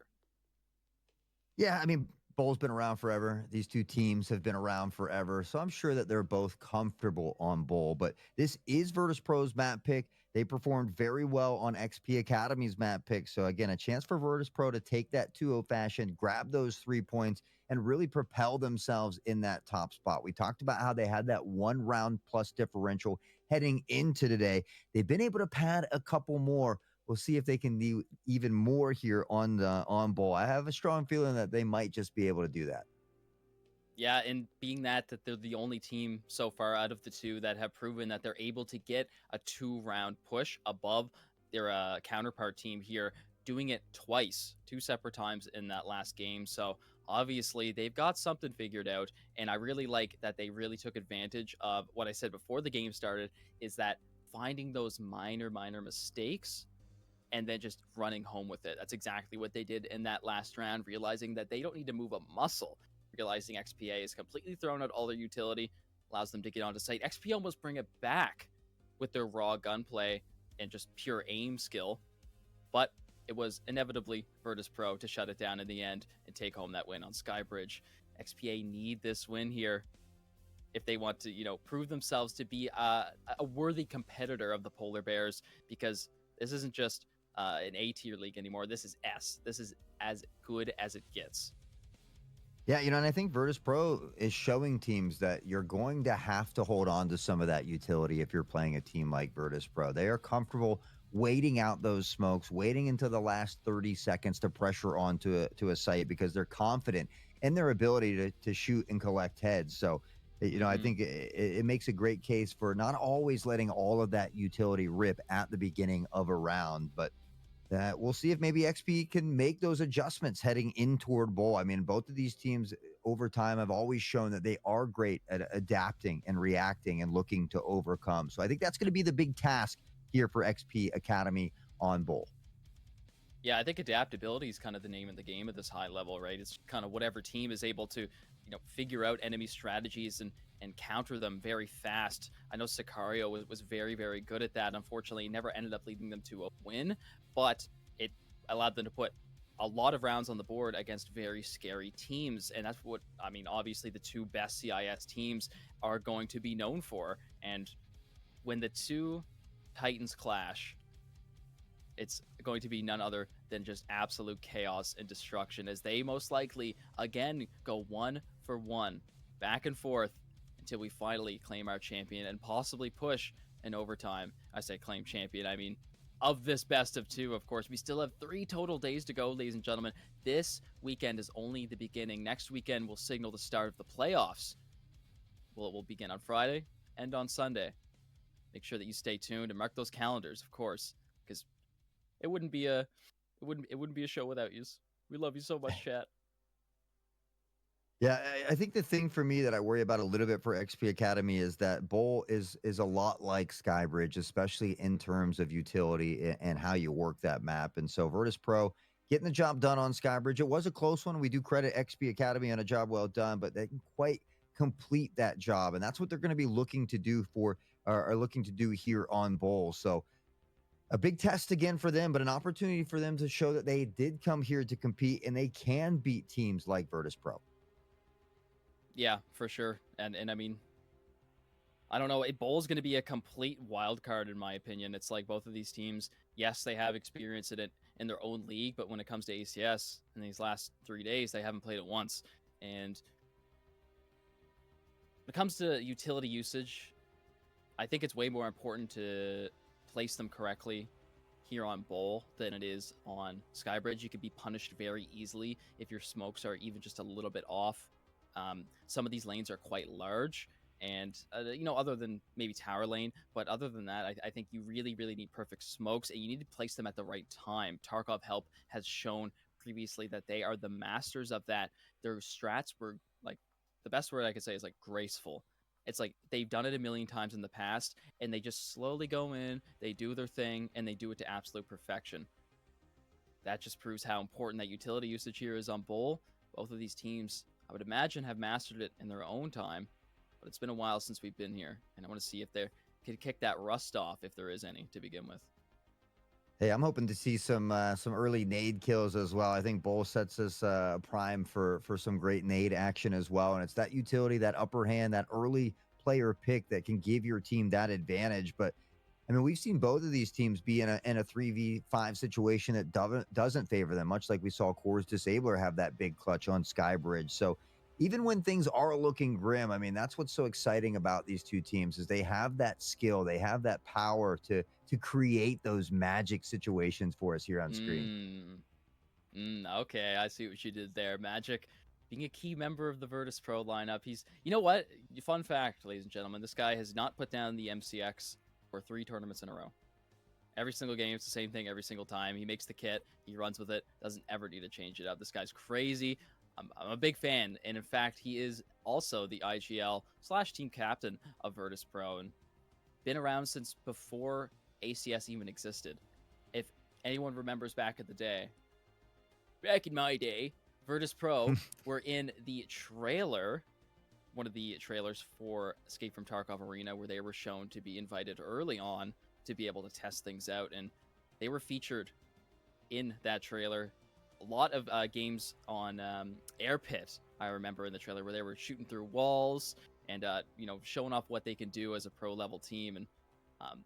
Yeah, I mean, Bowl's been around forever. These two teams have been around forever. So I'm sure that they're both comfortable on Bowl. But this is Virtus Pro's map pick. They performed very well on XP Academy's map pick. So again, a chance for Virtus Pro to take that 2-0 fashion, grab those 3 points, and really propel themselves in that top spot. We talked about how they had that 1 round plus differential heading into today. They've been able to pad a couple more. We'll see if they can do even more here on the on Bowl. I have a strong feeling that they might just be able to do that. Yeah, and being that they're the only team so far out of the two that have proven that they're able to get a 2-round push above their counterpart team here, doing it twice, 2 separate times in that last game. So obviously they've got something figured out, and I really like that they really took advantage of what I said before the game started, is that finding those minor mistakes and then just running home with it. That's exactly what they did in that last round, realizing that they don't need to move a muscle, realizing XPA has completely thrown out all their utility, allows them to get onto site. XP almost bring it back with their raw gunplay and just pure aim skill, but it was inevitably Virtus Pro to shut it down in the end and take home that win on Skybridge. XPA need this win here if they want to, prove themselves to be a worthy competitor of the Polar Bears, because this isn't just an A-tier league anymore. This is S. This is as good as it gets. Yeah, and I think Virtus Pro is showing teams that you're going to have to hold on to some of that utility if you're playing a team like Virtus Pro. They are comfortable waiting out those smokes, waiting until the last 30 seconds to pressure onto a site because they're confident in their ability to shoot and collect heads. So, I think it makes a great case for not always letting all of that utility rip at the beginning of a round, but that we'll see if maybe XP can make those adjustments heading in toward Bowl. I mean, both of these teams over time have always shown that they are great at adapting and reacting and looking to overcome. So I think that's going to be the big task here for XP Academy on Bowl. Yeah, I think adaptability is kind of the name of the game at this high level, right? It's kind of whatever team is able to, figure out enemy strategies and counter them very fast. I know Sicario was very, very good at that. Unfortunately, it never ended up leading them to a win, but it allowed them to put a lot of rounds on the board against very scary teams. And that's what, obviously the two best CIS teams are going to be known for. And when the two Titans clash, it's going to be none other than just absolute chaos and destruction, as they most likely, again, go 1-for-1, back and forth, until we finally claim our champion and possibly push an overtime. I say claim champion, I mean of this best of two, of course. We still have 3 total days to go, ladies and gentlemen. This weekend is only the beginning. Next weekend will signal the start of the playoffs. Well, it will begin on Friday and on Sunday. Make sure that you stay tuned and mark those calendars, of course, because it wouldn't be a show without you. We love you so much, chat. Yeah, I think the thing for me that I worry about a little bit for XP Academy is that Bowl is a lot like Skybridge, especially in terms of utility and how you work that map. And so Virtus Pro getting the job done on Skybridge. It was a close one. We do credit XP Academy on a job well done, but they didn't quite complete that job. And that's what they're going to be looking to do are looking to do here on Bowl. So a big test again for them, but an opportunity for them to show that they did come here to compete and they can beat teams like Virtus Pro. Yeah, for sure. And I mean, I don't know. Bowl's going to be a complete wild card, in my opinion. It's like both of these teams, yes, they have experience in it in their own league, but when it comes to ACS in these last 3 days, they haven't played it once. And when it comes to utility usage, I think it's way more important to place them correctly here on Bowl than it is on Skybridge. You could be punished very easily if your smokes are even just a little bit off. Some of these lanes are quite large, And other than maybe tower lane, but other than that, I think you really, really need perfect smokes, and you need to place them at the right time. Tarkov Help has shown previously that they are the masters of that. Their strats were like, the best word I could say is like graceful. It's like they've done it a million times in the past, and they just slowly go in, they do their thing, and they do it to absolute perfection. That just proves how important that utility usage here is on Bull. Both of these teams, I would imagine, have mastered it in their own time, but it's been a while since we've been here, and I want to see if they could kick that rust off, if there is any, to begin with. Hey, I'm hoping to see some early nade kills as well. I think Bull sets us prime for some great nade action as well, and it's that utility, that upper hand, that early player pick that can give your team that advantage. But I mean, we've seen both of these teams be in a 3v5 situation that doesn't favor them, much like we saw Core's Disabler have that big clutch on Skybridge. So even when things are looking grim, I mean, that's what's so exciting about these two teams is they have that skill, they have that power to create those magic situations for us here on screen. Okay, I see what you did there. Magic being a key member of the Virtus Pro lineup. He's, you know what? Fun fact, ladies and gentlemen, this guy has not put down the MCX for 3 tournaments in a row. Every single game, it's the same thing every single time. He makes the kit, he runs with it, doesn't ever need to change it up. This guy's crazy. I'm a big fan, and in fact, he is also the IGL/team captain of Virtus Pro, and been around since before ACS even existed. If anyone remembers back in the day, back in my day, Virtus Pro were in the trailer, one of the trailers for Escape from Tarkov Arena, where they were shown to be invited early on to be able to test things out, and they were featured in that trailer. A lot of games on Air Pit, I remember in the trailer, where they were shooting through walls and showing off what they can do as a pro level team. And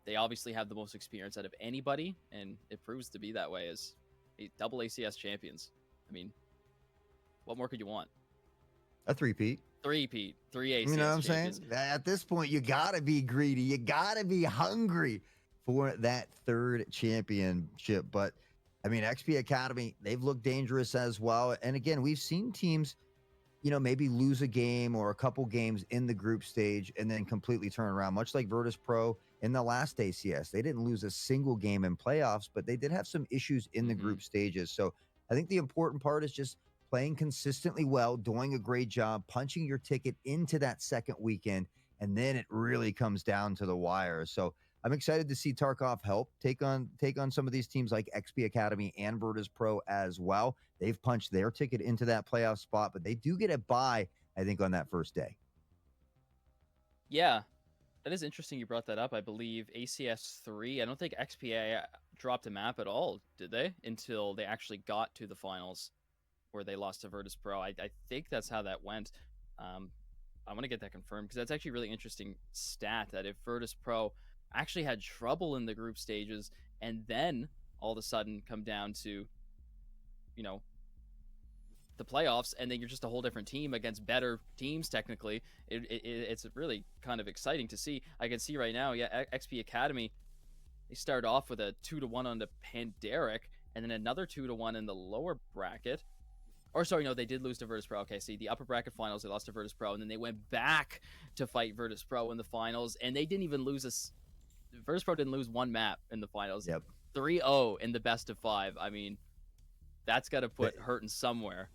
they obviously have the most experience out of anybody, and it proves to be that way as double ACS champions. I mean, what more could you want? A three-peat. Three ACS You know what I'm champions. saying? At this point, you got to be greedy. You got to be hungry for that third championship. But I mean, XP Academy, they've looked dangerous as well. And again, we've seen teams, maybe lose a game or a couple games in the group stage and then completely turn around, much like Virtus Pro in the last ACS. They didn't lose a single game in playoffs, but they did have some issues in the group stages. So I think the important part is just playing consistently well, doing a great job, punching your ticket into that second weekend, and then it really comes down to the wire. So I'm excited to see Tarkov Help take on some of these teams like XP Academy and Virtus Pro as well. They've punched their ticket into that playoff spot, but they do get a bye, I think, on that first day. Yeah, that is interesting you brought that up. I believe ACS 3, I don't think XPA dropped a map at all, did they? Until they actually got to the finals where they lost to Virtus Pro. I think that's how that went. I want to get that confirmed because that's actually a really interesting stat that if Virtus Pro actually had trouble in the group stages and then all of a sudden come down to, the playoffs, and then you're just a whole different team against better teams technically, it's really kind of exciting to see. I can see right now, yeah, XP Academy, they start off with a 2-1 on the Pandaric, and then another 2-1 in the lower bracket. Or sorry, no, they did lose to Virtus Pro. Okay, see, the upper bracket finals, they lost to Virtus Pro, and then they went back to fight Virtus Pro in the finals, and they didn't even lose Virtus Pro didn't lose one map in the finals. Yep. 3-0 in the best of 5. I mean, that's got to put hurting somewhere.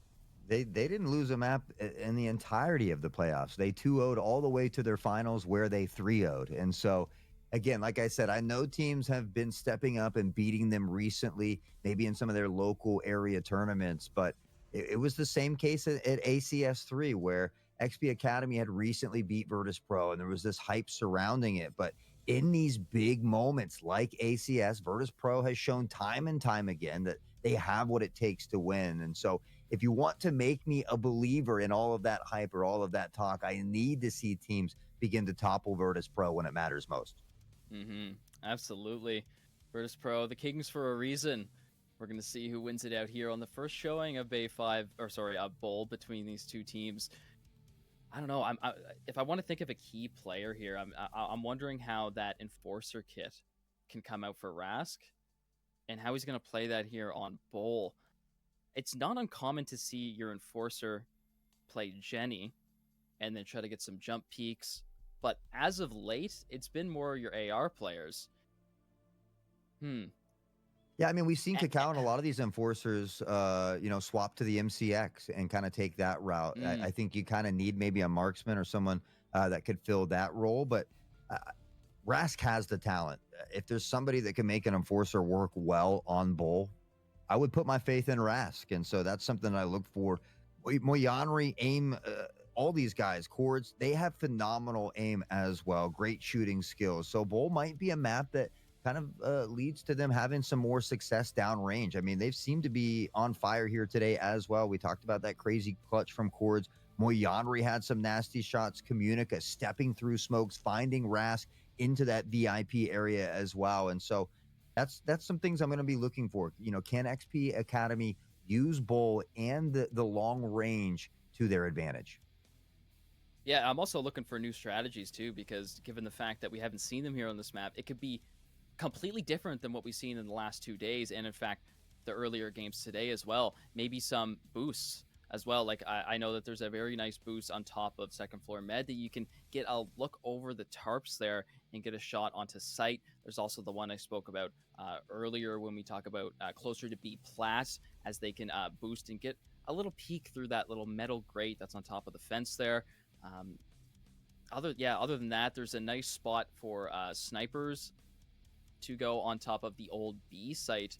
They didn't lose a map in the entirety of the playoffs. They 2-0'd all the way to their finals where they 3-0'd. And so, again, like I said, I know teams have been stepping up and beating them recently, maybe in some of their local area tournaments, but it was the same case at ACS 3 where XP Academy had recently beat Virtus Pro and there was this hype surrounding it. But in these big moments like ACS, Virtus Pro has shown time and time again that they have what it takes to win. And so if you want to make me a believer in all of that hype or all of that talk, I need to see teams begin to topple Virtus Pro when it matters most. Absolutely. Virtus Pro, the Kings for a reason. We're going to see who wins it out here on the first showing of a bowl between these two teams. I don't know. If I want to think of a key player here, I'm wondering how that Enforcer kit can come out for Rask and how he's going to play that here on Bowl. It's not uncommon to see your Enforcer play Jenny and then try to get some jump peaks But as of late, it's been more your AR players. Hmm. Yeah, I mean, we've seen Eh, Kakao and a eh, lot of these enforcers, swap to the MCX and kind of take that route. I mm, think you kind of need maybe a marksman or someone that could fill that role, but uh, Rask has the talent. If there's somebody that can make an enforcer work well on Bull, I would put my faith in Rask, and so that's something I look for. Moyanri, aim, all these guys, Chords, they have phenomenal aim as well. Great shooting skills. So Bull might be a map that kind of leads to them having some more success downrange. I mean, they've seemed to be on fire here today as well. We talked about that crazy clutch from Chords. Moyanri had some nasty shots. Communica stepping through smokes, finding Rask into that VIP area as well. And so that's some things I'm going to be looking for. Can XP Academy use Bull and the long range to their advantage? yeah, I'm also looking for new strategies too, because given the fact that we haven't seen them here on this map, it could be completely different than what we've seen in the last 2 days, and in fact, the earlier games today as well. Maybe some boosts as well. Like I know that there's a very nice boost on top of second floor med that you can get a look over the tarps there and get a shot onto site. There's also the one I spoke about earlier when we talk about closer to B plat, as they can boost and get a little peek through that little metal grate that's on top of the fence there. Um, other than that, there's a nice spot for snipers to go on top of the old B site,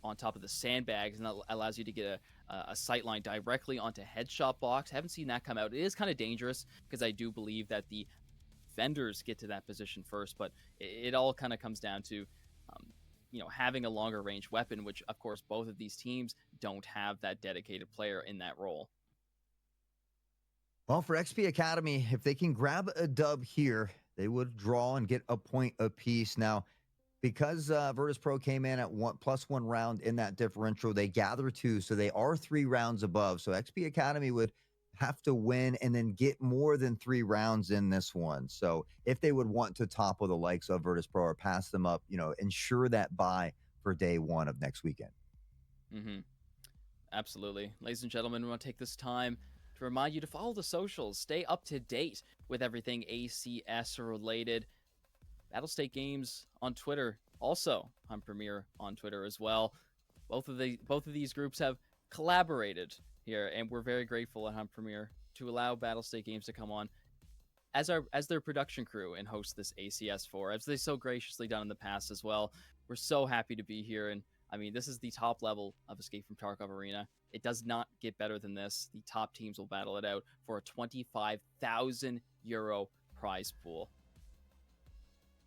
on top of the sandbags, and that allows you to get a sight line directly onto headshot box. Haven't seen that come out. It is kind of dangerous because I do believe that the vendors get to that position first, but it all kind of comes down to having a longer range weapon, which of course both of these teams don't have that dedicated player in that role. Well, for XP Academy, if they can grab a dub here, they would draw and get a point apiece. Now, because Virtus Pro came in at +1 round in that differential, they gather two, so they are 3 rounds above. So XP Academy would have to win and then get more than 3 rounds in this one. So if they would want to topple the likes of Virtus Pro or pass them up, ensure that buy for day one of next weekend. Mm-hmm. Absolutely. Ladies and gentlemen, we want to take this time to remind you to follow the socials, stay up to date with everything ACS related. Battlestate Games on Twitter, also on Premier on Twitter as well. Both of these groups have collaborated here, and we're very grateful at Hunt Premier to allow Battlestate Games to come on as their production crew and host this ACS4, as they so graciously done in the past as well. We're so happy to be here, and I mean, this is the top level of Escape from Tarkov Arena. It does not get better than this. The top teams will battle it out for a €25,000 prize pool.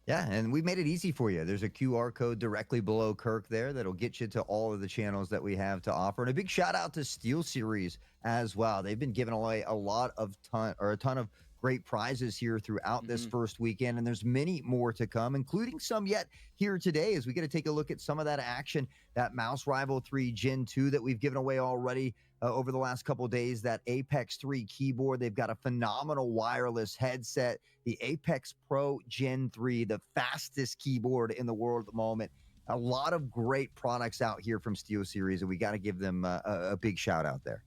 Yeah, and we made it easy for you. There's a QR code directly below Kirk there that'll get you to all of the channels that we have to offer. And a big shout out to Steel Series as well. They've been giving away a ton of great prizes here throughout this Mm-hmm. first weekend, and there's many more to come, including some yet here today as we get to take a look at some of that action, that Mouse Rival 3 Gen 2 that we've given away already over the last couple of days, that Apex 3 keyboard. They've got a phenomenal wireless headset, the Apex Pro Gen 3, the fastest keyboard in the world at the moment. A lot of great products out here from Steel Series, and we got to give them a big shout out there.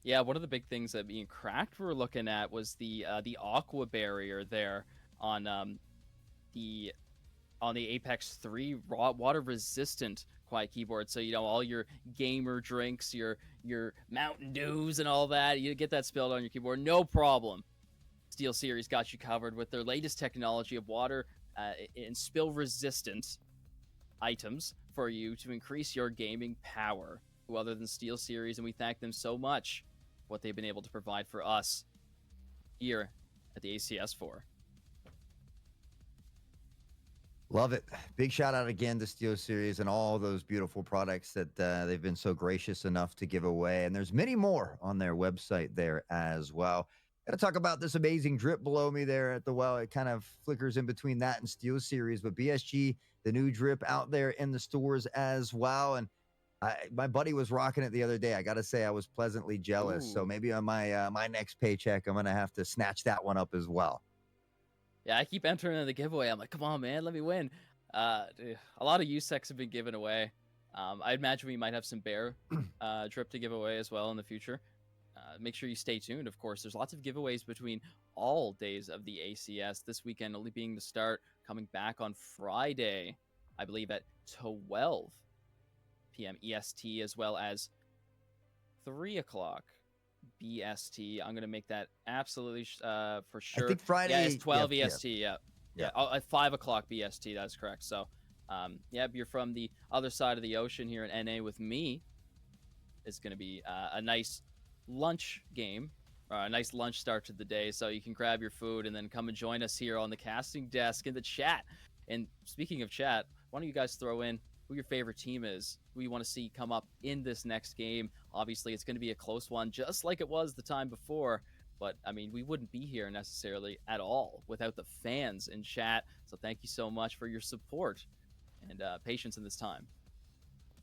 Yeah, one of the big things that me and Cracked were looking at was the aqua barrier there on the Apex 3 water resistant quiet keyboard. So all your gamer drinks, your Mountain Dews and all that, you get that spilled on your keyboard, no problem. Steel Series got you covered with their latest technology of water and spill resistant items for you to increase your gaming power. Who other than Steel Series, and we thank them so much for what they've been able to provide for us here at the ACS4. Love it. Big shout out again to Steel Series and all those beautiful products that they've been so gracious enough to give away. And there's many more on their website there as well. Got to talk about this amazing drip below me there at the well. It kind of flickers in between that and Steel Series, but BSG, the new drip out there in the stores as well. And my buddy was rocking it the other day. I got to say, I was pleasantly jealous. So Ooh. maybe on my next paycheck, I'm going to have to snatch that one up as well. Yeah, I keep entering the giveaway. I'm like, come on, man, let me win. A lot of USECs have been given away. I imagine we might have some bear drip to give away as well in the future. make sure you stay tuned. Of course, there's lots of giveaways between all days of the ACS. This weekend only being the start, coming back on Friday, I believe at 12 p.m. EST, as well as 3 o'clock BST. I'm going to make that absolutely for sure. I think Friday. Yeah, it's 12 yeah, EST. Yeah. Oh, at 5 o'clock BST. That's correct. So, yeah, you're from the other side of the ocean here in NA with me. It's going to be a nice lunch game, or a nice lunch start to the day. So you can grab your food and then come and join us here on the casting desk in the chat. And speaking of chat, why don't you guys throw in who your favorite team is, who you want to see come up in this next game. Obviously, it's going to be a close one, just like it was the time before. But, I mean, we wouldn't be here necessarily at all without the fans in chat. So thank you so much for your support and patience in this time.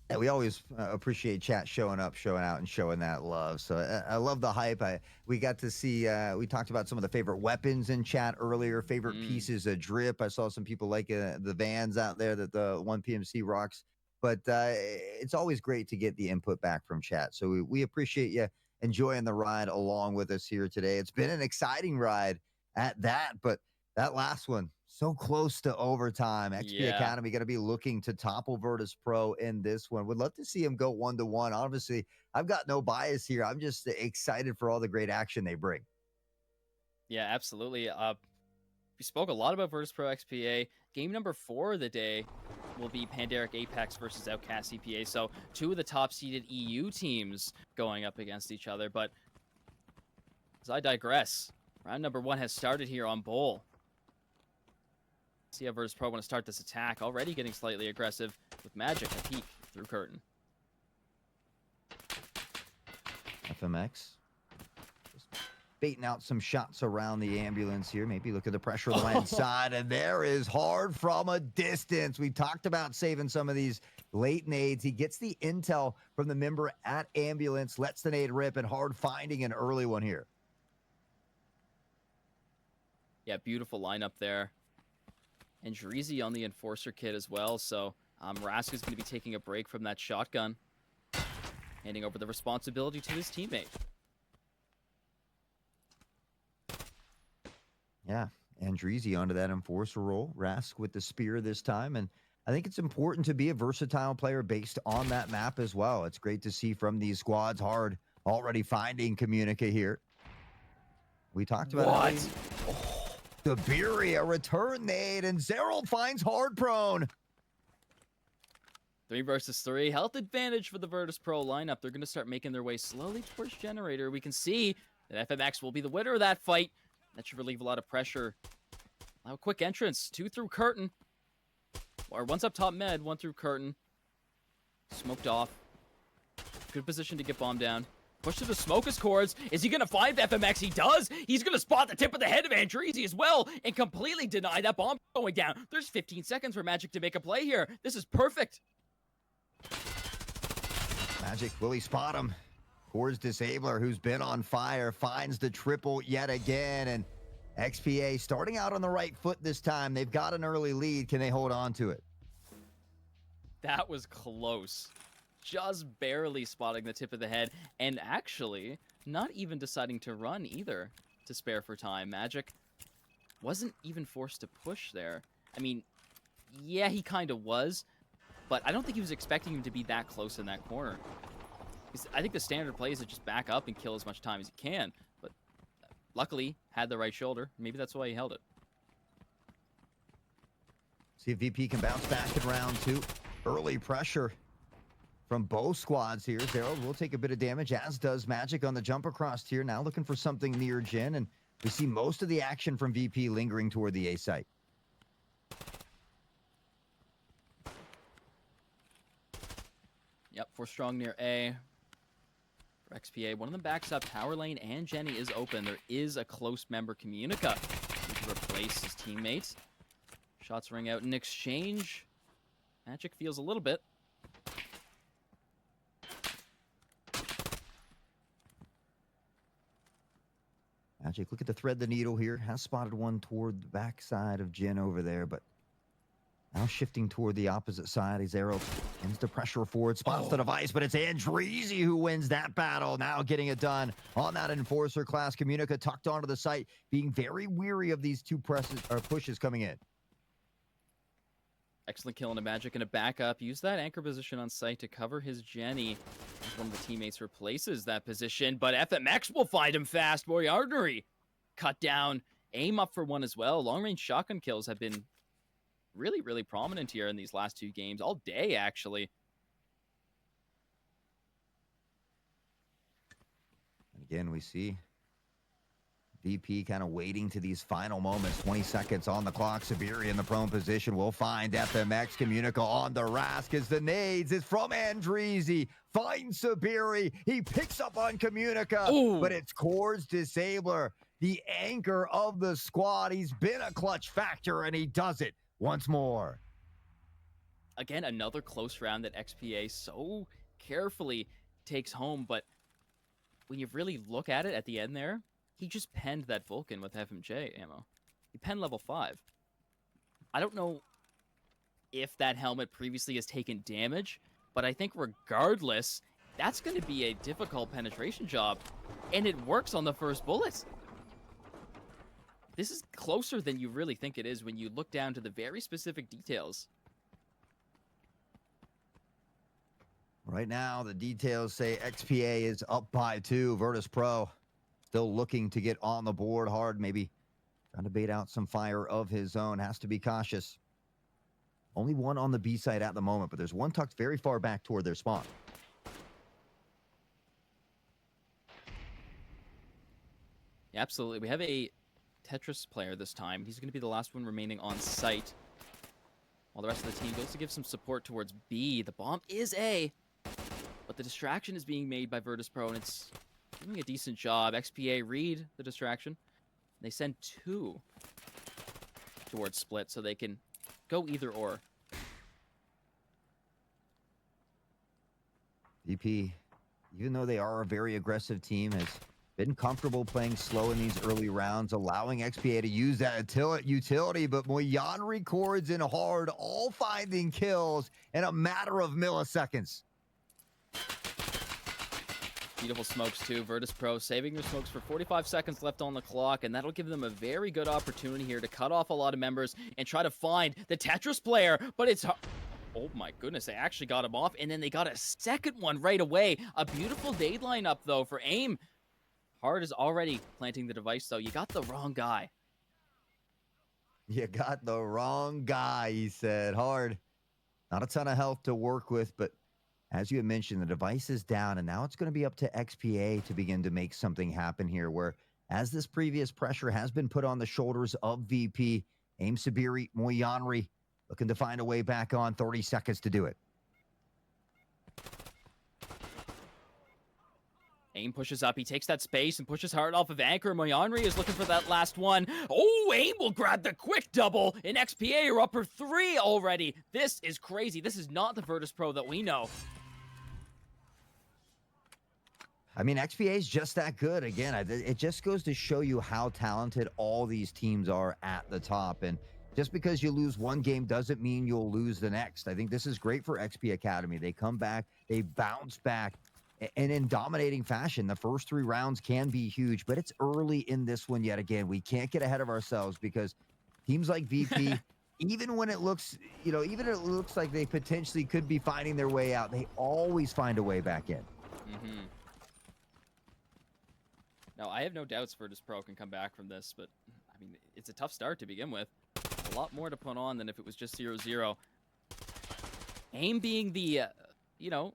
Yeah, we always appreciate chat showing up, showing out, and showing that love. So I love the hype. We got to see, we talked about some of the favorite weapons in chat earlier, favorite pieces of drip. I saw some people like the Vans out there that the 1PMC rocks. But it's always great to get the input back from chat. So we appreciate you enjoying the ride along with us here today. It's been an exciting ride at that, but that last one, so close to overtime. XP Academy going to be looking to topple Virtus Pro in this one. Would love to see him go 1-1. Obviously, I've got no bias here. I'm just excited for all the great action they bring. Yeah, absolutely. We spoke a lot about Virtus Pro XPA. Game number 4 of the day will be Pandaric Apex versus Outcast CPA. So 2 of the top-seeded EU teams going up against each other. But as I digress, round number 1 has started here on Bowl. See how Virtus Pro want to start this attack. Already getting slightly aggressive with Magic a peek through curtain. FMX just baiting out some shots around the ambulance here. Maybe look at the pressure on the land side, and there is Hard from a distance. We talked about saving some of these late nades. He gets the intel from the member at ambulance, lets the nade rip, and Hard finding an early one here. Yeah, beautiful lineup there. And Dreezy on the Enforcer kit as well, so Rask is going to be taking a break from that shotgun, handing over the responsibility to his teammate. Yeah, Andreezy onto that Enforcer role. Rask with the spear this time, and I think it's important to be a versatile player based on that map as well. It's great to see from these squads. Hard already finding Communica here. We talked about what? Dabiri, a return nade, and Zerald finds Hard prone. 3 versus 3. Health advantage for the Virtus Pro lineup. They're going to start making their way slowly towards Generator. We can see that FMX will be the winner of that fight. That should relieve a lot of pressure. Now a quick entrance. 2 through curtain. Or 1's up top med, 1 through curtain. Smoked off. Good position to get bomb down. Push to the Smoker's cords. Is he going to find FMX? He does. He's going to spot the tip of the head of Andreezy as well and completely deny that bomb going down. There's 15 seconds for Magic to make a play here. This is perfect. Magic, will he spot him? Cords Disabler, who's been on fire, finds the triple yet again. And XPA starting out on the right foot this time. They've got an early lead. Can they hold on to it? That was close. Just barely spotting the tip of the head, and actually not even deciding to run either to spare for time. Magic wasn't even forced to push there. I mean, yeah, he kind of was, but I don't think he was expecting him to be that close in that corner. I think the standard play is to just back up and kill as much time as he can, but luckily had the right shoulder. Maybe that's why he held it. See if VP can bounce back in round 2. Early pressure from both squads here. Zerald will take a bit of damage, as does Magic on the jump across here. Now looking for something near Jin, and we see most of the action from VP lingering toward the A site. Yep, 4 strong near A. For XPA, one of them backs up. Tower lane and Jenny is open. There is a close member, Communica, who can replace his teammates. Shots ring out in exchange. Magic feels a little bit. Magic, look at the thread the needle here. Has spotted one toward the backside of Jin over there, but now shifting toward the opposite side. Zerald Ends the pressure forward, spots the device, but it's Andreezy who wins that battle. Now getting it done on that Enforcer class. Communica tucked onto the site, being very weary of these two pushes coming in. Excellent kill into Magic and a backup. Use that anchor position on site to cover his Jenny. One of the teammates replaces that position, but FMX will find him fast. Moriarty cut down. Aim up for one as well. Long-range shotgun kills have been really, really prominent here in these last two games. All day, actually. And again, we see VP kind of waiting to these final moments. 20 seconds on the clock. Sabiri in the prone position. We'll find FMX. Communica on the Rask as the nades is from Andreezy. Finds Sabiri. He picks up on Communica, but it's Core's Disabler, the anchor of the squad. He's been a clutch factor, and he does it once more. Again, another close round that XPA so carefully takes home, but when you really look at it at the end there, he just penned that Vulcan with FMJ ammo. He penned level 5. I don't know if that helmet previously has taken damage, but I think regardless, that's going to be a difficult penetration job, and it works on the first bullet. This is closer than you really think it is when you look down to the very specific details. Right now, the details say XPA is up by 2. Virtus Pro still looking to get on the board hard, maybe trying to bait out some fire of his own. Has to be cautious. Only one on the B side at the moment, but there's one tucked very far back toward their spawn. Yeah, absolutely. We have a Tetris player this time. He's going to be the last one remaining on site, while the rest of the team goes to give some support towards B. The bomb is A, but the distraction is being made by Virtus Pro, and it's doing a decent job. XPA read the distraction. They send 2 towards split, so they can go either or. VP, even though they are a very aggressive team, has been comfortable playing slow in these early rounds, allowing XPA to use that utility, but Moyan records in hard, all finding kills in a matter of milliseconds. Beautiful smokes too. Virtus Pro saving their smokes for 45 seconds left on the clock, and that'll give them a very good opportunity here to cut off a lot of members and try to find the Tetris player, but it's... Oh my goodness, they actually got him off, and then they got a second one right away. A beautiful nade lineup, though, for AIM. Hard is already planting the device, though. You got the wrong guy. You got the wrong guy, he said. Hard. Not a ton of health to work with, but as you had mentioned, the device is down, and now it's going to be up to XPA to begin to make something happen here, where as this previous pressure has been put on the shoulders of VP, AIM Sabiri, Moyanri, looking to find a way back on. 30 seconds to do it. AIM pushes up. He takes that space and pushes hard off of Anchor. Moyanri is looking for that last one. Oh, AIM will grab the quick double, and XPA are up for 3 already. This is crazy. This is not the Virtus Pro that we know. I mean, XPA is just that good. Again, it just goes to show you how talented all these teams are at the top. And just because you lose one game doesn't mean you'll lose the next. I think this is great for XP Academy. They come back, they bounce back, and in dominating fashion. The first 3 rounds can be huge, but it's early in this one yet again. We can't get ahead of ourselves because teams like VP, even when it looks, even it looks like they potentially could be finding their way out, they always find a way back in. Mm-hmm. No, I have no doubts Virtus Pro can come back from this, but I mean, it's a tough start to begin with. A lot more to put on than if it was just 0-0. AIM being the,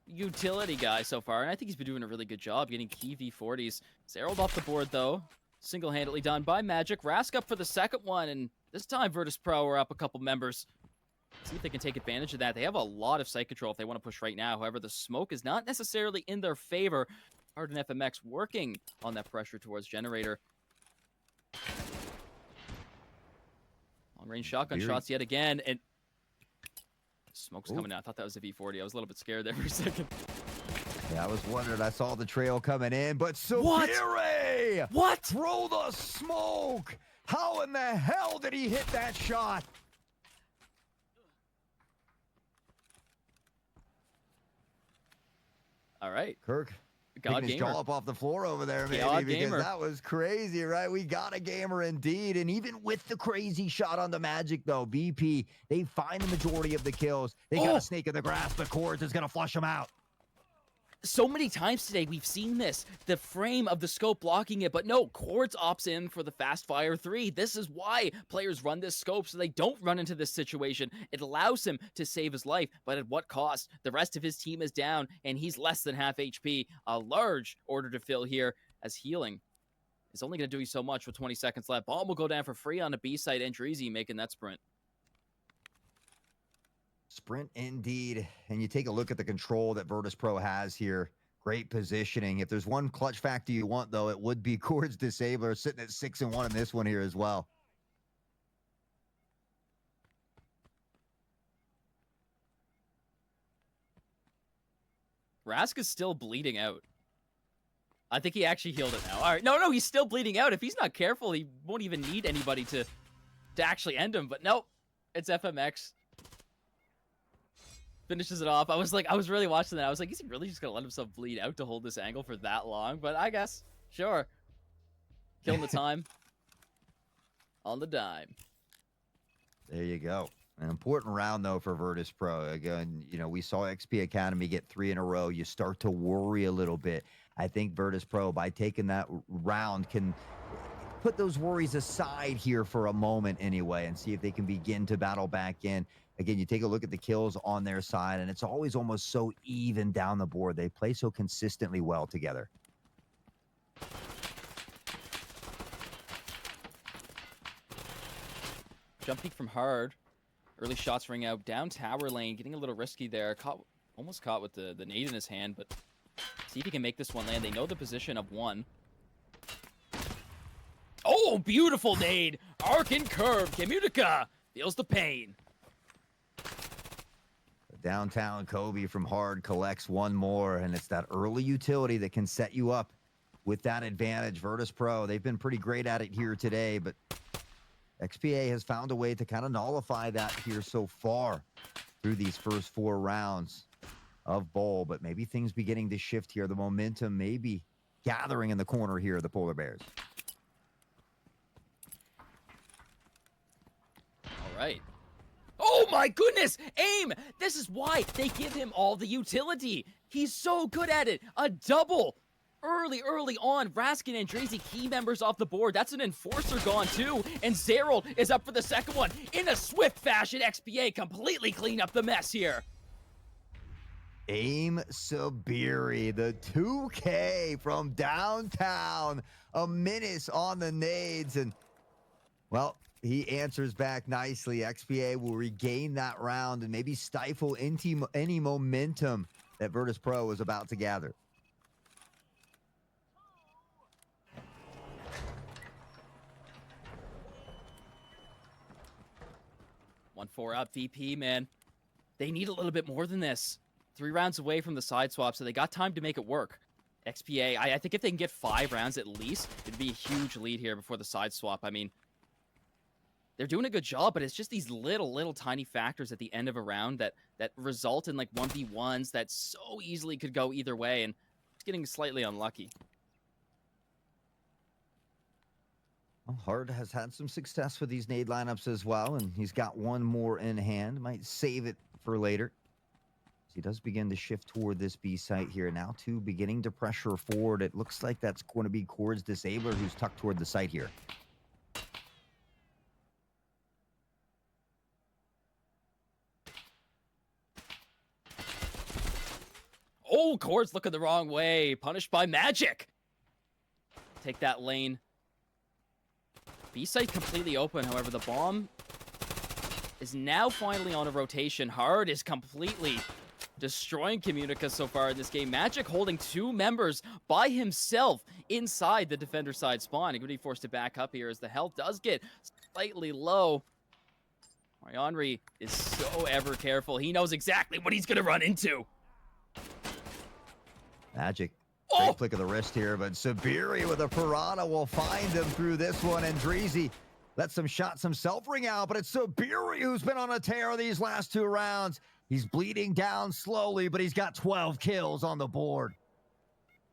utility guy so far, and I think he's been doing a really good job getting key V40s. Zeroed off the board, though. Single-handedly done by Magic. Rask up for the second one, and this time Virtus Pro are up a couple members. See if they can take advantage of that. They have a lot of site control if they want to push right now. However, the smoke is not necessarily in their favor. Hard and FMX working on that pressure towards Generator. Long-range shotgun shots yet again, and smoke's coming out. I thought that was a V40. I was a little bit scared there for a second. Yeah, I was wondering. I saw the trail coming in, but Sabiri! What? Throw the smoke! How in the hell did he hit that shot? All right. Kirk God picking his gamer. jaw up off the floor over there, maybe, God because gamer. that was crazy, right? We got a gamer indeed. And even with the crazy shot on the Magic, though, VP, they find the majority of the kills. They got a snake in the grass, but Cords is going to flush them out. So many times today we've seen this, the frame of the scope blocking it, but no, Cords opts in for the fast fire 3. This is why players run this scope, so they don't run into this situation. It allows him to save his life, but at what cost? The rest of his team is down, and he's less than half HP. A large order to fill here, as healing is only going to do you so much with 20 seconds left. Bomb will go down for free on the B side, and Dreezy making that sprint. Sprint indeed. And you take a look at the control that Virtus.pro has here. Great positioning. If there's one clutch factor you want, though, it would be Cords Disabler sitting at 6-1 in this one here as well. Rask is still bleeding out. I think he actually healed it now. All right. No, he's still bleeding out. If he's not careful, he won't even need anybody to actually end him. But nope, it's FMX. Finishes it off. I was really watching that. I was like, is he really just gonna let himself bleed out to hold this angle for that long? But I guess, sure. Killing the time. On the dime. There you go. An important round, though, for Virtus.pro. Again, you know, we saw XP Academy get 3 in a row. You start to worry a little bit. I think Virtus.pro, by taking that round, can put those worries aside here for a moment anyway and see if they can begin to battle back in. Again, you take a look at the kills on their side, and it's always almost so even down the board. They play so consistently well together. Jump peek from Hard. Early shots ring out. Down tower lane, getting a little risky there. Almost caught with the nade in his hand, but see if he can make this one land. They know the position of one. Oh, beautiful nade! Arc and curve. Kemunica feels the pain. Downtown Kobe from Hard collects one more, and it's that early utility that can set you up with that advantage. Virtus.pro, they've been pretty great at it here today, but XPA has found a way to kind of nullify that here so far through these first 4 rounds of Bowl, but maybe things beginning to shift here. The momentum may be gathering in the corner here of the Polar Bears. All right. Oh my goodness! Aim! This is why they give him all the utility. He's so good at it. A double. Early on. Raskin and Dreezy, key members off the board. That's an Enforcer gone too. And Zerold is up for the second one. In a swift fashion, XPA completely clean up the mess here. Aim Sabiri, the 2K from downtown. A menace on the nades. And, well, he answers back nicely. XPA will regain that round and maybe stifle any momentum that Virtus.pro was about to gather. One 4 up VP, man. They need a little bit more than this. 3 rounds away from the side swap, so they got time to make it work. XPA, I think if they can get 5 rounds at least, it'd be a huge lead here before the side swap. I mean, they're doing a good job, but it's just these little tiny factors at the end of a round that result in like 1v1s that so easily could go either way, and it's getting slightly unlucky. Well, Hard has had some success with these nade lineups as well, and he's got one more in hand. Might save it for later. He does begin to shift toward this B site here. Now, too, beginning to pressure forward. It looks like that's going to be Cords Disabler who's tucked toward the site here. Oh, Cords looking the wrong way. Punished by Magic. Take that lane. B-site completely open. However, the bomb is now finally on a rotation. Hard is completely destroying Kemunica so far in this game. Magic holding 2 members by himself inside the defender side spawn. He could be forced to back up here as the health does get slightly low. Henry is so ever careful. He knows exactly what he's going to run into. Magic. Great flick of the wrist here, but Sabiri with a Piranha will find him through this one, and Dreezy lets some shots himself ring out, but it's Sabiri who's been on a tear these last 2 rounds. He's bleeding down slowly, but he's got 12 kills on the board.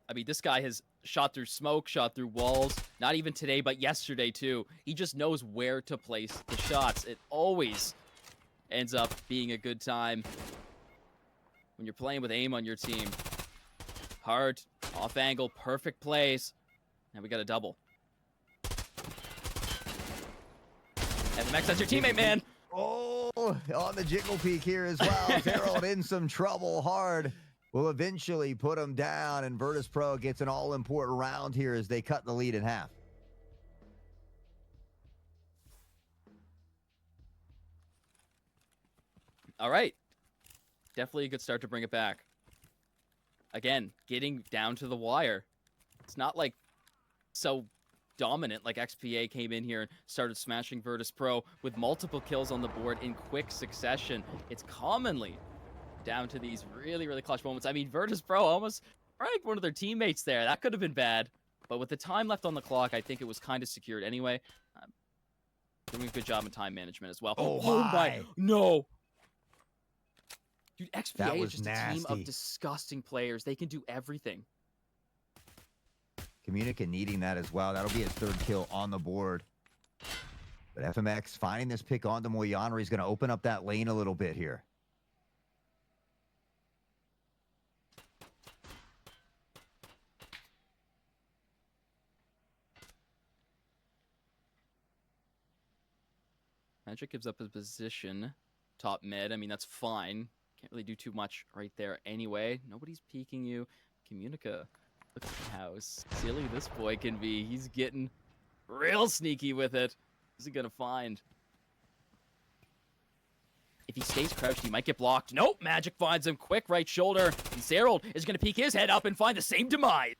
I mean, this guy has shot through smoke, shot through walls, not even today, but yesterday too. He just knows where to place the shots. It always ends up being a good time when you're playing with aim on your team. Hard, off angle, perfect plays. Now we got a double. FMX, that's your teammate, man. Oh, on the jiggle peak here as well. Harold in some trouble. Hard will eventually put him down, and Virtus.pro gets an all-important round here as they cut the lead in half. All right. Definitely a good start to bring it back. Again, getting down to the wire. It's not like so dominant like XPA came in here and started smashing Virtus.pro with multiple kills on the board in quick succession. It's commonly down to these really, really clutch moments. I mean, Virtus.pro almost fragged one of their teammates there. That could have been bad. But with the time left on the clock, I think it was kind of secured anyway. Doing a good job in time management as well. Oh my. No. Dude, XPA was is just nasty. a team of disgusting players. They can do everything. Communica needing that as well. That'll be his third kill on the board. But FMX finding this pick onto Moyanri is going to open up that lane a little bit here. Magic gives up his position. Top mid. I mean, that's fine. Can't really do too much right there anyway. Nobody's peeking you. Communica. Look at how silly this boy can be. He's getting real sneaky with it. Who's he gonna find? If he stays crouched, he might get blocked. Nope, Magic finds him quick right shoulder. And Zerold is gonna peek his head up and find the same demise.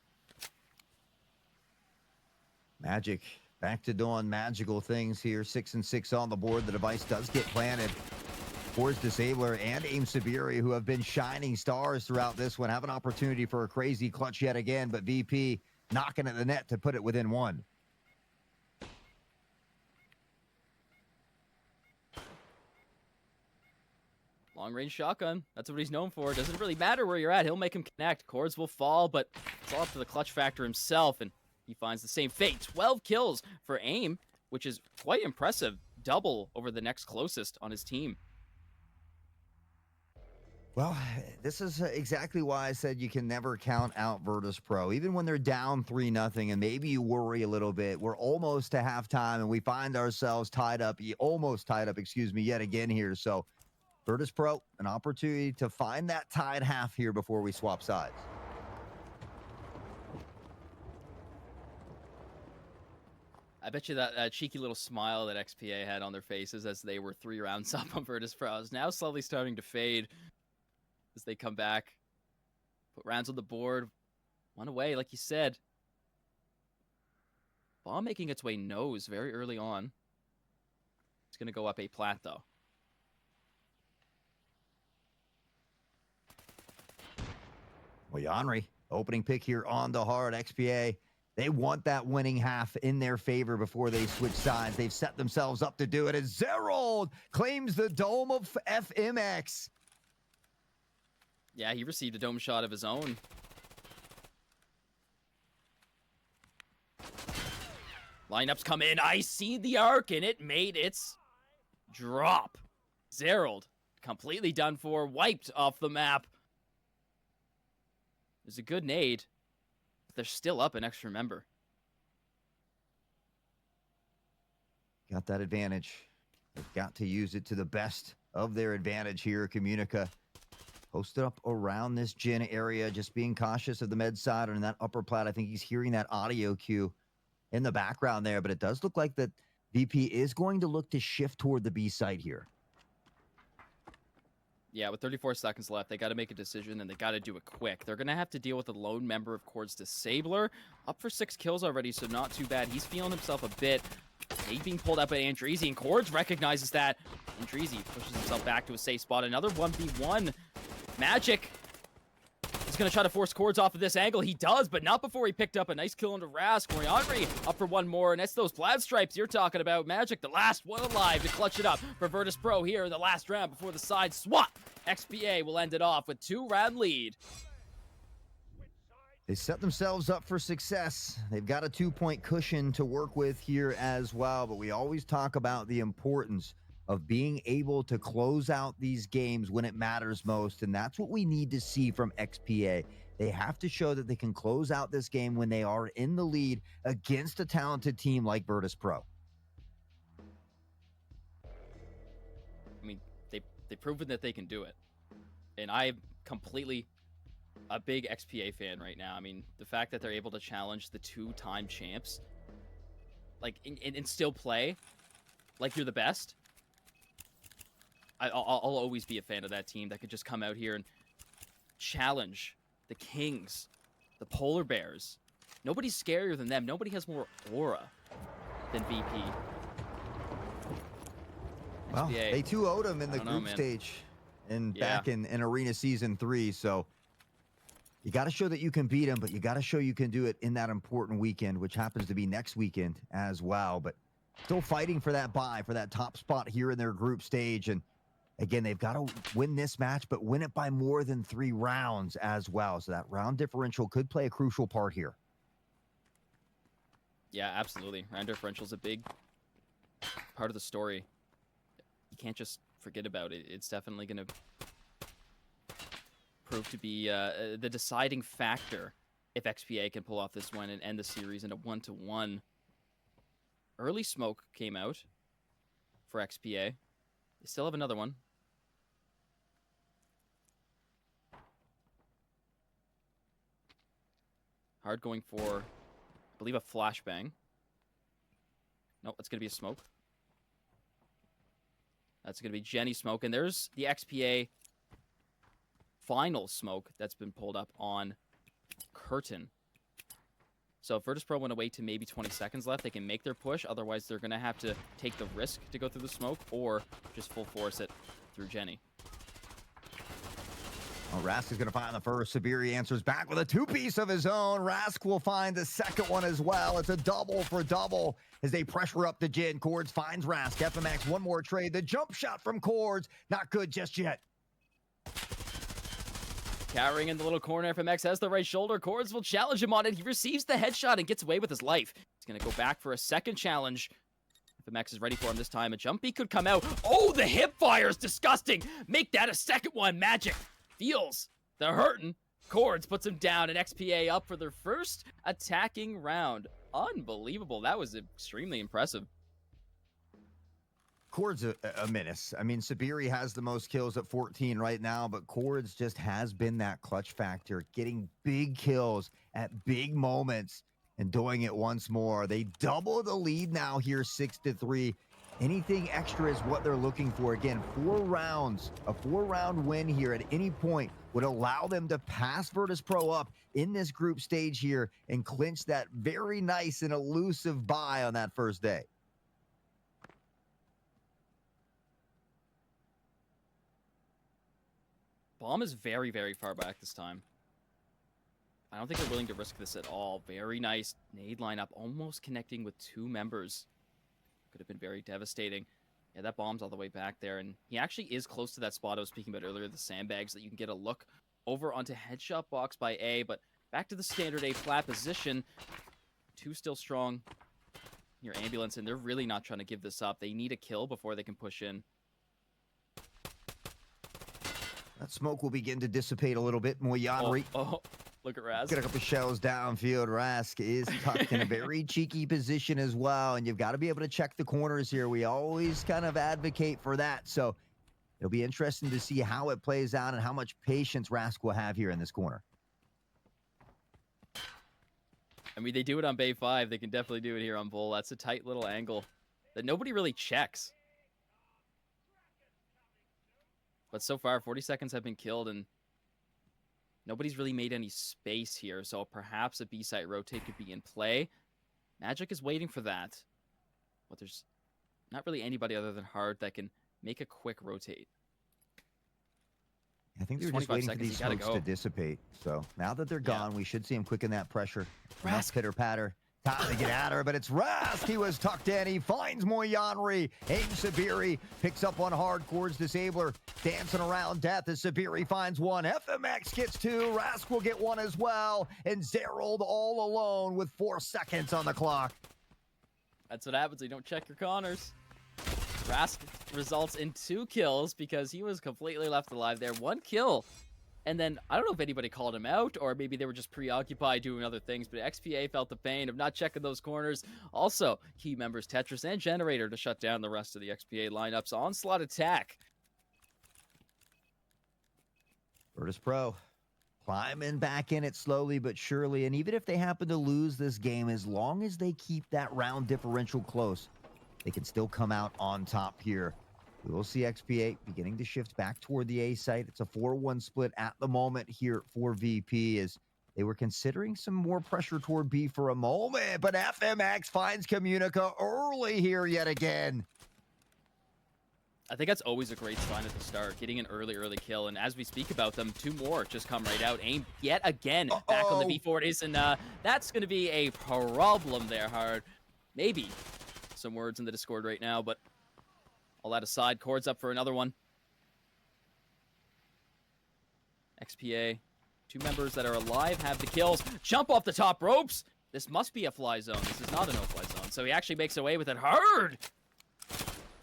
Magic back to doing magical things here. 6 and 6 on the board. The device does get planted. Force Disabler and Aim Sabiri, who have been shining stars throughout this one, have an opportunity for a crazy clutch yet again, but VP knocking at the net to put it within one. Long-range shotgun. That's what he's known for. Doesn't really matter where you're at. He'll make him connect. Cords will fall, but it's all up to the clutch factor himself, and he finds the same fate. 12 kills for Aim, which is quite impressive. Double over the next closest on his team. Well, this is exactly why I said you can never count out Virtus.pro. Even when they're down 3-0 and maybe you worry a little bit, we're almost to halftime and we find ourselves almost tied up, yet again here. So Virtus.pro, an opportunity to find that tied half here before we swap sides. I bet you that cheeky little smile that XPA had on their faces as they were 3 rounds up on Virtus.pro is now slowly starting to fade as they come back. Put rounds on the board. One away, like you said. Bomb making its way nose very early on. It's going to go up a plat, though. Moyanri, opening pick here on the hard. XPA, they want that winning half in their favor before they switch sides. They've set themselves up to do it as Zerold claims the dome of FMX. Yeah, he received a dome shot of his own. Lineups come in. I see the arc, and it made its drop. Zerold, completely done for, wiped off the map. There's a good nade, but they're still up an extra member. Got that advantage. They've got to use it to the best of their advantage here. Communica posted up around this gin area, just being cautious of the med side and that upper plat. I think he's hearing that audio cue in the background there, but it does look like that VP is going to look to shift toward the B site here. Yeah, with 34 seconds left, they got to make a decision, and they got to do it quick. They're going to have to deal with the lone member of Cords Disabler. Up for 6 kills already, so not too bad. He's feeling himself a bit. He's being pulled up by Andreezy, and Cords recognizes that. Andreezy pushes himself back to a safe spot. Another 1v1. Magic is going to try to force Cords off of this angle. He does, but not before he picked up a nice kill into Rask. Moyanri up for one more, and that's those plaid stripes you're talking about. Magic, the last one alive to clutch it up for Virtus.pro here in the last round before the side swap. XPA will end it off with 2-round lead. They set themselves up for success. They've got a 2-point cushion to work with here as well, but we always talk about the importance of being able to close out these games when it matters most, and that's what we need to see from XPA. They have to show that they can close out this game when they are in the lead against a talented team like Virtus Pro. I mean, they've proven that they can do it, and I'm completely a big XPA fan right now. I mean, the fact that they're able to challenge the 2-time champs, like, and still play like you're the best. I'll always be a fan of that team that could just come out here and challenge the Kings, the Polar Bears. Nobody's scarier than them. Nobody has more aura than VP. Well, XPA, they 2-0'd them in the I don't know, group man. stage and Yeah. back in Arena Season 3, so you got to show that you can beat them, but you got to show you can do it in that important weekend, which happens to be next weekend as well. But still fighting for that bye, for that top spot here in their group stage. And again, they've got to win this match, but win it by more than 3 rounds as well. So that round differential could play a crucial part here. Yeah, absolutely. Round differential's a big part of the story. You can't just forget about it. It's definitely going to prove to be the deciding factor if XPA can pull off this one and end the series in a 1-1. Early smoke came out for XPA. They still have another one. Hard going for, I believe, a flashbang. Nope, it's going to be a smoke. That's going to be Jenny smoke. And there's the XPA final smoke that's been pulled up on Curtain. So if Virtus Pro want to wait to maybe 20 seconds left, they can make their push. Otherwise, they're going to have to take the risk to go through the smoke or just full force it through Jenny. Well, Rask is going to find the first. Sabiri answers back with a 2-piece of his own. Rask will find the second one as well. It's a double for double as they pressure up the Jin. Cords finds Rask. FMX, one more trade. The jump shot from Cords, not good just yet. Cowering in the little corner, FMX has the right shoulder. Cords will challenge him on it. He receives the headshot and gets away with his life. He's going to go back for a second challenge. FMX is ready for him this time. A jump beat could come out. Oh, the hip fire is disgusting. Make that a second one. Magic feels the hurting. Cords puts him down and XPA up for their first attacking round. Unbelievable. That was extremely impressive. Cords a menace. I mean, Sabiri has the most kills at 14 right now, but Cords just has been that clutch factor, getting big kills at big moments and doing it once more. They double the lead now here, 6-3. Anything extra is what they're looking for. Again, 4 rounds, a 4-round win here at any point would allow them to pass Virtus Pro up in this group stage here and clinch that very nice and elusive bye on that first day. Bomb is very, very far back this time. I don't think they're willing to risk this at all. Very nice nade lineup, almost connecting with 2 members. Could have been very devastating. Yeah, that bomb's all the way back there, and he actually is close to that spot I was speaking about earlier, the sandbags, that you can get a look over onto headshot box by A, but back to the standard A flat position. 2 still strong. Your ambulance, and they're really not trying to give this up. They need a kill before they can push in. That smoke will begin to dissipate a little bit. Moyanri. Oh, look at Raz. Get a couple shells downfield. Rask is tucked in a very cheeky position as well, and you've got to be able to check the corners here. We always kind of advocate for that, so it'll be interesting to see how it plays out and how much patience Rask will have here in this corner. I mean, they do it on Bay 5. They can definitely do it here on Bull. That's a tight little angle that nobody really checks. But so far, 40 seconds have been killed, and nobody's really made any space here. So perhaps a B-site rotate could be in play. Magic is waiting for that. But there's not really anybody other than Hard that can make a quick rotate. I think There's they're just 25 waiting for seconds, these you gotta smokes to go. dissipate. So now that they're Yeah. gone, we should see them quicken that pressure. Rask. Pitter patter Time to get at her, but it's Rask. He was tucked in. He finds Moyanri. Aim Sabiri picks up one hard chords disabler. Dancing around death as Sabiri finds one. FMX gets two. Rask will get one as well. And Zerold all alone with 4 seconds on the clock. That's what happens when you don't check your corners. Rask results in 2 kills because he was completely left alive there. 1 kill. And then, I don't know if anybody called him out, or maybe they were just preoccupied doing other things, but XPA felt the pain of not checking those corners. Also, key members Tetris and Generator to shut down the rest of the XPA lineups. Onslaught attack. Virtus.pro climbing back in it slowly but surely, and even if they happen to lose this game, as long as they keep that round differential close, they can still come out on top here. We will see XPA beginning to shift back toward the A site. It's a 4-1 split at the moment here for VP, as they were considering some more pressure toward B for a moment, but FMX finds Communica early here yet again. I think that's always a great sign at the start, getting an early kill. And as we speak about them, 2 more just come right out. Aim yet again back on the B forties, and that's going to be a problem there, Hard. Maybe some words in the Discord right now, but all that aside, Chords up for another one. XPA, 2 members that are alive have the kills. Jump off the top ropes. This must be a fly zone. This is not a no-fly zone. So he actually makes away with it. Hard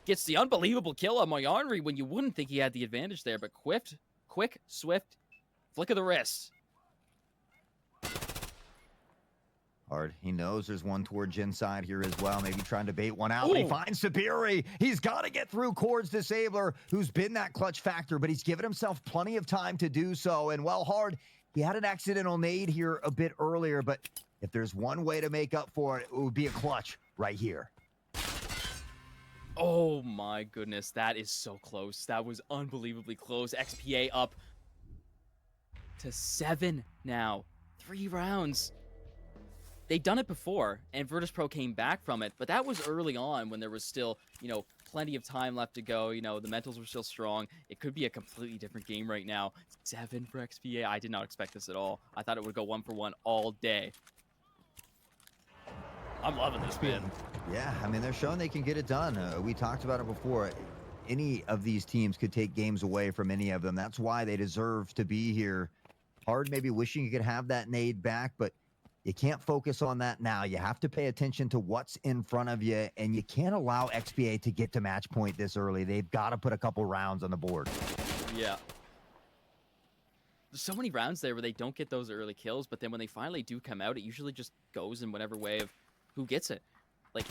gets the unbelievable kill on Moyanri when you wouldn't think he had the advantage there, but quick, swift, flick of the wrist. Hard. He knows there's one toward Jin side here as well. Maybe trying to bait one out. But he finds Sabiri. He's got to get through Chords Disabler, who's been that clutch factor, but he's given himself plenty of time to do so. And well, Hard, he had an accidental nade here a bit earlier, but if there's one way to make up for it, it would be a clutch right here. Oh my goodness, that is so close. That was unbelievably close. XPA up to 7 now. 3 rounds. They'd done it before, and Virtus.pro came back from it, but that was early on when there was still, plenty of time left to go. The mentals were still strong. It could be a completely different game right now. 7 for XPA. I did not expect this at all. I thought it would go 1 for 1 all day. I'm loving this, man. Yeah, I mean, they're showing they can get it done. We talked about it before. Any of these teams could take games away from any of them. That's why they deserve to be here. Hard maybe wishing you could have that nade back, but you can't focus on that now. You have to pay attention to what's in front of you, and you can't allow XPA to get to match point this early. They've got to put a couple rounds on the board. Yeah. There's so many rounds there where they don't get those early kills, but then when they finally do come out, it usually just goes in whatever way of who gets it. Like,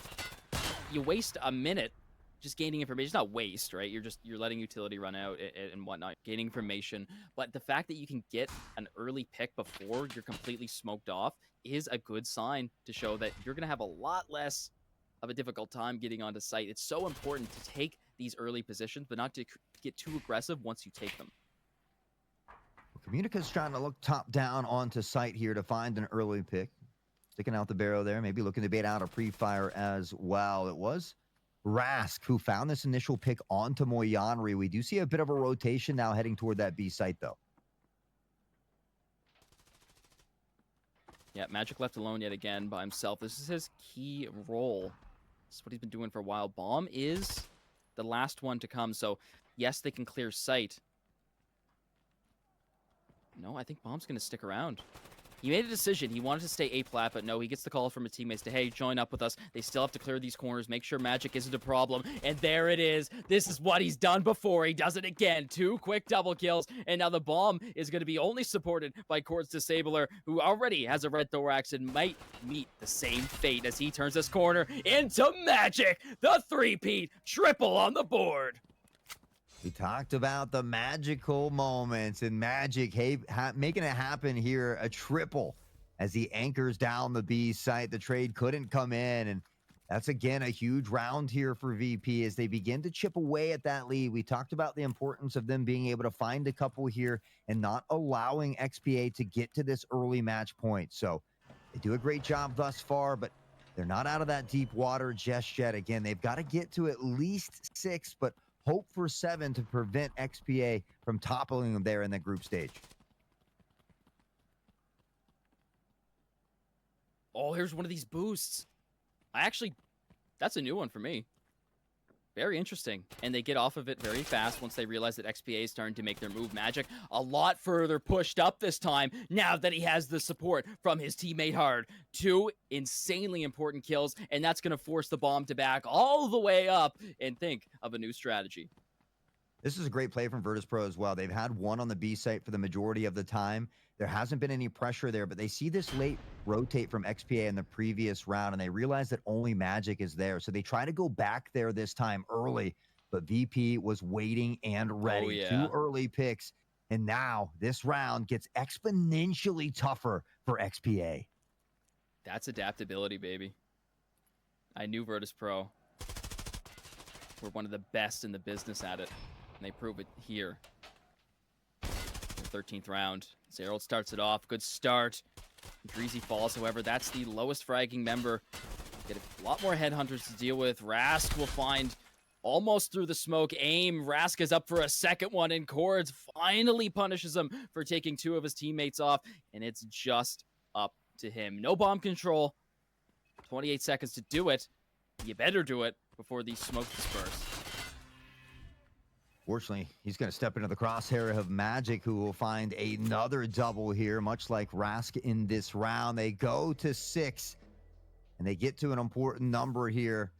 you waste a minute just gaining information. It's not waste, right? You're letting utility run out and whatnot, gaining information. But the fact that you can get an early pick before you're completely smoked off is a good sign to show that you're going to have a lot less of a difficult time getting onto site. It's so important to take these early positions, but not to get too aggressive once you take them. Communica's trying to look top down onto site here to find an early pick. Sticking out the barrel there, maybe looking to bait out a pre-fire as well. It was Rask who found this initial pick onto Moyanri. We do see a bit of a rotation now heading toward that B site, though. Yeah, Magic left alone yet again by himself. This is his key role. This is what he's been doing for a while. Bomb is the last one to come, so yes, they can clear sight. No, I think Bomb's going to stick around. He made a decision. He wanted to stay A-plat, but no, he gets the call from his teammates to, hey, join up with us. They still have to clear these corners, make sure Magic isn't a problem. And there it is. This is what he's done before. He does it again. 2 quick double kills. And now the Bomb is going to be only supported by Chords Disabler, who already has a red thorax and might meet the same fate as he turns this corner into Magic. The 3-peat triple on the board. We talked about the magical moments and Magic making it happen here, a triple as he anchors down the B site. The trade couldn't come in, and that's, again, a huge round here for VP as they begin to chip away at that lead. We talked about the importance of them being able to find a couple here and not allowing XPA to get to this early match point. So they do a great job thus far, but they're not out of that deep water just yet. Again, they've got to get to at least 6, but hope for 7 to prevent XPA from toppling them there in the group stage. Oh, here's one of these boosts. That's a new one for me. Very interesting. And they get off of it very fast once they realize that XPA is starting to make their move. Magic a lot further pushed up this time now that he has the support from his teammate Hard. 2 insanely important kills, and that's going to force the bomb to back all the way up and think of a new strategy. This is a great play from Virtus Pro as well. They've had one on the B site for the majority of the time. There hasn't been any pressure there, but they see this late rotate from XPA in the previous round, and they realize that only Magic is there. So they try to go back there this time early, but VP was waiting and ready. Oh, yeah. 2 early picks, and now this round gets exponentially tougher for XPA. That's adaptability, baby. I knew Virtus Pro were one of the best in the business at it, and they prove it here. The 13th round. Zerald starts it off. Good start. Dreezy falls, however. That's the lowest fragging member. Get a lot more headhunters to deal with. Rask will find almost through the smoke. Aim. Rask is up for a second one, and Cords finally punishes him for taking 2 of his teammates off, and it's just up to him. No bomb control. 28 seconds to do it. You better do it before these smoke disperse. Fortunately, he's going to step into the crosshair of Magic, who will find another double here, much like Rask in this round. They go to 6, and they get to an important number here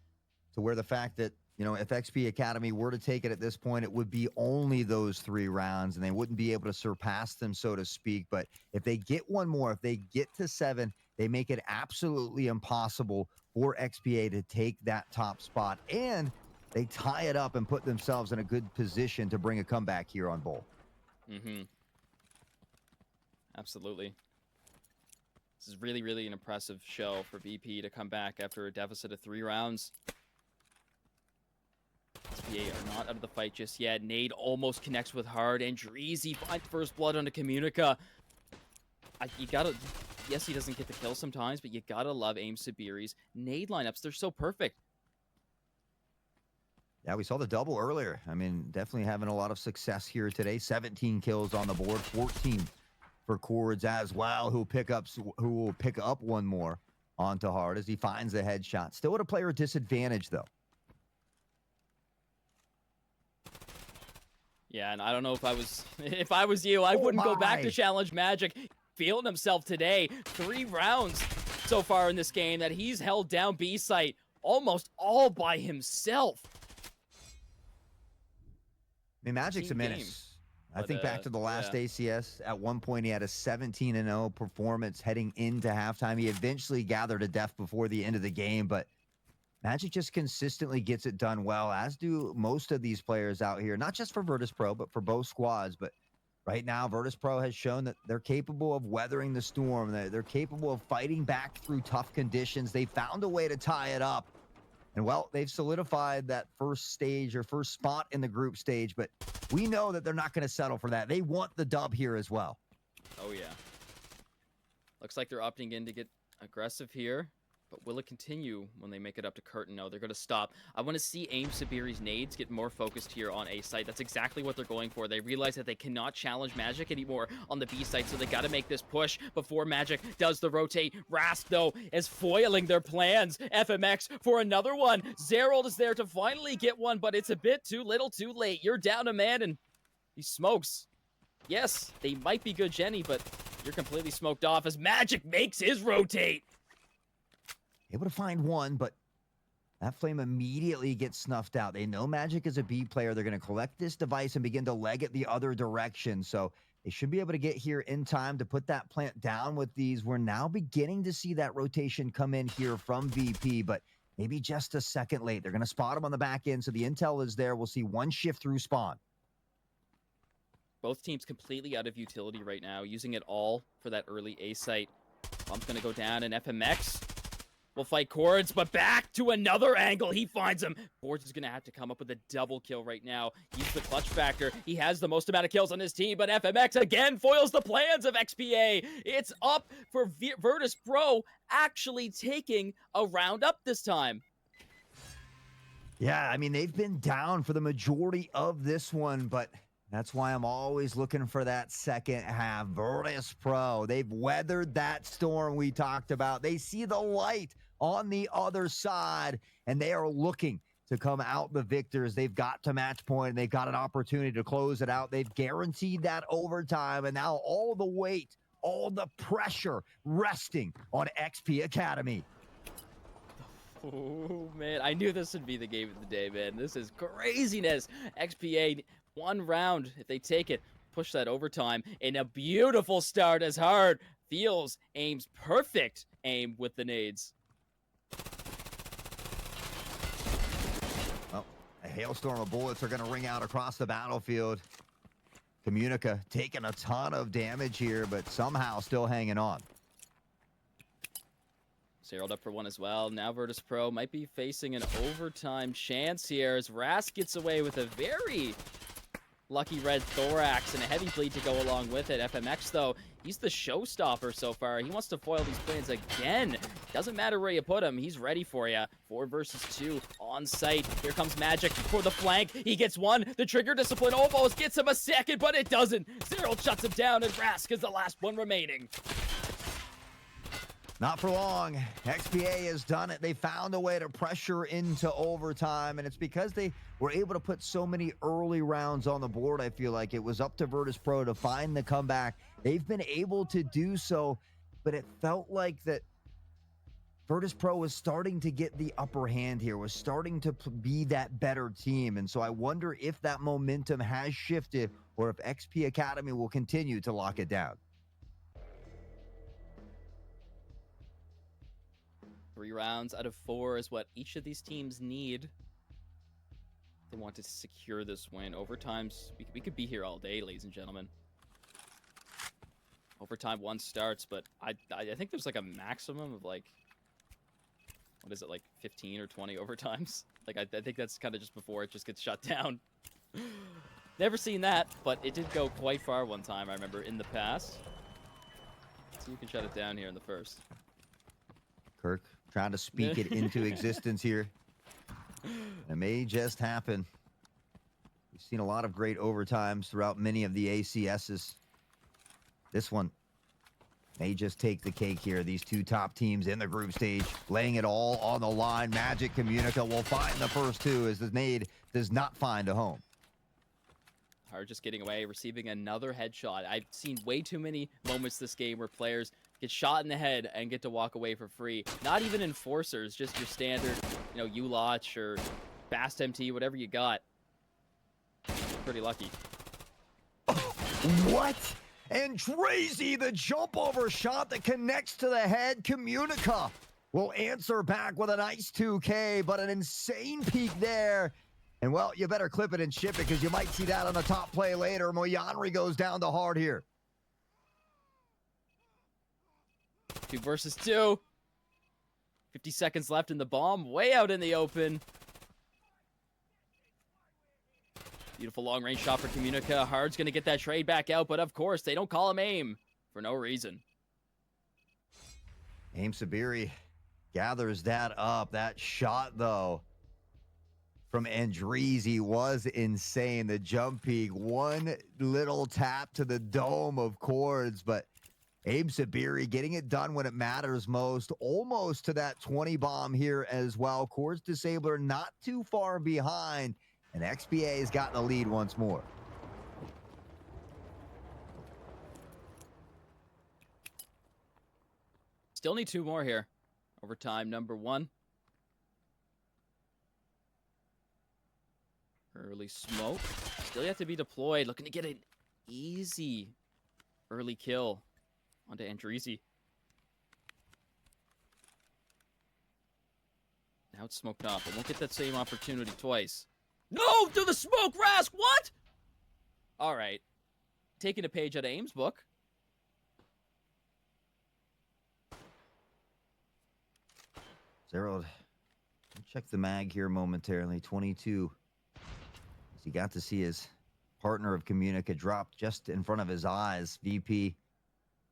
to where the fact that, you know, if XP Academy were to take it at this point, it would be only those 3 rounds, and they wouldn't be able to surpass them, so to speak. But if they get one more, if they get to 7, they make it absolutely impossible for XPA to take that top spot, and they tie it up and put themselves in a good position to bring a comeback here on Bull. Absolutely. This is really, really an impressive show for VP to come back after a deficit of 3 rounds. SPA are not out of the fight just yet. Nade almost connects with Hard, and Dreezy finds first blood onto Communica. You gotta... Yes, he doesn't get the kill sometimes, but you gotta love Aim Sabiri's nade lineups. They're so perfect. Yeah, we saw the double earlier. I mean, definitely having a lot of success here today. 17 kills on the board, 14 for Cords as well, who will pick up one more onto Hard as he finds the headshot. Still at a player disadvantage, though. Yeah, and I don't know if I was you, I wouldn't go back to challenge Magic. Feeling himself today. 3 rounds so far in this game that he's held down B site almost all by himself. I mean, Magic's a menace. I think back to the last ACS. At one point, he had a 17-0 performance heading into halftime. He eventually gathered a death before the end of the game, but Magic just consistently gets it done well, as do most of these players out here. Not just for Virtus Pro, but for both squads. But right now, Virtus Pro has shown that they're capable of weathering the storm. They're capable of fighting back through tough conditions. They found a way to tie it up. And, well, they've solidified that first stage or first spot in the group stage, but we know that they're not going to settle for that. They want the dub here as well. Oh, yeah. Looks like they're opting in to get aggressive here, but will it continue when they make it up to Curtain? No, they're going to stop. I want to see Aim Sabiri's nades get more focused here on A site. That's exactly what they're going for. They realize that they cannot challenge Magic anymore on the B site, so they got to make this push before Magic does the rotate. Rask, though, is foiling their plans. FMX for another one. Zerald is there to finally get one, but it's a bit too little too late. You're down a man, and he smokes. Yes, they might be good Jenny, but you're completely smoked off as Magic makes his rotate. Able to find one, but that flame immediately gets snuffed out. They know Magic is a B player. They're going to collect this device and begin to leg it the other direction. So they should be able to get here in time to put that plant down with these. We're now beginning to see that rotation come in here from VP, but maybe just a second late. They're going to spot him on the back end, so the intel is there. We'll see one shift through spawn. Both teams completely out of utility right now, using it all for that early A site. Bump's going to go down, and FMX will fight Cords, but back to another angle. He finds him. Cords is going to have to come up with a double kill right now. He's the clutch factor. He has the most amount of kills on his team, but FMX again foils the plans of XPA. It's up for Virtus Pro actually taking a round up this time. Yeah, I mean, they've been down for the majority of this one, but That's why I'm always looking for that second half. Virtus Pro, they've weathered that storm we talked about. They see the light on the other side, and they are looking to come out the victors. They've got to match point, and they've got an opportunity to close it out. They've guaranteed that overtime, and now all the weight, all the pressure resting on XP Academy. Oh, man. I knew this would be the game of the day, man. This is craziness. XPA, one round. If they take it, push that overtime. And a beautiful start as Hard feels aims perfect aim with the nades. Well, a hailstorm of bullets are going to ring out across the battlefield. Communica taking a ton of damage here, but somehow still hanging on. Zeroed up for one as well. Now Virtus Pro might be facing an overtime chance here as Rask gets away with a very lucky red thorax and a heavy bleed to go along with it. FMX, though, he's the showstopper so far. He wants to foil these plans again. Doesn't matter where you put him. He's ready for you. 4 versus 2 on site. Here comes Magic for the flank. He gets one. The trigger discipline almost gets him a second, but it doesn't. Zero shuts him down, and Rask is the last one remaining. Not for long. XPA has done it. They found a way to pressure into overtime, and it's because they were able to put so many early rounds on the board. I feel like it was up to Virtus Pro to find the comeback. They've been able to do so, but it felt like that Virtus Pro was starting to get the upper hand here, was starting to be that better team. And so I wonder if that momentum has shifted or if XP Academy will continue to lock it down. 3 rounds out of 4 is what each of these teams need. They want to secure this win. Overtimes, we could be here all day, ladies and gentlemen. Overtime 1 starts, but I think there's like a maximum of like, what is it, like 15 or 20 overtimes? Like I think that's kind of just before it just gets shut down. Never seen that, but it did go quite far one time, I remember, in the past. So you can shut it down here in the first. Kirk trying to speak it into existence here. It may just happen. We've seen a lot of great overtimes throughout many of the ACSs. This one may just take the cake here. These 2 top teams in the group stage, laying it all on the line. Magic Communica will find the first 2 as the nade does not find a home. Hard just getting away, receiving another headshot. I've seen way too many moments this game where players get shot in the head and get to walk away for free. Not even enforcers, just your standard, you know, ULOTch or Fast MT, whatever you got. Pretty lucky. What? And Trazy, the jump over shot that connects to the head. Communica will answer back with a nice 2K, but an insane peak there. And, well, you better clip it and ship it because you might see that on the top play later. Moyanri goes down to Hard here. 2 versus 2. 50 seconds left in the bomb. Way out in the open. Beautiful long-range shot for Communica. Hard's going to get that trade back out, but of course, they don't call him AIM for no reason. AIM Sabiri gathers that up. That shot, though, from Andreezy was insane. The jump peak, one little tap to the dome of Cords, but AIM Sabiri getting it done when it matters most, almost to that 20 bomb here as well. Cords Disabler not too far behind, and XPA has gotten the lead once more. Still need 2 more here. Overtime number 1. Early smoke. Still yet to be deployed. Looking to get an easy early kill onto Andreezy. Now it's smoked off. It won't get that same opportunity twice. No! Through the smoke, Rask! What? All right. Taking a page out of AIM's book. Zeroed, check the mag here momentarily. 22. As he got to see his partner of Communica drop just in front of his eyes. VP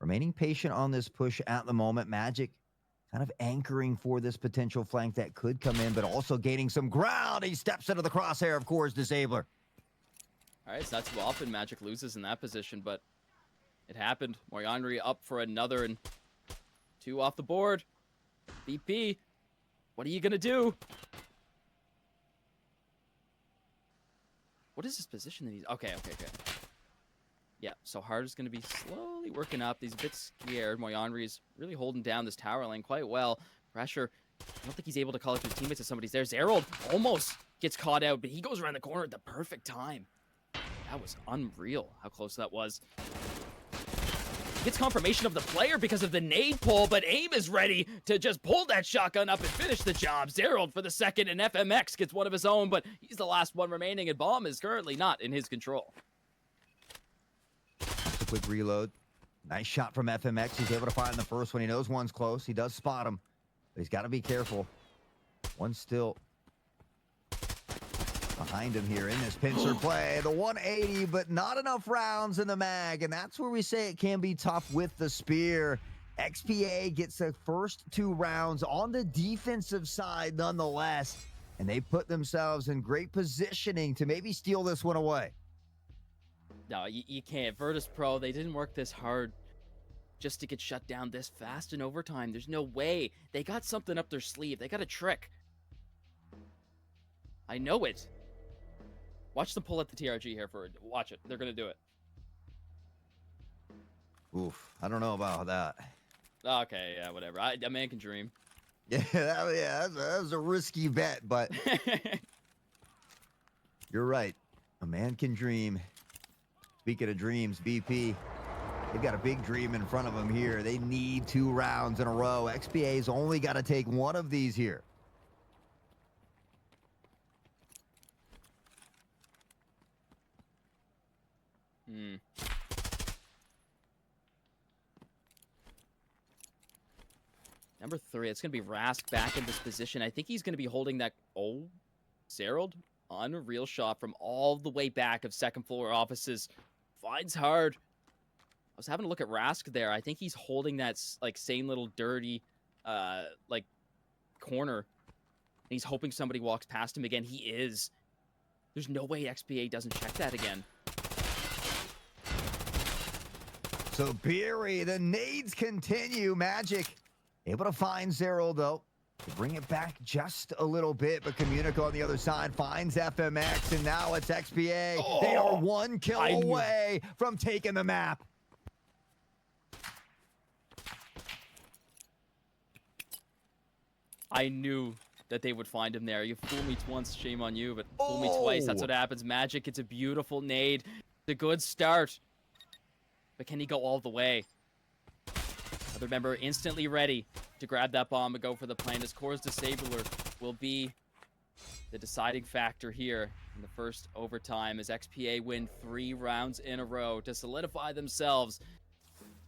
remaining patient on this push at the moment. Magic kind of anchoring for this potential flank that could come in, but also gaining some ground. He steps into the crosshair of Cords Disabler. All right, it's not too often Magic loses in that position, but it happened. Moyonri up for another, and 2 off the board. BP, what are you going to do? What is his position that he's... Okay. Yeah, so Hard is going to be slowly working up. He's a bit scared. Moyonri is really holding down this tower lane quite well. Pressure. I don't think he's able to call it to his teammates if somebody's there. Zerald almost gets caught out, but he goes around the corner at the perfect time. That was unreal how close that was. Gets confirmation of the player because of the nade pull, but AIM is ready to just pull that shotgun up and finish the job. Zerald for the second, and FMX gets one of his own, but he's the last one remaining, and Bomb is currently not in his control. Just a quick reload. Nice shot from FMX. He's able to find the first one. He knows one's close. He does spot him, but he's got to be careful. One's still behind him here in this pincer play. The 180, but not enough rounds in the mag, and that's where we say it can be tough with the spear. XPA gets the first 2 rounds on the defensive side nonetheless, and they put themselves in great positioning to maybe steal this one away. No, you can't. Virtus Pro, they didn't work this hard just to get shut down this fast in overtime. There's no way. They got something up their sleeve. They got a trick. I know it. Watch them pull at the TRG here for it. Watch it. They're going to do it. Oof, I don't know about that. Okay, yeah, whatever. A man can dream. Yeah, that was a risky bet, but you're right. A man can dream. Speaking of dreams, BP, they've got a big dream in front of them here. They need 2 rounds in a row. XPA's only got to take 1 of these here. Number 3, it's going to be Rask back in this position. I think he's going to be holding that... Oh, Zerald, unreal shot from all the way back of second floor offices. Finds Hard. I was having a look at Rask there. I think he's holding that, like, same little dirty, like, corner. And he's hoping somebody walks past him again. He is. There's no way XPA doesn't check that again. So, Beery, the nades continue. Magic able to find Zerald, though, to bring it back just a little bit, but Communico on the other side finds FMX, and now it's XPA. Oh, they are 1 kill away from taking the map. I knew that they would find him there. You fool me once, shame on you, but fool me twice, that's what happens. Magic, it's a beautiful nade. It's a good start. But can he go all the way? Other member instantly ready to grab that bomb and go for the plan. As Core's Disabler will be the deciding factor here in the first overtime as XPA win 3 rounds in a row to solidify themselves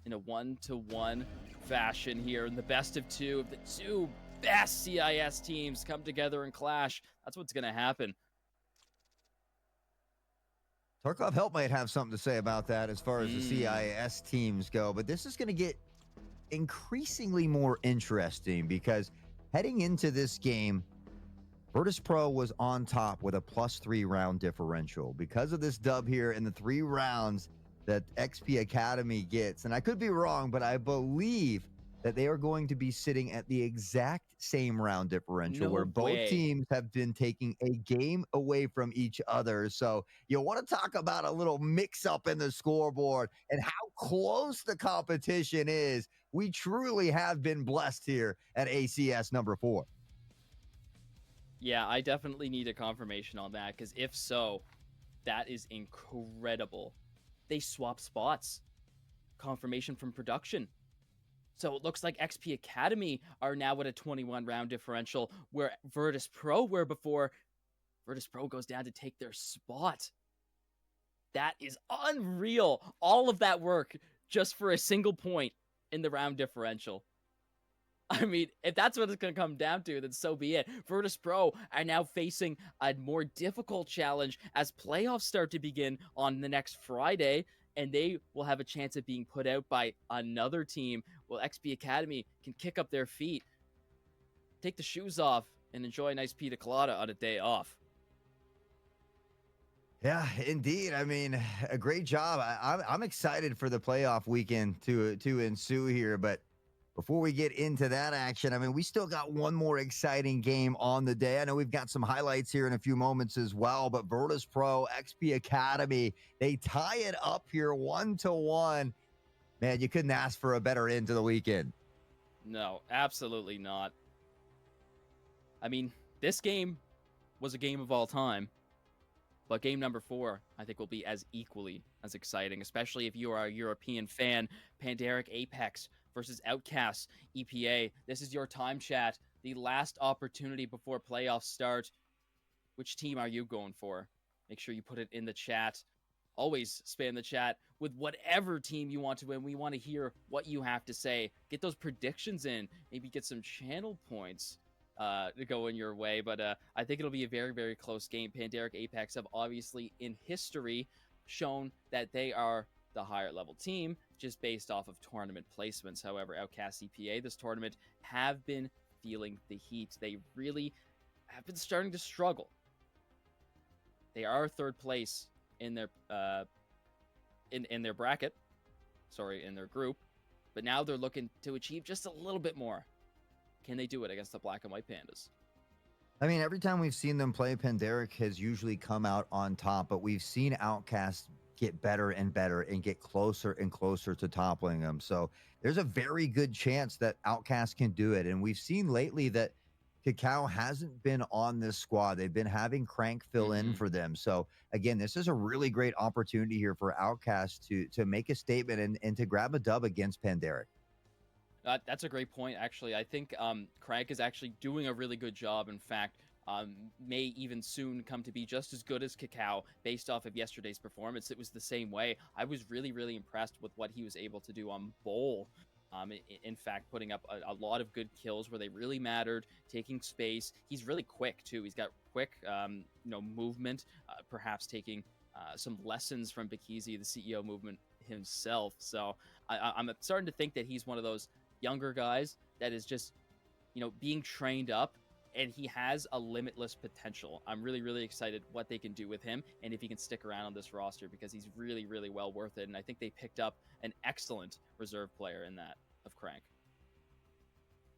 in a 1-to-1 fashion here in the best of 2 of the 2 best CIS teams come together and clash. That's what's going to happen. Tarkov Help might have something to say about that as far as the CIS teams go, but this is going to get increasingly more interesting because heading into this game, Virtus Pro was on top with a +3 round differential because of this dub here in the 3 rounds that XP Academy gets. And I could be wrong, but I believe that they are going to be sitting at the exact same round differential where both teams have been taking a game away from each other. So you want to talk about a little mix up in the scoreboard and how close the competition is. We truly have been blessed here at ACS number 4. Yeah, I definitely need a confirmation on that because if so, that is incredible. They swap spots. Confirmation from production. So it looks like XP Academy are now at a 21 round differential where Virtus Pro were before. Virtus Pro goes down to take their spot. That is unreal. All of that work just for a single point in the round differential. I mean, if that's what it's going to come down to, then so be it. Virtus Pro are now facing a more difficult challenge as playoffs start to begin on the next Friday, and they will have a chance of being put out by another team. Well, XP Academy can kick up their feet, take the shoes off, and enjoy a nice pina colada on a day off. Yeah, indeed. I mean, a great job. I'm excited for the playoff weekend to ensue here. But before we get into that action, I mean, we still got one more exciting game on the day. I know we've got some highlights here in a few moments as well. But Virtus Pro XP Academy, they tie it up here 1-1. Man, you couldn't ask for a better end to the weekend. No, absolutely not. I mean, this game was a game of all time, but game number 4, I think, will be as equally as exciting, especially if you are a European fan. Pandaric Apex versus Outcast EPA. This is your time, chat. The last opportunity before playoffs start. Which team are you going for? Make sure you put it in the chat. Always spam the chat with whatever team you want to win. We want to hear what you have to say. Get those predictions in. Maybe get some channel points to go in your way. But I think it'll be a very, very close game. Pandaric Apex have obviously in history shown that they are the higher level team just based off of tournament placements. However, Outcast EPA this tournament have been feeling the heat. They really have been starting to struggle. They are third place in their in their bracket, in their group, but now they're looking to achieve just a little bit more. Can they do it against the Black and White Pandas? I mean, every time we've seen them play, Pandaric has usually come out on top, but we've seen Outcast get better and better and get closer and closer to toppling them. So there's a very good chance that Outcast can do it. And we've seen lately that Cacao hasn't been on this squad. They've been having Crank fill in Mm-hmm. for them. So again, this is a really great opportunity here for Outcast to make a statement and to grab a dub against Pandaric. That's a great point, actually. I think Crank is actually doing a really good job. In fact, may even soon come to be just as good as Cacao based off of yesterday's performance. It was the same way. I was really, really impressed with what he was able to do on Bowl. In fact, putting up a lot of good kills where they really mattered, taking space. He's really quick, too. He's got quick movement, perhaps taking some lessons from Bikizi, the CEO movement himself. So I'm starting to think that he's one of those younger guys that is just, being trained up, and he has a limitless potential. I'm really, really excited what they can do with him and if he can stick around on this roster because he's really, really well worth it. And I think they picked up an excellent reserve player in that of Crank.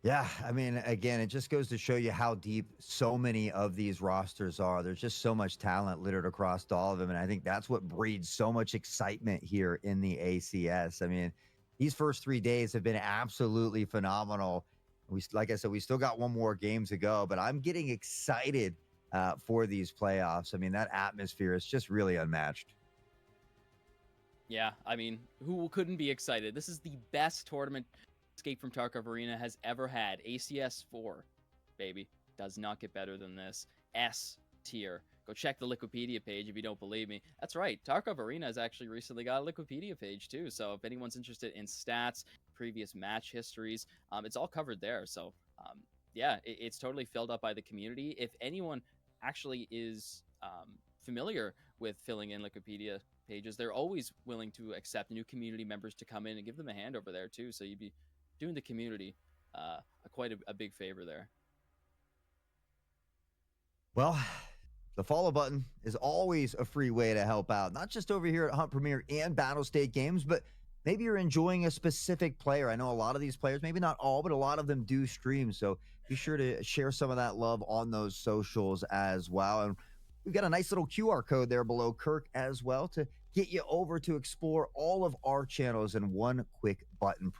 Yeah, I mean, again, it just goes to show you how deep so many of these rosters are. There's just so much talent littered across all of them, and I think that's what breeds so much excitement here in the ACS. I mean, these first 3 days have been absolutely phenomenal. Like I said, we still got one more game to go, but I'm getting excited for these playoffs. I mean, that atmosphere is just really unmatched. Yeah, I mean, who couldn't be excited? This is the best tournament Escape from Tarkov Arena has ever had. ACS 4, baby. Does not get better than this. S tier. Go check the Liquipedia page if you don't believe me. That's right. Tarkov Arena has actually recently got a Liquipedia page too. So if anyone's interested in stats, previous match histories, it's all covered there. So yeah, it's totally filled up by the community. If anyone actually is familiar with filling in Liquipedia pages, they're always willing to accept new community members to come in and give them a hand over there too. So you'd be doing the community quite a big favor there. Well, the follow button is always a free way to help out, not just over here at Hunt Premier and Battle State Games, but maybe you're enjoying a specific player. I know a lot of these players, maybe not all, but a lot of them do stream. So be sure to share some of that love on those socials as well. And we've got a nice little QR code there below Kirk as well to get you over to explore all of our channels in one quick button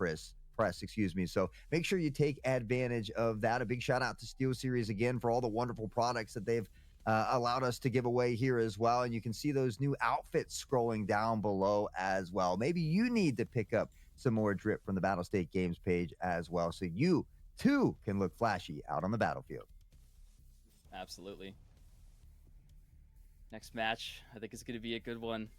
excuse me. So make sure you take advantage of that. A big shout out to Steel Series again for all the wonderful products that they've allowed us to give away here as well. And you can see those new outfits scrolling down below as well. Maybe you need to pick up some more drip from the Battle State Games page as well, so you too can look flashy out on the battlefield. Absolutely. Next match, I think is going to be a good one.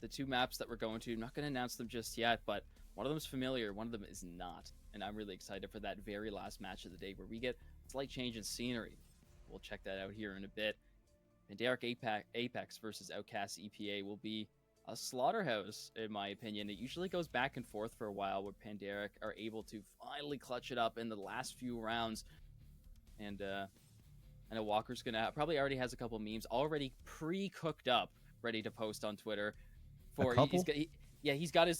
The two maps that we're going to, I'm not going to announce them just yet, but one of them is familiar, one of them is not. And I'm really excited for that very last match of the day where we get a slight change in scenery. We'll check that out here in a bit. Pandaric Apex versus Outcast EPA will be a slaughterhouse, in my opinion. It usually goes back and forth for a while where Pandaric are able to finally clutch it up in the last few rounds. And I know Walker's gonna probably already has a couple memes already pre-cooked up, ready to post on Twitter. A For couple? yeah, he's got his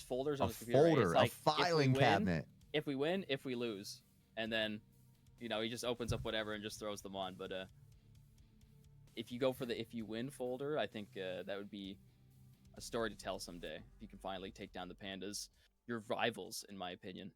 folders on A his computer. Right? It's folder, a like filing cabinet. if we win, if we lose, and then he just opens up whatever and just throws them on. But if you go for the if you win folder, I think that would be a story to tell someday. If you can finally take down the Pandas, your rivals, in my opinion.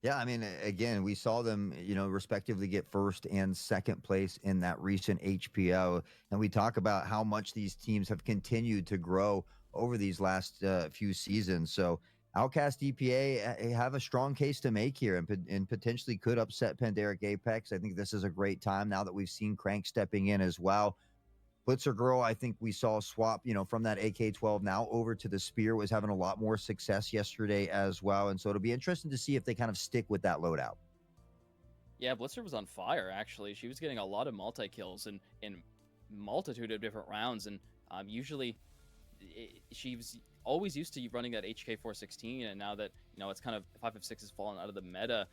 Yeah, I mean, again, we saw them, respectively get first and second place in that recent HPO. And we talk about how much these teams have continued to grow over these last few seasons. So, Outcast EPA have a strong case to make here and potentially could upset Pandaric Apex. I think this is a great time now that we've seen Crank stepping in as well. Blitzer Girl, I think we saw swap, from that AK-12 now over to the Spear, was having a lot more success yesterday as well. And so it'll be interesting to see if they kind of stick with that loadout. Yeah, Blitzer was on fire, actually. She was getting a lot of multi-kills in multitude of different rounds. And usually she was always used to running that HK416. And now that, it's kind of 5.56 has fallen out of the meta,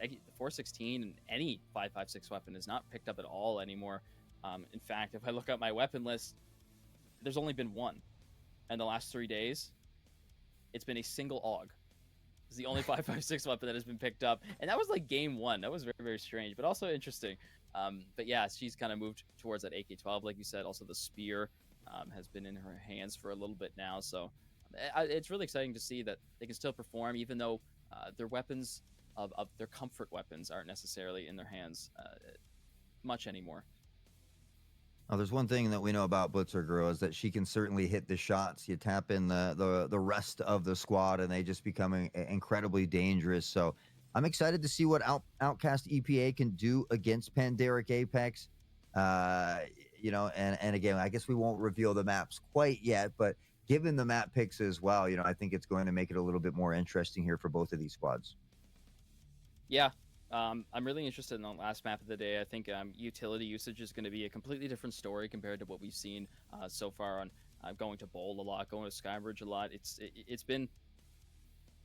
the 416 and any 5.56 weapon is not picked up at all anymore. In fact, if I look at my weapon list, there's only been one. And the last 3 days, it's been a single AUG. It's the only 5.56 weapon that has been picked up. And that was like game one. That was very, very strange, but also interesting. But yeah, she's kind of moved towards that AK-12, like you said. Also, the Spear has been in her hands for a little bit now. So it's really exciting to see that they can still perform, even though their weapons of their comfort weapons aren't necessarily in their hands much anymore. Now, there's one thing that we know about Blitzer Girl is that she can certainly hit the shots. You tap in the rest of the squad, and they just become incredibly dangerous. So I'm excited to see what Outcast EPA can do against Pandaric Apex. And again, I guess we won't reveal the maps quite yet, but given the map picks as well, I think it's going to make it a little bit more interesting here for both of these squads. Yeah. I'm really interested in the last map of the day. I think utility usage is going to be a completely different story compared to what we've seen so far on going to Bowl a lot, going to Skybridge a lot. It's been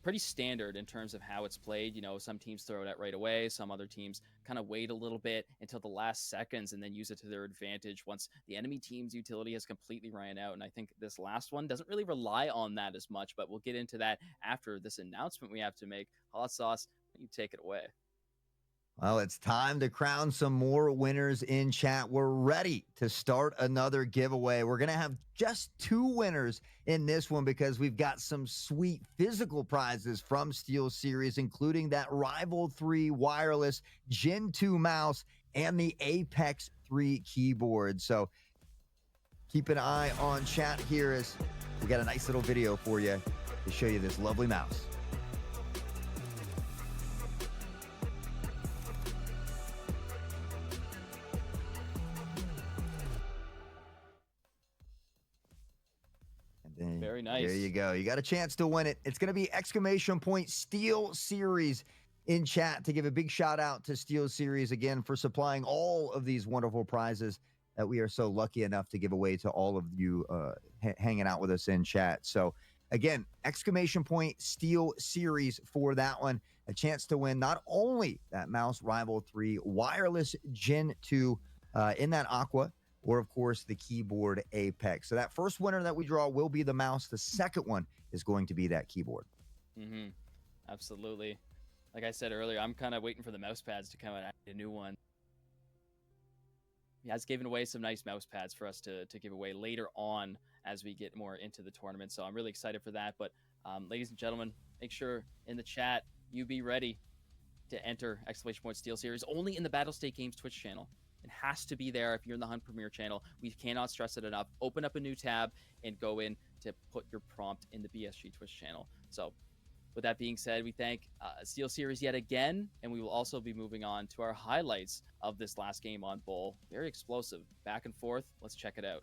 pretty standard in terms of how it's played. Some teams throw it out right away. Some other teams kind of wait a little bit until the last seconds and then use it to their advantage once the enemy team's utility has completely ran out. And I think this last one doesn't really rely on that as much, but we'll get into that after this announcement we have to make. Hot Sauce, you take it away. Well, it's time to crown some more winners in chat. We're ready to start another giveaway. We're going to have just 2 winners in this one because we've got some sweet physical prizes from SteelSeries, including that Rival 3 wireless Gen 2 mouse and the Apex 3 keyboard. So keep an eye on chat here as we got a nice little video for you to show you this lovely mouse. Very nice. There you go. You got a chance to win it. It's going to be !SteelSeries in chat to give a big shout out to SteelSeries again for supplying all of these wonderful prizes that we are so lucky enough to give away to all of you hanging out with us in chat. So again, !SteelSeries for that one. A chance to win not only that mouse Rival 3 wireless Gen 2 in that Aqua, or, of course, the keyboard Apex. So that first winner that we draw will be the mouse. The second one is going to be that keyboard. Mm-hmm. Absolutely. Like I said earlier, I'm kind of waiting for the mouse pads to come out. A new one. He has given away some nice mouse pads for us to give away later on as we get more into the tournament. So I'm really excited for that. But ladies and gentlemen, make sure in the chat you be ready to enter !SteelSeries only in the Battlestate Games Twitch channel. It has to be there if you're in the Hunt Premier channel. We cannot stress it enough. Open up a new tab and go in to put your prompt in the BSG Twitch channel. So with that being said, we thank SteelSeries yet again, and we will also be moving on to our highlights of this last game on Bowl. Very explosive. Back and forth. Let's check it out.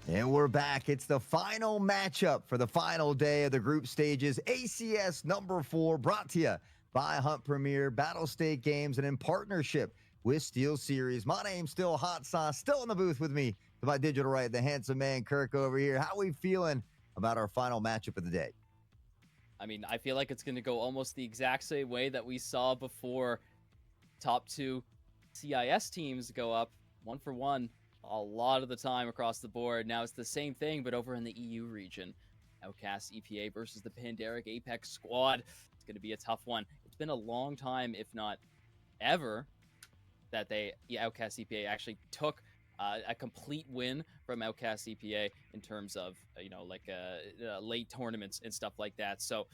And we're back. It's the final matchup for the final day of the group stages. ACS number 4 brought to you by Hunt Premier, Battle State Games, and in partnership with Steel Series. My name's still Hot Sauce, still in the booth with me to my digital right, the handsome man Kirk over here. How we feeling about our final matchup of the day? I mean, I feel like it's going to go almost the exact same way that we saw before. Top 2 CIS teams go up 1-for-1 a lot of the time across the board. Now it's the same thing, but over in the EU region. Outcast EPA versus the Pandaric Apex squad. It's going to be a tough one. It's been a long time, if not ever, that Outcast EPA actually took a complete win from Outcast EPA in terms of late tournaments and stuff like that. So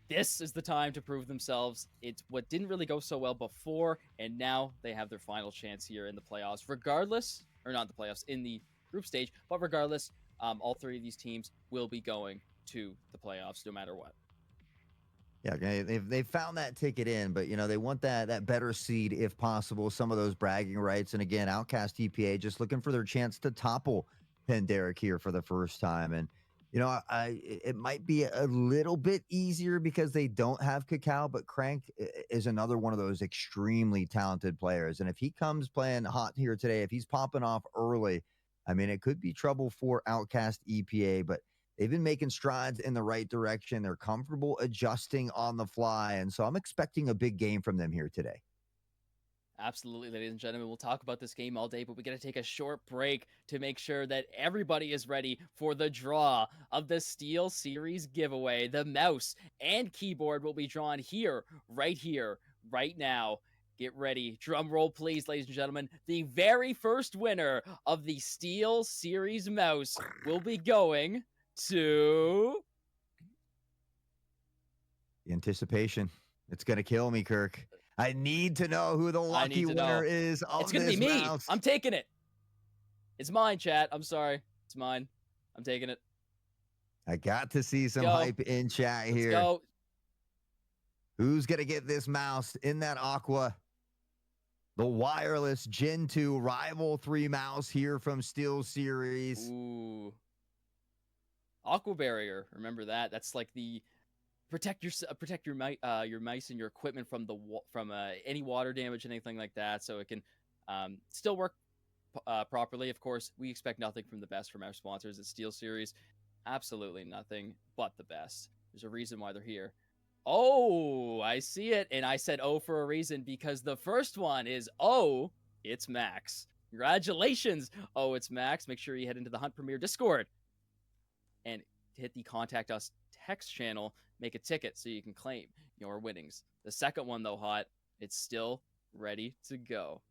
this is the time to prove themselves. It's what didn't really go so well before, and now they have their final chance here in the playoffs. Regardless, or not the playoffs, in the group stage, but regardless, all 3 of these teams will be going to the playoffs no matter what. Yeah, they've found that ticket in, but they want that better seed if possible. Some of those bragging rights, and again, Outcast EPA just looking for their chance to topple Pandaric here for the first time. And it might be a little bit easier because they don't have Cacao, but Crank is another one of those extremely talented players. And if he comes playing hot here today, if he's popping off early, I mean, it could be trouble for Outcast EPA, but they've been making strides in the right direction. They're comfortable adjusting on the fly. And so I'm expecting a big game from them here today. Absolutely, ladies and gentlemen. We'll talk about this game all day, but we got to take a short break to make sure that everybody is ready for the draw of the Steel Series giveaway. The mouse and keyboard will be drawn here, right now. Get ready. Drum roll, please, ladies and gentlemen. The very first winner of the Steel Series mouse will be going to... The anticipation. It's going to kill me, Kirk. I need to know who the lucky winner is of It's going to be me. mouse. I'm taking it. It's mine, chat. I'm sorry. It's mine. I'm taking it. I got to see some hype in chat here. Let's go. Who's going to get this mouse in that Aqua? The wireless Gen 2 Rival 3 mouse here from Steel Series. Ooh. Aqua Barrier. Remember that? That's like the protect your mice and your equipment from any water damage, anything like that, so it can still work properly. Of course, we expect nothing from the best from our sponsors at Steel Series. Absolutely nothing but the best. There's a reason why they're here. Oh, I see it. And I said oh for a reason, because the first one is it's Max. Congratulations. It's Max. Make sure you head into the Hunt Premier Discord and hit the Contact Us text channel, make a ticket so you can claim your winnings. The second one, though, Hot, it's still ready to go.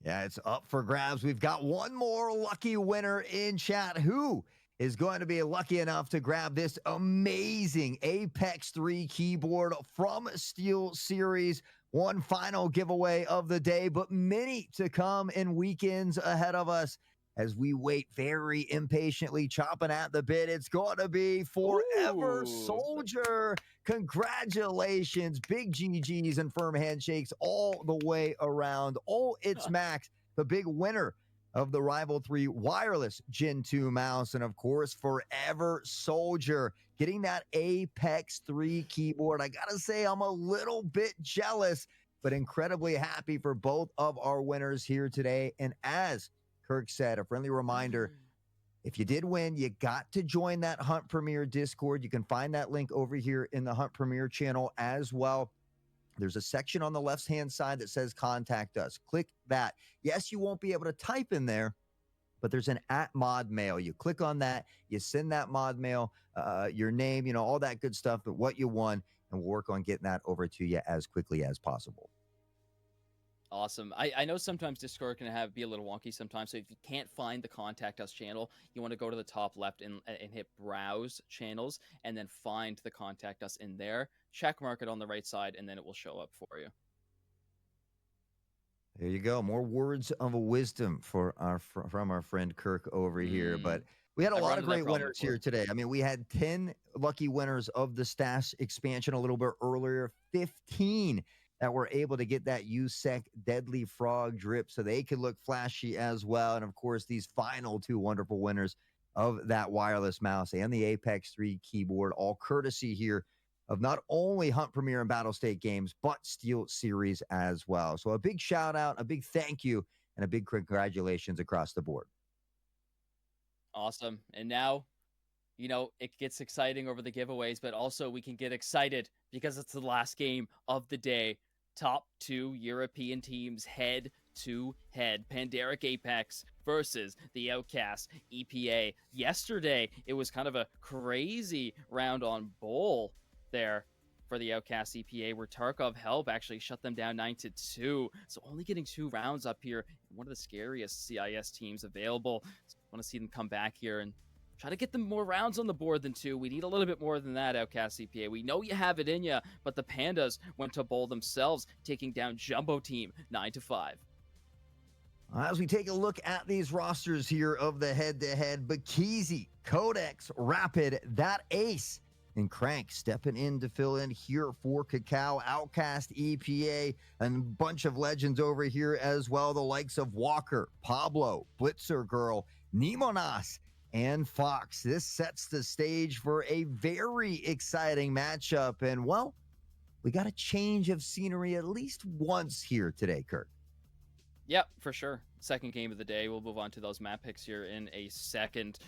Yeah, it's up for grabs. We've got one more lucky winner in chat. Who is going to be lucky enough to grab this amazing Apex 3 keyboard from Steel Series? One final giveaway of the day, but many to come in weekends ahead of us as we wait very impatiently, chopping at the bit. It's going to be Forever Soldier. Congratulations. Big GGs and firm handshakes all the way around. It's Max, the big winner of the Rival 3 wireless Gen 2 mouse. And of course, Forever Soldier getting that Apex 3 keyboard. I gotta say, I'm a little bit jealous, but incredibly happy for both of our winners here today. And as Kirk said, a friendly reminder, if you did win, you got to join that Hunt Premier Discord. You can find that link over here in the Hunt Premier channel as well. There's a section on the left-hand side that says Contact Us. Click that. Yes, you won't be able to type in there, but there's an @mod mail. You click on that, you send that mod mail, your name, all that good stuff, but what you won, and we'll work on getting that over to you as quickly as possible. Awesome. I know sometimes Discord can be a little wonky sometimes, so if you can't find the Contact Us channel, you want to go to the top left and hit Browse Channels, and then find the Contact Us in there. Check mark it on the right side, and then it will show up for you. There you go. More words of wisdom from our friend Kirk over here. But we had a lot of great winners here today. I mean, we had 10 lucky winners of the Stash expansion a little bit earlier, 15 that were able to get that USEC Deadly Frog drip so they could look flashy as well. And of course, these final two wonderful winners of that wireless mouse and the Apex 3 keyboard, all courtesy here of not only Hunt Premier and Battle State Games, but Steel Series as well. So a big shout out, a big thank you, and a big congratulations across the board. Awesome. And now, it gets exciting over the giveaways, but also we can get excited because it's the last game of the day. Top two European teams head to head. Pandaric Apex versus the Outcast EPA. Yesterday, it was kind of a crazy round on Bowl there for the Outcast EPA, where Tarkov Help actually shut them down 9-2. So only getting 2 rounds up here. One of the scariest CIS teams available. So I want to see them come back here and try to get them more rounds on the board than 2. We need a little bit more than that, Outcast CPA. We know you have it in you, but the Pandas went to bowl themselves, taking down Jumbo Team 9-5. As we take a look at these rosters here of the head-to-head, Bakizi, Codex, Rapid, that Ace, and Crank stepping in to fill in here for Kakao, Outcast, EPA, and a bunch of legends over here as well. The likes of Walker, Pablo, Blitzer Girl, Nemonas, and Fox. This sets the stage for a very exciting matchup. And, well, we got a change of scenery at least once here today, Kurt. Yep, for sure. Second game of the day. We'll move on to those map picks here in a second.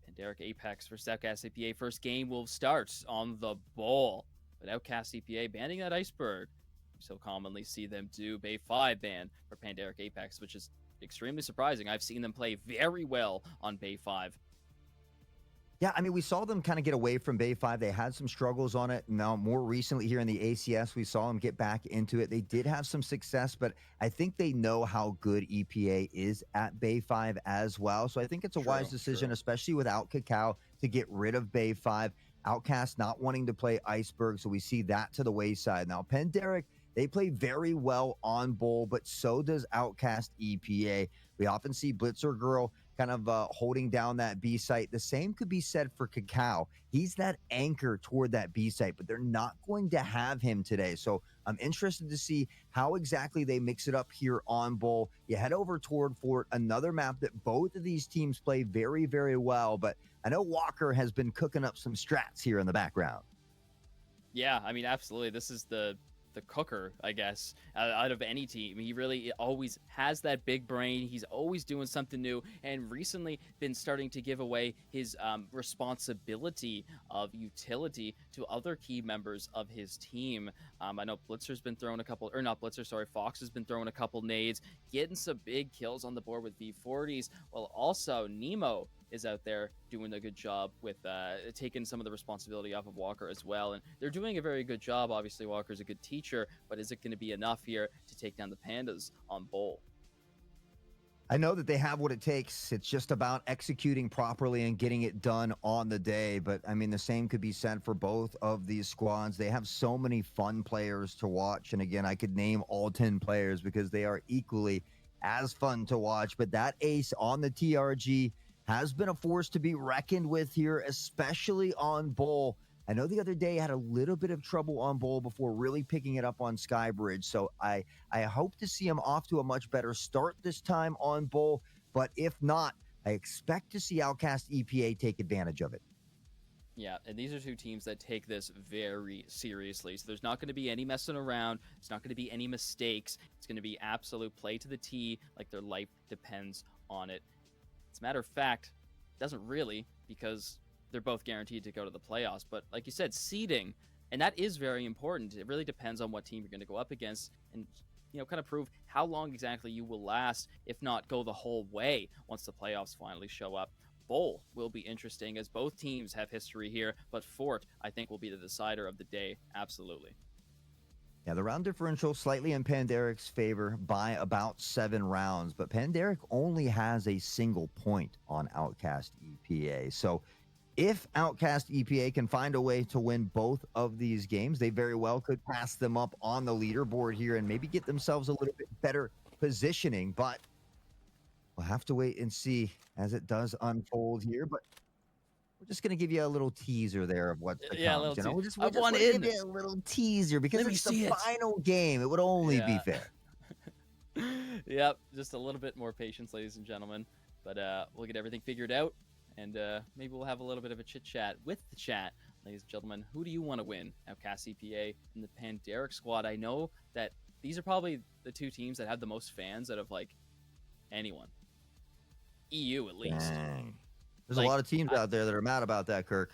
Pandaric Apex versus Outcast EPA. First game will start on the Bowl. But Outcast EPA banning that Iceberg. We so commonly see them do Bay 5 ban for Pandaric Apex, which is extremely surprising. I've seen them play very well on Bay 5. Yeah, I mean, we saw them kind of get away from Bay 5. They had some struggles on it. Now, more recently here in the ACS, we saw them get back into it. They did have some success, but I think they know how good EPA is at Bay 5 as well. So I think it's a wise decision, especially without Kakao, to get rid of Bay 5. Outcast not wanting to play Iceberg, so we see that to the wayside. Now, Pandaric, they play very well on Bowl, but so does Outcast EPA. We often see Blitzer Girl kind of holding down that B site. The same could be said for Kakao. He's that anchor toward that B site, but they're not going to have him today. So I'm interested to see how exactly they mix it up here on Bowl. You head over toward Fort, another map that both of these teams play very, very well, but I know Walker has been cooking up some strats here in the background. Yeah, I mean, absolutely. This is the cooker, I guess, out of any team. He really always has that big brain. He's always doing something new, and recently been starting to give away his responsibility of utility to other key members of his team. I know Blitzer's been throwing a couple, or not Blitzer, sorry, Fox has been throwing a couple nades, getting some big kills on the board with V40s, while also Nemo is out there doing a good job with taking some of the responsibility off of Walker as well. And they're doing a very good job. Obviously, Walker's a good teacher, but is it going to be enough here to take down the Pandas on Bowl? I know that they have what it takes. It's just about executing properly and getting it done on the day. But, I mean, the same could be said for both of these squads. They have so many fun players to watch. And, again, I could name all 10 players because they are equally as fun to watch. But that ace on the TRG has been a force to be reckoned with here, especially on Bowl. I know the other day had a little bit of trouble on Bowl before really picking it up on Skybridge. So I hope to see him off to a much better start this time on Bowl. But if not, I expect to see Outcast EPA take advantage of it. Yeah, and these are two teams that take this very seriously. So there's not going to be any messing around. There's not going to be any mistakes. It's going to be absolute play to the T, like their life depends on it. As a matter of fact, it doesn't really, because they're both guaranteed to go to the playoffs. But like you said, seeding, and that is very important. It really depends on what team you're going to go up against and, kind of prove how long exactly you will last, if not go the whole way once the playoffs finally show up. Bowl will be interesting as both teams have history here, but Fort, I think, will be the decider of the day. Absolutely. Yeah, the round differential slightly in Pandaric's favor by about 7 rounds, but Pandaric only has a single point on Outcast EPA. So if Outcast EPA can find a way to win both of these games, they very well could pass them up on the leaderboard here and maybe get themselves a little bit better positioning, but we'll have to wait and see as it does unfold here. But we're just gonna give you a little teaser there of what's to Yeah, a come. little You know, too. we I just want want to give in. you a little teaser because Let me it's the see it. final game. It would only be Yeah. fair. Yep, just a little bit more patience, ladies and gentlemen. But we'll get everything figured out, and maybe we'll have a little bit of a chit chat with the chat, ladies and gentlemen. Who do you want to win, Outcast CPA and the Panderic squad? I know that these are probably the two teams that have the most fans out of like anyone, EU at least. Dang. There's a Like, lot of teams out there that are mad about that, Kirk.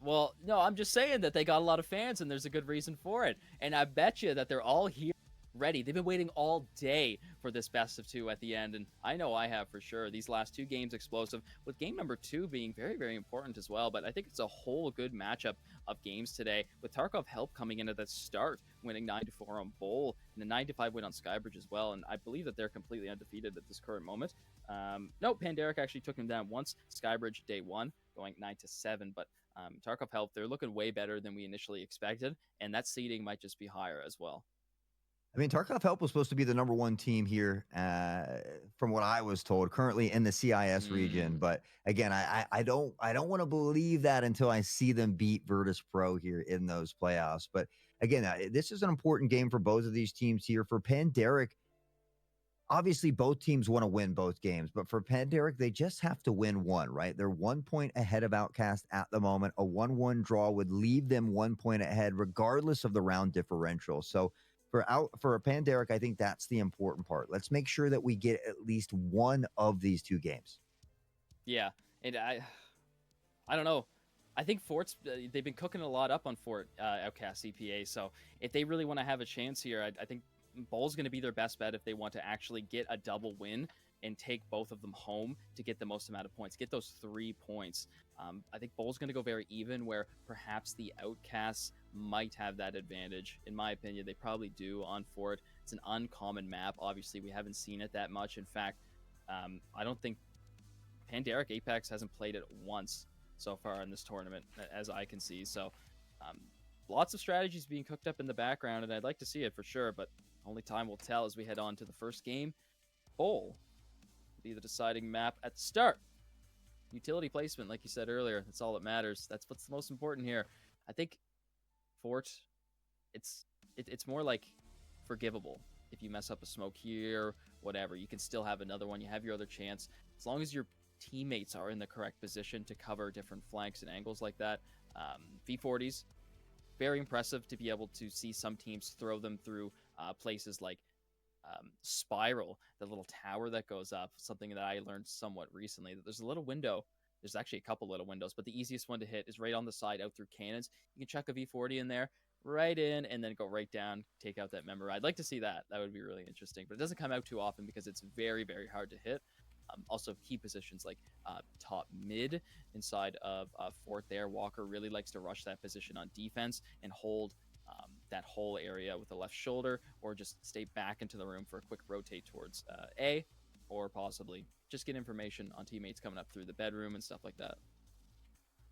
well, no, I'm just saying that they got a lot of fans, and there's a good reason for it. And I bet you that they're all here ready. They've been waiting all day for this best of two at the end, and I know I have for sure. These last two games explosive, with game number 2 being very, very important as well. But I think it's a whole good matchup of games today, with Tarkov Help coming in at the start, winning 9-4 on Bowl, and a 9-5 win on Skybridge as well. And I believe that they're completely undefeated at this current moment. No, Panderic actually took him down once. Skybridge day 1, going 9-7, but Tarkov Help, they're looking way better than we initially expected, and that seeding might just be higher as well. I mean, Tarkov Help was supposed to be the number one team here, from what I was told, currently in the CIS region. Mm, But again, I don't want to believe that until I see them beat Virtus Pro here in those playoffs. But again, this is an important game for both of these teams here. For Panderic, obviously both teams want to win both games, but for Panderic, they just have to win one, right? They're 1 point ahead of Outcast at the moment. A 1-1 draw would leave them 1 point ahead, regardless of the round differential. So for a Panderic, I think that's the important part. Let's make sure that we get at least one of these two games. yeah, and I don't know. I think Fort's they've been cooking a lot up on Fort Outcast CPA. So if they really want to have a chance here, I think Bull's going to be their best bet if they want to actually get a double win and take both of them home to get the most amount of points, get those 3 points. I think Bull's going to go very even, where perhaps the Outcasts might have that advantage. In my opinion, they probably do on Fort. It's an uncommon map. Obviously, we haven't seen it that much. In fact, I don't think Panderic Apex hasn't played it once so far in this tournament, as I can see. So, um, lots of strategies being cooked up in the background, and I'd like to see it for sure, but only time will tell as we head on to the first game. Bowl will be the deciding map at the start. Utility placement, like you said earlier, that's all that matters. That's what's the most important here. I think Fort, it's more like forgivable. If you mess up a smoke here, whatever, you can still have another one. You have your other chance as long as your teammates are in the correct position to cover different flanks and angles like that. V40s, very impressive to be able to see some teams throw them through places like Spiral, the little tower that goes up. Something that I learned somewhat recently, that there's a little window. There's actually a couple little windows, but the easiest one to hit is right on the side out through cannons. You can chuck a V40 in there, right in, and then go right down, take out that member. I'd like to see that. That would be really interesting, but it doesn't come out too often because it's very, very hard to hit. Also, key positions like top mid inside of Fort there. Walker really likes to rush that position on defense and hold that whole area with the left shoulder, or just stay back into the room for a quick rotate towards A, or possibly just get information on teammates coming up through the bedroom and stuff like that.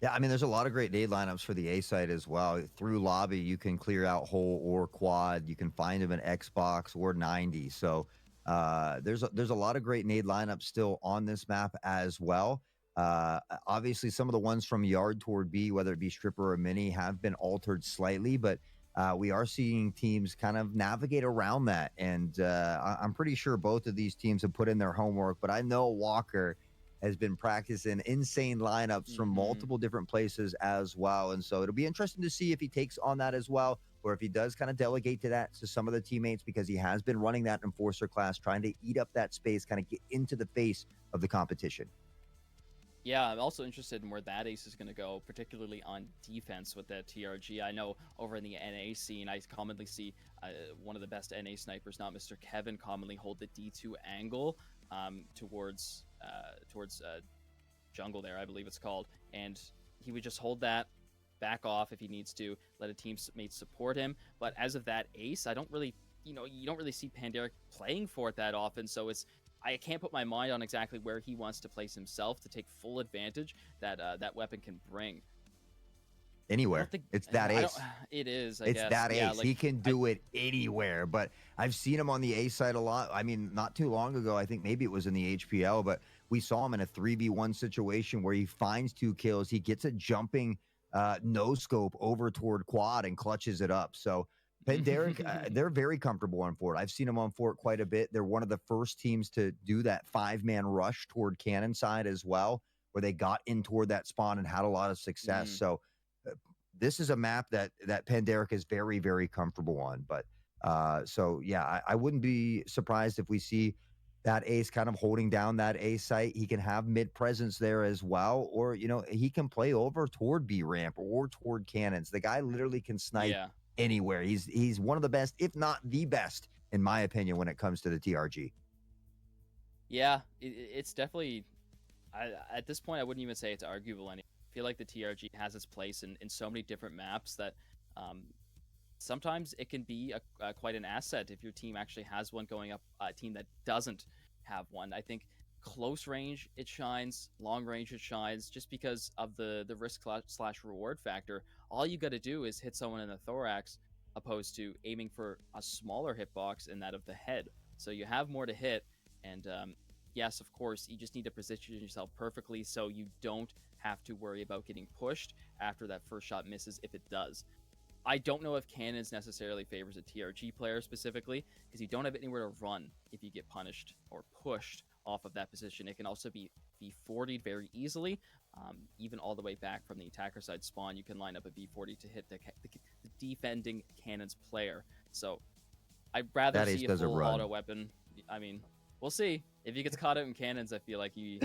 Yeah, I mean, there's a lot of great nade lineups for the A side as well. Through lobby, you can clear out whole or quad. You can find them in Xbox or 90. So there's a lot of great nade lineups still on this map as well. Obviously, some of the ones from yard toward B, whether it be stripper or mini, have been altered slightly, but we are seeing teams kind of navigate around that. And I'm pretty sure both of these teams have put in their homework. But I know Walker has been practicing insane lineups from Mm-hmm. multiple different places as well. And so it'll be interesting to see if he takes on that as well, or if he does kind of delegate to that to some of the teammates, because he has been running that enforcer class, trying to eat up that space, kind of get into the face of the competition. Yeah, I'm also interested in where that ace is going to go, particularly on defense with that TRG. I know over in the NA scene, I commonly see one of the best NA snipers, not Mr. Kevin, commonly hold the D2 angle towards jungle there, I believe it's called, and he would just hold that, back off if he needs to, let a teammate support him. But as of that ace, I don't really, you don't really see Panderic playing for it that often, so I can't put my mind on exactly where he wants to place himself to take full advantage that that weapon can bring. I anywhere. don't think It's that I don't. ace. It is, I It's guess. that Yeah, ace. like He can I do it anywhere. But I've seen him on the ace side a lot. I mean, not too long ago, I think maybe it was in the HPL, but we saw him in a 3v1 situation where he finds 2 kills. He gets a jumping no scope over toward quad and clutches it up. So Penderic, they're very comfortable on Fort. I've seen them on Fort quite a bit. They're one of the first teams to do that 5-man rush toward cannon side as well, where they got in toward that spawn and had a lot of success. Mm, So this is a map that Panderic is very, very comfortable on. But so yeah, I wouldn't be surprised if we see that ace kind of holding down that A site. He can have mid presence there as well, or he can play over toward B ramp or toward cannons. The guy literally can snipe yeah. anywhere. He's one of the best, if not the best, in my opinion, when it comes to the TRG. Yeah, it's definitely. At this point, I wouldn't even say it's arguable anymore. I feel like the TRG has its place in so many different maps that um, sometimes it can be quite an asset if your team actually has one going up a team that doesn't have one. I think close range it shines, long range it shines, just because of the risk slash reward factor. All you got to do is hit someone in the thorax, opposed to aiming for a smaller hitbox in that of the head. So you have more to hit, and yes, of course, you just need to position yourself perfectly so you don't have to worry about getting pushed after that first shot misses if it does. I don't know if Cannons necessarily favors a TRG player specifically, because you don't have anywhere to run if you get punished or pushed off of that position. It can also be 40'd very easily, even all the way back from the attacker side spawn. You can line up a B40 to hit the defending Cannons player. So I'd rather That ace see a doesn't full run. auto weapon. I mean, we'll see. If he gets caught out in Cannons, I feel like he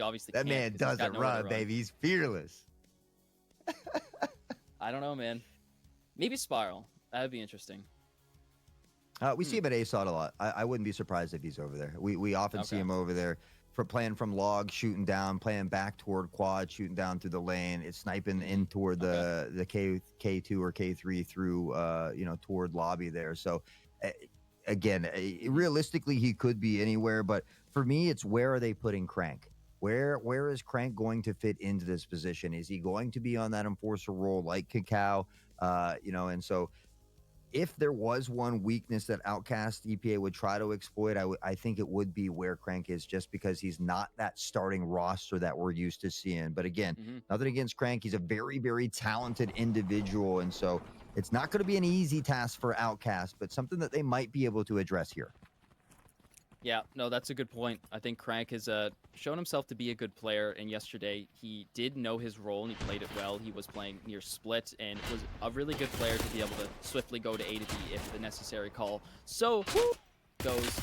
obviously That can't, man 'cause he's got doesn't nowhere to run, baby. He's fearless. I don't know, man. Maybe Spiral. That would be interesting. We see him at ASOT a lot. I wouldn't be surprised if he's over there. We often see Okay. him over there for playing from log, shooting down, playing back toward quad, shooting down through the lane. It's sniping in toward Okay. the K2 or K3 through toward lobby there. So again, realistically he could be anywhere, but for me it's where are they putting Crank? Where is Crank going to fit into this position? Is he going to be on that enforcer role like Cacao? And so if there was one weakness that Outcast EPA would try to exploit, I think it would be where Crank is, just because he's not that starting roster that we're used to seeing. But again, Hmm. nothing against Crank. He's a very, very talented individual. And so it's not going to be an easy task for Outcast, but something that they might be able to address here. Yeah, no, that's a good point. I think Crank has shown himself to be a good player, and yesterday he did know his role and he played it well. He was playing near split and was a really good player to be able to swiftly go to A to B if the necessary call. So goes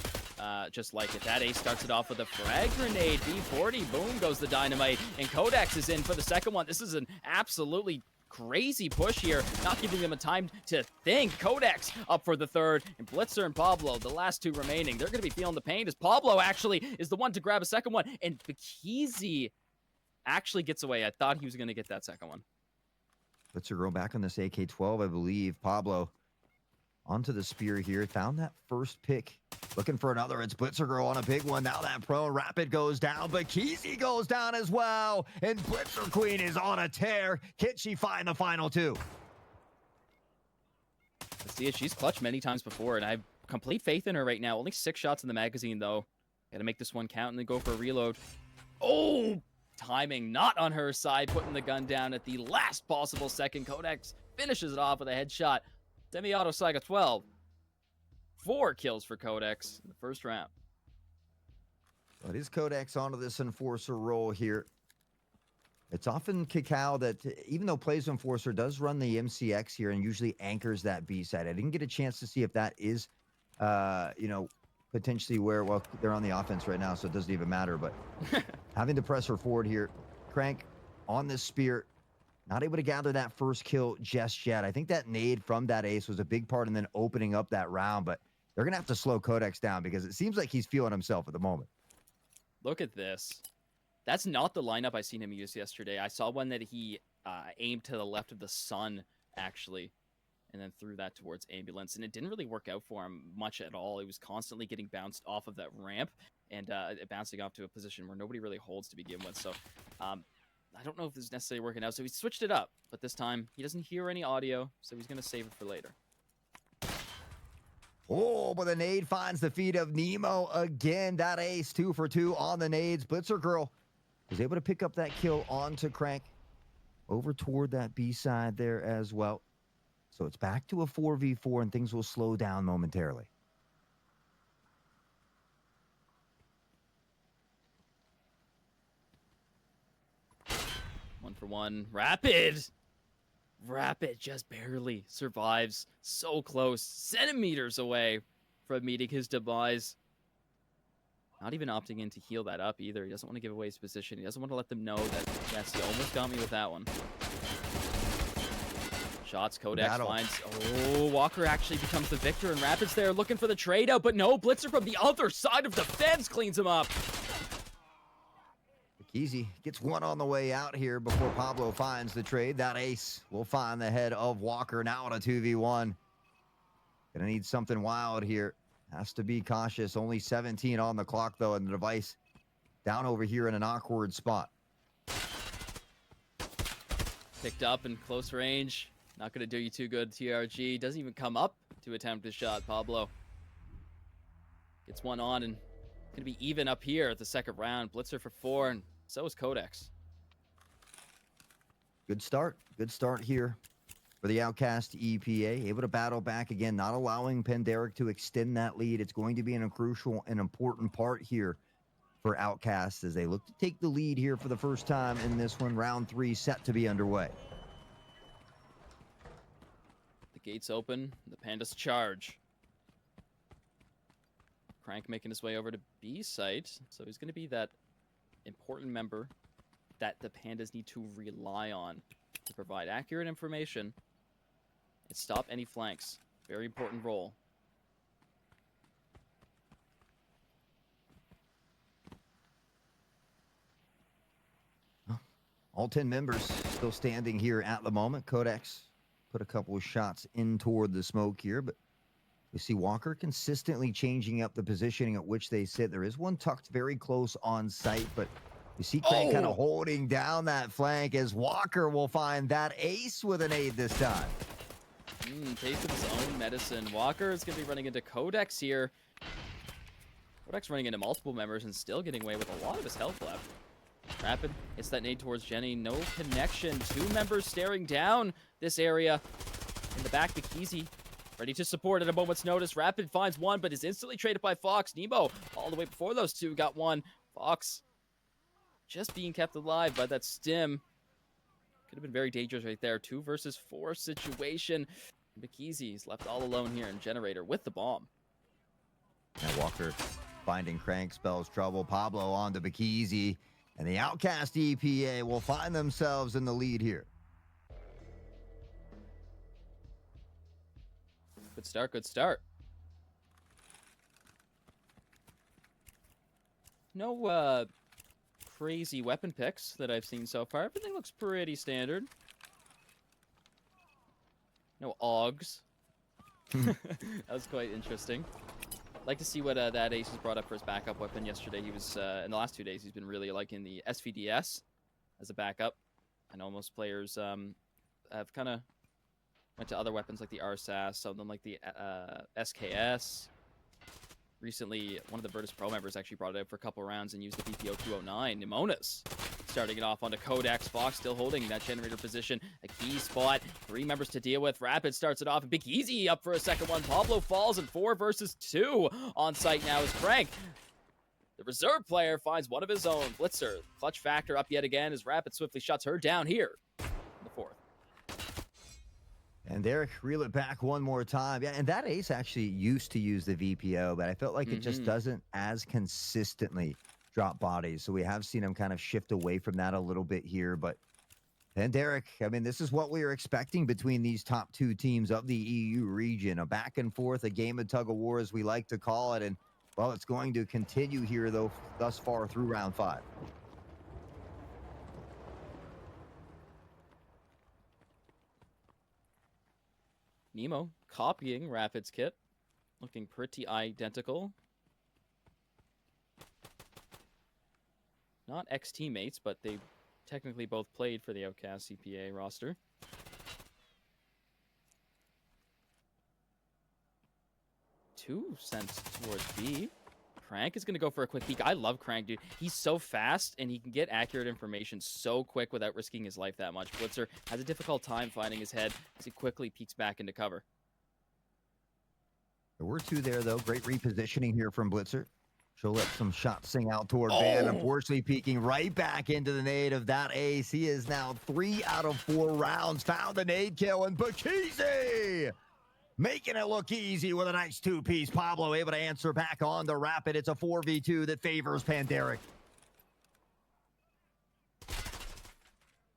just like it. That ace starts it off with a frag grenade. B40, boom goes the dynamite, and Codex is in for the second one. This is an absolutely crazy push here, not giving them a time to think. Codex up for the third, and Blitzer and Pablo, the last two remaining, they're going to be feeling the pain, as Pablo actually is the one to grab a second one, and Bikizi actually gets away. I thought he was going to get that second one. Let's go back on this AK-12, I believe. Pablo onto the spear here, found that first pick, looking for another. It's Blitzer Girl on a big one. Now that prone rapid goes down, but Keezy goes down as well, and Blitzer Queen is on a tear. Can she find the final two? Let's see it. She's clutched many times before, and I have complete faith in her right now. Only 6 shots in the magazine, though. Gotta make this one count and then go for a reload. Oh! Timing not on her side, putting the gun down at the last possible second. Codex finishes it off with a headshot. Semi-auto Saga 12. 4 kills for Codex in the first round. But is Codex onto this enforcer role here? It's often Cacao that, even though plays enforcer, does run the MCX here and usually anchors that B side. I didn't get a chance to see if that is, potentially where, well, they're on the offense right now, so it doesn't even matter. But having to press her forward here, Crank on this spear, not able to gather that first kill just yet. I think that nade from that ace was a big part in then opening up that round, but they're going to have to slow Codex down because it seems like he's feeling himself at the moment. Look at this. That's not the lineup I seen him use yesterday. I saw one that he aimed to the left of the sun, actually, and then threw that towards ambulance, and it didn't really work out for him much at all. He was constantly getting bounced off of that ramp and bouncing off to a position where nobody really holds to begin with. So I don't know if this is necessarily working out, so he switched it up. But this time, he doesn't hear any audio, so he's going to save it for later. Oh, but the nade finds the feet of Nemo again. That ace, 2 for 2 on the nades. Blitzer Girl was able to pick up that kill onto Crank over toward that B side there as well. So it's back to a 4v4 and things will slow down momentarily. One for one. Rapid just barely survives. So close. Centimeters away from meeting his demise. Not even opting in to heal that up either. He doesn't want to give away his position. He doesn't want to let them know that, yes, he almost got me with that one. Shots, Codex finds... Oh, Walker actually becomes the victor, and Rapid's there looking for the trade out, but no, Blitzer from the other side of the fence cleans him up. Easy gets one on the way out here before Pablo finds the trade. That ace will find the head of Walker now on a 2v1. Gonna need something wild here. Has to be cautious. Only 17 on the clock, though, and the device down over here in an awkward spot. Picked up in close range. Not going to do you too good, TRG. Doesn't even come up to attempt a shot, Pablo. Gets one on, and going to be even up here at the second round. Blitzer for 4, and so is Codex. Good start. Good start here for the Outcast EPA. Able to battle back again, not allowing Panderic to extend that lead. It's going to be a crucial and important part here for Outcast as they look to take the lead here for the first time in this one. Round 3 set to be underway. The gates open. The Pandas charge. Crank making his way over to B site. So he's going to be that important member that the Pandas need to rely on to provide accurate information and stop any flanks. Very important role. All 10 members still standing here at the moment. Codex put a couple of shots in toward the smoke here, but we see Walker consistently changing up the positioning at which they sit. There is one tucked very close on site, but you see Crank kind of holding down that flank as Walker will find that ace with an aid this time. Taste of his own medicine. Walker is going to be running into Codex here. Codex running into multiple members and still getting away with a lot of his health left. Rapid hits that nade towards Jenny. No connection. 2 members staring down this area. In the back, Bikizi ready to support at a moment's notice. Rapid finds one, but is instantly traded by Fox. Nemo, all the way before those two, got one. Fox just being kept alive by that stim. Could have been very dangerous right there. 2 versus 4 situation. Bikizi's left all alone here in Generator with the bomb. Now Walker finding Crank spells trouble. Pablo on to Bikizi. And the Outcast EPA will find themselves in the lead here. Good start, good start. No crazy weapon picks that I've seen so far. Everything looks pretty standard. No AUGs. That was quite interesting. Like to see what that ace has brought up for his backup weapon yesterday. He was, in the last 2 days, he's been really liking the SVDS as a backup. I know most players have kind of went to other weapons like the RSAS, some of them like the SKS. Recently, one of the Virtus Pro members actually brought it out for a couple rounds and used the VPO 209. Nimonas starting it off onto Codex. Fox still holding that Generator position. A key spot. 3 members to deal with. Rapid starts it off. Bikizi up for a second one. Pablo falls in 4 versus 2 on site now as Crank, the reserve player, finds one of his own. Blitzer, clutch factor up yet again as Rapid swiftly shuts her down here in the 4th. And Derek, reel it back one more time. Yeah, and that ace actually used to use the VPO, but I felt like it just doesn't as consistently drop bodies. So we have seen him kind of shift away from that a little bit here. But and Derek, I mean, this is what we were expecting between these top 2 teams of the EU region. A back and forth, a game of tug of war, as we like to call it. And, well, it's going to continue here, though, thus far through round 5. Nemo copying Rapid's kit. Looking pretty identical. Not ex-teammates, but they technically both played for the Outcast CPA roster. Two sent towards B. Crank is going to go for a quick peek. I love Crank, dude. He's so fast, and he can get accurate information so quick without risking his life that much. Blitzer has a difficult time finding his head as he quickly peeks back into cover. There were two there, though. Great repositioning here from Blitzer. She'll let some shots sing out toward Van. Unfortunately, peeking right back into the nade of that ace. He is now 3 out of 4 rounds. Found the nade kill, and Bakizi making it look easy with a nice two-piece. Pablo able to answer back on the Rapid. It's a 4v2 that favors Panderic.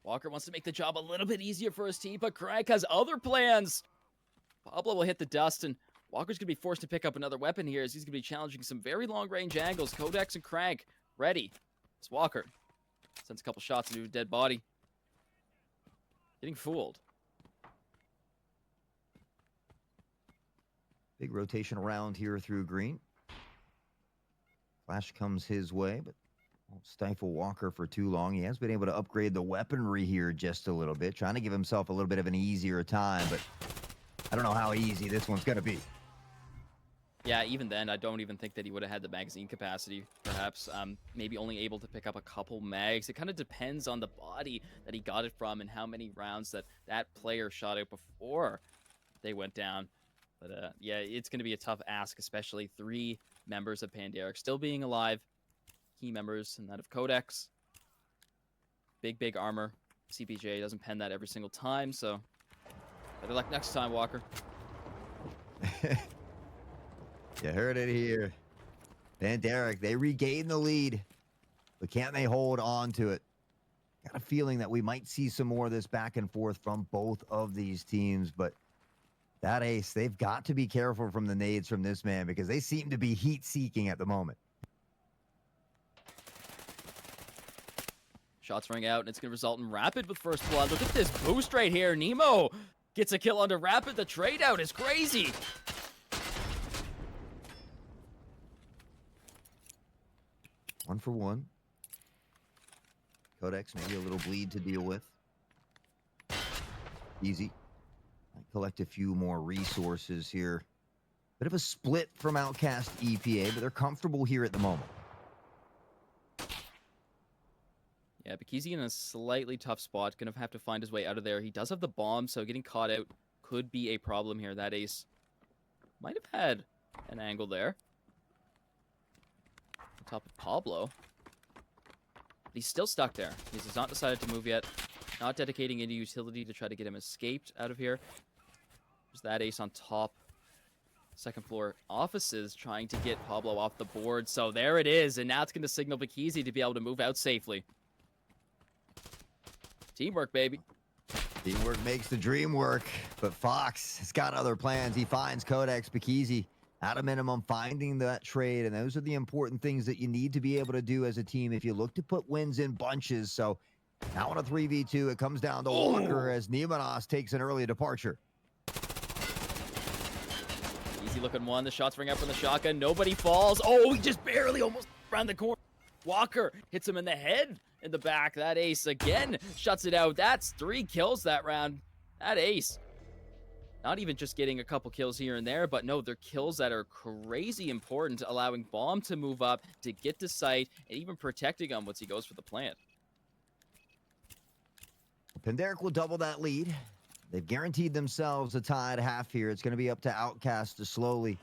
Walker wants to make the job a little bit easier for his team, but Crank has other plans. Pablo will hit the dust, and Walker's going to be forced to pick up another weapon here as he's going to be challenging some very long-range angles. Codex and Crank ready. It's Walker. Sends a couple shots into a dead body. Getting fooled. Big rotation around here through green. Flash comes his way, but won't stifle Walker for too long. He has been able to upgrade the weaponry here just a little bit, trying to give himself a little bit of an easier time, but I don't know how easy this one's going to be. Yeah, even then, I don't even think that he would have had the magazine capacity, perhaps. Maybe only able to pick up a couple mags. It kind of depends on the body that he got it from and how many rounds that player shot out before they went down. But yeah, it's going to be a tough ask, especially 3 members of Panderic still being alive. Key members, and that of Codex. Big armor. CPJ doesn't pen that every single time, so better luck next time, Walker. You heard it here. Panderic, they regain the lead, but can't they hold on to it? Got a feeling that we might see some more of this back and forth from both of these teams, but that ace, they've got to be careful from the nades from this man because they seem to be heat-seeking at the moment. Shots ring out, and it's going to result in Rapid with first blood. Look at this boost right here. Nemo gets a kill under Rapid. The trade out is crazy. One for one. Codex, maybe a little bleed to deal with. Easy. Might collect a few more resources here. Bit of a split from Outcast EPA, but they're comfortable here at the moment. Yeah, Bakizi in a slightly tough spot. Gonna have to find his way out of there. He does have the bomb, so getting caught out could be a problem here. That ace might have had an angle there. On top of Pablo. But he's still stuck there. He has not decided to move yet. Not dedicating any utility to try to get him escaped out of here. There's that ace on top. Second floor offices trying to get Pablo off the board. So there it is. And now it's going to signal Bakizi to be able to move out safely. Teamwork, baby. Teamwork makes the dream work, but Fox has got other plans. He finds Codex, Bakizi, at a minimum, finding that trade, and those are the important things that you need to be able to do as a team if you look to put wins in bunches. So now on a 3v2, it comes down to Walker as Nemonos takes an early departure. Easy looking one. The shots ring out from the shotgun. Nobody falls. Oh, he just barely almost around the corner. Walker hits him in the head in the back. That ace again shuts it out. That's 3 kills that round. That ace. Not even just getting a couple kills here and there, but no, they're kills that are crazy important, allowing Bomb to move up, to get to site, and even protecting him once he goes for the plant. Panderic will double that lead. They've guaranteed themselves a tied half here. It's going to be up to Outcast to slowly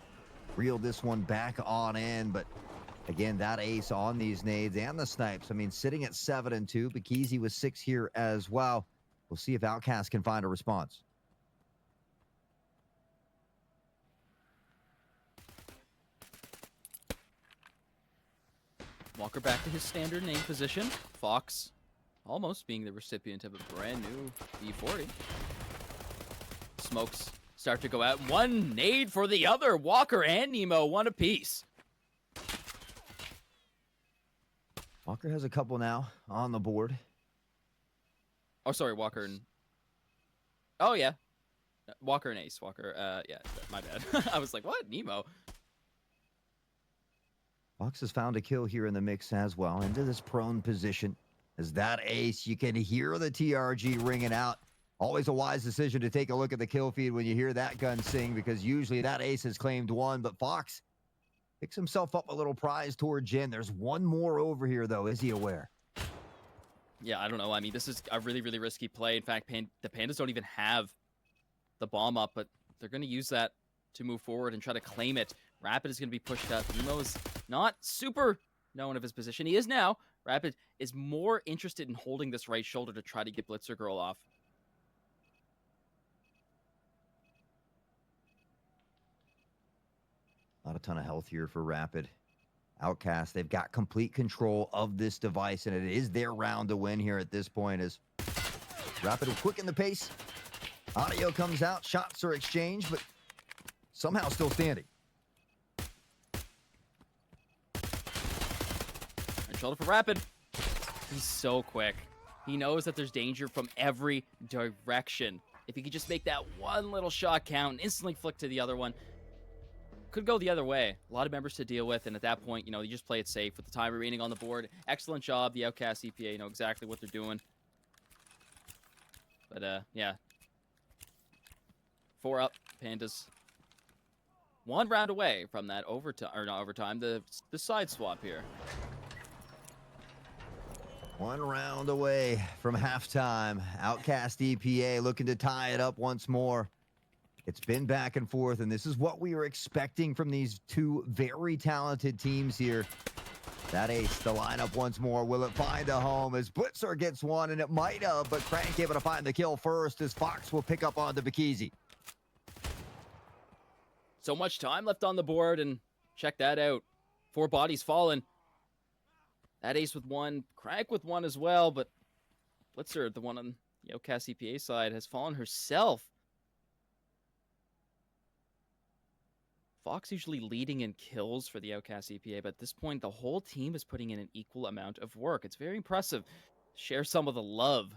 reel this one back on in, but again, that ace on these nades and the snipes. I mean, sitting at 7 and 2. Bakizi with 6 here as well. We'll see if Outcast can find a response. Walker back to his standard name position. Fox almost being the recipient of a brand new V40. Smokes start to go out. One nade for the other. Walker and Nemo, one apiece. Walker has a couple now on the board. Oh, sorry, Walker and... Oh, yeah. Walker and Ace. Walker, yeah, my bad. I was like, what? Nemo? Fox has found a kill here in the mix as well, into this prone position. As that ace, you can hear the TRG ringing out. Always a wise decision to take a look at the kill feed when you hear that gun sing, because usually that ace has claimed one, but Fox picks himself up a little prize toward Jin. There's one more over here, though. Is he aware? Yeah, I don't know. I mean, this is a really, really risky play. In fact, the Pandas don't even have the bomb up, but they're going to use that to move forward and try to claim it. Rapid is going to be pushed up. Emo is not super known of his position. He is now. Rapid is more interested in holding this right shoulder to try to get Blitzer Girl off. Not a ton of health here for Rapid. Outcast, they've got complete control of this device, and it is their round to win here at this point as Rapid will quicken the pace. Audio comes out, shots are exchanged, but somehow still standing. And shoulder for Rapid. He's so quick. He knows that there's danger from every direction. If he could just make that one little shot count and instantly flick to the other one, could go the other way. A lot of members to deal with, and at that point, you know, you just play it safe with the time remaining on the board. Excellent job. The Outcast EPA know exactly what they're doing. But, yeah. 4 up, Pandas. 1 round away from that overtime, or not overtime, the side swap here. 1 round away from halftime. Outcast EPA looking to tie it up once more. It's been back and forth, and this is what we were expecting from these two very talented teams here. That ace, the lineup once more. Will it find a home as Blitzer gets one, and it might have, but Crank able to find the kill first as Fox will pick up on the Bikizi. So much time left on the board, and check that out. 4 bodies fallen. That ace with 1, Crank with 1 as well, but Blitzer, the one on the Outcast EPA side, has fallen herself. Fox usually leading in kills for the Outcast EPA, but at this point, the whole team is putting in an equal amount of work. It's very impressive. Share some of the love.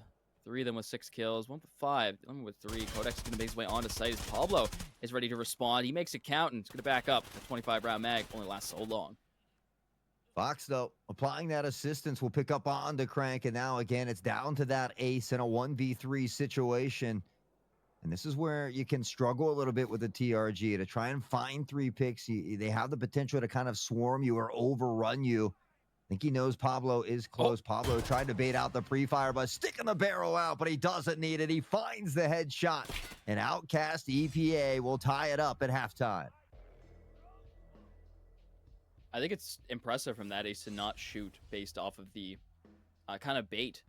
3 of them with 6 kills, 1 with 5, 1 with 3. Codex is going to make his way onto site as Pablo is ready to respond. He makes it count, and it's going to back up. The 25-round mag only lasts so long. Fox, though, applying that assistance will pick up on the Crank, and now, again, it's down to that ace in a 1v3 situation. And this is where you can struggle a little bit with the TRG to try and find 3 picks. They have the potential to kind of swarm you or overrun you. I think he knows Pablo is close. Pablo tried to bait out the pre-fire by sticking the barrel out, but he doesn't need it. He finds the headshot, and Outcast EPA will tie it up at halftime. I think it's impressive from that ace to not shoot based off of the kind of bait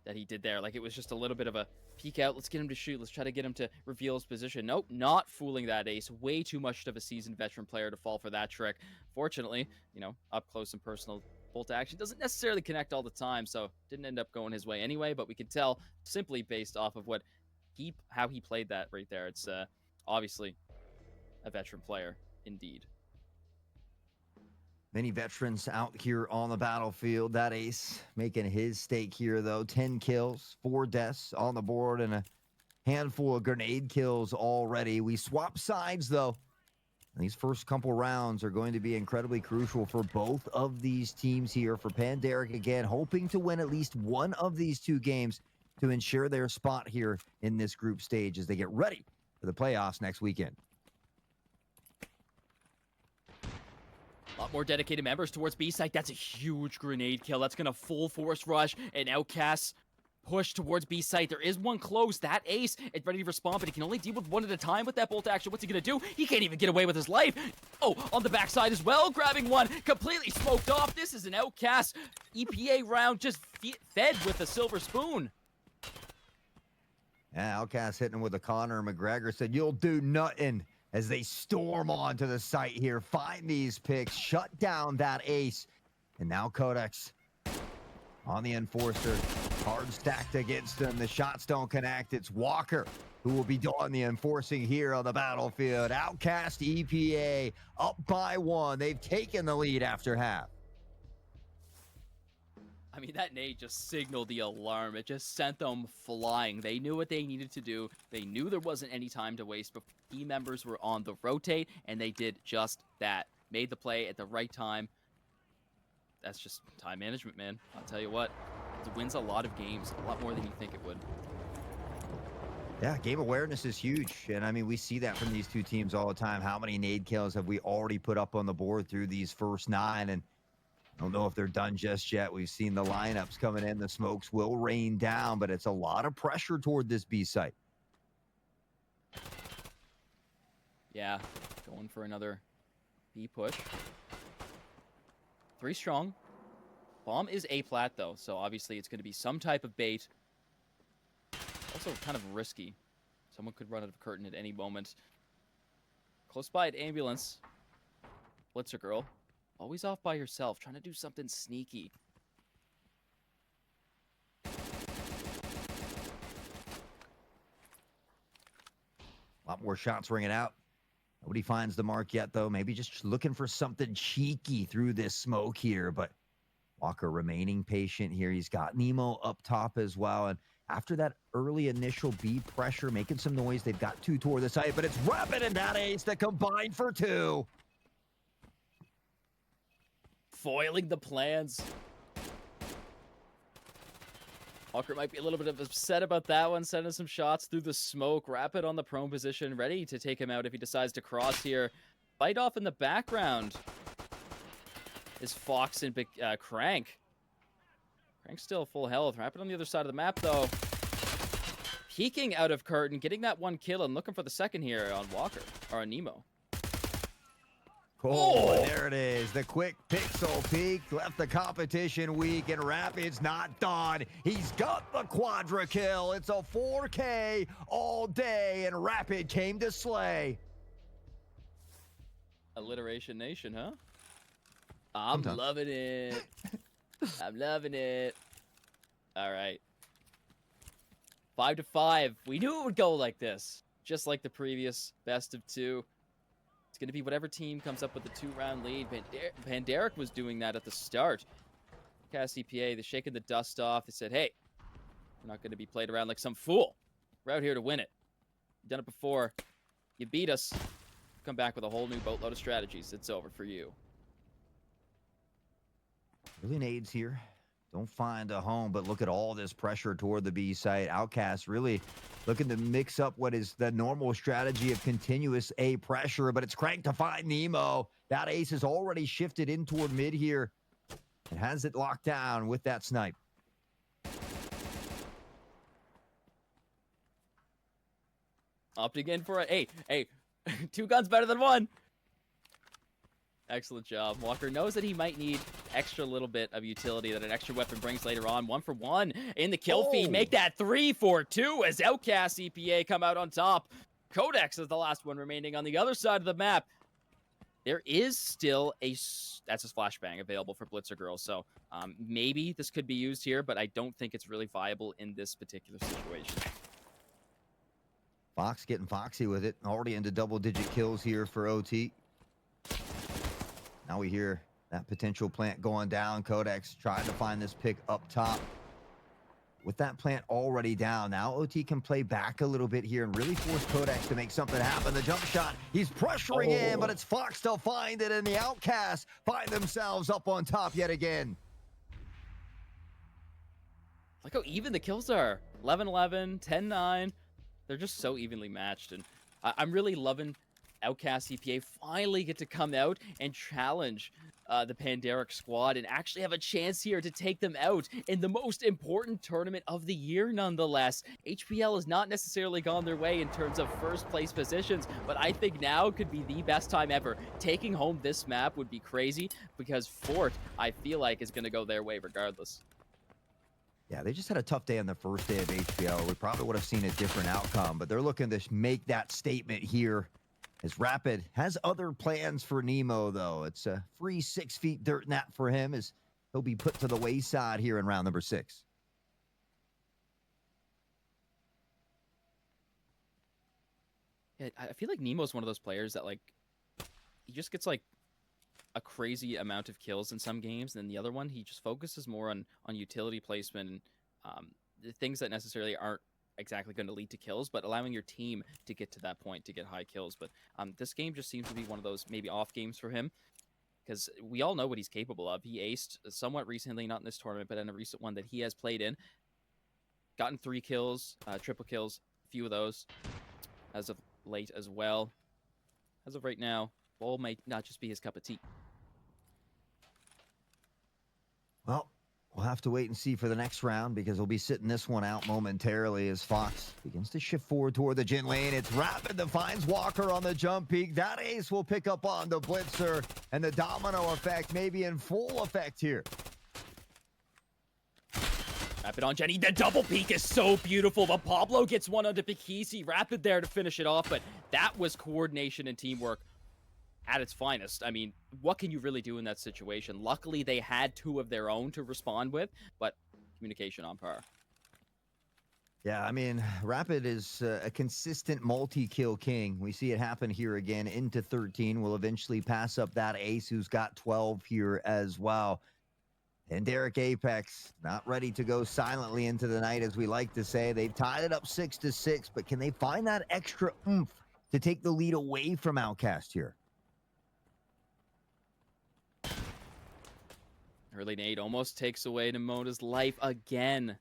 that he did there. Like, it was just a little bit of a peek out. Let's get him to shoot. Let's try to get him to reveal his position. Nope, not fooling that ace. Way too much of a seasoned veteran player to fall for that trick. Fortunately, you know, up close and personal bolt action doesn't necessarily connect all the time, so didn't end up going his way anyway, but we can tell simply based off of how he played that right there. It's obviously a veteran player indeed. Many veterans out here on the battlefield. That ace making his stake here, though. 10 kills, 4 deaths on the board, and a handful of grenade kills already. We swap sides, though. These first couple rounds are going to be incredibly crucial for both of these teams here. For Pandaric, again, hoping to win at least one of these 2 games to ensure their spot here in this group stage as they get ready for the playoffs next weekend. A lot more dedicated members towards B-site. That's a huge grenade kill. That's going to full force rush and Outcast push towards B-site. There is one close. That ace is ready to respond, but he can only deal with 1 at a time with that bolt action. What's he going to do? He can't even get away with his life. Oh, on the backside as well, grabbing 1. Completely smoked off. This is an Outcast EPA round just fed with a silver spoon. Yeah, Outcast hitting him with a Conor McGregor. Said, you'll do nothing, as they storm onto the site here, find these picks, shut down that ace. And now Codex on the Enforcer. Hard stacked against him. The shots don't connect. It's Walker who will be doing the enforcing here on the battlefield. Outcast EPA up by 1. They've taken the lead after half. I mean, that nade just signaled the alarm. It just sent them flying. They knew what they needed to do. They knew there wasn't any time to waste, but team members were on the rotate, and they did just that. Made the play at the right time. that's just time management, man. I'll tell you what, it wins a lot of games, a lot more than you think it would. Yeah, game awareness is huge. And I mean, we see that from these two teams all the time. How many nade kills have we already put up on the board through these first 9? And I don't know if they're done just yet. We've seen the lineups coming in. The smokes will rain down, but it's a lot of pressure toward this B site. Yeah, going for another B push. 3 strong. Bomb is A plat though, so obviously it's going to be some type of bait. Also kind of risky. Someone could run out of curtain at any moment. Close by at ambulance. Blitzer girl. Always off by herself, trying to do something sneaky. A lot more shots ringing out. Nobody finds the mark yet, though. Maybe just looking for something cheeky through this smoke here. But Walker remaining patient here. He's got Nemo up top as well. And after that early initial B pressure, making some noise, they've got 2 toward the site. But it's Rapid and that ace that combined for 2. Foiling the plans. Walker might be a little bit upset about that one, sending some shots through the smoke. Rapid on the prone position, ready to take him out if he decides to cross here. Fight off in the background is Fox and Crank. Crank's still full health. Rapid on the other side of the map, though. Peeking out of curtain, getting that 1 kill and looking for the second here on Walker, or on Nemo. Oh, there it is. The quick pixel peek left the competition weak, and Rapid's not done. He's got the quadra kill. It's a 4K all day, and Rapid came to slay. Alliteration Nation, huh? I'm Sometimes. loving it. I'm loving it. All right. 5-5. We knew it would go like this, just like the previous best of 2. It's going to be whatever team comes up with the 2-round lead. Panderic was doing that at the start. Cast CPA, they're shaking the dust off. They said, hey, we're not going to be played around like some fool. We're out here to win it. You've done it before. You beat us. Come back with a whole new boatload of strategies. It's over for you. Really nades here. Don't find a home, but look at all this pressure toward the B site. Outcast really looking to mix up what is the normal strategy of continuous A pressure, but it's Crank to find Nemo. That ace is already shifted in toward mid here and has it locked down with that snipe. Opting in for a, hey, 2 guns better than 1. Excellent job. Walker knows that he might need extra little bit of utility that an extra weapon brings later on. 1 for 1 in the kill feed. Make that 3 for 2 as Outcast CPA come out on top. Codex is the last one remaining on the other side of the map. There is still that's a flashbang available for Blitzer Girl, so maybe this could be used here, but I don't think it's really viable in this particular situation. Fox getting foxy with it. Already into double-digit kills here for OT. Now we hear that potential plant going down. Codex trying to find this pick up top. With that plant already down, now OT can play back a little bit here and really force Codex to make something happen. The jump shot, he's pressuring in, but it's Fox to find it, and the Outcasts find themselves up on top yet again. Look how even the kills are. 11-11, 10-9. They're just so evenly matched, and I'm really loving Outcast CPA finally get to come out and challenge the Panderic squad and actually have a chance here to take them out in the most important tournament of the year nonetheless. HPL has not necessarily gone their way in terms of first place positions, but I think now could be the best time ever. Taking home this map would be crazy because Fort, I feel like, is going to go their way regardless. Yeah, they just had a tough day on the first day of HPL. We probably would have seen a different outcome, but they're looking to make that statement here. As Rapid has other plans for Nemo, though. It's a free 6 feet dirt nap for him as he'll be put to the wayside here in round number 6. Yeah, I feel like Nemo's one of those players that, like, he just gets, like, a crazy amount of kills in some games, and then the other one, he just focuses more on utility placement and the things that necessarily aren't exactly going to lead to kills, but allowing your team to get to that point to get high kills. But this game just seems to be one of those maybe off games for him. because we all know what he's capable of. He aced somewhat recently, not in this tournament, but in a recent one that he has played in. Gotten 3 kills, triple kills, a few of those as of late as well. As of right now, Bull might not just be his cup of tea. Well, we'll have to wait and see for the next round because we'll be sitting this one out momentarily as Fox begins to shift forward toward the Jin lane. It's Rapid that finds Walker on the jump peak. That ace will pick up on the Blitzer, and the domino effect may be in full effect here. Rapid on Jenny. The double peek is so beautiful. The Pablo gets one onto Pikisi. Rapid there to finish it off, but that was coordination and teamwork at its finest. I mean, what can you really do in that situation? Luckily, they had 2 of their own to respond with, but communication on par. Yeah, I mean, Rapid is a consistent multi-kill king. We see it happen here again into 13. Will eventually pass up that ace who's got 12 here as well. And Derek Apex not ready to go silently into the night, as we like to say. They've tied it up 6-6, but can they find that extra oomph to take the lead away from Outcast here? Early nade almost takes away Nemona's life again.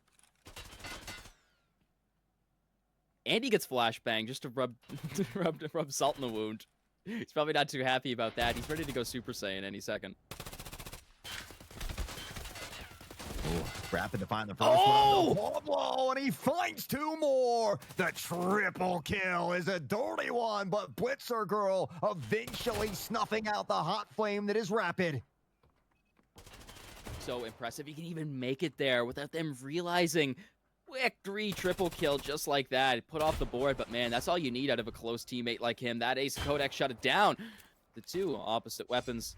And he gets flashbang just to rub salt in the wound. He's probably not too happy about that. He's ready to go Super Saiyan any second. Oh, Rapid to find the first one on the Pablo, and he finds 2 more. The triple kill is a dirty one, but Blitzer Girl eventually snuffing out the hot flame that is Rapid. So impressive. He can even make it there without them realizing. Quick 3 triple kill just like that. Put off the board, but man, that's all you need out of a close teammate like him. That ace Codex shut it down. The 2 opposite weapons.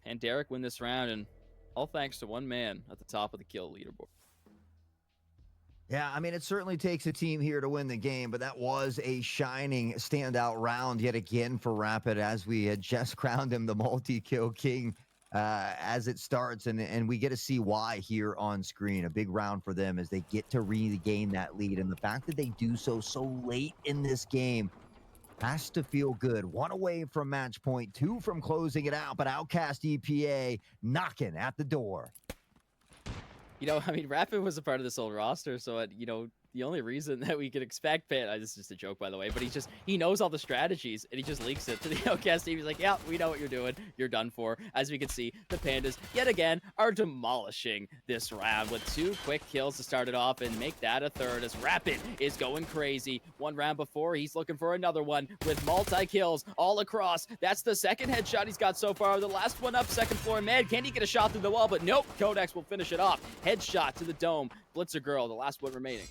And Derek win this round, and all thanks to one man at the top of the kill leaderboard. Yeah, I mean, it certainly takes a team here to win the game, but that was a shining standout round yet again for Rapid, as we had just crowned him the multi-kill king as it starts, and we get to see why here on screen. A big round for them as they get to regain that lead, and the fact that they do so late in this game has to feel good. 1 away from match point, 2 from closing it out, but Outcast EPA knocking at the door. You know, I mean, Rapid was a part of this old roster, so, you know, the only reason that we could expect Pan, this is just a joke, by the way, but he knows all the strategies, and he just leaks it to the Outcast team. He's like, yeah, we know what you're doing. You're done for. As we can see, the Pandas, yet again, are demolishing this round with 2 quick kills to start it off and make that a third, as Rapid is going crazy. 1 round before, he's looking for another one with multi-kills all across. That's the 2nd headshot he's got so far. The last one up, 2nd floor mid. Can he get a shot through the wall? But nope, Codex will finish it off. Headshot to the dome. Blitzer Girl, the last one remaining.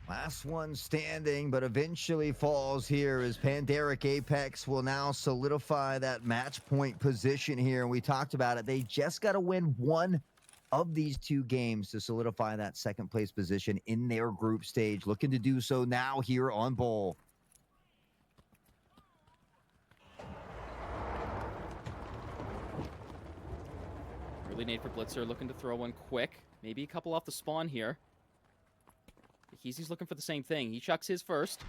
Last one standing, but eventually falls here as Pandaric Apex will now solidify that match point position here. And we talked about it. They just got to win 1 of these 2 games to solidify that 2nd place position in their group stage. Looking to do so now here on Bowl. Early nade for Blitzer, looking to throw one quick. Maybe a couple off the spawn here. He's looking for the same thing. He chucks his first.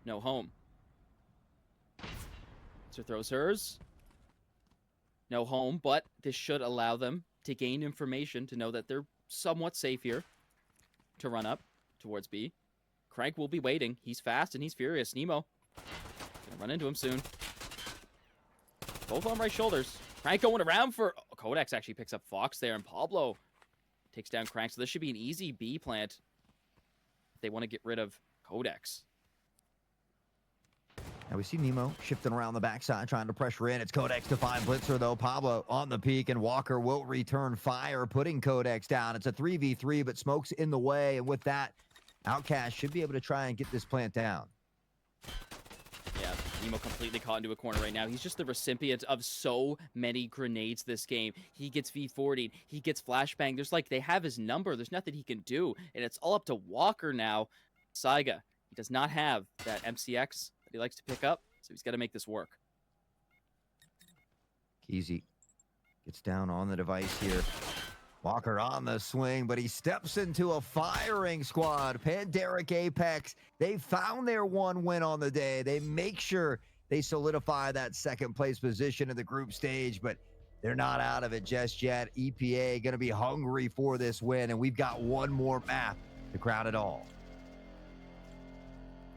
No home. So throws hers. No home, but this should allow them to gain information to know that they're somewhat safe here to run up towards B. Crank will be waiting. He's fast and he's furious. Nemo gonna run into him soon. Both on right shoulders. Crank going around for... Oh, Codex actually picks up Fox there, and Pablo takes down Crank. So this should be an easy B plant. They want to get rid of Codex. Now we see Nemo shifting around the backside, trying to pressure in. It's Codex to find Blitzer, though. Pablo on the peak, and Walker will return fire, putting Codex down. It's a 3v3, but Smoke's in the way, and with that, Outcast should be able to try and get this plant down. Yeah, Nemo completely caught into a corner right now. He's just the recipient of so many grenades this game. He gets V40'd, he gets flashbang. There's like, they have his number. There's nothing he can do, and it's all up to Walker now. Saiga, he does not have that MCX that he likes to pick up, so he's got to make this work. Keezy gets down on the device here. Walker on the swing, but he steps into a firing squad. Pandaric Apex, they found their 1 win on the day. They make sure They solidify that second place position in the group stage, but they're not out of it just yet. EPA going to be hungry for this win, and we've got one more map to crown it all.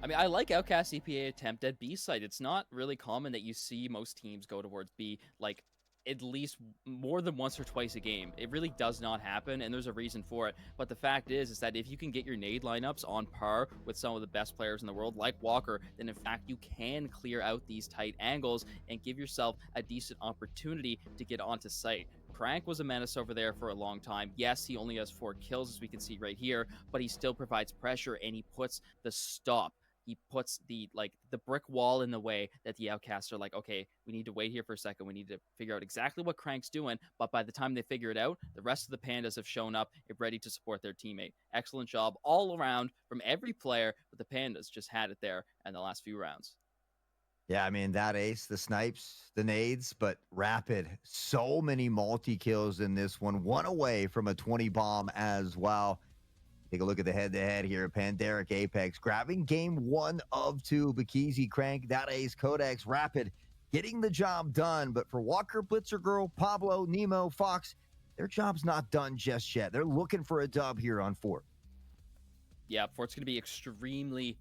I mean, I like Outcast EPA attempt at B site. It's not really common that you see most teams go towards B like at least more than once or twice a game. It really does not happen, and there's a reason for it. But the fact is that if you can get your nade lineups on par with some of the best players in the world, like Walker, then in fact you can clear out these tight angles and give yourself a decent opportunity to get onto site. Crank was a menace over there for a long time. Yes, he only has 4 kills, as we can see right here, but he still provides pressure, and he puts the stop. He puts the brick wall in the way that the Outcasts are like, okay, we need to wait here for a second. We need to figure out exactly what Crank's doing. But by the time they figure it out, the rest of the Pandas have shown up and ready to support their teammate. Excellent job all around from every player, but the Pandas just had it there in the last few rounds. Yeah, I mean, that ace, the snipes, the nades, but Rapid, so many multi-kills in this one away from a 20 bomb as well. Take a look at the head-to-head here. Pandaric Apex grabbing game 1 of 2. Bakizi, Crank, that ace, Codex, Rapid getting the job done. But for Walker, Blitzer Girl, Pablo, Nemo, Fox, their job's not done just yet. They're looking for a dub here on Fort. Yeah, Fort's going to be extremely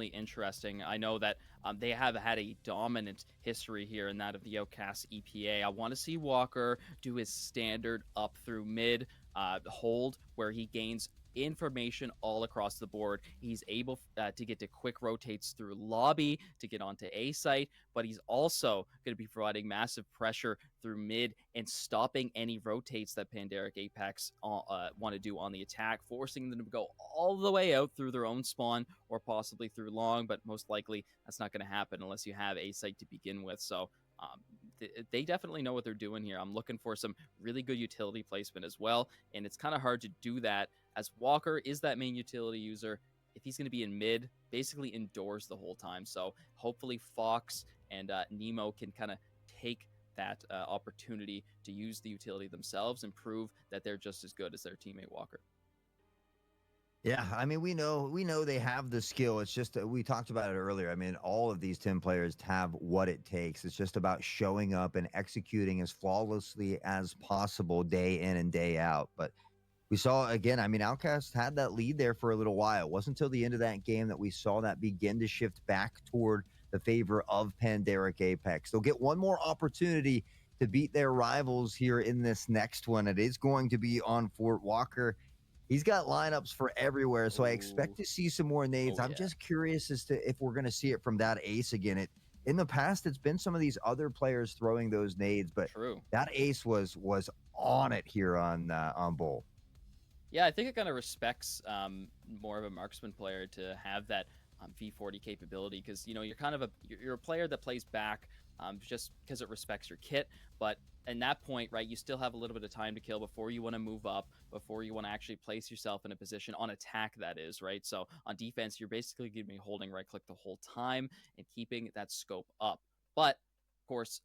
interesting. I know that they have had a dominant history here in that of the Outcast EPA. I want to see Walker do his standard up through mid hold where he gains information all across the board. He's able to get to quick rotates through lobby to get onto A site, but he's also going to be providing massive pressure through mid and stopping any rotates that Pandaric Apex want to do on the attack, forcing them to go all the way out through their own spawn or possibly through long, but most likely that's not going to happen unless you have A site to begin with. So they definitely know what they're doing here. I'm looking for some really good utility placement as well, and it's kind of hard to do that as Walker is that main utility user. If he's going to be in mid, basically indoors the whole time. So hopefully Fox and Nemo can kind of take that opportunity to use the utility themselves and prove that they're just as good as their teammate Walker. Yeah, I mean, we know they have the skill. It's just we talked about it earlier. I mean, all of these 10 players have what it takes. It's just about showing up and executing as flawlessly as possible day in and day out. But we saw again, I mean, Outcast had that lead there for a little while. It wasn't until the end of that game that we saw that begin to shift back toward the favor of Pandaric Apex. They'll get one more opportunity to beat their rivals here in this next one. It is going to be on Fort Walker. He's got lineups for everywhere, so I expect to see some more nades. I'm just curious as to if we're going to see it from that ace again. In the past, it's been some of these other players throwing those nades, but that ace was on it here on Bull. Yeah, I think it kind of respects more of a marksman player to have that V40 capability because you're kind of you're a player that plays back just because it respects your kit, but in that point, right, you still have a little bit of time to kill before you want to move up, before you want to actually place yourself in a position on attack, that is, right? So on defense, you're basically going to be holding right click the whole time and keeping that scope up. But of course,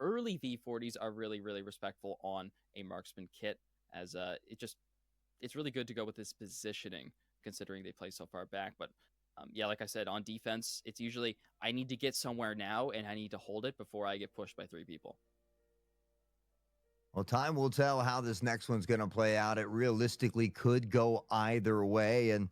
early V40s are really respectful on a marksman kit, as it's really good to go with this positioning considering they play so far back. But yeah, like I said, on defense, it's usually I need to get somewhere now and I need to hold it before I get pushed by 3 people. Well, time will tell how this next one's going to play out. It realistically could go either way. And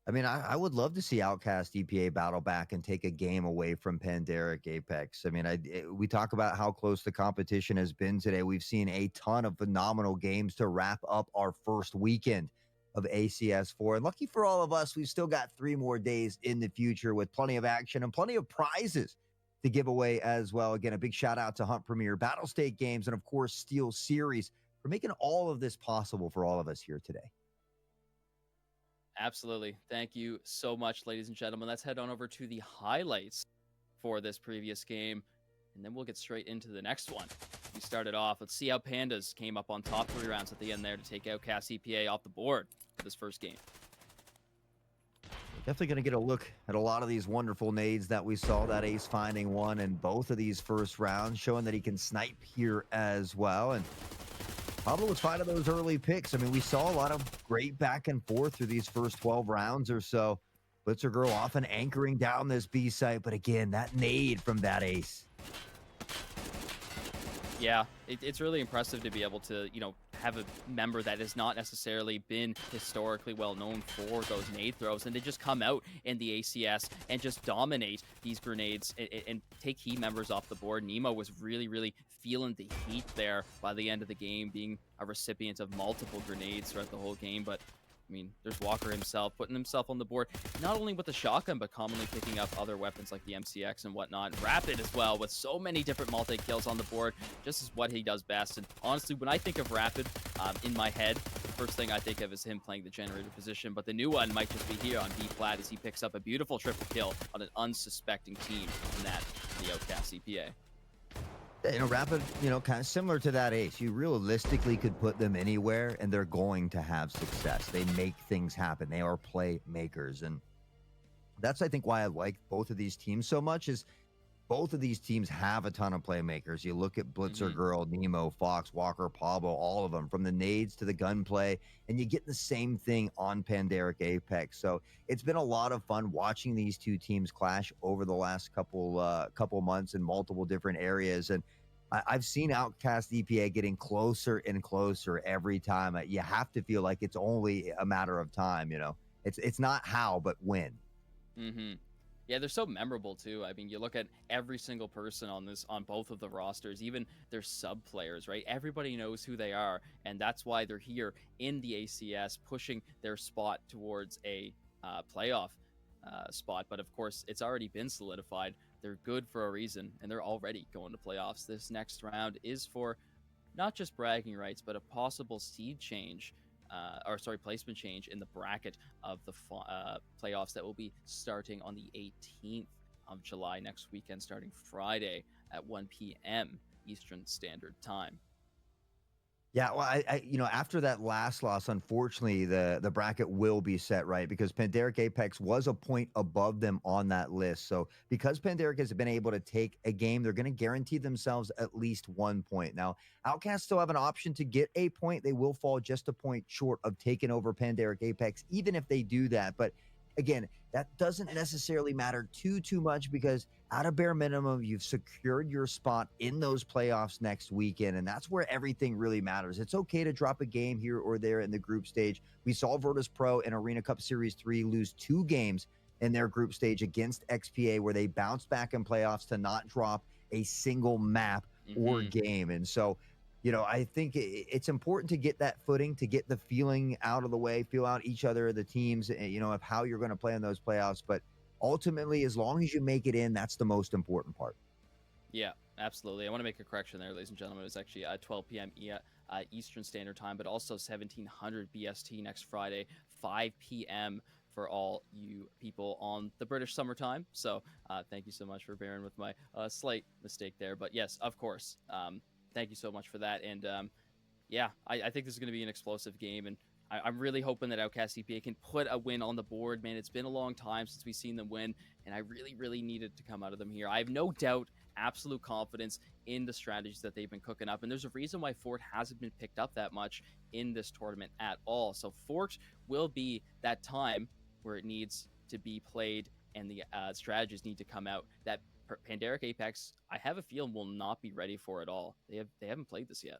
I mean, I would love to see Outcast EPA battle back and take a game away from Pandaric Apex. I mean, we talk about how close the competition has been today. We've seen a ton of phenomenal games to wrap up our first weekend of ACS4. And lucky for all of us, we've still got 3 more days in the future with plenty of action and plenty of prizes to give away as well. Again, a big shout out to Hunt Premier, Battle State Games, and of course, Steel Series for making all of this possible for all of us here today. Absolutely. Thank you so much, ladies and gentlemen. Let's head on over to the highlights for this previous game, and then we'll get straight into the next one. We started off. Let's see how Pandas came up on top 3 rounds at the end there to take Outcast EPA off the board for this first game. Definitely going to get a look at a lot of these wonderful nades that we saw. That ace finding one in both of these first rounds, showing that he can snipe here as well. And Pablo was finding those early picks. I mean, we saw a lot of great back and forth through these first 12 rounds or so. Blitzer Girl often anchoring down this B site, but again, that nade from that ace. Yeah, it's really impressive to be able to, have a member that has not necessarily been historically well known for those nade throws, and they just come out in the ACS and just dominate these grenades and take key members off the board. Nemo was really, really feeling the heat there by the end of the game, being a recipient of multiple grenades throughout the whole game, but I mean, there's Walker himself putting himself on the board, not only with the shotgun, but commonly picking up other weapons like the MCX and whatnot. Rapid as well, with so many different multi-kills on the board, just is what he does best. And honestly, when I think of Rapid, in my head, the first thing I think of is him playing the generator position, but the new one might just be here on B flat as he picks up a beautiful triple kill on an unsuspecting team in that, the Outcast CPA. Rapid, kind of similar to that ace. You realistically could put them anywhere and they're going to have success. They make things happen. They are playmakers. And that's, I think, why I like both of these teams so much is both of these teams have a ton of playmakers. You look at Blitzer Girl, Nemo, Fox, Walker, Pablo, all of them, from the nades to the gunplay, and you get the same thing on Pandaric Apex. So it's been a lot of fun watching these two teams clash over the last couple months in multiple different areas. And I've seen Outcast EPA getting closer and closer every time. You have to feel like it's only a matter of time. It's not how, but when. Mm-hmm. Yeah, they're so memorable too. I mean, you look at every single person on both of the rosters, even their sub players, right? Everybody knows who they are, and that's why they're here in the ACS, pushing their spot towards a playoff spot. But of course, it's already been solidified. They're good for a reason, and they're already going to playoffs. This next round is for not just bragging rights, but a possible seed change. Placement change in the bracket of the playoffs that will be starting on the 18th of July next weekend, starting Friday at 1 p.m. Eastern Standard Time. Yeah, well, after that last loss, unfortunately, the bracket will be set right because Pandaric Apex was a point above them on that list. So because Pandaric has been able to take a game, they're going to guarantee themselves at least 1 point. Now, Outcast still have an option to get a point. They will fall just a point short of taking over Pandaric Apex, even if they do that. But again, that doesn't necessarily matter too much because at a bare minimum, you've secured your spot in those playoffs next weekend, and that's where everything really matters. It's okay to drop a game here or there in the group stage. We saw Virtus Pro in Arena Cup Series 3 lose 2 games in their group stage against XPA, where they bounced back in playoffs to not drop a single map or game. And so, I think it's important to get that footing, to get the feeling out of the way, feel out each other of the teams, of how you're going to play in those playoffs. But ultimately, as long as you make it in, that's the most important part. Yeah, absolutely. I want to make a correction there, ladies and gentlemen. It was actually 12 p.m. Eastern Standard Time, but also 1700 BST next Friday, 5 p.m. for all you people on the British summertime. So thank you so much for bearing with my slight mistake there. But yes, of course. Thank you so much for that. And I think this is going to be an explosive game. And I'm really hoping that Outcast CPA can put a win on the board, man. It's been a long time since we've seen them win, and I really, really needed to come out of them here. I have no doubt, absolute confidence in the strategies that they've been cooking up, and there's a reason why Fort hasn't been picked up that much in this tournament at all. So Fort will be that time where it needs to be played, and the strategies need to come out. That Pandaric Apex, I have a feeling, will not be ready for it all. They haven't played this yet.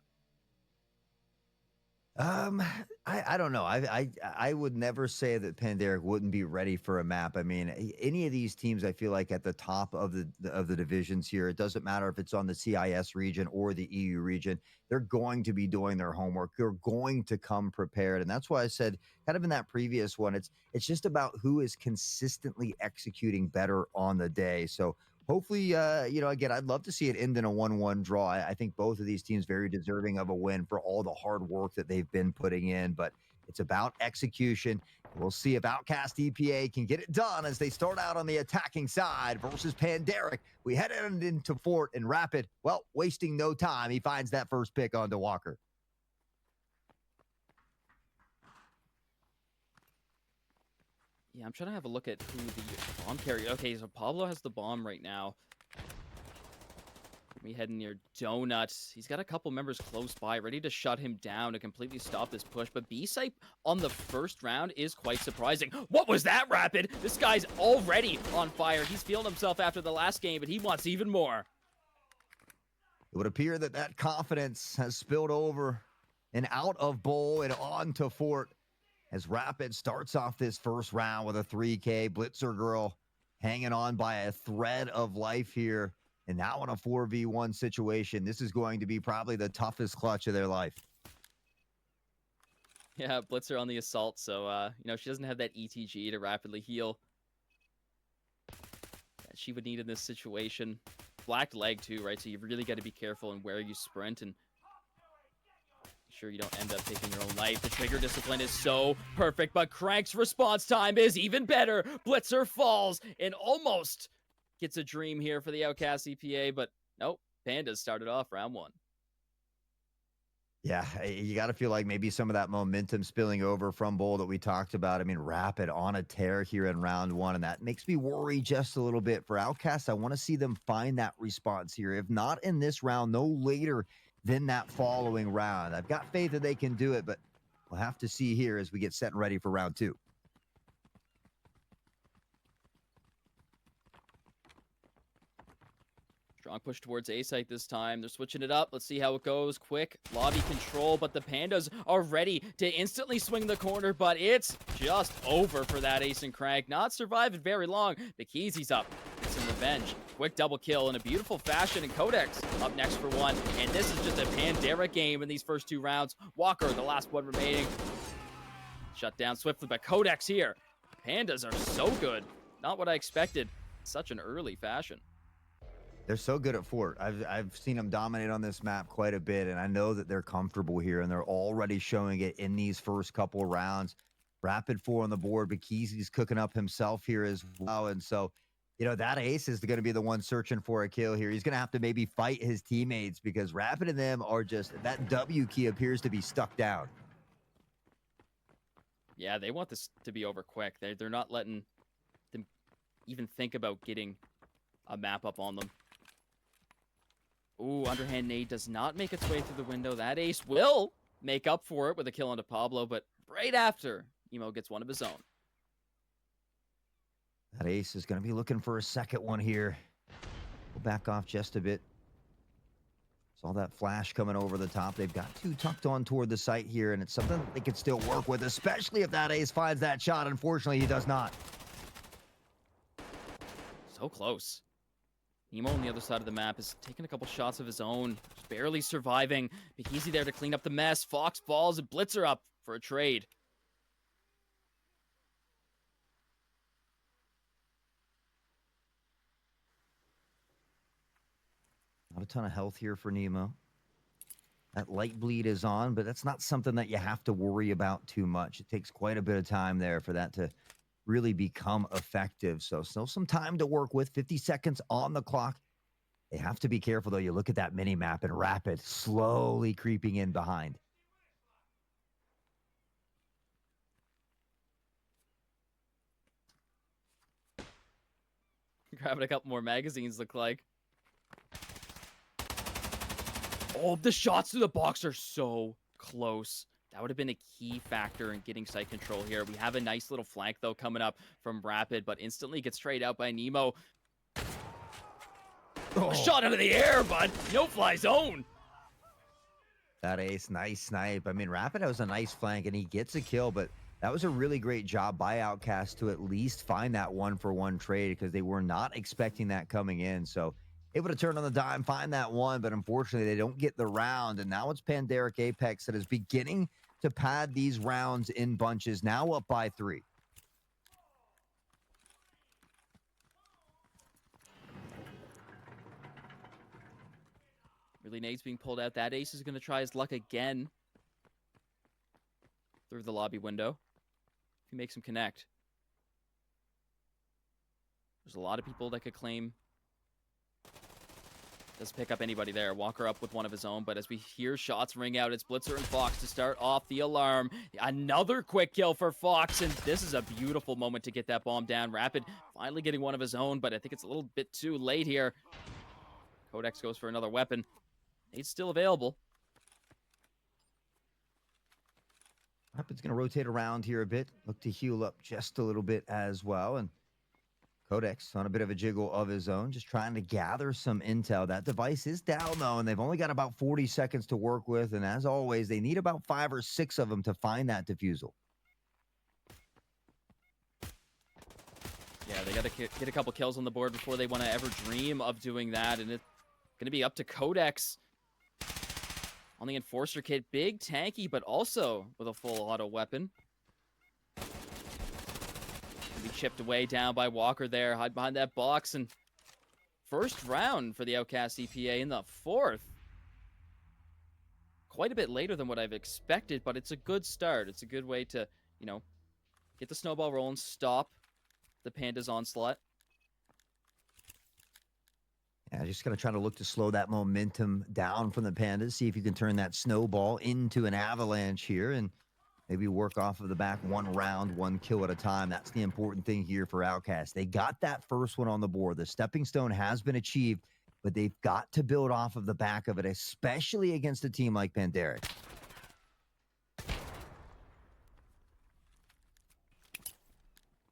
I don't know. I would never say that Pandaric wouldn't be ready for a map. I mean, any of these teams, I feel like at the top of the divisions here, it doesn't matter if it's on the CIS region or the EU region, they're going to be doing their homework. They're going to come prepared, and that's why I said, kind of in that previous one, it's just about who is consistently executing better on the day. So hopefully, again, I'd love to see it end in a 1-1 draw. I think both of these teams very deserving of a win for all the hard work that they've been putting in, but it's about execution. We'll see if Outcast EPA can get it done as they start out on the attacking side versus Pandaric. We head into Fort and Rapid. Well, wasting no time, he finds that first pick onto Walker. Yeah, I'm trying to have a look at who the bomb carrier. Okay, so Pablo has the bomb right now. We heading near Donut. He's got a couple members close by, ready to shut him down to completely stop this push. But B-Site on the first round is quite surprising. What was that, Rapid? This guy's already on fire. He's feeling himself after the last game, but he wants even more. It would appear that that confidence has spilled over and out of Bowl and on to Fort as Rapid starts off this first round with a 3K. Blitzer Girl hanging on by a thread of life here. And now in a 4v1 situation, this is going to be probably the toughest clutch of their life. Yeah, Blitzer on the assault, so, she doesn't have that ETG to rapidly heal that she would need in this situation. Black leg, too, right? So you've really got to be careful in where you sprint and make sure you don't end up taking your own life. The trigger discipline is so perfect, but Crank's response time is even better. Blitzer falls and almost gets a dream here for the Outcast CPA, but nope, Pandas started off round one. Yeah, you got to feel like maybe some of that momentum spilling over from Bowl that we talked about. I mean, Rapid on a tear here in round one, and that makes me worry just a little bit. For Outcast, I want to see them find that response here. If not in this round, no later than that following round. I've got faith that they can do it, but we'll have to see here as we get set and ready for round two. Strong push towards A-Site this time. They're switching it up. Let's see how it goes. Quick lobby control, but the Pandas are ready to instantly swing the corner, but it's just over for that Ace and Crank. Not surviving very long. The Keezy's up. It's some revenge. Quick double kill in a beautiful fashion, and Codex up next for one. And this is just a Pandera game in these first two rounds. Walker, the last one remaining. Shut down swiftly, but Codex here. Pandas are so good. Not what I expected. Such an early fashion. They're so good at Fort. I've seen them dominate on this map quite a bit, and I know that they're comfortable here, and they're already showing it in these first couple of rounds. Rapid 4 on the board, but Keezy's cooking up himself here as well, and so, that Ace is going to be the one searching for a kill here. He's going to have to maybe fight his teammates because Rapid and them are just, that W key appears to be stuck down. Yeah, they want this to be over quick. They're not letting them even think about getting a map up on them. Ooh, underhand nade does not make its way through the window. That Ace will make up for it with a kill onto Pablo, but right after, Emo gets one of his own. That Ace is going to be looking for a second one here. We'll back off just a bit. Saw that flash coming over the top. They've got two tucked on toward the site here, and it's something they can still work with, especially if that Ace finds that shot. Unfortunately, he does not. So close. Nemo on the other side of the map is taking a couple shots of his own, just barely surviving. Big there to clean up the mess. Fox falls and Blitzer up for a trade. Not a ton of health here for Nemo. That light bleed is on, but that's not something that you have to worry about too much. It takes quite a bit of time there for that to really become effective. So still some time to work with. 50 seconds on the clock. They have to be careful, though. You look at that mini map and Rapid slowly creeping in behind. Grabbing a couple more magazines, look like. Oh, the shots through the box are so close. That would have been a key factor in getting site control here. We have a nice little flank, though, coming up from Rapid, but instantly gets straight out by Nemo. Oh. Shot out of the air, bud. No-fly zone. That Ace, nice snipe. I mean, Rapid has a nice flank, and he gets a kill, but that was a really great job by Outcast to at least find that one-for-one trade because they were not expecting that coming in. So able to turn on the dime, find that one, but unfortunately they don't get the round. And now it's Panderic Apex that is beginning to pad these rounds in bunches, now up by 3. Really nades being pulled out. That Ace is going to try his luck again through the lobby window. If he makes him connect. There's a lot of people that could claim. Doesn't pick up anybody there. Walker up with one of his own, but as we hear shots ring out, it's Blitzer and Fox to start off the alarm. Another quick kill for Fox, and this is a beautiful moment to get that bomb down. Rapid finally getting one of his own, but I think it's a little bit too late here. Codex goes for another weapon. It's still available. Rapid's going to rotate around here a bit, look to heal up just a little bit as well. And Codex on a bit of a jiggle of his own, just trying to gather some intel. That device is down, though, and they've only got about 40 seconds to work with. And as always, they need about 5 or 6 of them to find that defusal. Yeah, they got to get a couple kills on the board before they want to ever dream of doing that. And it's going to be up to Codex on the Enforcer kit. Big, tanky, but also with a full auto weapon. Be chipped away down by Walker there. Hide behind that box. And first round for the Outcast EPA in the 4th. Quite a bit later than what I've expected, but it's a good start. It's a good way to, you know, get the snowball rolling, stop the Panda's onslaught. Yeah, just going to try to look to slow that momentum down from the Pandas, see if you can turn that snowball into an avalanche here and maybe work off of the back 1 round, 1 kill at a time. That's the important thing here for Outcast. They got that first one on the board. The stepping stone has been achieved, but they've got to build off of the back of it, especially against a team like Pandaric.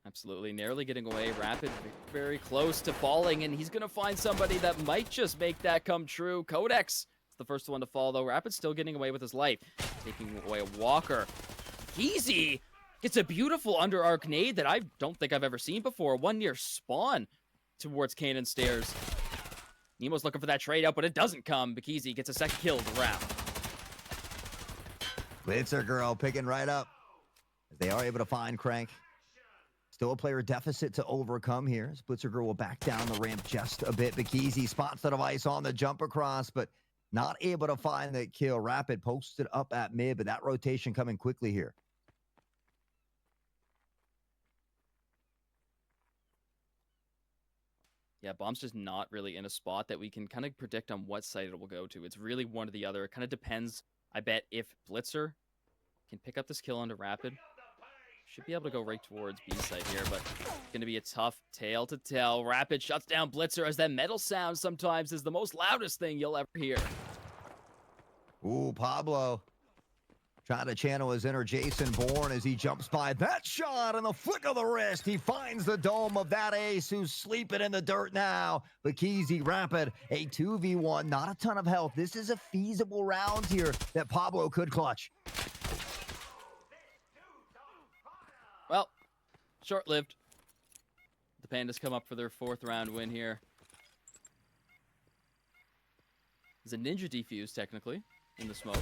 Absolutely, narrowly getting away. Rapid very close to falling, and he's going to find somebody that might just make that come true. Codex is the first one to fall, though. Rapid still getting away with his life. Taking away a Walker. Easy gets a beautiful under arc nade that I don't think I've ever seen before. One near spawn towards Cannon Stairs. Nemo's looking for that trade out, but it doesn't come. Bikizi gets a second kill of the round. Blitzer girl picking right up. They are able to find Crank. Still a player deficit to overcome here. Splitzer Girl will back down the ramp just a bit. Bikizi spots the device on the jump across, but not able to find the kill. Rapid posted up at mid, but that rotation coming quickly here. Yeah, Bomb's just not really in a spot that we can kind of predict on what side it will go to. It's really one or the other. It kind of depends, I bet, if Blitzer can pick up this kill onto Rapid. Should be able to go right towards B side here, but it's going to be a tough tale to tell. Rapid shuts down Blitzer as that metal sound sometimes is the most loudest thing you'll ever hear. Ooh, Pablo trying to channel his inner Jason Bourne as he jumps by that shot and the flick of the wrist. He finds the dome of that ace who's sleeping in the dirt now. Bikizi Rapid, a 2v1, not a ton of health. This is a feasible round here that Pablo could clutch. Well, short-lived. The Pandas come up for their 4th round win here. There's a ninja defuse, technically, in the smoke.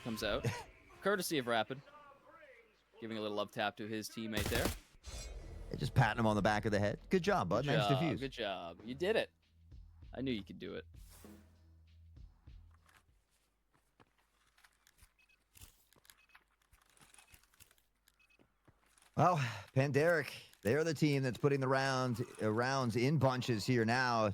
Comes out. Courtesy of Rapid. Giving a little love tap to his teammate there. Just patting him on the back of the head. Good job, bud. Nice defuse. Good job. You did it. I knew you could do it. Well, Pandaric, they're the team that's putting the rounds in bunches here now.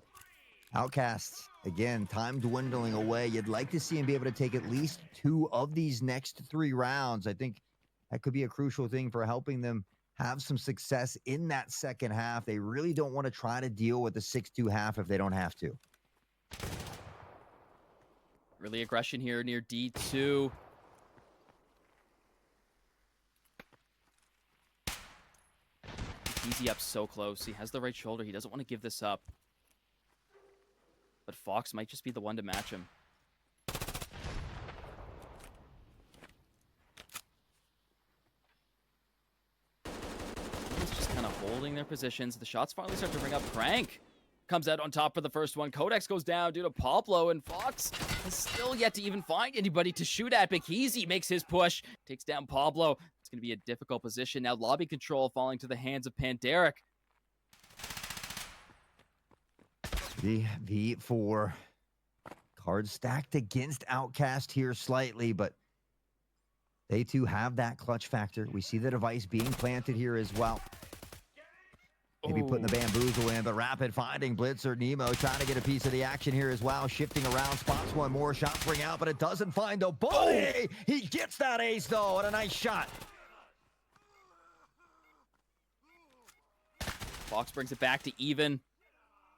Outcasts, again, time dwindling away. You'd like to see him be able to take at least 2 of these next 3 rounds. I think that could be a crucial thing for helping them have some success in that second half. They really don't want to try to deal with the 6-2 half if they don't have to. Really aggression here near D2. Easy up so close. He has the right shoulder. He doesn't want to give this up. But Fox might just be the one to match him. He's just kind of holding their positions. The shots finally start to ring up. Crank comes out on top for the first one. Codex goes down due to Pablo, and Fox has still yet to even find anybody to shoot at. Bikizi makes his push. Takes down Pablo. It's going to be a difficult position. Now lobby control falling to the hands of Pandaric. The V4 card stacked against Outcast here slightly, but they too have that clutch factor. We see the device being planted here as well. Maybe putting the bamboozle in, but Rapid finding Blitzer. Nemo trying to get a piece of the action here as well. Shifting around, spots one more. Shots ring out, but it doesn't find a bully. He gets that ace, though, and a nice shot. Fox brings it back to even.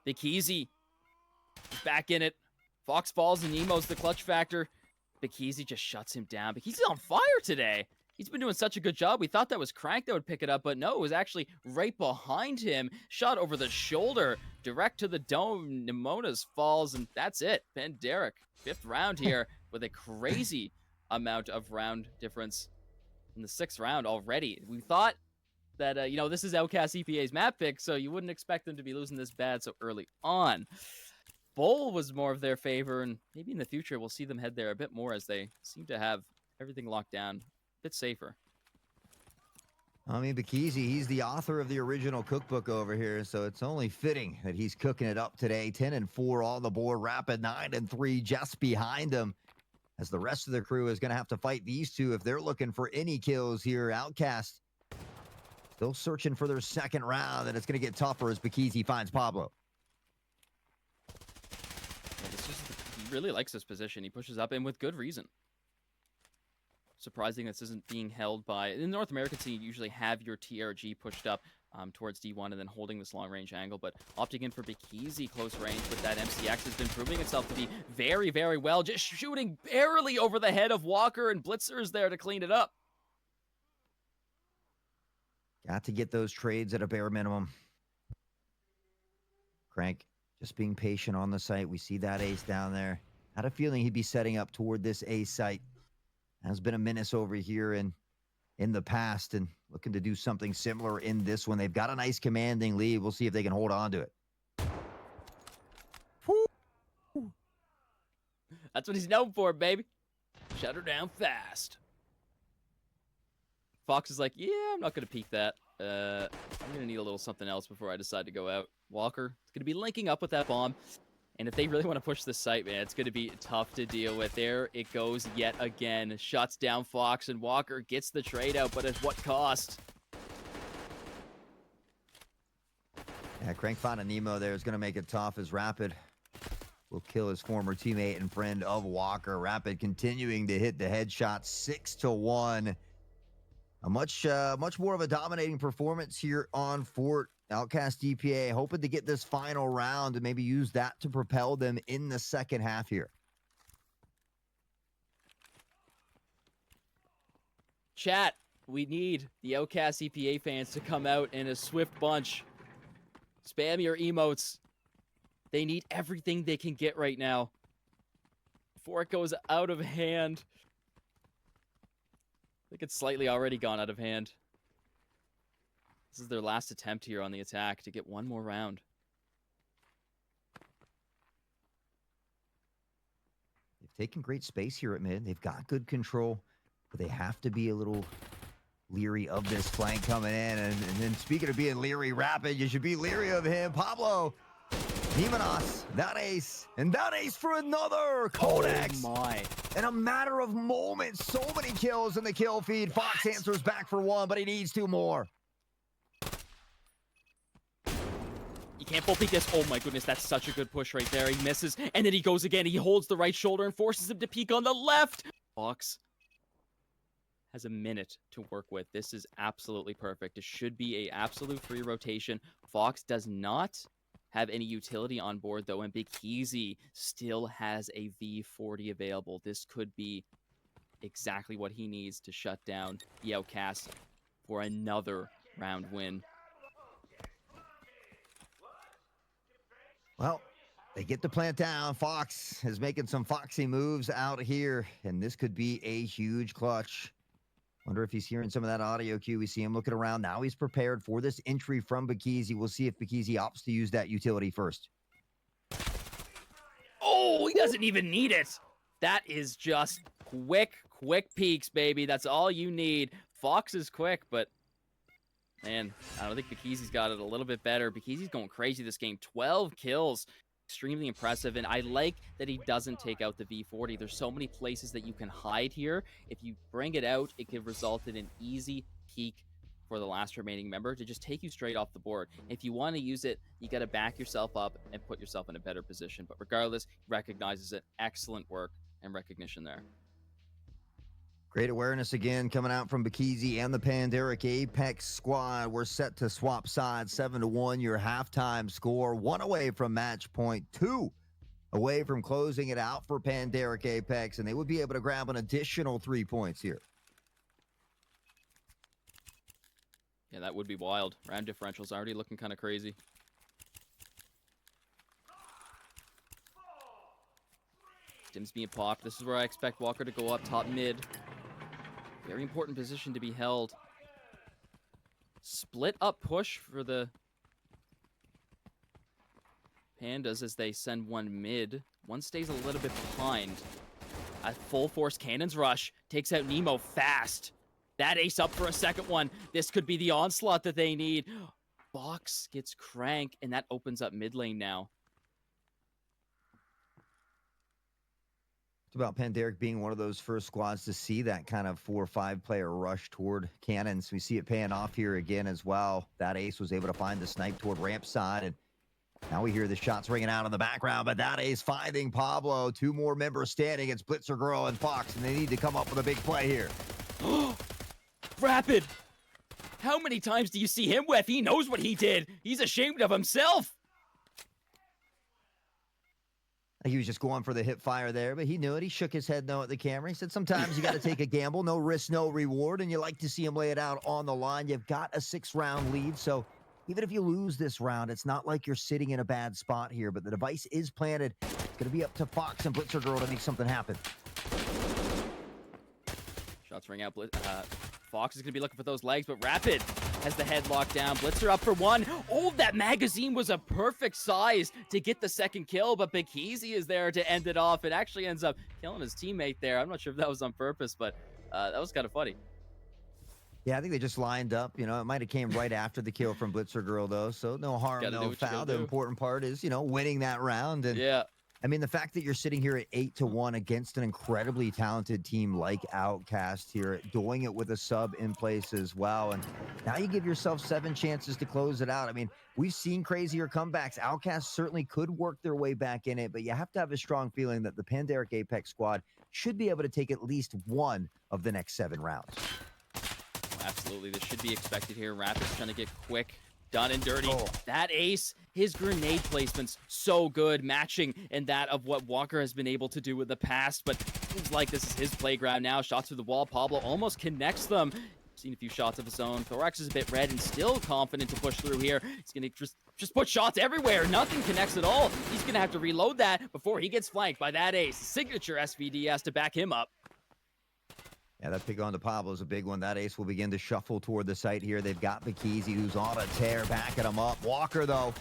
Bikizi is back in it. Fox falls and Nemo's the clutch factor. Bikizi just shuts him down. Bikizi's on fire today. He's been doing such a good job. We thought that was Crank that would pick it up, but no, it was actually right behind him. Shot over the shoulder, direct to the dome. Nemonas falls, and that's it. Panderic, 5th round here with a crazy amount of round difference in the 6th round already. We thought that, this is Outcast EPA's map pick, so you wouldn't expect them to be losing this bad so early on. Bull was more of their favor, and maybe in the future we'll see them head there a bit more as they seem to have everything locked down a bit safer. I mean, Bikizi, he's the author of the original cookbook over here, so it's only fitting that he's cooking it up today. 10-4 on the board, Rapid 9-3 just behind him, as the rest of the crew is going to have to fight these two if they're looking for any kills here. Outcast still searching for their 2nd round, and it's going to get tougher as Bikizi finds Pablo. He really likes this position. He pushes up, and with good reason. Surprising this isn't being held by... In the North American scene, you usually have your TRG pushed up towards D1 and then holding this long-range angle, but opting in for Bikizi close range with that MCX has been proving itself to be very, very well. Just shooting barely over the head of Walker, and Blitzer is there to clean it up. Got to get those trades at a bare minimum. Crank just being patient on the site. We see that ace down there. Had a feeling he'd be setting up toward this ace site. Has been a menace over here in the past, and looking to do something similar in this one. They've got a nice commanding lead. We'll see if they can hold on to it. Woo. That's what he's known for, baby. Shut her down fast. Fox is like, yeah, I'm not going to peek that. I'm going to need a little something else before I decide to go out. Walker is going to be linking up with that bomb. And if they really want to push this site, man, it's going to be tough to deal with. There it goes yet again. Shuts down Fox, and Walker gets the trade out, but at what cost? Yeah, Crank finding Nemo there is going to make it tough as Rapid will kill his former teammate and friend of Walker. Rapid continuing to hit the headshot, 6-1. A much more of a dominating performance here on Fort. Outcast EPA hoping to get this final round and maybe use that to propel them in the 2nd half here. Chat, we need the Outcast EPA fans to come out in a swift bunch. Spam your emotes. They need everything they can get right now before it goes out of hand. I think it's slightly already gone out of hand. This is their last attempt here on the attack to get one more round. They've taken great space here at mid. They've got good control, but they have to be a little leery of this flank coming in. And then speaking of being leery, Rapid, you should be leery of him. Pablo, Nemonas, that ace, and that ace for another. Codex. Oh my. In a matter of moments, so many kills in the kill feed. Fox answers back for 1, but he needs 2 more. You can't full peek this. Oh my goodness, that's such a good push right there. He misses, and then he goes again. He holds the right shoulder and forces him to peek on the left. Fox has a minute to work with. This is absolutely perfect. It should be a absolute free rotation. Fox does not have any utility on board, though, and Bikizi still has a V40 available. This could be exactly what he needs to shut down the Outcast for another round win. Well, they get the plant down. Fox is making some foxy moves out here, and this could be a huge clutch. Wonder if he's hearing some of that audio cue. We see him looking around. Now he's prepared for this entry from Bikizi. We'll see if Bikizi opts to use that utility first. Oh, he doesn't even need it. That is just quick peeks, baby. That's all you need. Fox is quick, but man, I don't think Bikizi's got it a little bit better. Bikizi's going crazy this game. 12 kills. Extremely impressive, and I like that he doesn't take out the V40. There's so many places that you can hide here. If you bring it out, it could result in an easy peek for the last remaining member to just take you straight off the board. If you want to use it, you got to back yourself up and put yourself in a better position. But regardless, he recognizes it. Excellent work and recognition there. Great awareness again coming out from Bikizi and the Panderic Apex squad. We're set to swap sides, 7-1, your halftime score. 1 away from match point 2 away from closing it out for Pandaric Apex, and they would be able to grab an additional 3 points here. Yeah, that would be wild. Round differential's already looking kind of crazy. Dim's being popped. This is where I expect Walker to go up top mid. Very important position to be held. Split up push for the Pandas as they send one mid. One stays a little bit behind. A full force cannons rush takes out Nemo fast. That ace up for a second one. This could be the onslaught that they need. Box gets crank, and that opens up mid lane now. It's about Pandaric being one of those first squads to see that kind of 4 or 5 player rush toward cannons. We see it paying off here again as well. That ace was able to find the snipe toward ramp side, and now we hear the shots ringing out in the background, but that ace finding Pablo. 2 more members standing. It's Blitzer Girl and Fox, and they need to come up with a big play here. Rapid! How many times do you see him whiff? He knows what he did. He's ashamed of himself. He was just going for the hip fire there, but he knew it. He shook his head no at the camera. He said sometimes you got to take a gamble, no risk, no reward, and you like to see him lay it out on the line. You've got a 6-round lead, so even if you lose this round, it's not like you're sitting in a bad spot here, but the device is planted. It's going to be up to Fox and Blitzer Girl to make something happen. Shots ring out. Fox is going to be looking for those legs, but Rapid has the head locked down. Blitzer up for one. Oh, that magazine was a perfect size to get the second kill, but Bikisi is there to end it off. It actually ends up killing his teammate there. I'm not sure if that was on purpose, but that was kind of funny. Yeah, I think they just lined up. You know, it might have came right after the kill from Blitzer Girl, though, so no harm, no foul. The important part is, you know, winning that round. And yeah. I mean, the fact that you're sitting here at 8-1 against an incredibly talented team like Outcast here, doing it with a sub in place as well. And now you give yourself 7 chances to close it out. I mean, we've seen crazier comebacks. Outcast certainly could work their way back in it, but you have to have a strong feeling that the Pandaric Apex squad should be able to take at least one of the next 7 rounds. Absolutely. This should be expected here. Rapid's trying to get quick. Done and dirty. Oh. That ace, his grenade placement's so good, matching in that of what Walker has been able to do in the past, but seems like this is his playground now. Shots through the wall. Pablo almost connects them. Seen a few shots of his own. Thorax is a bit red and still confident to push through here. He's going to just put shots everywhere. Nothing connects at all. He's going to have to reload that before he gets flanked by that ace. Signature SVD has to back him up. Yeah, that pick on to Pablo is a big one. That ace will begin to shuffle toward the site here. They've got Bikisi, who's on a tear, backing him up. Walker, though,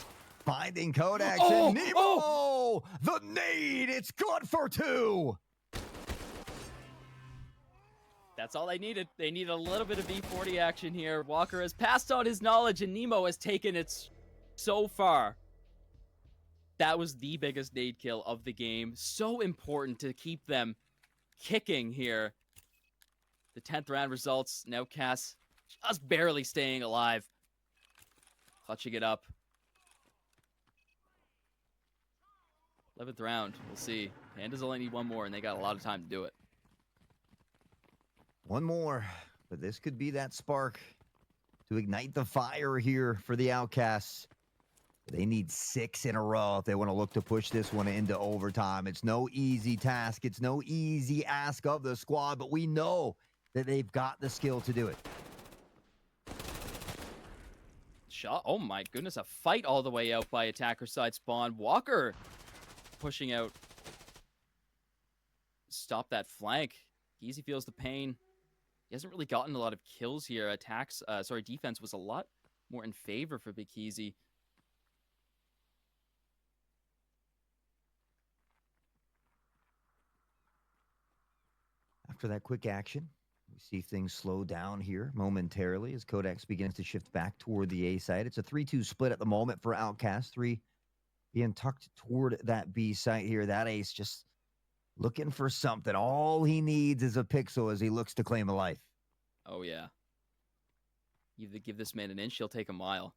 finding Codex and Nemo! The nade! It's good for 2! That's all they needed. They need a little bit of V40 action here. Walker has passed on his knowledge, and Nemo has taken it so far. That was the biggest nade kill of the game. So important to keep them kicking here. The 10th round results. Now Cass just barely staying alive. Clutching it up. 11th round. We'll see. Pandas only need one more, and they got a lot of time to do it. One more, but this could be that spark to ignite the fire here for the Outcasts. They need 6 in a row if they want to look to push this one into overtime. It's no easy task. It's no easy ask of the squad, but we know that they've got the skill to do it. Shot. Oh my goodness, a fight all the way out by attacker side spawn. Walker pushing out. Stop that flank. Easy feels the pain. He hasn't really gotten a lot of kills here. Defense was a lot more in favor for Bikisi. After that quick action, we see things slow down here momentarily as Codex begins to shift back toward the A side. It's a 3-2 split at the moment for Outcast. 3 being tucked toward that B site here. That ace just looking for something. All he needs is a pixel as he looks to claim a life. Oh, yeah. You give this man an inch, he'll take a mile.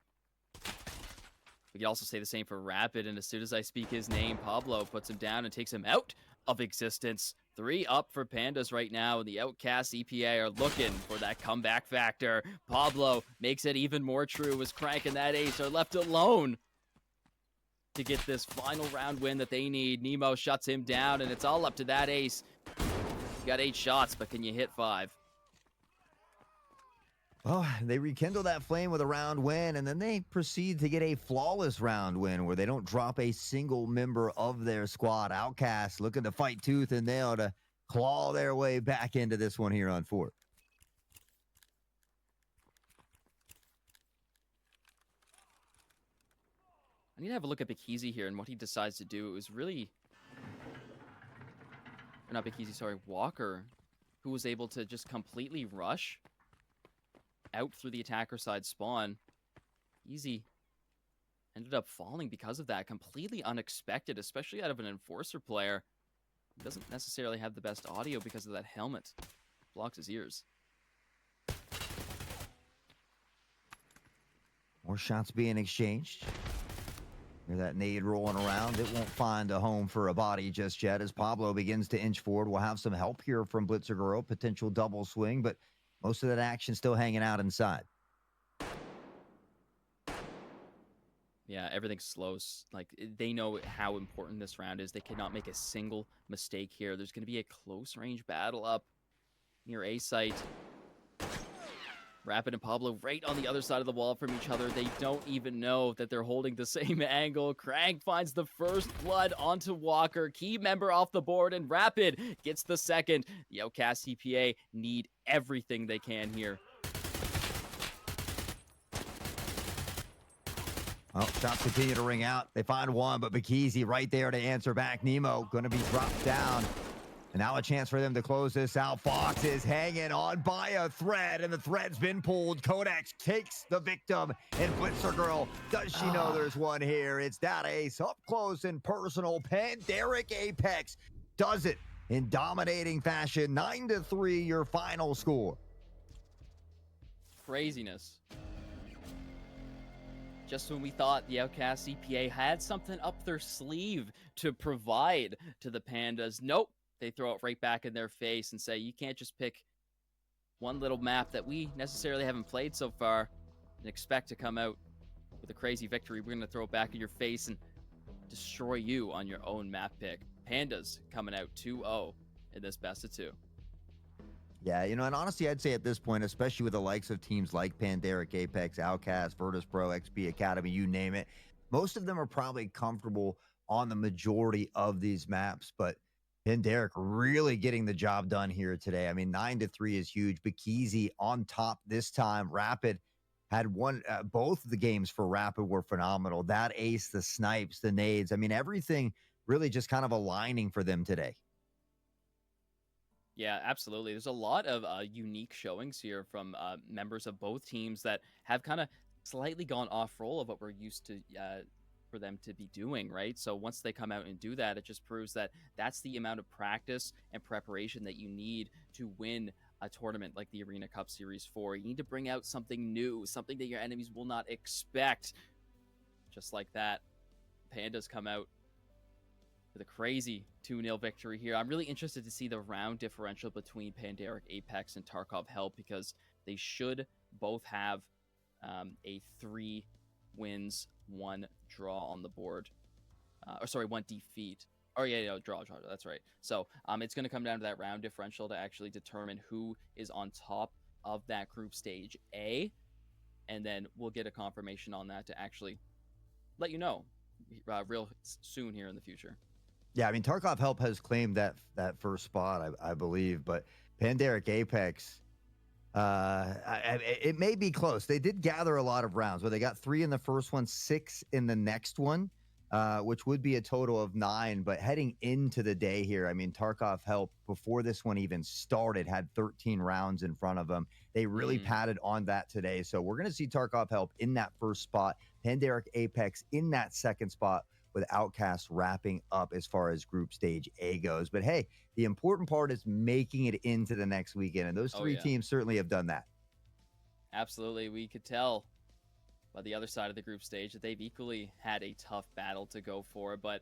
We could also say the same for Rapid, and as soon as I speak his name, Pablo puts him down and takes him out of existence. 3 up for Pandas right now, and the Outcast EPA are looking for that comeback factor. Pablo makes it even more true as Crank and that ace are left alone. to get this final round win that they need. Nemo shuts him down, and it's all up to that ace. You got 8 shots, but can you hit 5? Oh, they rekindle that flame with a round win, and then they proceed to get a flawless round win where they don't drop a single member of their squad. Outcast looking to fight tooth and nail to claw their way back into this one here on 4. I need to have a look at Bikizi here and what he decides to do. It was really... Or not Bikizi, sorry, Walker, who was able to just completely rush out through the attacker side spawn. Easy ended up falling because of that. Completely unexpected, especially out of an Enforcer player. He doesn't necessarily have the best audio because of that helmet. Blocks his ears. More shots being exchanged. Hear that nade rolling around. It won't find a home for a body just yet as Pablo begins to inch forward. We'll have some help here from Blitzergirl. Potential double swing, but most of that action still hanging out inside. Yeah, everything's slow. Like, they know how important this round is. They cannot make a single mistake here. There's going to be a close range battle up near A site. Rapid and Pablo right on the other side of the wall from each other. They don't even know that they're holding the same angle. Krang finds the first blood onto Walker. Key member off the board, and Rapid gets the second. The Outcast CPA need everything they can here. Well, shots continue to ring out. They find one, but Bikizi right there to answer back. Nemo going to be dropped down. And now a chance for them to close this out. Fox is hanging on by a thread, and the thread's been pulled. Codex takes the victim, and Blitzergirl, does she know there's one here? It's that ace up close and personal. Pandaric Apex does it in dominating fashion. 9-3, your final score. Craziness. Just when we thought the Outcast CPA had something up their sleeve to provide to the Pandas, nope. They throw it right back in their face and say, you can't just pick one little map that we necessarily haven't played so far and expect to come out with a crazy victory. We're going to throw it back in your face and destroy you on your own map pick. Pandas coming out 2-0 in this best of 2. Yeah, and honestly, I'd say at this point, especially with the likes of teams like Pandaric, Apex, Outcast, Virtus Pro, XP Academy, you name it, most of them are probably comfortable on the majority of these maps, but Pandaric really getting the job done here today. I mean, 9-3 is huge. Bikizi on top this time. Rapid had one, both of the games for Rapid were phenomenal. That ace, the snipes, the nades. I mean, everything really just kind of aligning for them today. Yeah, absolutely. There's a lot of unique showings here from members of both teams that have kind of slightly gone off role of what we're used to for them to be doing, right? So once they come out and do that, it just proves that that's the amount of practice and preparation that you need to win a tournament like the Arena Cup Series 4. You need to bring out something new, something that your enemies will not expect. Just like that, Pandas come out with a crazy 2-0 victory here. I'm really interested to see the round differential between Pandaric Apex and Tarkov Help, because they should both have a 3 wins, 1 draw on the board. Or sorry, 1 defeat. Oh yeah, draw. That's right. So it's going to come down to that round differential to actually determine who is on top of that group stage A, and then we'll get a confirmation on that to actually let you know real soon here in the future. Yeah, I mean, Tarkov Help has claimed that first spot, I believe, but Pandaric Apex, it may be close. They did gather a lot of rounds, where they got 3 in the first one, 6 in the next one, which would be a total of 9. But heading into the day here, I mean, Tarkov Help, before this one even started, had 13 rounds in front of them. They really padded on that today. So we're going to see Tarkov Help in that first spot, Pandaric Apex in that second spot, with Outcast wrapping up as far as group stage A goes. But hey, the important part is making it into the next weekend, and those 3 teams certainly have done that. Absolutely. We could tell by the other side of the group stage that they've equally had a tough battle to go for, but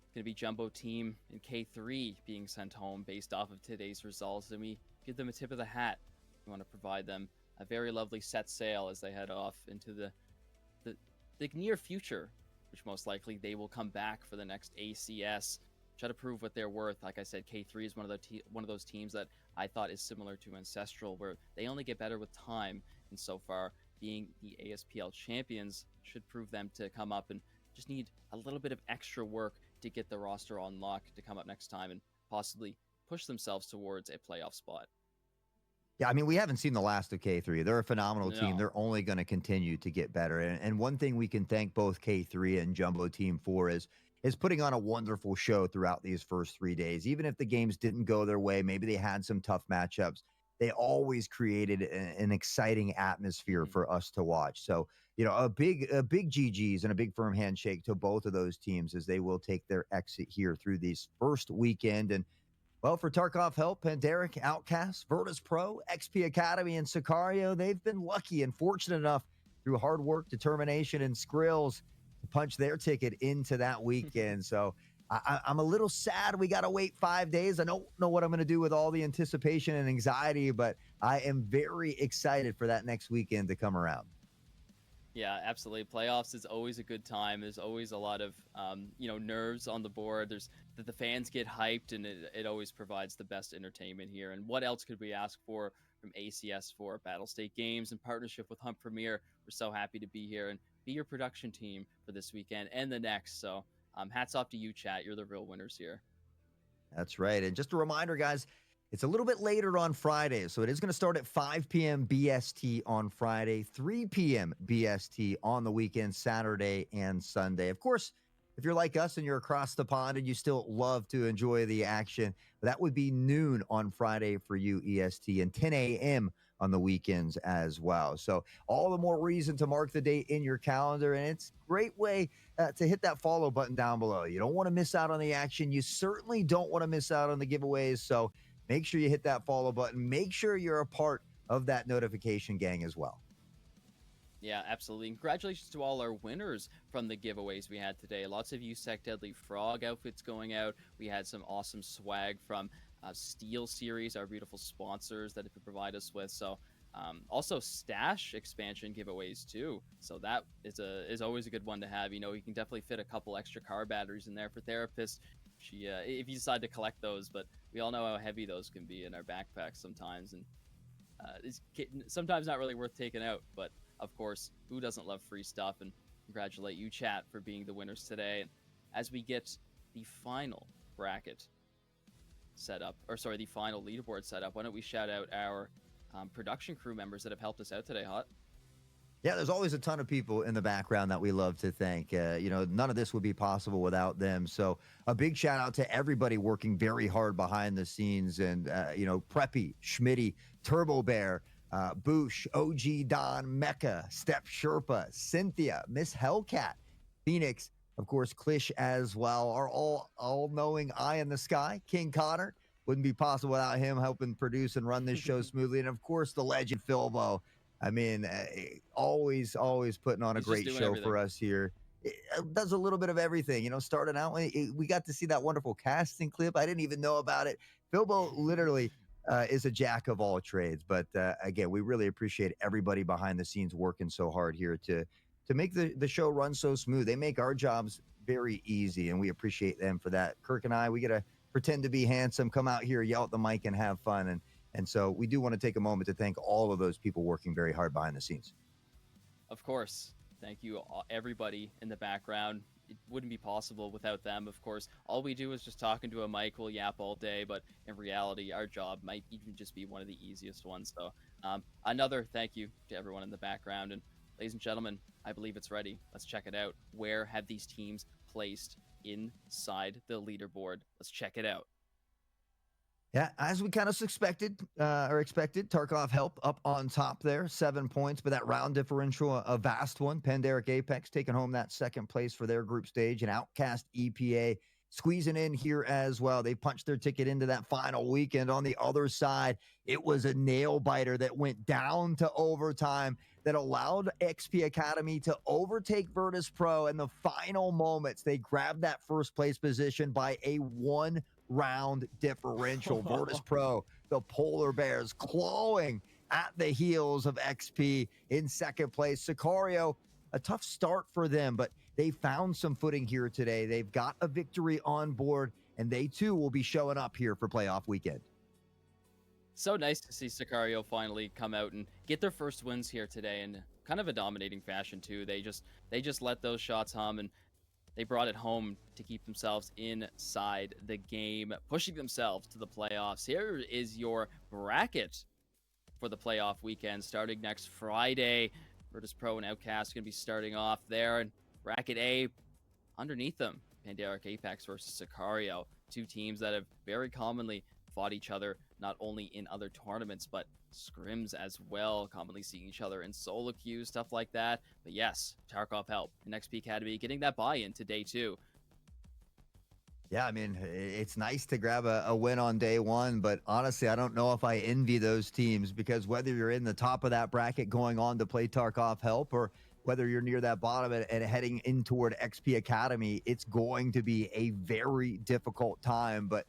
it's going to be Jumbo Team in K3 being sent home based off of today's results, and we give them a tip of the hat. We want to provide them a very lovely set sail as they head off into the near future which most likely they will come back for the next ACS. Try to prove what they're worth. Like I said, K3 is one of those teams that I thought is similar to Ancestral, where they only get better with time. And so far, being the ASPL champions should prove them to come up and just need a little bit of extra work to get the roster on lock to come up next time and possibly push themselves towards a playoff spot. Yeah, I mean, we haven't seen the last of K3. They're a phenomenal team. No. They're only going to continue to get better. And one thing we can thank both K3 and Jumbo Team for is putting on a wonderful show throughout these first 3 days. Even if the games didn't go their way, maybe they had some tough matchups, they always created an exciting atmosphere for us to watch. So, a big GGs and a big firm handshake to both of those teams as they will take their exit here through these first weekend. And well, for Tarkov Help, Pandaric, Outcast, Virtus Pro, XP Academy, and Sicario, they've been lucky and fortunate enough through hard work, determination, and skrills to punch their ticket into that weekend. So I'm a little sad we got to wait 5 days. I don't know what I'm going to do with all the anticipation and anxiety, but I am very excited for that next weekend to come around. Yeah, absolutely. Playoffs is always a good time. There's always a lot of, nerves on the board. The fans get hyped, and it always provides the best entertainment here. And what else could we ask for from ACS for Battle State Games in partnership with Hunt Premier? We're so happy to be here and be your production team for this weekend and the next. So hats off to you, chat. You're the real winners here. That's right. And just a reminder, guys, it's a little bit later on Friday, so it is going to start at 5 p.m. BST on Friday, 3 p.m. BST on the weekend, Saturday and Sunday. Of course, if you're like us and you're across the pond and you still love to enjoy the action, that would be noon on Friday for you, EST, and 10 a.m. on the weekends as well. So all the more reason to mark the date in your calendar, and it's a great way to hit that follow button down below. You don't want to miss out on the action. You certainly don't want to miss out on the giveaways, so make sure you hit that follow button. Make sure you're a part of that notification gang as well. Yeah, absolutely. Congratulations to all our winners from the giveaways we had today. Lots of USEC Deadly Frog outfits going out. We had some awesome swag from Steel Series, our beautiful sponsors that it could provide us with. So also Stash expansion giveaways too. So that is always a good one to have. You can definitely fit a couple extra car batteries in there for therapists. If you decide to collect those, but we all know how heavy those can be in our backpacks sometimes, and it's sometimes not really worth taking out. But of course, who doesn't love free stuff? And congratulate you, chat, for being the winners today. And as we get the final bracket set up, the final leaderboard set up, why don't we shout out our production crew members that have helped us out today, Hot? Yeah, there's always a ton of people in the background that we love to thank. None of this would be possible without them. So a big shout out to everybody working very hard behind the scenes. And, Preppy, Schmitty, Turbo Bear, Boosh, OG Don, Mecca, Step Sherpa, Cynthia, Miss Hellcat, Phoenix, of course, Klish as well, our all-knowing eye in the sky, King Connor. Wouldn't be possible without him helping produce and run this show smoothly. And, of course, the legend, Philbo. I mean, always putting on a great show everything for us here. It does a little bit of everything. Starting out, we got to see that wonderful casting clip. I didn't even know about it. Philbo literally is a jack of all trades. But again, we really appreciate everybody behind the scenes working so hard here to make the show run so smooth. They make our jobs very easy, and we appreciate them for that. Kirk and I, we got to pretend to be handsome, come out here, yell at the mic, and have fun. And so we do want to take a moment to thank all of those people working very hard behind the scenes. Of course. Thank you, everybody in the background. It wouldn't be possible without them, of course. All we do is just talk into a mic. We'll yap all day, but in reality, our job might even just be one of the easiest ones. So another thank you to everyone in the background. And ladies and gentlemen, I believe it's ready. Let's check it out. Where have these teams placed inside the leaderboard? Let's check it out. Yeah, as we kind of expected, Tarkov Help up on top there, 7 points, but that round differential, a vast one. Pandaric Apex taking home that second place for their group stage, and Outcast EPA squeezing in here as well. They punched their ticket into that final weekend. On the other side, it was a nail biter that went down to overtime that allowed XP Academy to overtake Virtus Pro in the final moments. They grabbed that first place position by a one-round differential. Virtus Pro, the Polar Bears, clawing at the heels of XP in second place. Sicario, a tough start for them, but they found some footing here today. They've got a victory on board, and they too will be showing up here for playoff weekend. So nice to see Sicario finally come out and get their first wins here today in kind of a dominating fashion too. They just let those shots hum and they brought it home to keep themselves inside the game, pushing themselves to the playoffs. Here is your bracket for the playoff weekend starting next Friday. Virtus Pro and Outcast going to be starting off there. And bracket A, underneath them, Pandaric Apex versus Sicario. Two teams that have very commonly fought each other, not only in other tournaments, but scrims as well, commonly seeing each other in solo queues, stuff like that. But yes, Tarkov help in XP Academy getting that buy-in to day two. Yeah, I mean, it's nice to grab a win on day one, but honestly, I don't know if I envy those teams because whether you're in the top of that bracket going on to play Tarkov Help or whether you're near that bottom and heading in toward XP Academy, it's going to be a very difficult time. But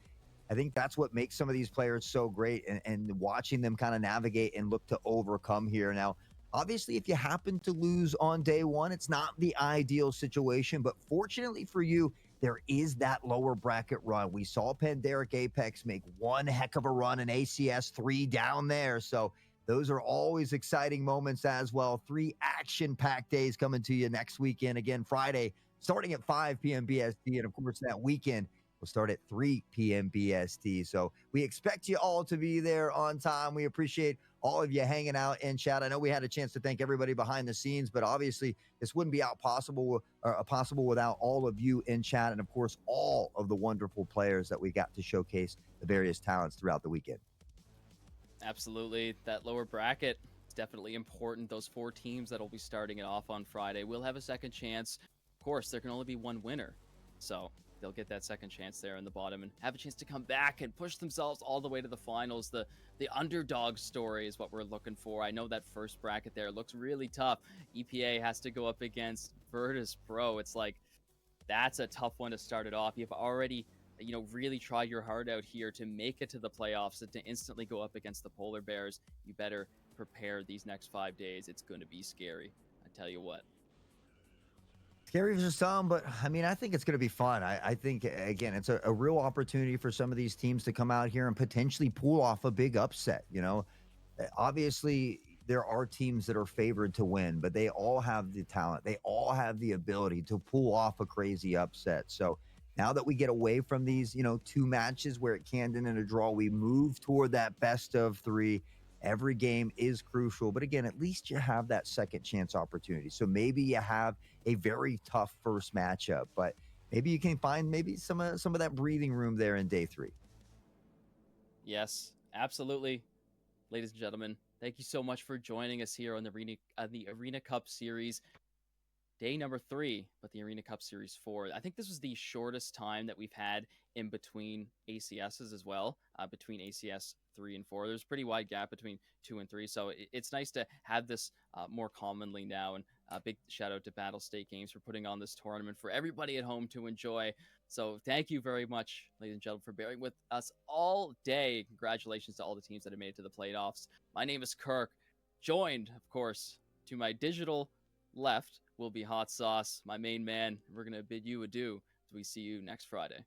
I think that's what makes some of these players so great and watching them kind of navigate and look to overcome here. Now, obviously, if you happen to lose on day one, it's not the ideal situation, but fortunately for you, there is that lower bracket run. We saw Pandaric Apex make one heck of a run in ACS 3 down there. So those are always exciting moments as well. 3 action-packed days coming to you next weekend. Again, Friday, starting at 5 p.m. BST. And of course, that weekend will start at 3 p.m. BST. So we expect you all to be there on time. We appreciate all of you hanging out in chat. I know we had a chance to thank everybody behind the scenes, but obviously this wouldn't be possible without all of you in chat, and of course all of the wonderful players that we got to showcase the various talents throughout the weekend. Absolutely. That lower bracket is definitely important. Those 4 teams that will be starting it off on Friday will have a second chance. Of course, there can only be one winner. So they'll get that second chance there in the bottom and have a chance to come back and push themselves all the way to the finals. The underdog story is what we're looking for. I know that first bracket there looks really tough. EPA has to go up against Virtus Pro. It's like, that's a tough one to start it off. You've already, really tried your heart out here to make it to the playoffs and to instantly go up against the Polar Bears. You better prepare these next 5 days. It's going to be scary. I tell you what. Scary for some, but I mean, I think it's going to be fun. I think, again, it's a real opportunity for some of these teams to come out here and potentially pull off a big upset. Obviously, there are teams that are favored to win, but they all have the talent. They all have the ability to pull off a crazy upset. So now that we get away from these, 2 matches where it can end in a draw, we move toward that best of 3. Every game is crucial, but again, at least you have that second chance opportunity. So maybe you have a very tough first matchup, but maybe you can find maybe some of that breathing room there in day 3. Yes, absolutely. Ladies and gentlemen, thank you so much for joining us here on the Arena Cup Series. Day number 3, but the Arena Cup Series 4. I think this was the shortest time that we've had in between ACSs as well, between ACS 3 and 4. There's a pretty wide gap between 2 and 3, so it's nice to have this more commonly now. And a big shout out to Battle State Games for putting on this tournament for everybody at home to enjoy. So thank you very much, ladies and gentlemen, for bearing with us all day. Congratulations to all the teams that have made it to the playoffs. My name is Kirk, joined, of course, to my digital left will be Hot Sauce, my main man. We're going to bid you adieu as we see you next Friday.